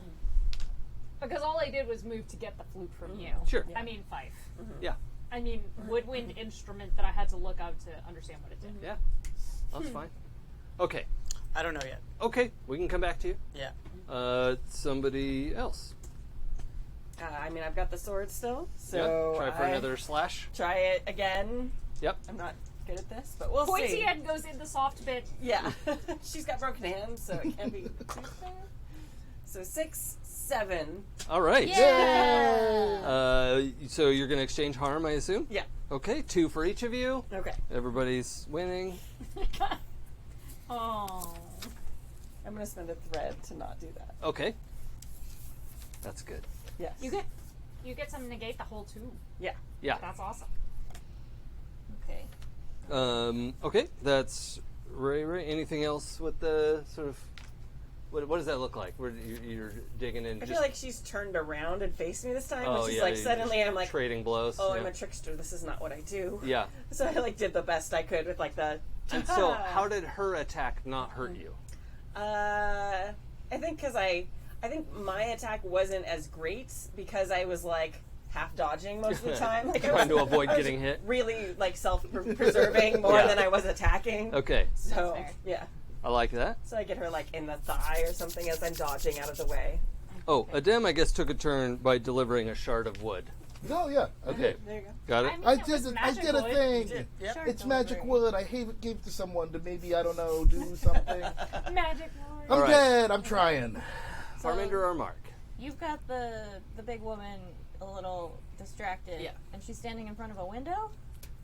[SPEAKER 5] Because all I did was move to get the flute from you.
[SPEAKER 3] Sure.
[SPEAKER 5] I mean, fife.
[SPEAKER 3] Yeah.
[SPEAKER 5] I mean, woodwind instrument that I had to look out to understand what it did.
[SPEAKER 3] Yeah. That's fine. Okay.
[SPEAKER 8] I don't know yet.
[SPEAKER 3] Okay. We can come back to you.
[SPEAKER 8] Yeah.
[SPEAKER 3] Somebody else.
[SPEAKER 2] I've got the sword still, so
[SPEAKER 3] Yeah. Try for another slash.
[SPEAKER 2] Try it again.
[SPEAKER 3] Yep.
[SPEAKER 2] I'm not good at this, but we'll
[SPEAKER 5] Pointy
[SPEAKER 2] see.
[SPEAKER 5] end goes in the soft bit.
[SPEAKER 2] Yeah. She's got broken hands, so it can't be too fair. So 6, 7.
[SPEAKER 3] All right.
[SPEAKER 7] Yeah.
[SPEAKER 3] So you're going to exchange harm, I assume?
[SPEAKER 2] Yeah.
[SPEAKER 3] Okay. 2 for each of you.
[SPEAKER 2] Okay.
[SPEAKER 3] Everybody's winning.
[SPEAKER 5] Oh.
[SPEAKER 2] I'm going to spend a thread to not do that.
[SPEAKER 3] Okay. That's good.
[SPEAKER 2] Yes.
[SPEAKER 5] You get some negate the whole 2.
[SPEAKER 2] Yeah.
[SPEAKER 3] Yeah.
[SPEAKER 5] That's awesome.
[SPEAKER 7] Okay.
[SPEAKER 3] Okay. That's Ray. Anything else with the sort of... What does that look like? Where you're digging in?
[SPEAKER 2] I feel like she's turned around and faced me this time, which is
[SPEAKER 3] you're
[SPEAKER 2] suddenly
[SPEAKER 3] just
[SPEAKER 2] I'm like,
[SPEAKER 3] trading blows.
[SPEAKER 2] oh,
[SPEAKER 3] yeah.
[SPEAKER 2] I'm a trickster. This is not what I do.
[SPEAKER 3] Yeah.
[SPEAKER 2] So I did the best I could with the.
[SPEAKER 3] And so, how did her attack not hurt you?
[SPEAKER 2] I think I think my attack wasn't as great because I was half dodging most of the time,
[SPEAKER 3] Trying to avoid getting hit.
[SPEAKER 2] Really self-preserving more than I was attacking.
[SPEAKER 3] Okay.
[SPEAKER 2] So
[SPEAKER 7] fair.
[SPEAKER 2] yeah.
[SPEAKER 3] I like that.
[SPEAKER 2] So I get her in the thigh or something as I'm dodging out of the way.
[SPEAKER 3] Oh, Adem, I guess, took a turn by delivering a shard of wood.
[SPEAKER 9] Oh, yeah.
[SPEAKER 3] Okay.
[SPEAKER 2] There you go.
[SPEAKER 3] Got it?
[SPEAKER 5] I mean,
[SPEAKER 9] I
[SPEAKER 5] it was
[SPEAKER 9] did
[SPEAKER 5] magic
[SPEAKER 9] a
[SPEAKER 5] wood.
[SPEAKER 9] thing.
[SPEAKER 8] Yep.
[SPEAKER 9] It's magic wood. I gave it to someone to maybe, I don't know, do something.
[SPEAKER 5] Magic word.
[SPEAKER 9] I'm
[SPEAKER 3] right.
[SPEAKER 9] dead. I'm trying.
[SPEAKER 3] Farminder or Mark?
[SPEAKER 7] You've got the big woman a little distracted.
[SPEAKER 2] Yeah.
[SPEAKER 7] And she's standing in front of a window?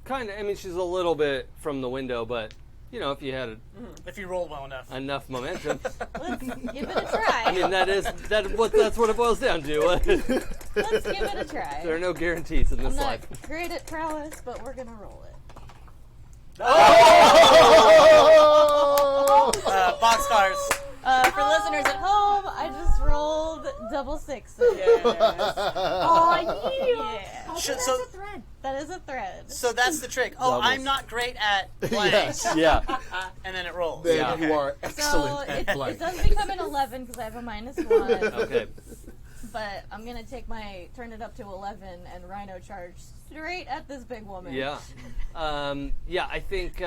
[SPEAKER 3] Kind of. I mean, she's a little bit from the window, but, if you had
[SPEAKER 8] If you roll well enough.
[SPEAKER 3] enough momentum.
[SPEAKER 7] Let's give it a try.
[SPEAKER 3] I mean, that's what it boils down to.
[SPEAKER 7] Let's give it a try.
[SPEAKER 3] There are no guarantees in this
[SPEAKER 7] I'm not
[SPEAKER 3] life.
[SPEAKER 7] great at prowess, but we're gonna roll it.
[SPEAKER 8] Box stars.
[SPEAKER 7] For listeners at home, I just rolled double sixes.
[SPEAKER 2] Yes.
[SPEAKER 5] Oh, yeah.
[SPEAKER 7] Yeah.
[SPEAKER 8] So
[SPEAKER 5] That's a thread.
[SPEAKER 7] That is a thread.
[SPEAKER 8] so that's the trick. Oh,
[SPEAKER 3] Doubles.
[SPEAKER 8] I'm not great at blank.
[SPEAKER 9] Yes.
[SPEAKER 3] Yeah.
[SPEAKER 8] And then it rolls.
[SPEAKER 9] Then
[SPEAKER 3] Yeah.
[SPEAKER 9] you are
[SPEAKER 7] So
[SPEAKER 9] excellent
[SPEAKER 7] it
[SPEAKER 9] at blank.
[SPEAKER 7] does become an 11 because I have a -1.
[SPEAKER 3] Okay.
[SPEAKER 7] But I'm gonna turn it up to 11 and Rhino charge straight at this big woman.
[SPEAKER 3] Yeah. Yeah, I think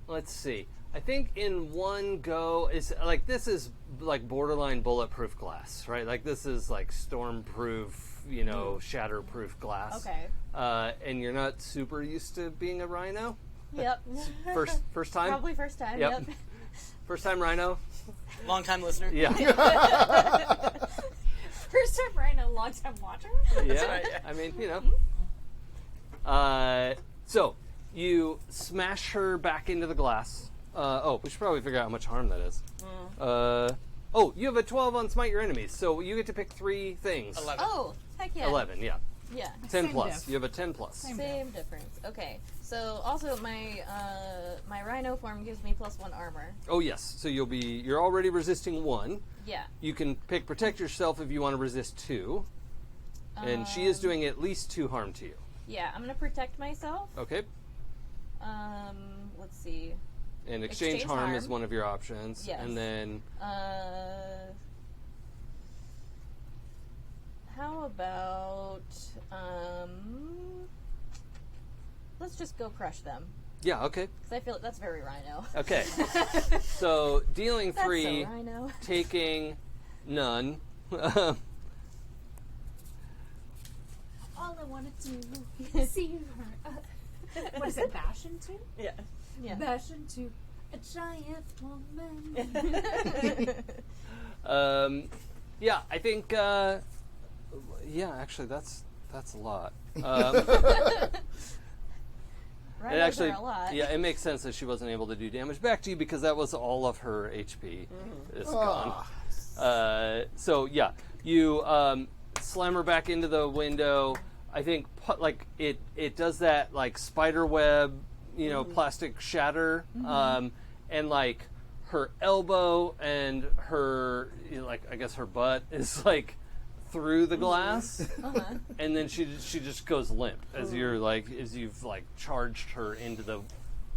[SPEAKER 3] let's see. I think in one go is like this is like borderline bulletproof glass, right? Like this is like stormproof, shatterproof glass.
[SPEAKER 7] Okay.
[SPEAKER 3] And you're not super used to being a rhino.
[SPEAKER 7] Yep.
[SPEAKER 3] First time.
[SPEAKER 7] Probably first time.
[SPEAKER 3] Yep.
[SPEAKER 7] Yep.
[SPEAKER 3] First time rhino.
[SPEAKER 8] Long time listener.
[SPEAKER 3] Yeah.
[SPEAKER 5] First time Rhino, long time watcher.
[SPEAKER 3] Yeah.
[SPEAKER 8] right, yeah.
[SPEAKER 3] I mean, so you smash her back into the glass. We should probably figure out how much harm that is. You have a 12 on smite your enemies, so you get to pick 3 things.
[SPEAKER 8] 11.
[SPEAKER 7] Oh, heck yeah.
[SPEAKER 3] 11, yeah.
[SPEAKER 7] Yeah.
[SPEAKER 3] 10
[SPEAKER 5] Same
[SPEAKER 3] plus.
[SPEAKER 5] diff.
[SPEAKER 3] You have a 10 plus.
[SPEAKER 7] Same difference. Okay. So also my my Rhino form gives me +1 armor.
[SPEAKER 3] Oh yes. So you're already resisting 1.
[SPEAKER 7] Yeah.
[SPEAKER 3] You can pick protect yourself if you want to resist 2. And she is doing at least 2 harm to you.
[SPEAKER 7] Yeah, I'm gonna protect myself.
[SPEAKER 3] Okay.
[SPEAKER 7] Let's see.
[SPEAKER 3] And exchange harm is one of your options.
[SPEAKER 7] Yes.
[SPEAKER 3] And then
[SPEAKER 7] how about let's just go crush them
[SPEAKER 3] yeah, okay.
[SPEAKER 7] because I feel like that's very Rhino.
[SPEAKER 3] Okay. So dealing
[SPEAKER 7] That's
[SPEAKER 3] 3,
[SPEAKER 7] so Rhino.
[SPEAKER 3] taking none.
[SPEAKER 5] All I want to do is see her. What is it, bash into?
[SPEAKER 2] Yeah.
[SPEAKER 7] Yeah.
[SPEAKER 5] Bash into a giant woman.
[SPEAKER 3] Yeah, I think. Actually, that's a lot.
[SPEAKER 7] Rhinos
[SPEAKER 3] It actually,
[SPEAKER 7] are a lot.
[SPEAKER 3] yeah, it makes sense that she wasn't able to do damage back to you because that was all of her HP is gone. So yeah, you slam her back into the window. I think it does that like spider web, plastic shatter, and like her elbow and her I guess her butt is like through the glass, and then she just goes limp as you've charged her into the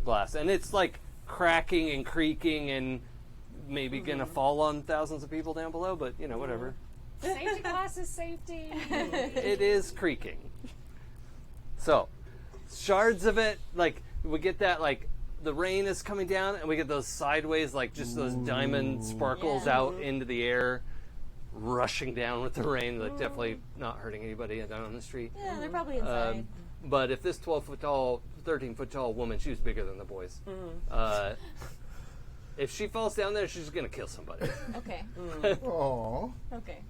[SPEAKER 3] glass, and it's like cracking and creaking and maybe gonna fall on thousands of people down below, but whatever.
[SPEAKER 5] Safety glasses, safety.
[SPEAKER 3] It is creaking. So shards of it, we get that the rain is coming down, and we get those sideways just those diamond sparkles out into the air, rushing down with the rain. Definitely not hurting anybody down on the street.
[SPEAKER 7] Yeah, they're probably inside.
[SPEAKER 3] But if this 12-foot tall, 13-foot tall woman, she was bigger than the boys. If she falls down there, she's going to kill somebody.
[SPEAKER 7] Okay.
[SPEAKER 9] Aww.
[SPEAKER 7] Okay.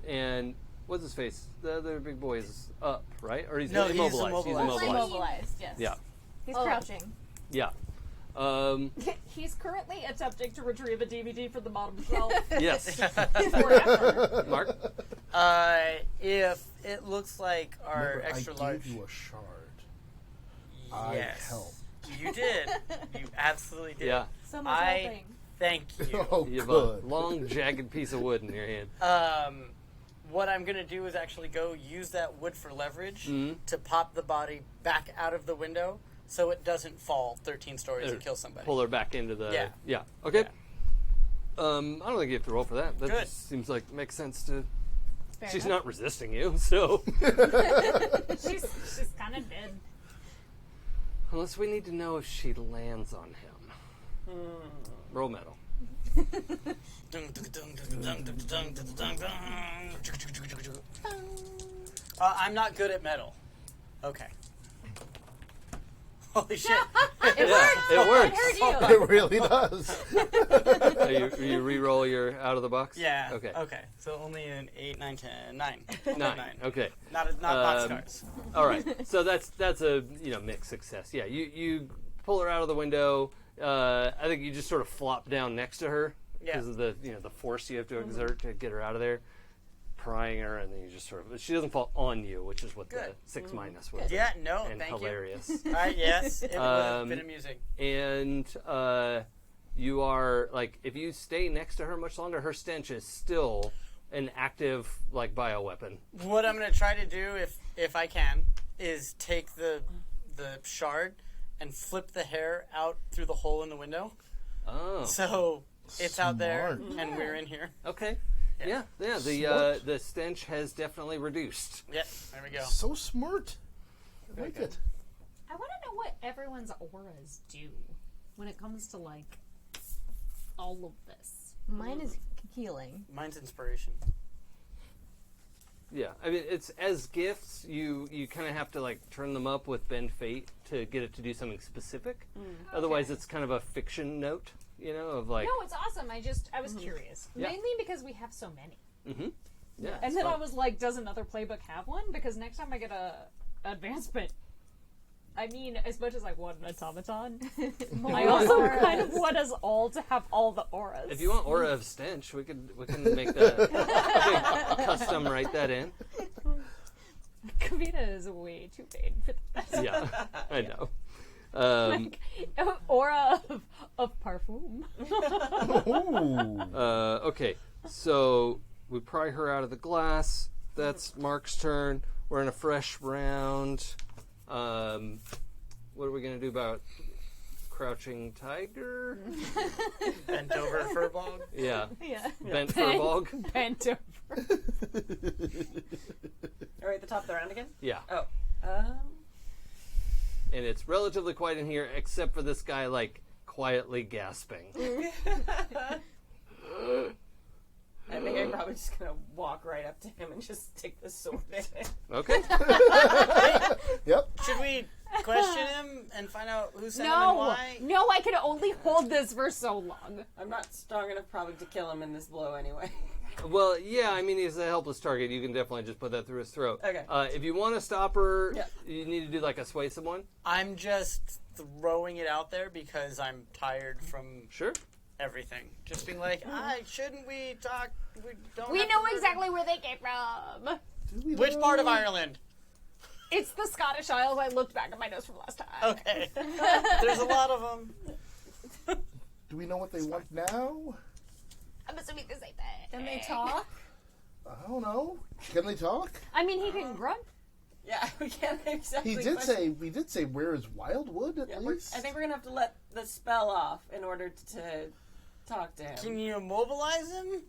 [SPEAKER 3] And what's his face? The other big boy is up, right? Or he's
[SPEAKER 8] No, he's
[SPEAKER 3] immobilized. He's
[SPEAKER 8] immobilized.
[SPEAKER 3] immobilized.
[SPEAKER 7] Immobilized, yes.
[SPEAKER 3] Yeah.
[SPEAKER 5] He's
[SPEAKER 7] Crouching.
[SPEAKER 3] Yeah.
[SPEAKER 5] He's currently attempting to retrieve a DVD from the bottom shelf.
[SPEAKER 3] Yes.
[SPEAKER 5] Forever.
[SPEAKER 3] Mark?
[SPEAKER 8] If it looks like our
[SPEAKER 9] Remember,
[SPEAKER 8] extra
[SPEAKER 9] I
[SPEAKER 8] large.
[SPEAKER 9] gave you a shard.
[SPEAKER 8] Yes.
[SPEAKER 9] I helped.
[SPEAKER 8] You did. You absolutely did.
[SPEAKER 3] Yeah.
[SPEAKER 7] So much helping.
[SPEAKER 8] Thank you.
[SPEAKER 9] Oh,
[SPEAKER 3] You have
[SPEAKER 9] good.
[SPEAKER 3] a long, jagged piece of wood in your hand.
[SPEAKER 8] What I'm going to do is actually go use that wood for leverage
[SPEAKER 3] Mm-hmm.
[SPEAKER 8] to pop the body back out of the window so it doesn't fall 13 stories and kill somebody.
[SPEAKER 3] Pull her back into the...
[SPEAKER 8] Yeah.
[SPEAKER 3] Okay.
[SPEAKER 8] Yeah.
[SPEAKER 3] I don't think you have to roll for that. That
[SPEAKER 8] Good.
[SPEAKER 3] just seems like makes sense to...
[SPEAKER 7] Fair
[SPEAKER 3] She's
[SPEAKER 7] enough.
[SPEAKER 3] not resisting you, so...
[SPEAKER 5] She's kind of dead.
[SPEAKER 3] Unless we need to know if she lands on him. Roll metal.
[SPEAKER 8] I'm not good at metal. Okay. Holy shit.
[SPEAKER 7] It
[SPEAKER 3] Yeah,
[SPEAKER 7] worked!
[SPEAKER 3] it works.
[SPEAKER 7] I heard you!
[SPEAKER 9] It really does.
[SPEAKER 3] So you re-roll your out of the box?
[SPEAKER 8] Yeah.
[SPEAKER 3] Okay.
[SPEAKER 8] Okay. So only an 8, 9, 10, 9.
[SPEAKER 3] 9. Okay.
[SPEAKER 8] Not boxcars.
[SPEAKER 3] All right. So that's a mixed success. Yeah. You pull her out of the window. I think you just sort of flop down next to her because of the the force you have to exert to get her out of there. prying her, and then you just sort of. She doesn't fall on you, which is what the 6 minus was.
[SPEAKER 8] Yeah, no,
[SPEAKER 3] and
[SPEAKER 8] thank
[SPEAKER 3] hilarious.
[SPEAKER 8] you. Yes, it would have been amusing.
[SPEAKER 3] And you are like, if you stay next to her much longer, her stench is still an active like bioweapon.
[SPEAKER 8] What I'm going to try to do, if I can, is take the shard and flip the hair out through the hole in the window.
[SPEAKER 3] Oh,
[SPEAKER 8] so it's out there and we're in here.
[SPEAKER 3] Okay. Yeah. The stench has definitely reduced.
[SPEAKER 8] Yeah, there we go.
[SPEAKER 4] So smart. I like it.
[SPEAKER 5] I want to know what everyone's auras do when it comes to like all of this.
[SPEAKER 7] Mine is healing.
[SPEAKER 8] Mine's inspiration.
[SPEAKER 3] Yeah, I mean, it's as gifts, you kind of have to like turn them up with Bend Fate to get it to do something specific. Otherwise, it's kind of a fiction note, of like.
[SPEAKER 5] No, it's awesome. I was curious, mainly because we have so many.
[SPEAKER 3] Mm-hmm. Yeah,
[SPEAKER 5] and then fun. I was like, does another playbook have one? Because next time I get a advancement. I mean, as much as I want an automaton, I also kind of want us all to have all the auras.
[SPEAKER 3] If you want aura of stench, we can make that custom. Write that in.
[SPEAKER 5] Kavita is way too vain for that.
[SPEAKER 3] Yeah, I know.
[SPEAKER 5] Aura of parfum.
[SPEAKER 3] Okay, so we pry her out of the glass. That's Mark's turn. We're in a fresh round. What are we going to do about Crouching Tiger?
[SPEAKER 8] Bent over Furbog?
[SPEAKER 3] Yeah. Bent Furbog?
[SPEAKER 5] Bent over.
[SPEAKER 2] Are we at the top of the round again?
[SPEAKER 3] Yeah.
[SPEAKER 2] Oh.
[SPEAKER 3] And it's relatively quiet in here, except for this guy, like, quietly gasping.
[SPEAKER 2] I think I'm probably just going to walk right up to him and just stick the sword in it.
[SPEAKER 3] Okay.
[SPEAKER 4] Yep.
[SPEAKER 8] Should we question him and find out who sent him and why?
[SPEAKER 5] No, I can only hold this for so long.
[SPEAKER 2] I'm not strong enough probably to kill him in this blow anyway.
[SPEAKER 3] Well, yeah, I mean, he's a helpless target. You can definitely just put that through his throat.
[SPEAKER 2] Okay.
[SPEAKER 3] If you want to stop her, you need to do like a sway someone.
[SPEAKER 8] I'm just throwing it out there because I'm tired from everything. Just being like, shouldn't we talk?
[SPEAKER 5] We know exactly where they came from.
[SPEAKER 8] Which part of Ireland?
[SPEAKER 5] It's the Scottish Isles. I looked back at my notes from last time.
[SPEAKER 8] Okay. There's a lot of them.
[SPEAKER 4] Do we know what they want now?
[SPEAKER 5] I'm assuming the same thing.
[SPEAKER 6] Can they talk?
[SPEAKER 4] I don't know. Can they talk?
[SPEAKER 5] I mean, he can grunt.
[SPEAKER 2] Yeah, we can't exactly.
[SPEAKER 4] We did say where is Wildwood at least?
[SPEAKER 2] I think we're going to have to let the spell off in order to talk to him.
[SPEAKER 8] Can you immobilize him?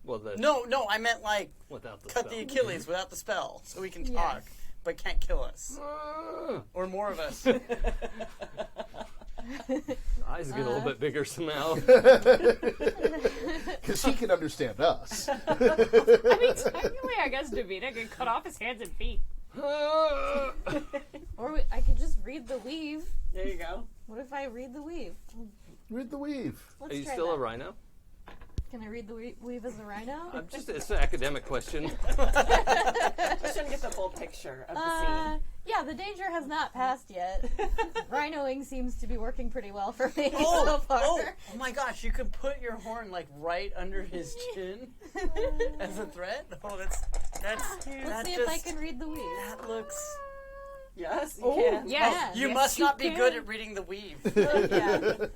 [SPEAKER 3] Well,
[SPEAKER 8] No, I meant like
[SPEAKER 3] without the
[SPEAKER 8] cut
[SPEAKER 3] spell.
[SPEAKER 8] the Achilles without the spell, so we can talk, but can't kill us. Or more of us.
[SPEAKER 3] Eyes get a little bit bigger somehow.
[SPEAKER 4] Because he can understand us.
[SPEAKER 5] I mean, technically, I guess Davina can cut off his hands and feet.
[SPEAKER 7] Or I could just read the weave.
[SPEAKER 2] There you go.
[SPEAKER 7] What if I read the weave?
[SPEAKER 4] Read the weave.
[SPEAKER 7] Let's
[SPEAKER 3] Are you
[SPEAKER 7] try
[SPEAKER 3] still
[SPEAKER 7] that.
[SPEAKER 3] a rhino?
[SPEAKER 7] Can I read the weave as a rhino?
[SPEAKER 3] It's an academic question.
[SPEAKER 2] Just trying to get the full picture of the scene.
[SPEAKER 7] Yeah, the danger has not passed yet. Rhinoing seems to be working pretty well for me so far.
[SPEAKER 8] Oh my gosh, you could put your horn like right under his chin as a threat? Oh, that's
[SPEAKER 7] Let's see if I can read the weave.
[SPEAKER 8] That looks...
[SPEAKER 2] Yes, you can.
[SPEAKER 5] Yes.
[SPEAKER 8] You must not be good at reading the weave.
[SPEAKER 7] Yeah.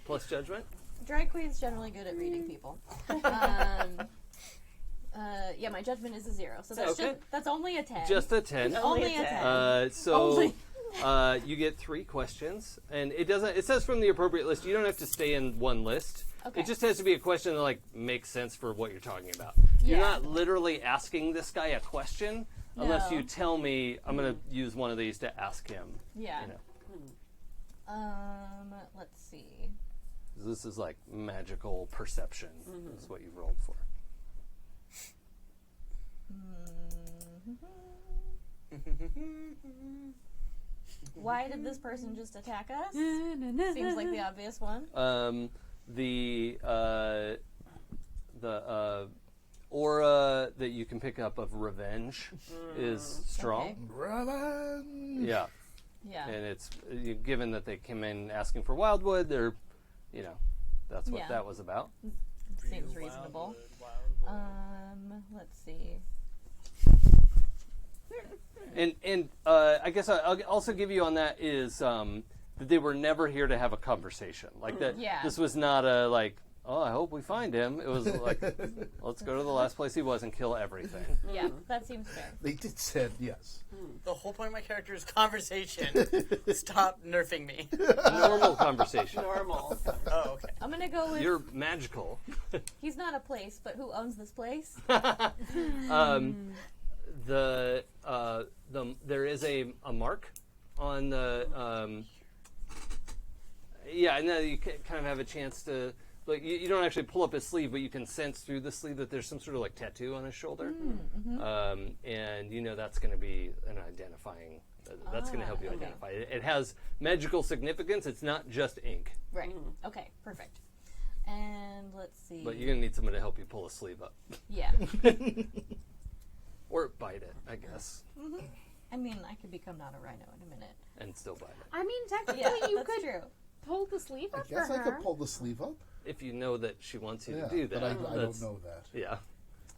[SPEAKER 3] Plus judgment?
[SPEAKER 7] Drag queen's generally good at reading people. Yeah, my judgment is a 0, so that's that's only a 10.
[SPEAKER 3] Just a 10.
[SPEAKER 7] Only a 10.
[SPEAKER 3] You get 3 questions, and it says from the appropriate list. You don't have to stay in one list.
[SPEAKER 7] Okay.
[SPEAKER 3] It just has to be a question that like makes sense for what you're talking about. You're not literally asking this guy a question unless you tell me I'm going to use one of these to ask him.
[SPEAKER 7] Yeah. Let's see.
[SPEAKER 3] This is like magical perception. Is what you rolled for.
[SPEAKER 7] Why did this person just attack us? Seems like the obvious one.
[SPEAKER 3] The aura that you can pick up of revenge is strong.
[SPEAKER 7] Okay.
[SPEAKER 4] Revenge.
[SPEAKER 3] Yeah.
[SPEAKER 7] Yeah.
[SPEAKER 3] And it's given that they came in asking for Wildwood, they're, that's what that was about.
[SPEAKER 7] Seems reasonable. Let's see.
[SPEAKER 3] And I guess I'll also give you on that is that they were never here to have a conversation. Like that.
[SPEAKER 7] Yeah.
[SPEAKER 3] This was not a like, oh, I hope we find him. It was like, let's go to the last place he was and kill everything.
[SPEAKER 7] Yeah, that seems fair.
[SPEAKER 9] They did said yes.
[SPEAKER 8] The whole point of my character is conversation. Stop nerfing me.
[SPEAKER 3] Normal conversation.
[SPEAKER 2] Normal.
[SPEAKER 8] Oh, okay.
[SPEAKER 7] I'm gonna go with.
[SPEAKER 3] You're magical.
[SPEAKER 7] He's not a place, but who owns this place?
[SPEAKER 3] There is a mark on the and then you kind of have a chance to like you don't actually pull up his sleeve, but you can sense through the sleeve that there's some sort of like tattoo on his shoulder, and you know that's going to be an identifying. That's going to help you identify it. It has magical significance. It's not just ink.
[SPEAKER 7] Right. Okay. Perfect. And let's see.
[SPEAKER 3] But you're going to need someone to help you pull a sleeve up.
[SPEAKER 7] Yeah.
[SPEAKER 3] Or bite it, I guess.
[SPEAKER 7] I mean, I could become not a rhino in a minute.
[SPEAKER 3] And still bite it.
[SPEAKER 5] I mean, technically,
[SPEAKER 7] Yeah,
[SPEAKER 5] you
[SPEAKER 7] that's
[SPEAKER 5] could
[SPEAKER 7] true.
[SPEAKER 5] pull the sleeve up
[SPEAKER 9] I guess
[SPEAKER 5] for
[SPEAKER 9] I
[SPEAKER 5] her.
[SPEAKER 9] could pull the sleeve up.
[SPEAKER 3] If you know that she wants you
[SPEAKER 9] Yeah,
[SPEAKER 3] to do that.
[SPEAKER 9] but I don't know that.
[SPEAKER 3] Yeah.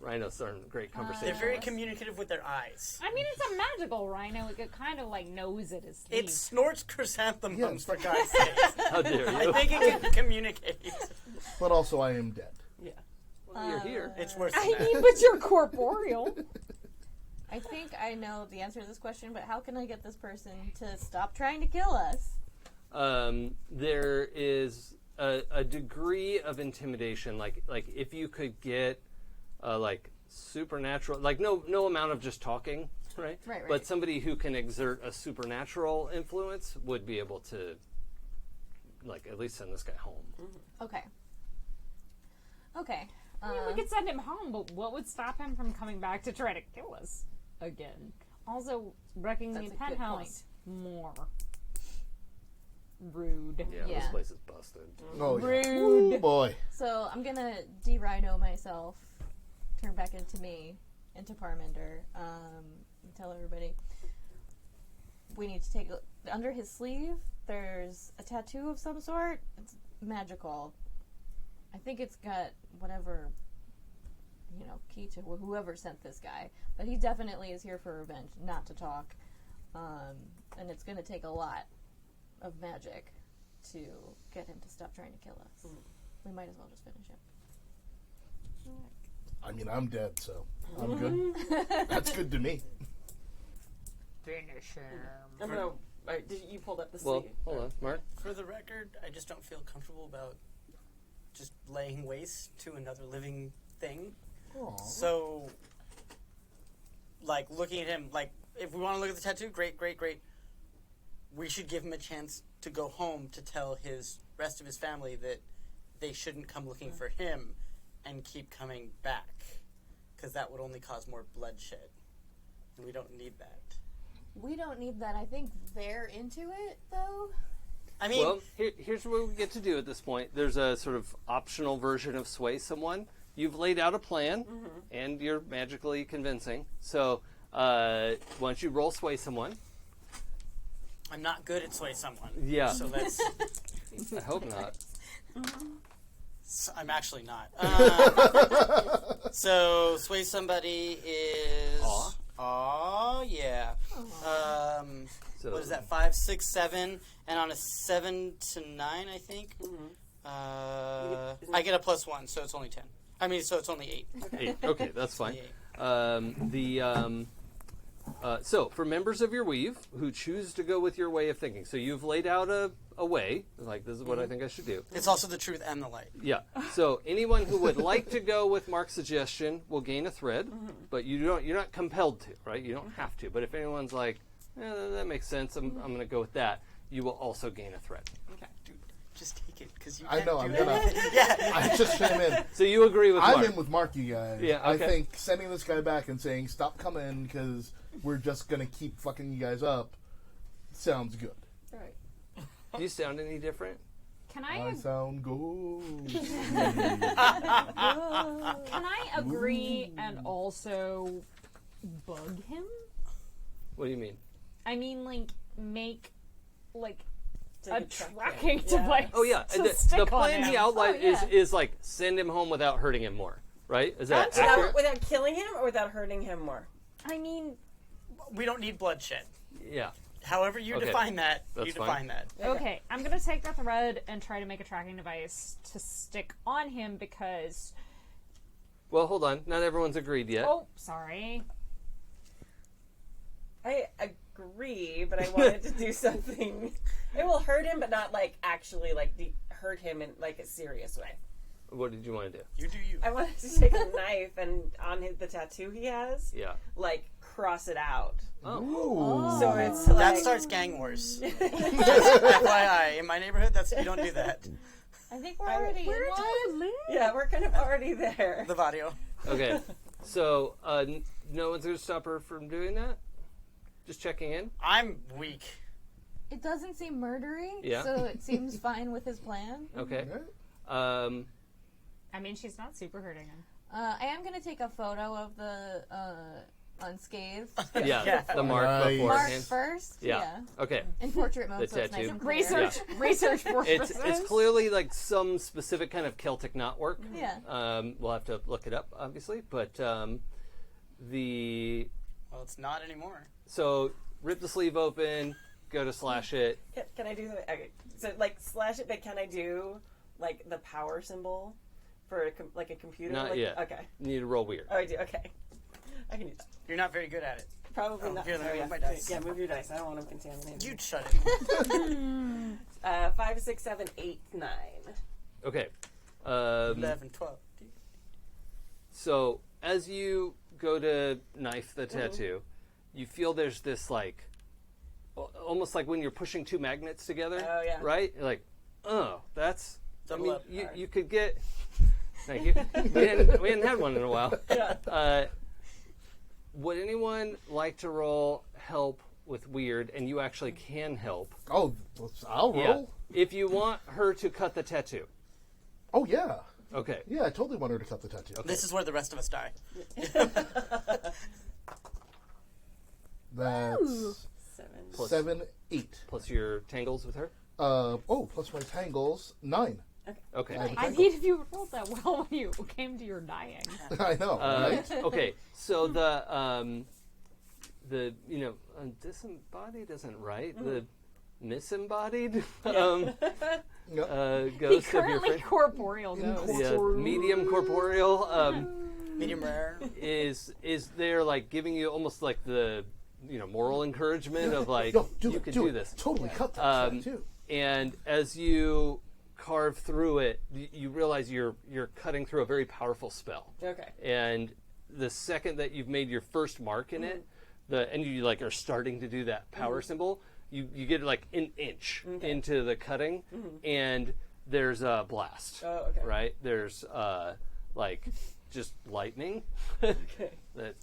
[SPEAKER 3] Rhinos are in great conversation.
[SPEAKER 8] They're very communicative with their eyes.
[SPEAKER 5] I mean, it's a magical rhino. It could kind of like nose at his sleeve.
[SPEAKER 8] It snorts chrysanthemums,
[SPEAKER 9] Yes.
[SPEAKER 8] for God's sake.
[SPEAKER 3] How dare you?
[SPEAKER 8] I think it can communicate.
[SPEAKER 9] But also, I am dead.
[SPEAKER 2] Yeah.
[SPEAKER 3] Well, you're here.
[SPEAKER 8] It's worse than
[SPEAKER 5] I
[SPEAKER 8] that.
[SPEAKER 5] mean, but you're corporeal.
[SPEAKER 7] I think I know the answer to this question, but how can I get this person to stop trying to kill us?
[SPEAKER 3] There is a degree of intimidation, like if you could get like supernatural, like no amount of just talking, right?
[SPEAKER 7] Right.
[SPEAKER 3] But somebody who can exert a supernatural influence would be able to, like, at least send this guy home.
[SPEAKER 7] Okay. Okay.
[SPEAKER 5] I mean, we could send him home, but what would stop him from coming back to try to kill us again? Also, wrecking the
[SPEAKER 7] That's a good
[SPEAKER 5] penthouse more. Rude.
[SPEAKER 3] Yeah, this
[SPEAKER 7] Yeah.
[SPEAKER 3] place is busted.
[SPEAKER 9] Oh, yeah.
[SPEAKER 5] Rude.
[SPEAKER 9] Ooh, boy.
[SPEAKER 7] So I'm gonna de-rhino myself, turn back into me, into Parminder, and tell everybody we need to take under his sleeve. There's a tattoo of some sort. It's magical. I think it's got whatever, key to whoever sent this guy. But he definitely is here for revenge, not to talk. And it's going to take a lot of magic to get him to stop trying to kill us. We might as well just finish him.
[SPEAKER 9] I mean, I'm dead, so I'm good. That's good to me.
[SPEAKER 5] Finish him.
[SPEAKER 2] I'm gonna. Did you pulled up the
[SPEAKER 3] Well,
[SPEAKER 2] sleeve?
[SPEAKER 3] hold on, Mark.
[SPEAKER 8] For the record, I just don't feel comfortable about just laying waste to another living thing.
[SPEAKER 9] Aww.
[SPEAKER 8] So, like, looking at him, like, if we want to look at the tattoo, great. We should give him a chance to go home to tell his rest of his family that they shouldn't come looking for him and keep coming back, because that would only cause more bloodshed, and we don't need that.
[SPEAKER 7] We don't need that. I think they're into it, though.
[SPEAKER 8] I mean,
[SPEAKER 3] Well, here's what we get to do at this point. There's a sort of optional version of sway someone. You've laid out a plan, and you're magically convincing. So, once you roll sway someone,
[SPEAKER 8] I'm not good at sway someone.
[SPEAKER 3] Yeah.
[SPEAKER 8] So that's.
[SPEAKER 3] I hope not.
[SPEAKER 8] I'm actually not. So sway somebody is.
[SPEAKER 3] Aw.
[SPEAKER 8] Aw, yeah.
[SPEAKER 3] So,
[SPEAKER 8] What is that? 5, 6, 7, and on a 7 to 9, I think. I get a +1, so it's only 10. I mean, so it's only 8.
[SPEAKER 3] 8. Okay, that's fine.
[SPEAKER 8] 8.
[SPEAKER 3] So, for members of your weave who choose to go with your way of thinking, so you've laid out a way, like this is what I think I should do.
[SPEAKER 8] It's also the truth and the light.
[SPEAKER 3] Yeah. So anyone who would like to go with Mark's suggestion will gain a thread, but you're not compelled to, right? You don't have to. But if anyone's like, that makes sense, I'm going to go with that, you will also gain a thread.
[SPEAKER 2] Okay.
[SPEAKER 8] Dude, just take it, because you
[SPEAKER 9] I
[SPEAKER 8] can't
[SPEAKER 9] know,
[SPEAKER 8] do
[SPEAKER 9] I'm gonna.
[SPEAKER 8] anything. Yeah.
[SPEAKER 9] I just came in.
[SPEAKER 3] So you agree with Mark?
[SPEAKER 9] I'm in with Mark, you guys.
[SPEAKER 3] Yeah,
[SPEAKER 9] I
[SPEAKER 3] okay.
[SPEAKER 9] think sending this guy back and saying, stop coming because we're just going to keep fucking you guys up sounds good.
[SPEAKER 2] Right.
[SPEAKER 3] Do you sound any different?
[SPEAKER 5] Can
[SPEAKER 9] I
[SPEAKER 5] I
[SPEAKER 9] sound good.
[SPEAKER 5] can I agree and also bug him?
[SPEAKER 3] What do you mean?
[SPEAKER 5] I mean, like, make, like,
[SPEAKER 2] Take
[SPEAKER 5] a
[SPEAKER 2] a track
[SPEAKER 5] tracking
[SPEAKER 2] down.
[SPEAKER 5] device.
[SPEAKER 3] Oh yeah,
[SPEAKER 5] to
[SPEAKER 3] the
[SPEAKER 5] stick
[SPEAKER 3] plan
[SPEAKER 5] on
[SPEAKER 3] he
[SPEAKER 5] him.
[SPEAKER 3] outlined
[SPEAKER 7] Oh, yeah.
[SPEAKER 3] is like send him home without hurting him more, right? Is that accurate?
[SPEAKER 2] Without killing him or without hurting him more?
[SPEAKER 5] I mean,
[SPEAKER 8] we don't need bloodshed.
[SPEAKER 3] Yeah.
[SPEAKER 8] However you define that, you define that.
[SPEAKER 5] Okay, I'm going to take the thread and try to make a tracking device to stick on him because...
[SPEAKER 3] Well, hold on. Not everyone's agreed yet.
[SPEAKER 5] Oh, sorry.
[SPEAKER 2] I agree, but I wanted to do something. It will hurt him, but not like actually like hurt him in like a serious way.
[SPEAKER 3] What did you want to do?
[SPEAKER 8] You do you.
[SPEAKER 2] I wanted to take a knife and on the tattoo he has, like cross it out.
[SPEAKER 3] Oh.
[SPEAKER 2] So it's like...
[SPEAKER 8] That starts gang wars. FYI, in my neighborhood, you don't do that.
[SPEAKER 7] I think we're already in one.
[SPEAKER 2] Yeah, we're kind of already there.
[SPEAKER 8] The Vadio.
[SPEAKER 3] Okay. So, no one's going to stop her from doing that? Just checking in?
[SPEAKER 8] I'm weak.
[SPEAKER 7] It doesn't seem murdery,
[SPEAKER 3] Yeah.
[SPEAKER 7] so it seems fine with his plan.
[SPEAKER 3] Okay.
[SPEAKER 5] I mean, she's not super hurting him.
[SPEAKER 7] I am going to take a photo of the unscathed.
[SPEAKER 3] Yeah, the mark beforehand.
[SPEAKER 7] Mark first?
[SPEAKER 3] Yeah. Okay.
[SPEAKER 7] In portrait mode,
[SPEAKER 3] The
[SPEAKER 7] so it's nice
[SPEAKER 3] tattoo.
[SPEAKER 7] and clear.
[SPEAKER 5] Research for
[SPEAKER 3] It's clearly like some specific kind of Celtic knotwork.
[SPEAKER 7] Yeah.
[SPEAKER 3] We'll have to look it up, obviously, but
[SPEAKER 8] Well, it's not anymore.
[SPEAKER 3] So, rip the sleeve open, go to slash it.
[SPEAKER 2] Can I do the... Okay. So, like, slash it, but can I do, like, the power symbol for, a computer?
[SPEAKER 3] Not yet.
[SPEAKER 2] Okay.
[SPEAKER 3] You need to roll weird.
[SPEAKER 2] Oh, I do? Okay. I can do that.
[SPEAKER 8] You're not very good at it.
[SPEAKER 2] Probably not.
[SPEAKER 8] Here, let me
[SPEAKER 2] yeah.
[SPEAKER 8] move my dice.
[SPEAKER 2] Yeah, move your dice. I don't want to contaminate.
[SPEAKER 8] You'd shut it.
[SPEAKER 2] 5, 6, 7, 8, 9.
[SPEAKER 3] Okay.
[SPEAKER 8] 11, 12.
[SPEAKER 3] So, as you go to knife the tattoo, you feel there's this, like, almost like when you're pushing two magnets together.
[SPEAKER 2] Oh, yeah.
[SPEAKER 3] Right? You're like, oh, that's...
[SPEAKER 8] Double up.
[SPEAKER 3] You could get... Thank you. We hadn't had one in a while.
[SPEAKER 2] Yeah.
[SPEAKER 3] Would anyone like to roll help with weird, and you actually can help?
[SPEAKER 4] Oh, I'll roll.
[SPEAKER 3] Yeah. If you want her to cut the tattoo.
[SPEAKER 4] Oh, yeah.
[SPEAKER 3] Okay.
[SPEAKER 4] Yeah, I totally want her to cut the tattoo.
[SPEAKER 3] Okay.
[SPEAKER 8] This is where the rest of us die.
[SPEAKER 4] That's 7, 8.
[SPEAKER 3] Plus your tangles with her?
[SPEAKER 4] Plus my tangles, 9.
[SPEAKER 3] Okay.
[SPEAKER 5] I need if you rolled that well when you came to your dying.
[SPEAKER 4] I know, right?
[SPEAKER 3] Okay, so the disembodied isn't right. The misembodied ghost
[SPEAKER 5] The
[SPEAKER 3] of your
[SPEAKER 5] currently
[SPEAKER 3] friend.
[SPEAKER 5] corporeal ghost.
[SPEAKER 3] Yeah, medium corporeal
[SPEAKER 8] Medium rare.
[SPEAKER 3] is there like giving you almost like the moral encouragement of like you could do this.
[SPEAKER 4] Totally cut that tattoo.
[SPEAKER 3] And as you carve through it, you realize you're cutting through a very powerful spell.
[SPEAKER 2] Okay.
[SPEAKER 3] And the second that you've made your first mark in it, and you like are starting to do that power symbol, you get like an inch into the cutting, and there's a blast.
[SPEAKER 2] Oh, okay.
[SPEAKER 3] Right? There's like just lightning that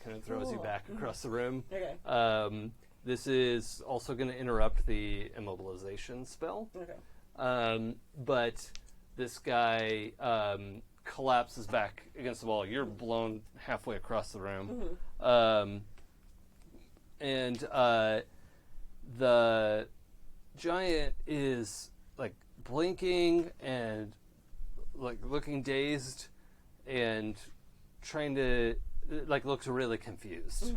[SPEAKER 3] kind of throws you back across the room.
[SPEAKER 2] Okay.
[SPEAKER 3] This is also going to interrupt the immobilization spell.
[SPEAKER 2] Okay.
[SPEAKER 3] But this guy collapses back against the wall. You're blown halfway across the room. And the giant is like blinking and like looking dazed and trying to looks really confused.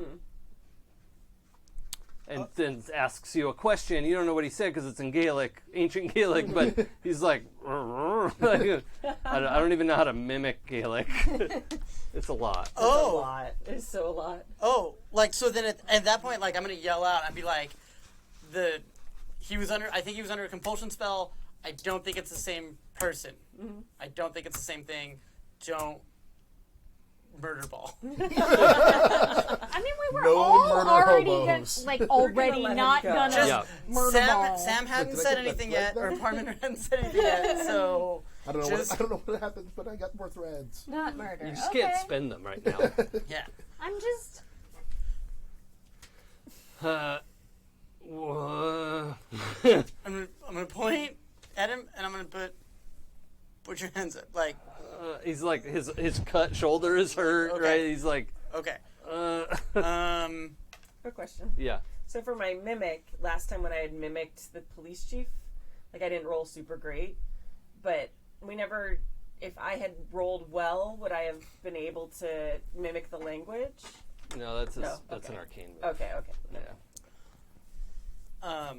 [SPEAKER 3] And then asks you a question. You don't know what he said because it's in Gaelic, ancient Gaelic, but he's like, I don't even know how to mimic Gaelic. It's a lot.
[SPEAKER 2] It's a lot. It's so a lot.
[SPEAKER 8] Oh, so then at that point, I'm going to yell out and be like, I think he was under a compulsion spell. I don't think it's the same person. I don't think it's the same thing. Don't murder ball.
[SPEAKER 5] I mean, we were all already already not gonna murder ball.
[SPEAKER 8] Sam hadn't said anything yet, or Parminder hadn't said anything yet, so
[SPEAKER 4] I don't know what happens, but I got more threads.
[SPEAKER 7] Not murder.
[SPEAKER 3] You just can't spend them right now.
[SPEAKER 8] Yeah.
[SPEAKER 5] I'm just.
[SPEAKER 8] I'm gonna point at him, and I'm gonna put your hands up,
[SPEAKER 3] he's like his cut shoulder is hurt, right? He's like,
[SPEAKER 8] okay.
[SPEAKER 2] Quick question.
[SPEAKER 3] Yeah.
[SPEAKER 2] So for my mimic, last time when I had mimicked the police chief, I didn't roll super great, but we never if I had rolled well, would I have been able to mimic the language?
[SPEAKER 3] No, that's an arcane move.
[SPEAKER 2] Okay.
[SPEAKER 3] Yeah.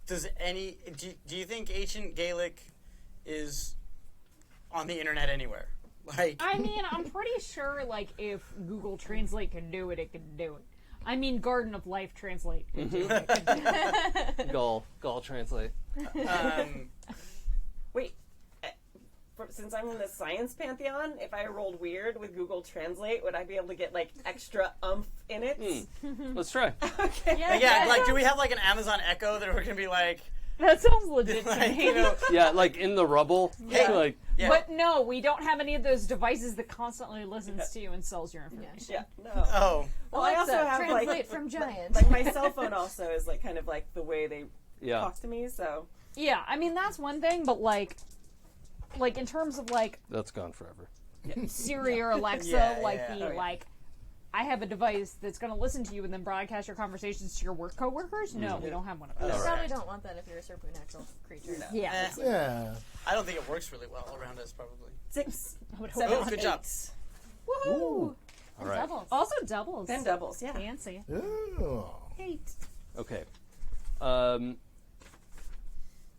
[SPEAKER 8] Do you think ancient Gaelic is on the internet anywhere? Like,
[SPEAKER 5] I mean, I'm pretty sure, like, if Google Translate can do it, it can do it. I mean, Garden of Life Translate can do it. It can do it.
[SPEAKER 3] Gaul Translate.
[SPEAKER 2] Wait, since I'm in the science pantheon, if I rolled weird with Google Translate, would I be able to get, like, extra oomph in it?
[SPEAKER 3] Let's try.
[SPEAKER 2] Okay.
[SPEAKER 8] yeah, like, do we have, like, an Amazon Echo that we're going to be like...
[SPEAKER 5] That sounds legit to me.
[SPEAKER 3] Yeah, like in the rubble.
[SPEAKER 8] Yeah.
[SPEAKER 3] Like,
[SPEAKER 8] yeah.
[SPEAKER 5] But no, we don't have any of those devices that constantly listens to you and sells your information.
[SPEAKER 2] Yeah, no.
[SPEAKER 8] Oh.
[SPEAKER 2] Well, I also have,
[SPEAKER 7] translate
[SPEAKER 2] like,
[SPEAKER 7] from giant.
[SPEAKER 2] like, my cell phone also is, like, kind of like the way they
[SPEAKER 3] yeah.
[SPEAKER 2] talk to me, so.
[SPEAKER 5] Yeah, I mean, that's one thing, but, like in terms of, like...
[SPEAKER 3] That's gone forever.
[SPEAKER 5] Siri or Alexa, like, I have a device that's going to listen to you and then broadcast your conversations to your work coworkers? No, we don't have one of those.
[SPEAKER 7] You probably don't want that if you're a supernatural creature.
[SPEAKER 2] No.
[SPEAKER 5] Yeah.
[SPEAKER 4] Yeah.
[SPEAKER 8] I don't think it works really well around us, probably.
[SPEAKER 2] 6,
[SPEAKER 5] I would
[SPEAKER 2] 7,
[SPEAKER 8] Oh, good job.
[SPEAKER 2] 8.
[SPEAKER 5] Woohoo!
[SPEAKER 3] All right.
[SPEAKER 7] Doubles.
[SPEAKER 5] Also doubles.
[SPEAKER 2] Then doubles, yeah.
[SPEAKER 5] Fancy.
[SPEAKER 4] Oh.
[SPEAKER 2] 8.
[SPEAKER 3] Okay.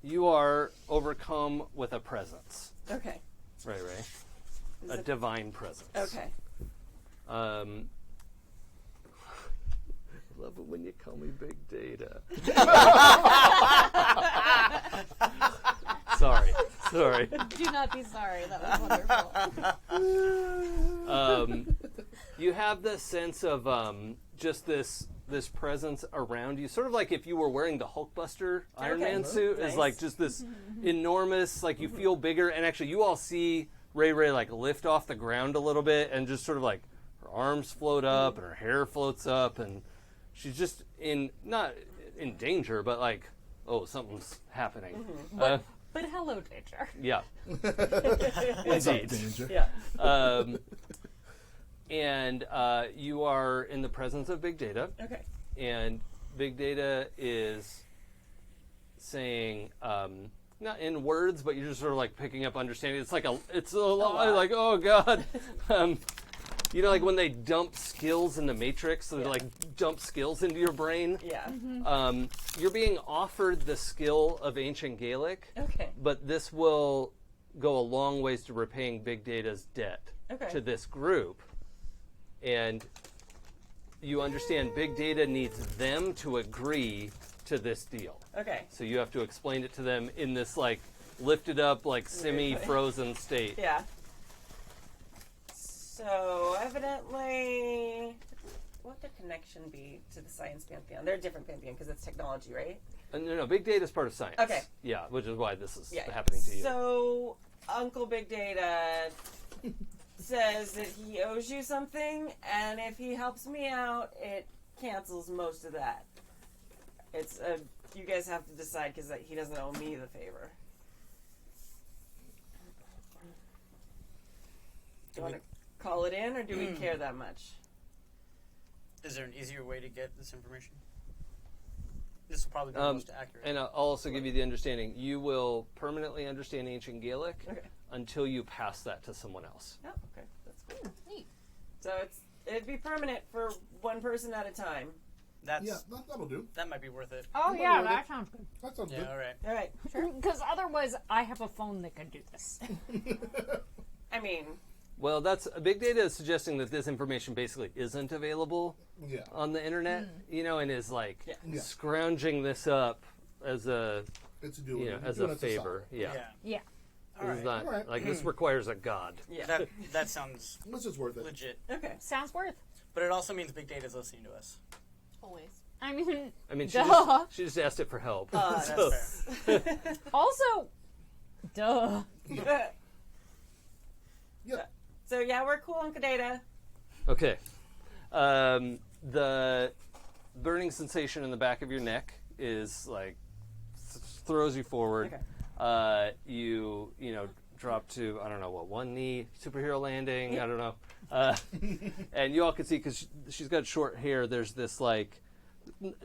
[SPEAKER 3] You are overcome with a presence.
[SPEAKER 2] Okay.
[SPEAKER 3] Ray.
[SPEAKER 2] Is
[SPEAKER 3] A
[SPEAKER 2] it-
[SPEAKER 3] divine presence.
[SPEAKER 2] Okay.
[SPEAKER 3] I love it when you call me Big Data. Sorry.
[SPEAKER 7] Do not be sorry. That was wonderful.
[SPEAKER 3] You have this sense of just this presence around you, sort of like if you were wearing the Hulkbuster Iron Man suit.
[SPEAKER 2] Nice.
[SPEAKER 3] Is like just this enormous, like you feel bigger, and actually you all see Ray like lift off the ground a little bit, and just sort of like her arms float up and her hair floats up, and she's just not in danger, but like, oh, something's happening.
[SPEAKER 5] But hello, danger.
[SPEAKER 3] Yeah.
[SPEAKER 4] What's up,
[SPEAKER 3] Indeed.
[SPEAKER 4] danger?
[SPEAKER 2] Yeah.
[SPEAKER 3] And you are in the presence of Big Data.
[SPEAKER 2] Okay.
[SPEAKER 3] And Big Data is saying, not in words, but you're just sort of like picking up understanding. It's like it's a lot, like, oh God. You know, like when they dump skills in the Matrix, so they like dump skills into your brain.
[SPEAKER 2] Yeah.
[SPEAKER 3] You're being offered the skill of Ancient Gaelic.
[SPEAKER 2] Okay.
[SPEAKER 3] But this will go a long ways to repaying Big Data's debt to this group. And you understand Big Data needs them to agree to this deal.
[SPEAKER 2] Okay.
[SPEAKER 3] So you have to explain it to them in this like lifted up, like semi-frozen state.
[SPEAKER 2] Yeah. So evidently, what would the connection be to the science pantheon? They're a different pantheon because it's technology, right?
[SPEAKER 3] No, Big Data is part of science.
[SPEAKER 2] Okay.
[SPEAKER 3] Yeah, which is why this is happening to you.
[SPEAKER 2] So Uncle Big Data says that he owes you something, and if he helps me out, it cancels most of that. It's you guys have to decide because he doesn't owe me the favor. Do you want to call it in, or do we care that much?
[SPEAKER 8] Is there an easier way to get this information? This will probably be the most accurate.
[SPEAKER 3] And I'll also give you the understanding, you will permanently understand Ancient Gaelic until you pass that to someone else.
[SPEAKER 2] Oh, okay. That's cool. Neat. So it'd be permanent for one person at a time.
[SPEAKER 4] That'll do.
[SPEAKER 8] That might be worth it.
[SPEAKER 5] Oh, yeah, that sounds good.
[SPEAKER 4] That sounds good.
[SPEAKER 8] All right.
[SPEAKER 2] All right.
[SPEAKER 5] Because otherwise, I have a phone that can do this.
[SPEAKER 2] I mean...
[SPEAKER 3] Well, Big Data is suggesting that this information basically isn't available on the internet, you know, and is like scrounging this up as a favor. Yeah.
[SPEAKER 8] All
[SPEAKER 3] This is
[SPEAKER 8] right.
[SPEAKER 3] not, like this requires a god.
[SPEAKER 2] Yeah.
[SPEAKER 8] That sounds
[SPEAKER 4] This is worth it.
[SPEAKER 8] legit.
[SPEAKER 2] Okay.
[SPEAKER 5] Sounds worth.
[SPEAKER 8] But it also means Big Data's listening to us.
[SPEAKER 7] Always.
[SPEAKER 5] I mean,
[SPEAKER 3] she just asked it for help.
[SPEAKER 8] That's fair.
[SPEAKER 5] also, duh.
[SPEAKER 4] Yep.
[SPEAKER 2] So yeah, we're cool, Uncle Data.
[SPEAKER 3] Okay. The burning sensation in the back of your neck is like throws you forward.
[SPEAKER 2] Okay.
[SPEAKER 3] You drop to one knee, superhero landing. I don't know. And you all can see because she's got short hair. There's this like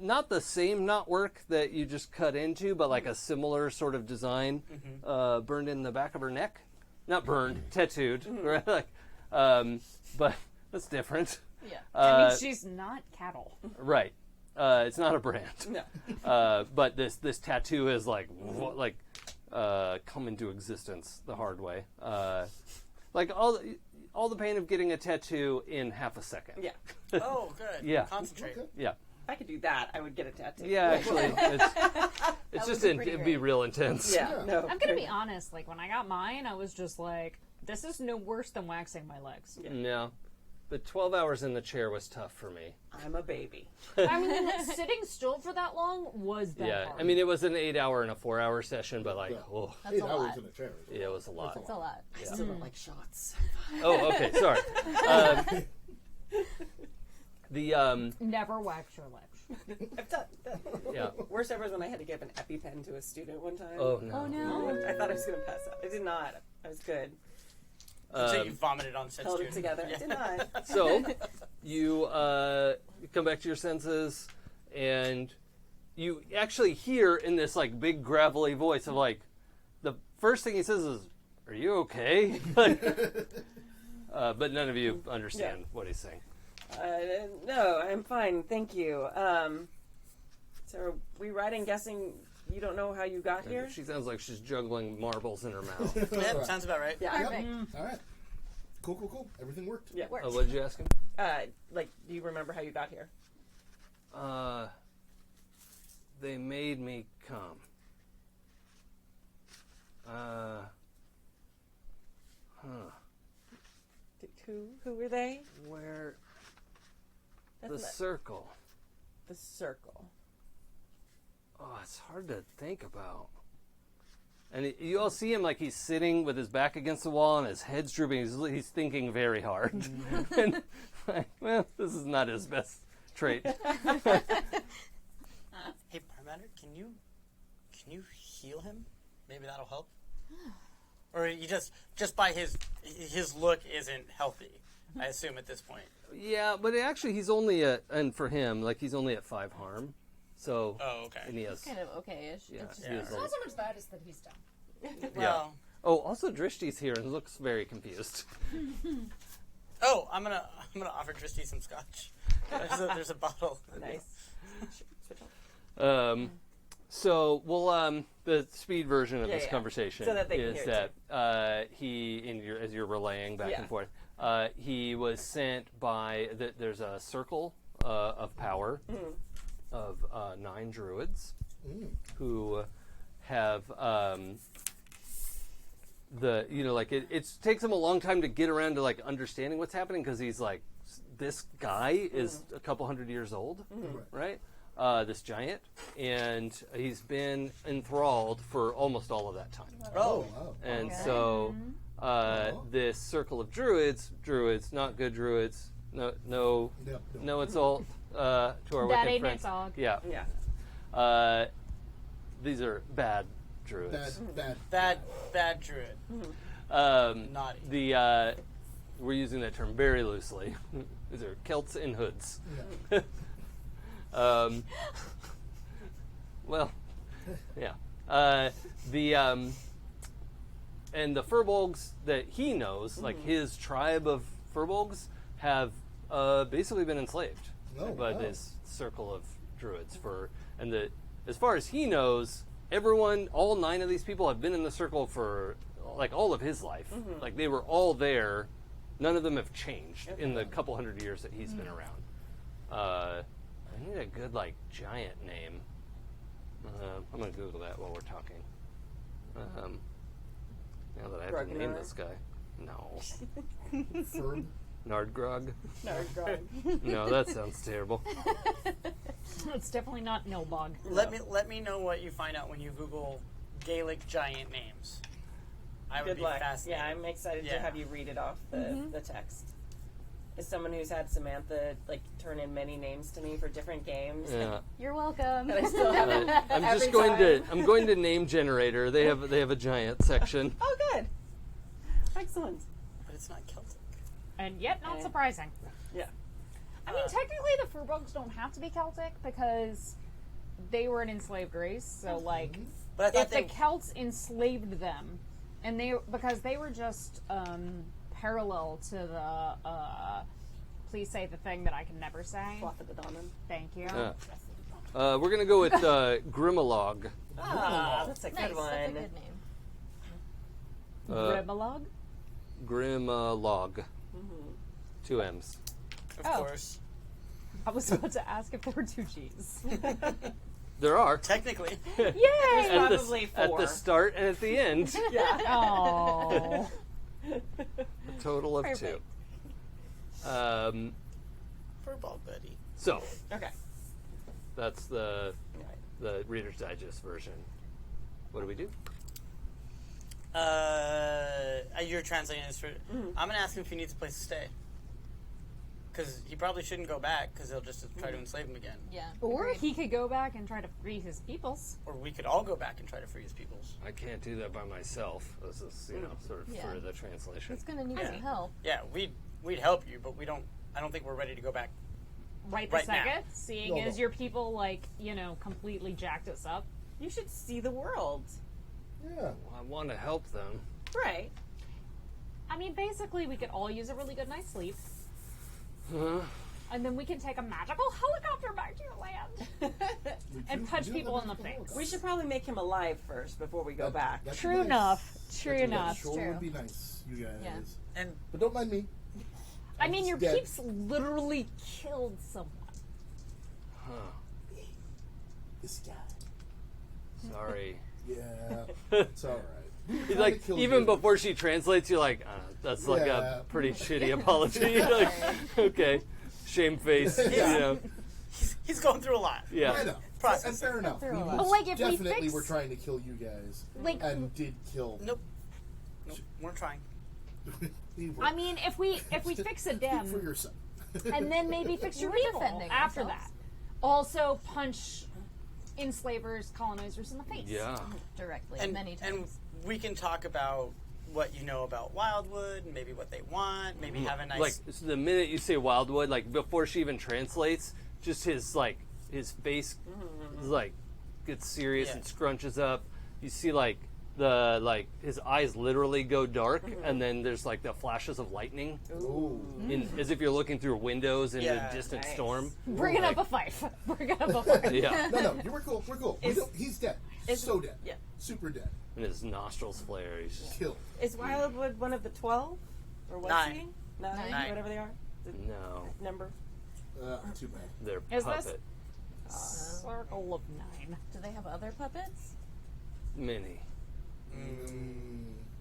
[SPEAKER 3] not the same knotwork that you just cut into, but like a similar sort of design burned in the back of her neck. not burned, tattooed, right? Like, but that's different.
[SPEAKER 7] Yeah.
[SPEAKER 5] I mean, she's not cattle.
[SPEAKER 3] Right. It's not a brand.
[SPEAKER 2] No.
[SPEAKER 3] But this tattoo is come into existence the hard way. Like all the pain of getting a tattoo in half a second.
[SPEAKER 2] Yeah.
[SPEAKER 8] Oh, good.
[SPEAKER 3] Yeah.
[SPEAKER 8] Concentrate.
[SPEAKER 3] Yeah.
[SPEAKER 2] If I could do that, I would get a tattoo.
[SPEAKER 3] Yeah, actually, it's just it'd be real intense.
[SPEAKER 2] Yeah. No.
[SPEAKER 5] I'm gonna be honest. Like when I got mine, I was just like, "This is no worse than waxing my legs."
[SPEAKER 3] No, but 12 hours in the chair was tough for me.
[SPEAKER 2] I'm a baby.
[SPEAKER 5] I mean, sitting still for that long was that
[SPEAKER 3] Yeah,
[SPEAKER 5] hard.
[SPEAKER 3] I mean, it was an 8-hour and a 4-hour session, but like, oh,
[SPEAKER 7] That's
[SPEAKER 9] 8
[SPEAKER 7] a
[SPEAKER 9] hours
[SPEAKER 7] lot.
[SPEAKER 9] in a chair.
[SPEAKER 3] yeah, it was a lot.
[SPEAKER 7] That's a lot.
[SPEAKER 2] I still don't like shots.
[SPEAKER 3] Oh, okay, sorry.
[SPEAKER 5] Never wax your legs.
[SPEAKER 2] I've done that.
[SPEAKER 3] Yeah.
[SPEAKER 2] Worst ever was when I had to give an EpiPen to a student one time.
[SPEAKER 3] Oh no.
[SPEAKER 7] Oh no.
[SPEAKER 2] I thought I was going to pass out. I did not. I was good.
[SPEAKER 8] So you vomited on said
[SPEAKER 2] Held
[SPEAKER 8] student.
[SPEAKER 2] it together. I did not.
[SPEAKER 3] So you come back to your senses, and you actually hear in this like big gravelly voice of like, the first thing he says is, "Are you okay?" But none of you understand what he's saying.
[SPEAKER 2] No, I'm fine. Thank you. So are we riding guessing you don't know how you got here?
[SPEAKER 3] She sounds like she's juggling marbles in her mouth.
[SPEAKER 8] Yep, sounds about right.
[SPEAKER 2] Yeah.
[SPEAKER 7] Perfect.
[SPEAKER 9] All right. Cool. Everything worked.
[SPEAKER 2] Yeah.
[SPEAKER 7] Works.
[SPEAKER 3] What did you ask him?
[SPEAKER 2] Do you remember how you got here?
[SPEAKER 3] They made me come.
[SPEAKER 2] Who were they?
[SPEAKER 3] Where?
[SPEAKER 2] That's
[SPEAKER 3] The
[SPEAKER 2] not-
[SPEAKER 3] circle.
[SPEAKER 2] The circle.
[SPEAKER 3] Oh, it's hard to think about. And you all see him like he's sitting with his back against the wall and his head's drooping. He's thinking very hard. And like, well, this is not his best trait.
[SPEAKER 8] Hey, Paramatter, can you heal him? Maybe that'll help. Or you just by his look isn't healthy, I assume at this point.
[SPEAKER 3] Yeah, but actually he's only and for him, like he's only at 5 harm. So,
[SPEAKER 8] Oh, okay.
[SPEAKER 3] and he has,
[SPEAKER 7] Kind of okay-ish.
[SPEAKER 3] yeah,
[SPEAKER 7] It's just-
[SPEAKER 3] he has
[SPEAKER 5] It's not so much that, it's that he's dumb.
[SPEAKER 8] Well,
[SPEAKER 3] Oh, also Drishti's here and looks very confused.
[SPEAKER 8] oh, I'm gonna offer Tristy some scotch. There's a bottle.
[SPEAKER 2] Nice. Switch off.
[SPEAKER 3] So, well, the speed version of
[SPEAKER 2] Yeah,
[SPEAKER 3] this
[SPEAKER 2] yeah.
[SPEAKER 3] conversation
[SPEAKER 2] So that they can
[SPEAKER 3] is
[SPEAKER 2] hear
[SPEAKER 3] that as you're relaying back
[SPEAKER 2] Yeah.
[SPEAKER 3] and forth, he was sent by, there's a circle of power of 9 druids who have it takes him a long time to get around to like understanding what's happening because he's like, this guy is a couple hundred years old, right? This giant, and he's been enthralled for almost all of that time.
[SPEAKER 8] Oh,
[SPEAKER 9] Wow.
[SPEAKER 3] And so this circle of druids, not good druids, no insult to our
[SPEAKER 5] That
[SPEAKER 3] wicked
[SPEAKER 5] ain't
[SPEAKER 3] friends.
[SPEAKER 5] it, dog.
[SPEAKER 3] Yeah.
[SPEAKER 2] Yeah.
[SPEAKER 3] These are bad druids.
[SPEAKER 8] bad druid.
[SPEAKER 3] Naughty. We're using that term very loosely. These are Celts in hoods.
[SPEAKER 9] Yeah.
[SPEAKER 3] Well, yeah. And the Furbolgs that he knows, like his tribe of Furbolgs, have basically been enslaved by this circle of druids as far as he knows, all 9 of these people have been in the circle for like all of his life. Like they were all there. None of them have changed in the couple hundred years that he's been around. I need a good like giant name. I'm gonna Google that while we're talking. Now that I have to name
[SPEAKER 2] Ragnar?
[SPEAKER 3] this guy. No.
[SPEAKER 9] Ferb.
[SPEAKER 3] Nardgrog?
[SPEAKER 2] Nardgrog.
[SPEAKER 3] No, that sounds terrible.
[SPEAKER 5] It's definitely not Nilbog.
[SPEAKER 8] Let me know what you find out when you Google Gaelic giant names. I would
[SPEAKER 2] Good
[SPEAKER 8] be
[SPEAKER 2] luck.
[SPEAKER 8] fascinated.
[SPEAKER 2] Yeah, I'm excited to
[SPEAKER 8] Yeah.
[SPEAKER 2] have you read it off the text. As someone who's had Samantha like turn in many names to me for different games,
[SPEAKER 3] Yeah.
[SPEAKER 7] You're welcome.
[SPEAKER 2] and I still haven't.
[SPEAKER 3] I'm just
[SPEAKER 2] Every
[SPEAKER 3] going
[SPEAKER 2] time.
[SPEAKER 3] I'm going to name generator. They have a giant section.
[SPEAKER 2] Oh, good. Excellent.
[SPEAKER 8] But it's not Celtic.
[SPEAKER 5] And yet not surprising.
[SPEAKER 2] Yeah.
[SPEAKER 5] I mean, technically the Furbolgs don't have to be Celtic because they were an enslaved race. So, like,
[SPEAKER 8] But I thought
[SPEAKER 5] if the Celts enslaved them, And because they were just parallel to the please say the thing that I can never say. Thank you.
[SPEAKER 3] We're gonna go with Grimmalog.
[SPEAKER 2] That's a good one.
[SPEAKER 7] That's a good name.
[SPEAKER 5] Grimmalog?
[SPEAKER 3] Grimmalog. 2 M's.
[SPEAKER 8] Of course.
[SPEAKER 5] I was about to ask if there were 2 G's.
[SPEAKER 3] There are.
[SPEAKER 8] Technically.
[SPEAKER 5] Yay!
[SPEAKER 2] Probably 4.
[SPEAKER 3] At the start and at the end.
[SPEAKER 2] Yeah.
[SPEAKER 5] Oh.
[SPEAKER 3] A total of
[SPEAKER 2] Perfect.
[SPEAKER 3] 2.
[SPEAKER 8] Furball buddy.
[SPEAKER 3] So,
[SPEAKER 2] Okay.
[SPEAKER 3] that's the Reader's Digest version. What do we do?
[SPEAKER 8] You're translating this for... I'm going to ask him if he needs a place to stay. Because he probably shouldn't go back, because they'll just try to enslave him again.
[SPEAKER 7] Yeah.
[SPEAKER 5] Or
[SPEAKER 7] agreed.
[SPEAKER 5] he could go back and try to free his peoples.
[SPEAKER 8] Or we could all go back and try to free his peoples.
[SPEAKER 3] I can't do that by myself. This is, sort of for the translation.
[SPEAKER 7] He's gonna need some help.
[SPEAKER 8] Yeah, we'd help you, but I don't think we're ready to go back.
[SPEAKER 5] Right
[SPEAKER 8] Right
[SPEAKER 5] second,
[SPEAKER 8] now.
[SPEAKER 5] seeing as your people, completely jacked us up.
[SPEAKER 2] You should see the world.
[SPEAKER 4] Yeah.
[SPEAKER 3] Well, I want to help them.
[SPEAKER 2] Right.
[SPEAKER 5] I mean, basically, we could all use a really good night's sleep. And then we can take a magical helicopter back to your land. And punch people in the face.
[SPEAKER 2] We should probably make him alive first before we go back.
[SPEAKER 4] That'd be
[SPEAKER 5] True
[SPEAKER 4] nice.
[SPEAKER 5] enough. True
[SPEAKER 4] That
[SPEAKER 5] enough.
[SPEAKER 4] sure
[SPEAKER 7] True.
[SPEAKER 4] would be nice, you guys.
[SPEAKER 7] Yeah.
[SPEAKER 4] But don't mind me.
[SPEAKER 5] I mean, your
[SPEAKER 4] Dead.
[SPEAKER 5] peeps literally killed someone.
[SPEAKER 4] This guy.
[SPEAKER 3] Sorry.
[SPEAKER 4] Yeah. It's all right.
[SPEAKER 3] He's like, even before she translates, you're like, that's like a pretty shitty apology. Like, okay, shame-faced,
[SPEAKER 8] He's going through a lot.
[SPEAKER 3] Yeah.
[SPEAKER 4] I know.
[SPEAKER 8] Process.
[SPEAKER 4] And fair enough. We
[SPEAKER 5] But, like, if we
[SPEAKER 4] definitely
[SPEAKER 5] fix-
[SPEAKER 4] were trying to kill you guys.
[SPEAKER 5] Like-
[SPEAKER 4] and did kill.
[SPEAKER 8] Nope, we're trying.
[SPEAKER 4] We were.
[SPEAKER 5] I mean, if we fix a
[SPEAKER 4] Speak
[SPEAKER 5] dem,
[SPEAKER 4] for yourself.
[SPEAKER 5] and then maybe fix your
[SPEAKER 7] We're
[SPEAKER 5] people
[SPEAKER 7] defending
[SPEAKER 5] after
[SPEAKER 7] ourselves.
[SPEAKER 5] that. Also, punch enslavers, colonizers in the face.
[SPEAKER 3] Yeah.
[SPEAKER 7] Directly,
[SPEAKER 8] And,
[SPEAKER 7] many
[SPEAKER 8] and
[SPEAKER 7] times.
[SPEAKER 8] we can talk about what you know about Wildwood, and maybe what they want, maybe have a nice...
[SPEAKER 3] Like, so the minute you say Wildwood, like, before she even translates, just his face, like, gets serious and scrunches up. You see, like, his eyes literally go dark, and then there's, like, the flashes of lightning.
[SPEAKER 4] Ooh.
[SPEAKER 3] As if you're looking through windows in
[SPEAKER 8] Yeah.
[SPEAKER 3] a distant
[SPEAKER 2] Nice.
[SPEAKER 3] storm.
[SPEAKER 5] Bringing up a fife. Bringing up a fife.
[SPEAKER 3] Yeah.
[SPEAKER 4] No, you were cool. We're cool. He's dead. So dead.
[SPEAKER 2] Yeah.
[SPEAKER 4] Super dead.
[SPEAKER 3] And his nostrils flare. He's just,
[SPEAKER 4] Killed.
[SPEAKER 2] Is Wildwood one of the 12? Or was
[SPEAKER 8] 9.
[SPEAKER 2] he? 9?
[SPEAKER 8] Nine.
[SPEAKER 2] Whatever they are. The
[SPEAKER 3] no.
[SPEAKER 2] number.
[SPEAKER 4] Too bad.
[SPEAKER 3] They're
[SPEAKER 5] Is
[SPEAKER 3] puppet.
[SPEAKER 5] this circle of 9?
[SPEAKER 7] Do they have other puppets?
[SPEAKER 3] Many.
[SPEAKER 7] Do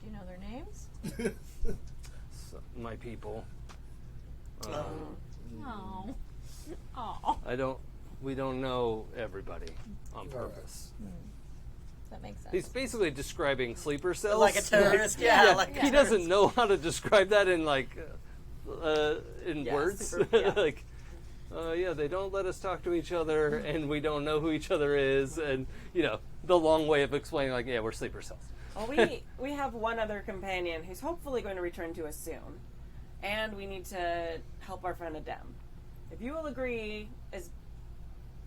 [SPEAKER 7] you know their names?
[SPEAKER 3] So, my people.
[SPEAKER 5] Oh. Oh.
[SPEAKER 3] We don't know everybody on purpose.
[SPEAKER 7] That makes sense.
[SPEAKER 3] He's basically describing sleeper cells.
[SPEAKER 8] Like a terrorist, yeah. Like a
[SPEAKER 3] He doesn't know how to describe that in in words.
[SPEAKER 2] super- yeah.
[SPEAKER 3] Like, they don't let us talk to each other, and we don't know who each other is, and the long way of explaining, like, we're sleeper cells.
[SPEAKER 2] Well, we have one other companion who's hopefully going to return to us soon. And we need to help our friend Adem. If you will agree, as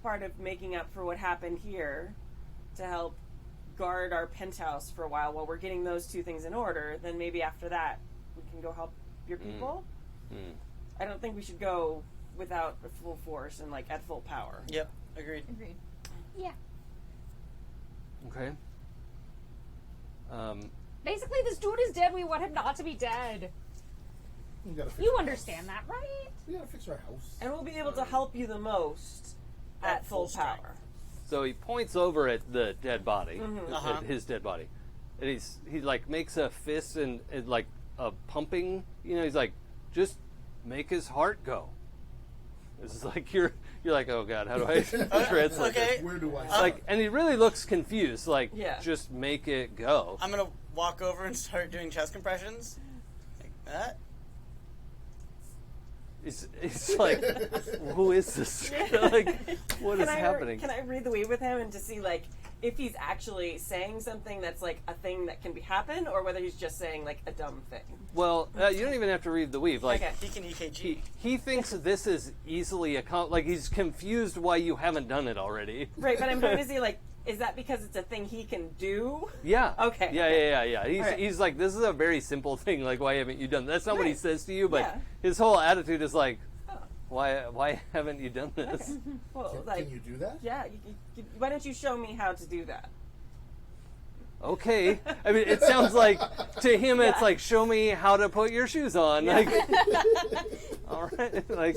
[SPEAKER 2] part of making up for what happened here, to help guard our penthouse for a while we're getting those 2 things in order, then maybe after that we can go help your people. I don't think we should go without a full force and at full power.
[SPEAKER 8] Yep, agreed.
[SPEAKER 7] Agreed.
[SPEAKER 5] Yeah.
[SPEAKER 3] Okay.
[SPEAKER 5] Basically, this dude is dead. We want him not to be dead.
[SPEAKER 4] We gotta fix
[SPEAKER 5] You
[SPEAKER 4] our
[SPEAKER 5] understand that, right?
[SPEAKER 4] house. We gotta fix our house.
[SPEAKER 2] And we'll be able to help you the most at full
[SPEAKER 8] strength.
[SPEAKER 2] power.
[SPEAKER 3] So he points over at the dead body,
[SPEAKER 8] Uh-huh.
[SPEAKER 3] at his dead body, and he makes a fist and like a pumping. He's like, just make his heart go. This is like you're like, oh god, how do I translate
[SPEAKER 8] Okay.
[SPEAKER 3] this?
[SPEAKER 4] Where do I
[SPEAKER 3] And he really looks confused. Like,
[SPEAKER 2] Yeah.
[SPEAKER 3] just make it go.
[SPEAKER 8] I'm going to walk over and start doing chest compressions. Like that.
[SPEAKER 3] It's like, who is this? Like, what is happening?
[SPEAKER 2] Can I read the weave with him and to see if he's actually saying something that's a thing that can happen, or whether he's just saying a dumb thing?
[SPEAKER 3] Well, you don't even have to read the weave. Like,
[SPEAKER 2] Okay.
[SPEAKER 8] He can EKG.
[SPEAKER 3] he thinks this is easily he's confused why you haven't done it already.
[SPEAKER 2] Right, but I'm trying to see Is that because it's a thing he can do?
[SPEAKER 3] Yeah.
[SPEAKER 2] Okay.
[SPEAKER 3] Yeah. He's like, this is a very simple thing. Like, why haven't you done that? That's not what he says to you, but his whole attitude is like, why haven't you done this?
[SPEAKER 2] Okay. Well,
[SPEAKER 9] Can you do that?
[SPEAKER 2] Yeah. Why don't you show me how to do that?
[SPEAKER 3] Okay. I mean, it sounds like to him it's like, show me how to put your shoes on. Like, all right. Like,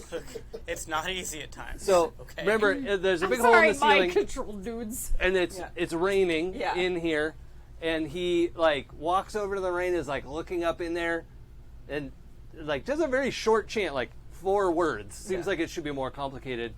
[SPEAKER 8] it's not easy at times.
[SPEAKER 3] So remember, there's a big hole in the ceiling.
[SPEAKER 5] Mind control dudes.
[SPEAKER 3] And it's raining in here, and he like walks over to the rain, is like looking up in there, and like does a very short chant, like 4 words. Seems like it should be more complicated.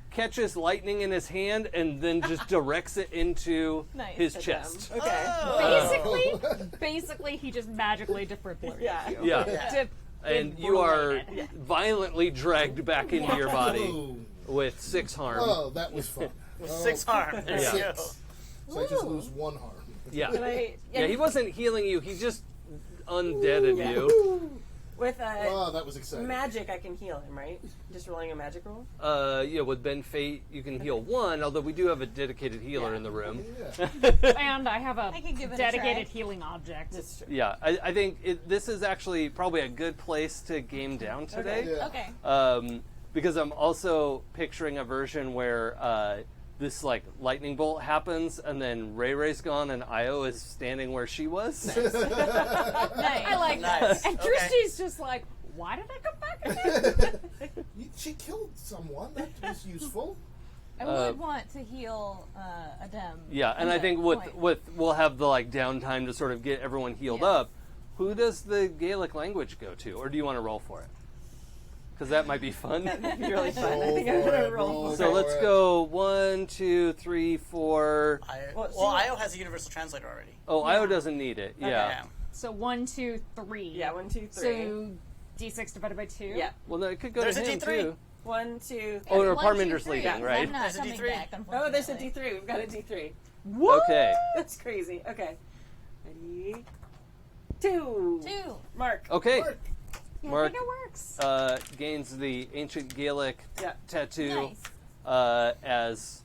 [SPEAKER 3] Catches lightning in his hand and then just directs it into his chest.
[SPEAKER 2] Okay.
[SPEAKER 5] Basically, he just magically defibrillated you.
[SPEAKER 3] Yeah. And you are violently dragged back into your body with 6 harm.
[SPEAKER 9] Oh, that was fun.
[SPEAKER 8] 6 harm. There you go.
[SPEAKER 9] So I just lose 1 harm.
[SPEAKER 3] Yeah. He wasn't healing you. He just undeaded you.
[SPEAKER 2] With
[SPEAKER 9] that was exciting.
[SPEAKER 2] Magic, I can heal him, right? Just rolling a magic roll?
[SPEAKER 3] With Ben Fate, you can heal 1, although we do have a dedicated healer in the room.
[SPEAKER 5] And I have a
[SPEAKER 7] can give it a
[SPEAKER 5] dedicated
[SPEAKER 7] try.
[SPEAKER 5] healing object.
[SPEAKER 2] That's true.
[SPEAKER 3] Yeah, I think this is actually probably a good place to game down today.
[SPEAKER 7] Okay.
[SPEAKER 3] Because I'm also picturing a version where this like lightning bolt happens, and then Ray Ray's gone, and Io is standing where she was.
[SPEAKER 7] Nice.
[SPEAKER 5] I like that. And Tristy's just like, why did I come back again?
[SPEAKER 9] She killed someone. That was useful.
[SPEAKER 7] I would want to heal Adem.
[SPEAKER 3] Yeah, and I think with we'll have the like downtime to sort of get everyone healed up. Who does the Gaelic language go to, or do you want to roll for it? Because that might be fun.
[SPEAKER 2] That might be really fun. I think I'm going to roll.
[SPEAKER 3] So let's go 1, 2, 3, 4.
[SPEAKER 8] Io has a universal translator already.
[SPEAKER 3] Oh, Io doesn't need it. Yeah.
[SPEAKER 5] So 1, 2, 3.
[SPEAKER 2] Yeah, 1, 2, 3.
[SPEAKER 5] So D6 divided by 2.
[SPEAKER 2] Yeah.
[SPEAKER 3] Well, no, it could go
[SPEAKER 8] There's
[SPEAKER 3] to
[SPEAKER 8] a
[SPEAKER 3] him
[SPEAKER 8] D3.
[SPEAKER 3] too.
[SPEAKER 2] 1, 2, 3.
[SPEAKER 3] Oh, no,
[SPEAKER 7] 1,
[SPEAKER 3] Parminder's
[SPEAKER 7] 2, 3.
[SPEAKER 3] leading, right?
[SPEAKER 7] I'm not
[SPEAKER 8] There's a
[SPEAKER 7] coming
[SPEAKER 8] D3.
[SPEAKER 7] back,
[SPEAKER 2] Oh, there's a
[SPEAKER 7] unfortunately.
[SPEAKER 2] D3. We've got a D3.
[SPEAKER 5] What?
[SPEAKER 3] Okay.
[SPEAKER 2] That's crazy. Okay. Ready? 2.
[SPEAKER 7] 2.
[SPEAKER 2] Mark.
[SPEAKER 3] Okay.
[SPEAKER 5] Yeah,
[SPEAKER 3] Mark
[SPEAKER 5] I think it works.
[SPEAKER 3] gains the ancient Gaelic tattoo
[SPEAKER 7] Nice.
[SPEAKER 3] as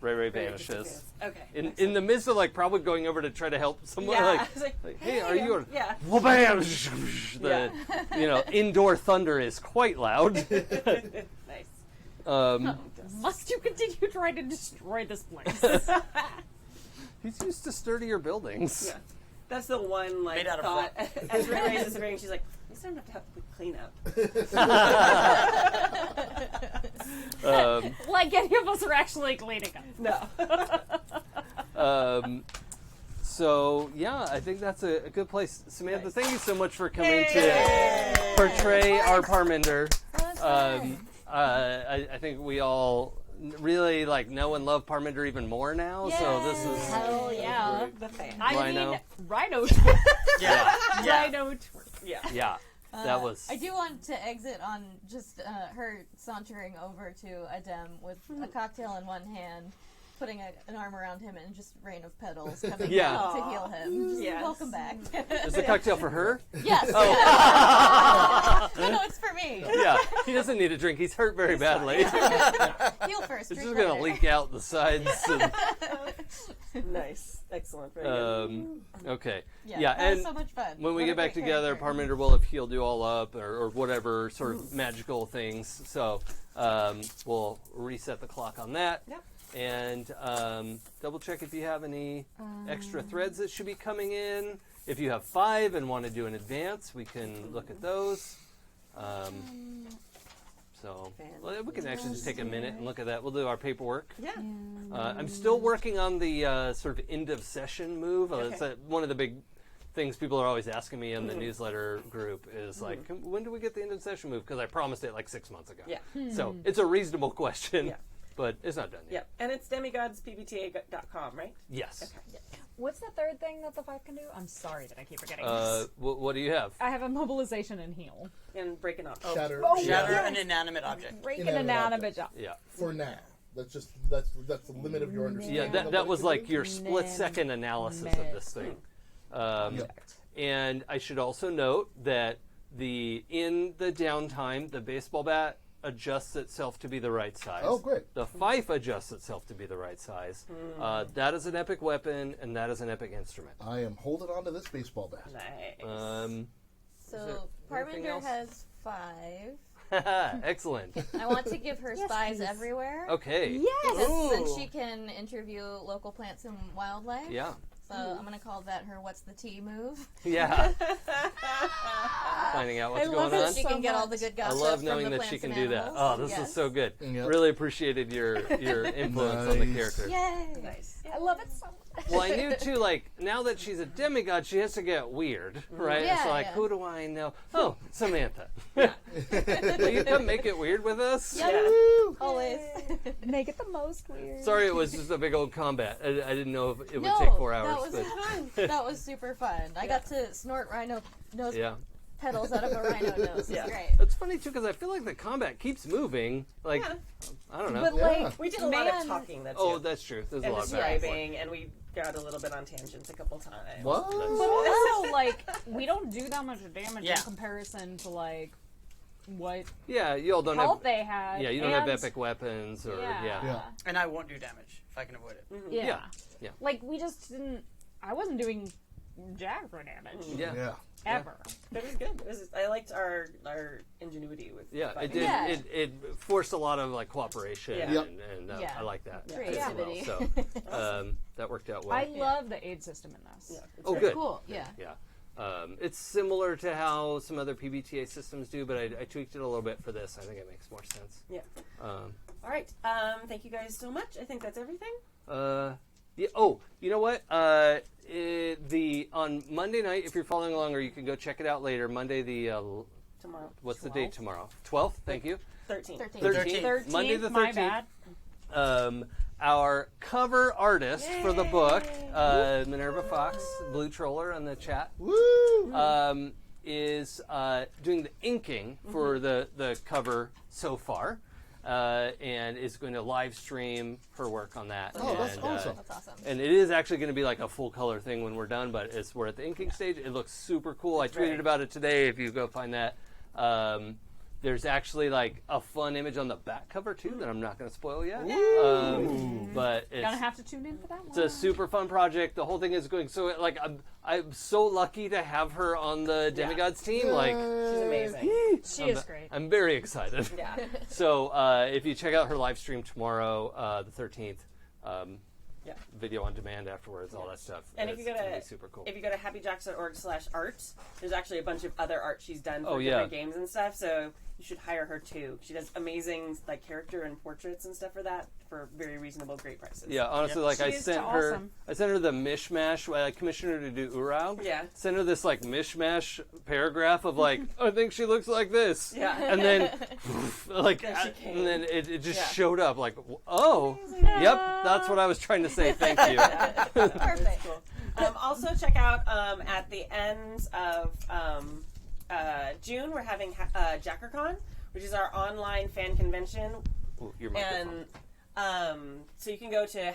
[SPEAKER 3] Ray vanishes.
[SPEAKER 2] Okay.
[SPEAKER 3] In the midst of like probably going over to try to help someone,
[SPEAKER 2] Yeah.
[SPEAKER 3] like,
[SPEAKER 2] I was like,
[SPEAKER 3] hey, are you?
[SPEAKER 2] Yeah.
[SPEAKER 3] Well, bam! The indoor thunder is quite loud.
[SPEAKER 2] Nice.
[SPEAKER 5] Must you continue trying to destroy this place?
[SPEAKER 3] He's used to sturdier buildings.
[SPEAKER 2] Yeah. That's the one like
[SPEAKER 8] Made out of
[SPEAKER 2] thought as Ray Ray is disappearing. She's like, at least I don't have to clean up.
[SPEAKER 5] Like any of us are actually cleaning up.
[SPEAKER 2] No.
[SPEAKER 3] So yeah, I think that's a good place. Samantha, thank you so much for coming to portray our Parminder. I think we all really like know and love Parminder even more now. So this is
[SPEAKER 5] Hell yeah.
[SPEAKER 2] The fan.
[SPEAKER 3] Rhino.
[SPEAKER 5] Rhino.
[SPEAKER 8] Yeah.
[SPEAKER 5] Rhino.
[SPEAKER 3] Yeah. That was.
[SPEAKER 7] I do want to exit on just her sauntering over to Adem with a cocktail in one hand, putting an arm around him, and just rain of petals coming out to heal him. Just welcome back.
[SPEAKER 3] Is the cocktail for her?
[SPEAKER 7] Yes. No, it's for me.
[SPEAKER 3] Yeah. He doesn't need a drink. He's hurt very badly.
[SPEAKER 7] Heal first.
[SPEAKER 3] It's
[SPEAKER 7] drink
[SPEAKER 3] just gonna
[SPEAKER 7] later.
[SPEAKER 3] leak out the sides.
[SPEAKER 2] Nice. Excellent. Very good.
[SPEAKER 3] Okay.
[SPEAKER 7] Yeah, that
[SPEAKER 3] and
[SPEAKER 7] was so much fun.
[SPEAKER 3] when we
[SPEAKER 7] What
[SPEAKER 3] get
[SPEAKER 7] a
[SPEAKER 3] back
[SPEAKER 7] great
[SPEAKER 3] together,
[SPEAKER 7] character.
[SPEAKER 3] Parminder will have healed you all up, or whatever sort of magical things. So we'll reset the clock on that.
[SPEAKER 2] Yep.
[SPEAKER 3] And double check if you have any extra threads that should be coming in. If you have 5 and want to do an advance, we can look at those. So we can actually just take a minute and look at that. We'll do our paperwork.
[SPEAKER 2] Yeah.
[SPEAKER 3] I'm still working on the sort of end of session move. It's one of the big things people are always asking me in the newsletter group is like, when do we get the end of session move? Because I promised it like 6 months ago.
[SPEAKER 2] Yeah.
[SPEAKER 3] So it's a reasonable question.
[SPEAKER 2] Yeah.
[SPEAKER 3] But it's not done yet.
[SPEAKER 2] Yeah. And it's demigodspbta.com, right?
[SPEAKER 3] Yes.
[SPEAKER 2] Okay.
[SPEAKER 5] What's the third thing that the 5 can do? I'm sorry that I keep forgetting.
[SPEAKER 3] What do you have?
[SPEAKER 5] I have immobilization and heal.
[SPEAKER 2] And breaking up.
[SPEAKER 9] Shatter.
[SPEAKER 8] Shatter an inanimate object.
[SPEAKER 5] Break an
[SPEAKER 9] Inanimate
[SPEAKER 5] inanimate job.
[SPEAKER 3] Yeah.
[SPEAKER 9] For now. That's the limit of your understanding.
[SPEAKER 3] Yeah, that was like your split-second analysis of this thing. And I should also note that in the downtime, the baseball bat adjusts itself to be the right size.
[SPEAKER 9] Oh, great.
[SPEAKER 3] The fife adjusts itself to be the right size. That is an epic weapon, and that is an epic instrument.
[SPEAKER 9] I am holding on to this baseball bat.
[SPEAKER 2] Nice.
[SPEAKER 7] So Parminder has 5.
[SPEAKER 3] Excellent.
[SPEAKER 7] I want to give her spies everywhere.
[SPEAKER 3] Okay.
[SPEAKER 7] Yes. And she can interview local plants and wildlife.
[SPEAKER 3] Yeah.
[SPEAKER 7] So I'm going to call that her "What's the tea" move.
[SPEAKER 3] Yeah. Finding out what's going on.
[SPEAKER 7] She can get all the good gossip.
[SPEAKER 3] I love
[SPEAKER 7] from
[SPEAKER 3] knowing
[SPEAKER 7] the
[SPEAKER 3] that she
[SPEAKER 7] plants
[SPEAKER 3] can
[SPEAKER 7] and
[SPEAKER 3] do that.
[SPEAKER 7] animals.
[SPEAKER 3] Oh, this is so good.
[SPEAKER 9] Yep.
[SPEAKER 3] Really appreciated your influence on the character.
[SPEAKER 7] Yay!
[SPEAKER 2] Nice.
[SPEAKER 5] I love it so much.
[SPEAKER 3] Well, I knew too, like, now that she's a demigod, she has to get weird, right?
[SPEAKER 7] Yeah,
[SPEAKER 3] it's like,
[SPEAKER 7] yeah.
[SPEAKER 3] who do I know? Oh, Samantha. Will you come make it weird with us?
[SPEAKER 7] Yep. Always.
[SPEAKER 5] Make it the most weird.
[SPEAKER 3] Sorry, it was just a big old combat. I didn't know if it would
[SPEAKER 7] No,
[SPEAKER 3] take 4 hours.
[SPEAKER 7] that was
[SPEAKER 3] but
[SPEAKER 7] fun. That was super fun. I got to snort rhino nose
[SPEAKER 3] yeah.
[SPEAKER 7] petals out of a rhino nose. It's great.
[SPEAKER 3] It's funny, too, because I feel like the combat keeps moving. Like, I don't know.
[SPEAKER 5] But like,
[SPEAKER 2] We did a lot of talking, that's
[SPEAKER 3] Oh, that's true. There's a
[SPEAKER 2] and
[SPEAKER 3] lot of back and forth.
[SPEAKER 2] describing, and we got a little bit on tangents a couple times.
[SPEAKER 9] What?
[SPEAKER 5] but also like, we don't do that much damage
[SPEAKER 8] Yeah.
[SPEAKER 5] in comparison to like what
[SPEAKER 3] Yeah, you all don't
[SPEAKER 5] health
[SPEAKER 3] have...
[SPEAKER 5] they had.
[SPEAKER 3] Yeah, you don't have
[SPEAKER 5] and-
[SPEAKER 3] epic weapons or...
[SPEAKER 9] Yeah.
[SPEAKER 8] And I won't do damage if I can avoid it.
[SPEAKER 5] Yeah.
[SPEAKER 3] Yeah.
[SPEAKER 5] Like we just didn't. I wasn't doing jack for damage
[SPEAKER 3] Yeah.
[SPEAKER 9] Yeah.
[SPEAKER 5] ever.
[SPEAKER 2] It was good. I liked our ingenuity with
[SPEAKER 3] Yeah, it
[SPEAKER 2] fighting.
[SPEAKER 3] did.
[SPEAKER 7] Yeah.
[SPEAKER 3] It forced a lot of like cooperation,
[SPEAKER 2] Yeah.
[SPEAKER 9] Yep.
[SPEAKER 3] and
[SPEAKER 7] Yeah.
[SPEAKER 3] I like that
[SPEAKER 7] Creativity.
[SPEAKER 3] as well. So that worked out well.
[SPEAKER 5] I love the aid system in this.
[SPEAKER 2] Yeah, it's
[SPEAKER 3] Oh,
[SPEAKER 2] very
[SPEAKER 3] good.
[SPEAKER 7] Cool. Yeah.
[SPEAKER 3] Yeah, it's similar to how some other PBTA systems do, but I tweaked it a little bit for this. I think it makes more sense.
[SPEAKER 2] Yeah.
[SPEAKER 3] Um,
[SPEAKER 2] All right. Thank you guys so much. I think that's everything.
[SPEAKER 3] yeah. Oh, you know what? On Monday night, if you're following along, or you can go check it out later. Monday
[SPEAKER 2] Tomorrow.
[SPEAKER 3] what's the date tomorrow? 12th. Thank you.
[SPEAKER 2] 13.
[SPEAKER 3] 13th. Monday the 13th.
[SPEAKER 5] My bad.
[SPEAKER 3] Our cover artist for the book, Minerva Fox, Blue Troller on the chat, is doing the inking for the cover so far, and is going to live stream her work on that.
[SPEAKER 9] Oh, that's awesome.
[SPEAKER 7] That's awesome.
[SPEAKER 3] And it is actually going to be like a full color thing when we're done, but we're at the inking stage. It looks super cool. I tweeted about it today if you go find that. There's actually like a fun image on the back cover too that I'm not going to spoil yet. But it's
[SPEAKER 5] Gonna have to tune in for that
[SPEAKER 3] it's
[SPEAKER 5] one.
[SPEAKER 3] a super fun project. The whole thing is going so like I'm so lucky to have her on the Demigods team. Like
[SPEAKER 2] She's amazing.
[SPEAKER 5] She is great.
[SPEAKER 3] I'm very excited.
[SPEAKER 2] Yeah.
[SPEAKER 3] So if you check out her live stream tomorrow, the 13th, video on demand afterwards, all that stuff.
[SPEAKER 2] And if you go
[SPEAKER 3] it's gonna
[SPEAKER 2] to
[SPEAKER 3] be super cool.
[SPEAKER 2] if you go to happyjacks.org/art, there's actually a bunch of other art she's done for
[SPEAKER 3] Oh,
[SPEAKER 2] different games and stuff. So you should hire her too. She does amazing like character and portraits and stuff for that for very reasonable, great prices.
[SPEAKER 3] Yeah, honestly, like
[SPEAKER 5] She
[SPEAKER 3] I
[SPEAKER 5] is
[SPEAKER 3] sent
[SPEAKER 5] awesome.
[SPEAKER 3] her the mishmash. I commissioned her to do Urau.
[SPEAKER 2] Yeah.
[SPEAKER 3] Sent her this like mishmash paragraph of like, I think she looks like this.
[SPEAKER 2] Yeah.
[SPEAKER 3] And then, like,
[SPEAKER 2] There she came.
[SPEAKER 3] and then it just
[SPEAKER 2] Yeah.
[SPEAKER 3] showed up. Like, oh, yep, that's what I was trying to say. Thank you.
[SPEAKER 7] Perfect.
[SPEAKER 2] Cool. Also, check out at the end of June, we're having JackerCon, which is our online fan convention.
[SPEAKER 3] Ooh, your microphone.
[SPEAKER 2] And so you can go to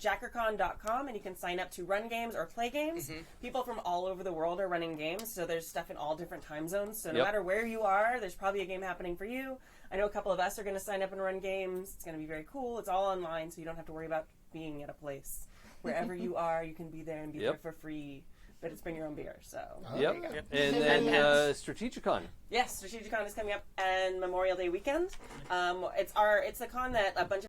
[SPEAKER 2] jackercon.com and you can sign up to run games or play games. People from all over the world are running games, so there's stuff in all different time zones. So no matter where you are, there's probably a game happening for you. I know a couple of us are going to sign up and run games. It's going to be very cool. It's all online, so you don't have to worry about being at a place. Wherever you are, you can be there and be there for free. But it's bring your own beer, so.
[SPEAKER 3] Yep. And then Strategicon.
[SPEAKER 2] Yes, Strategicon is coming up and Memorial Day weekend. It's the con that a bunch of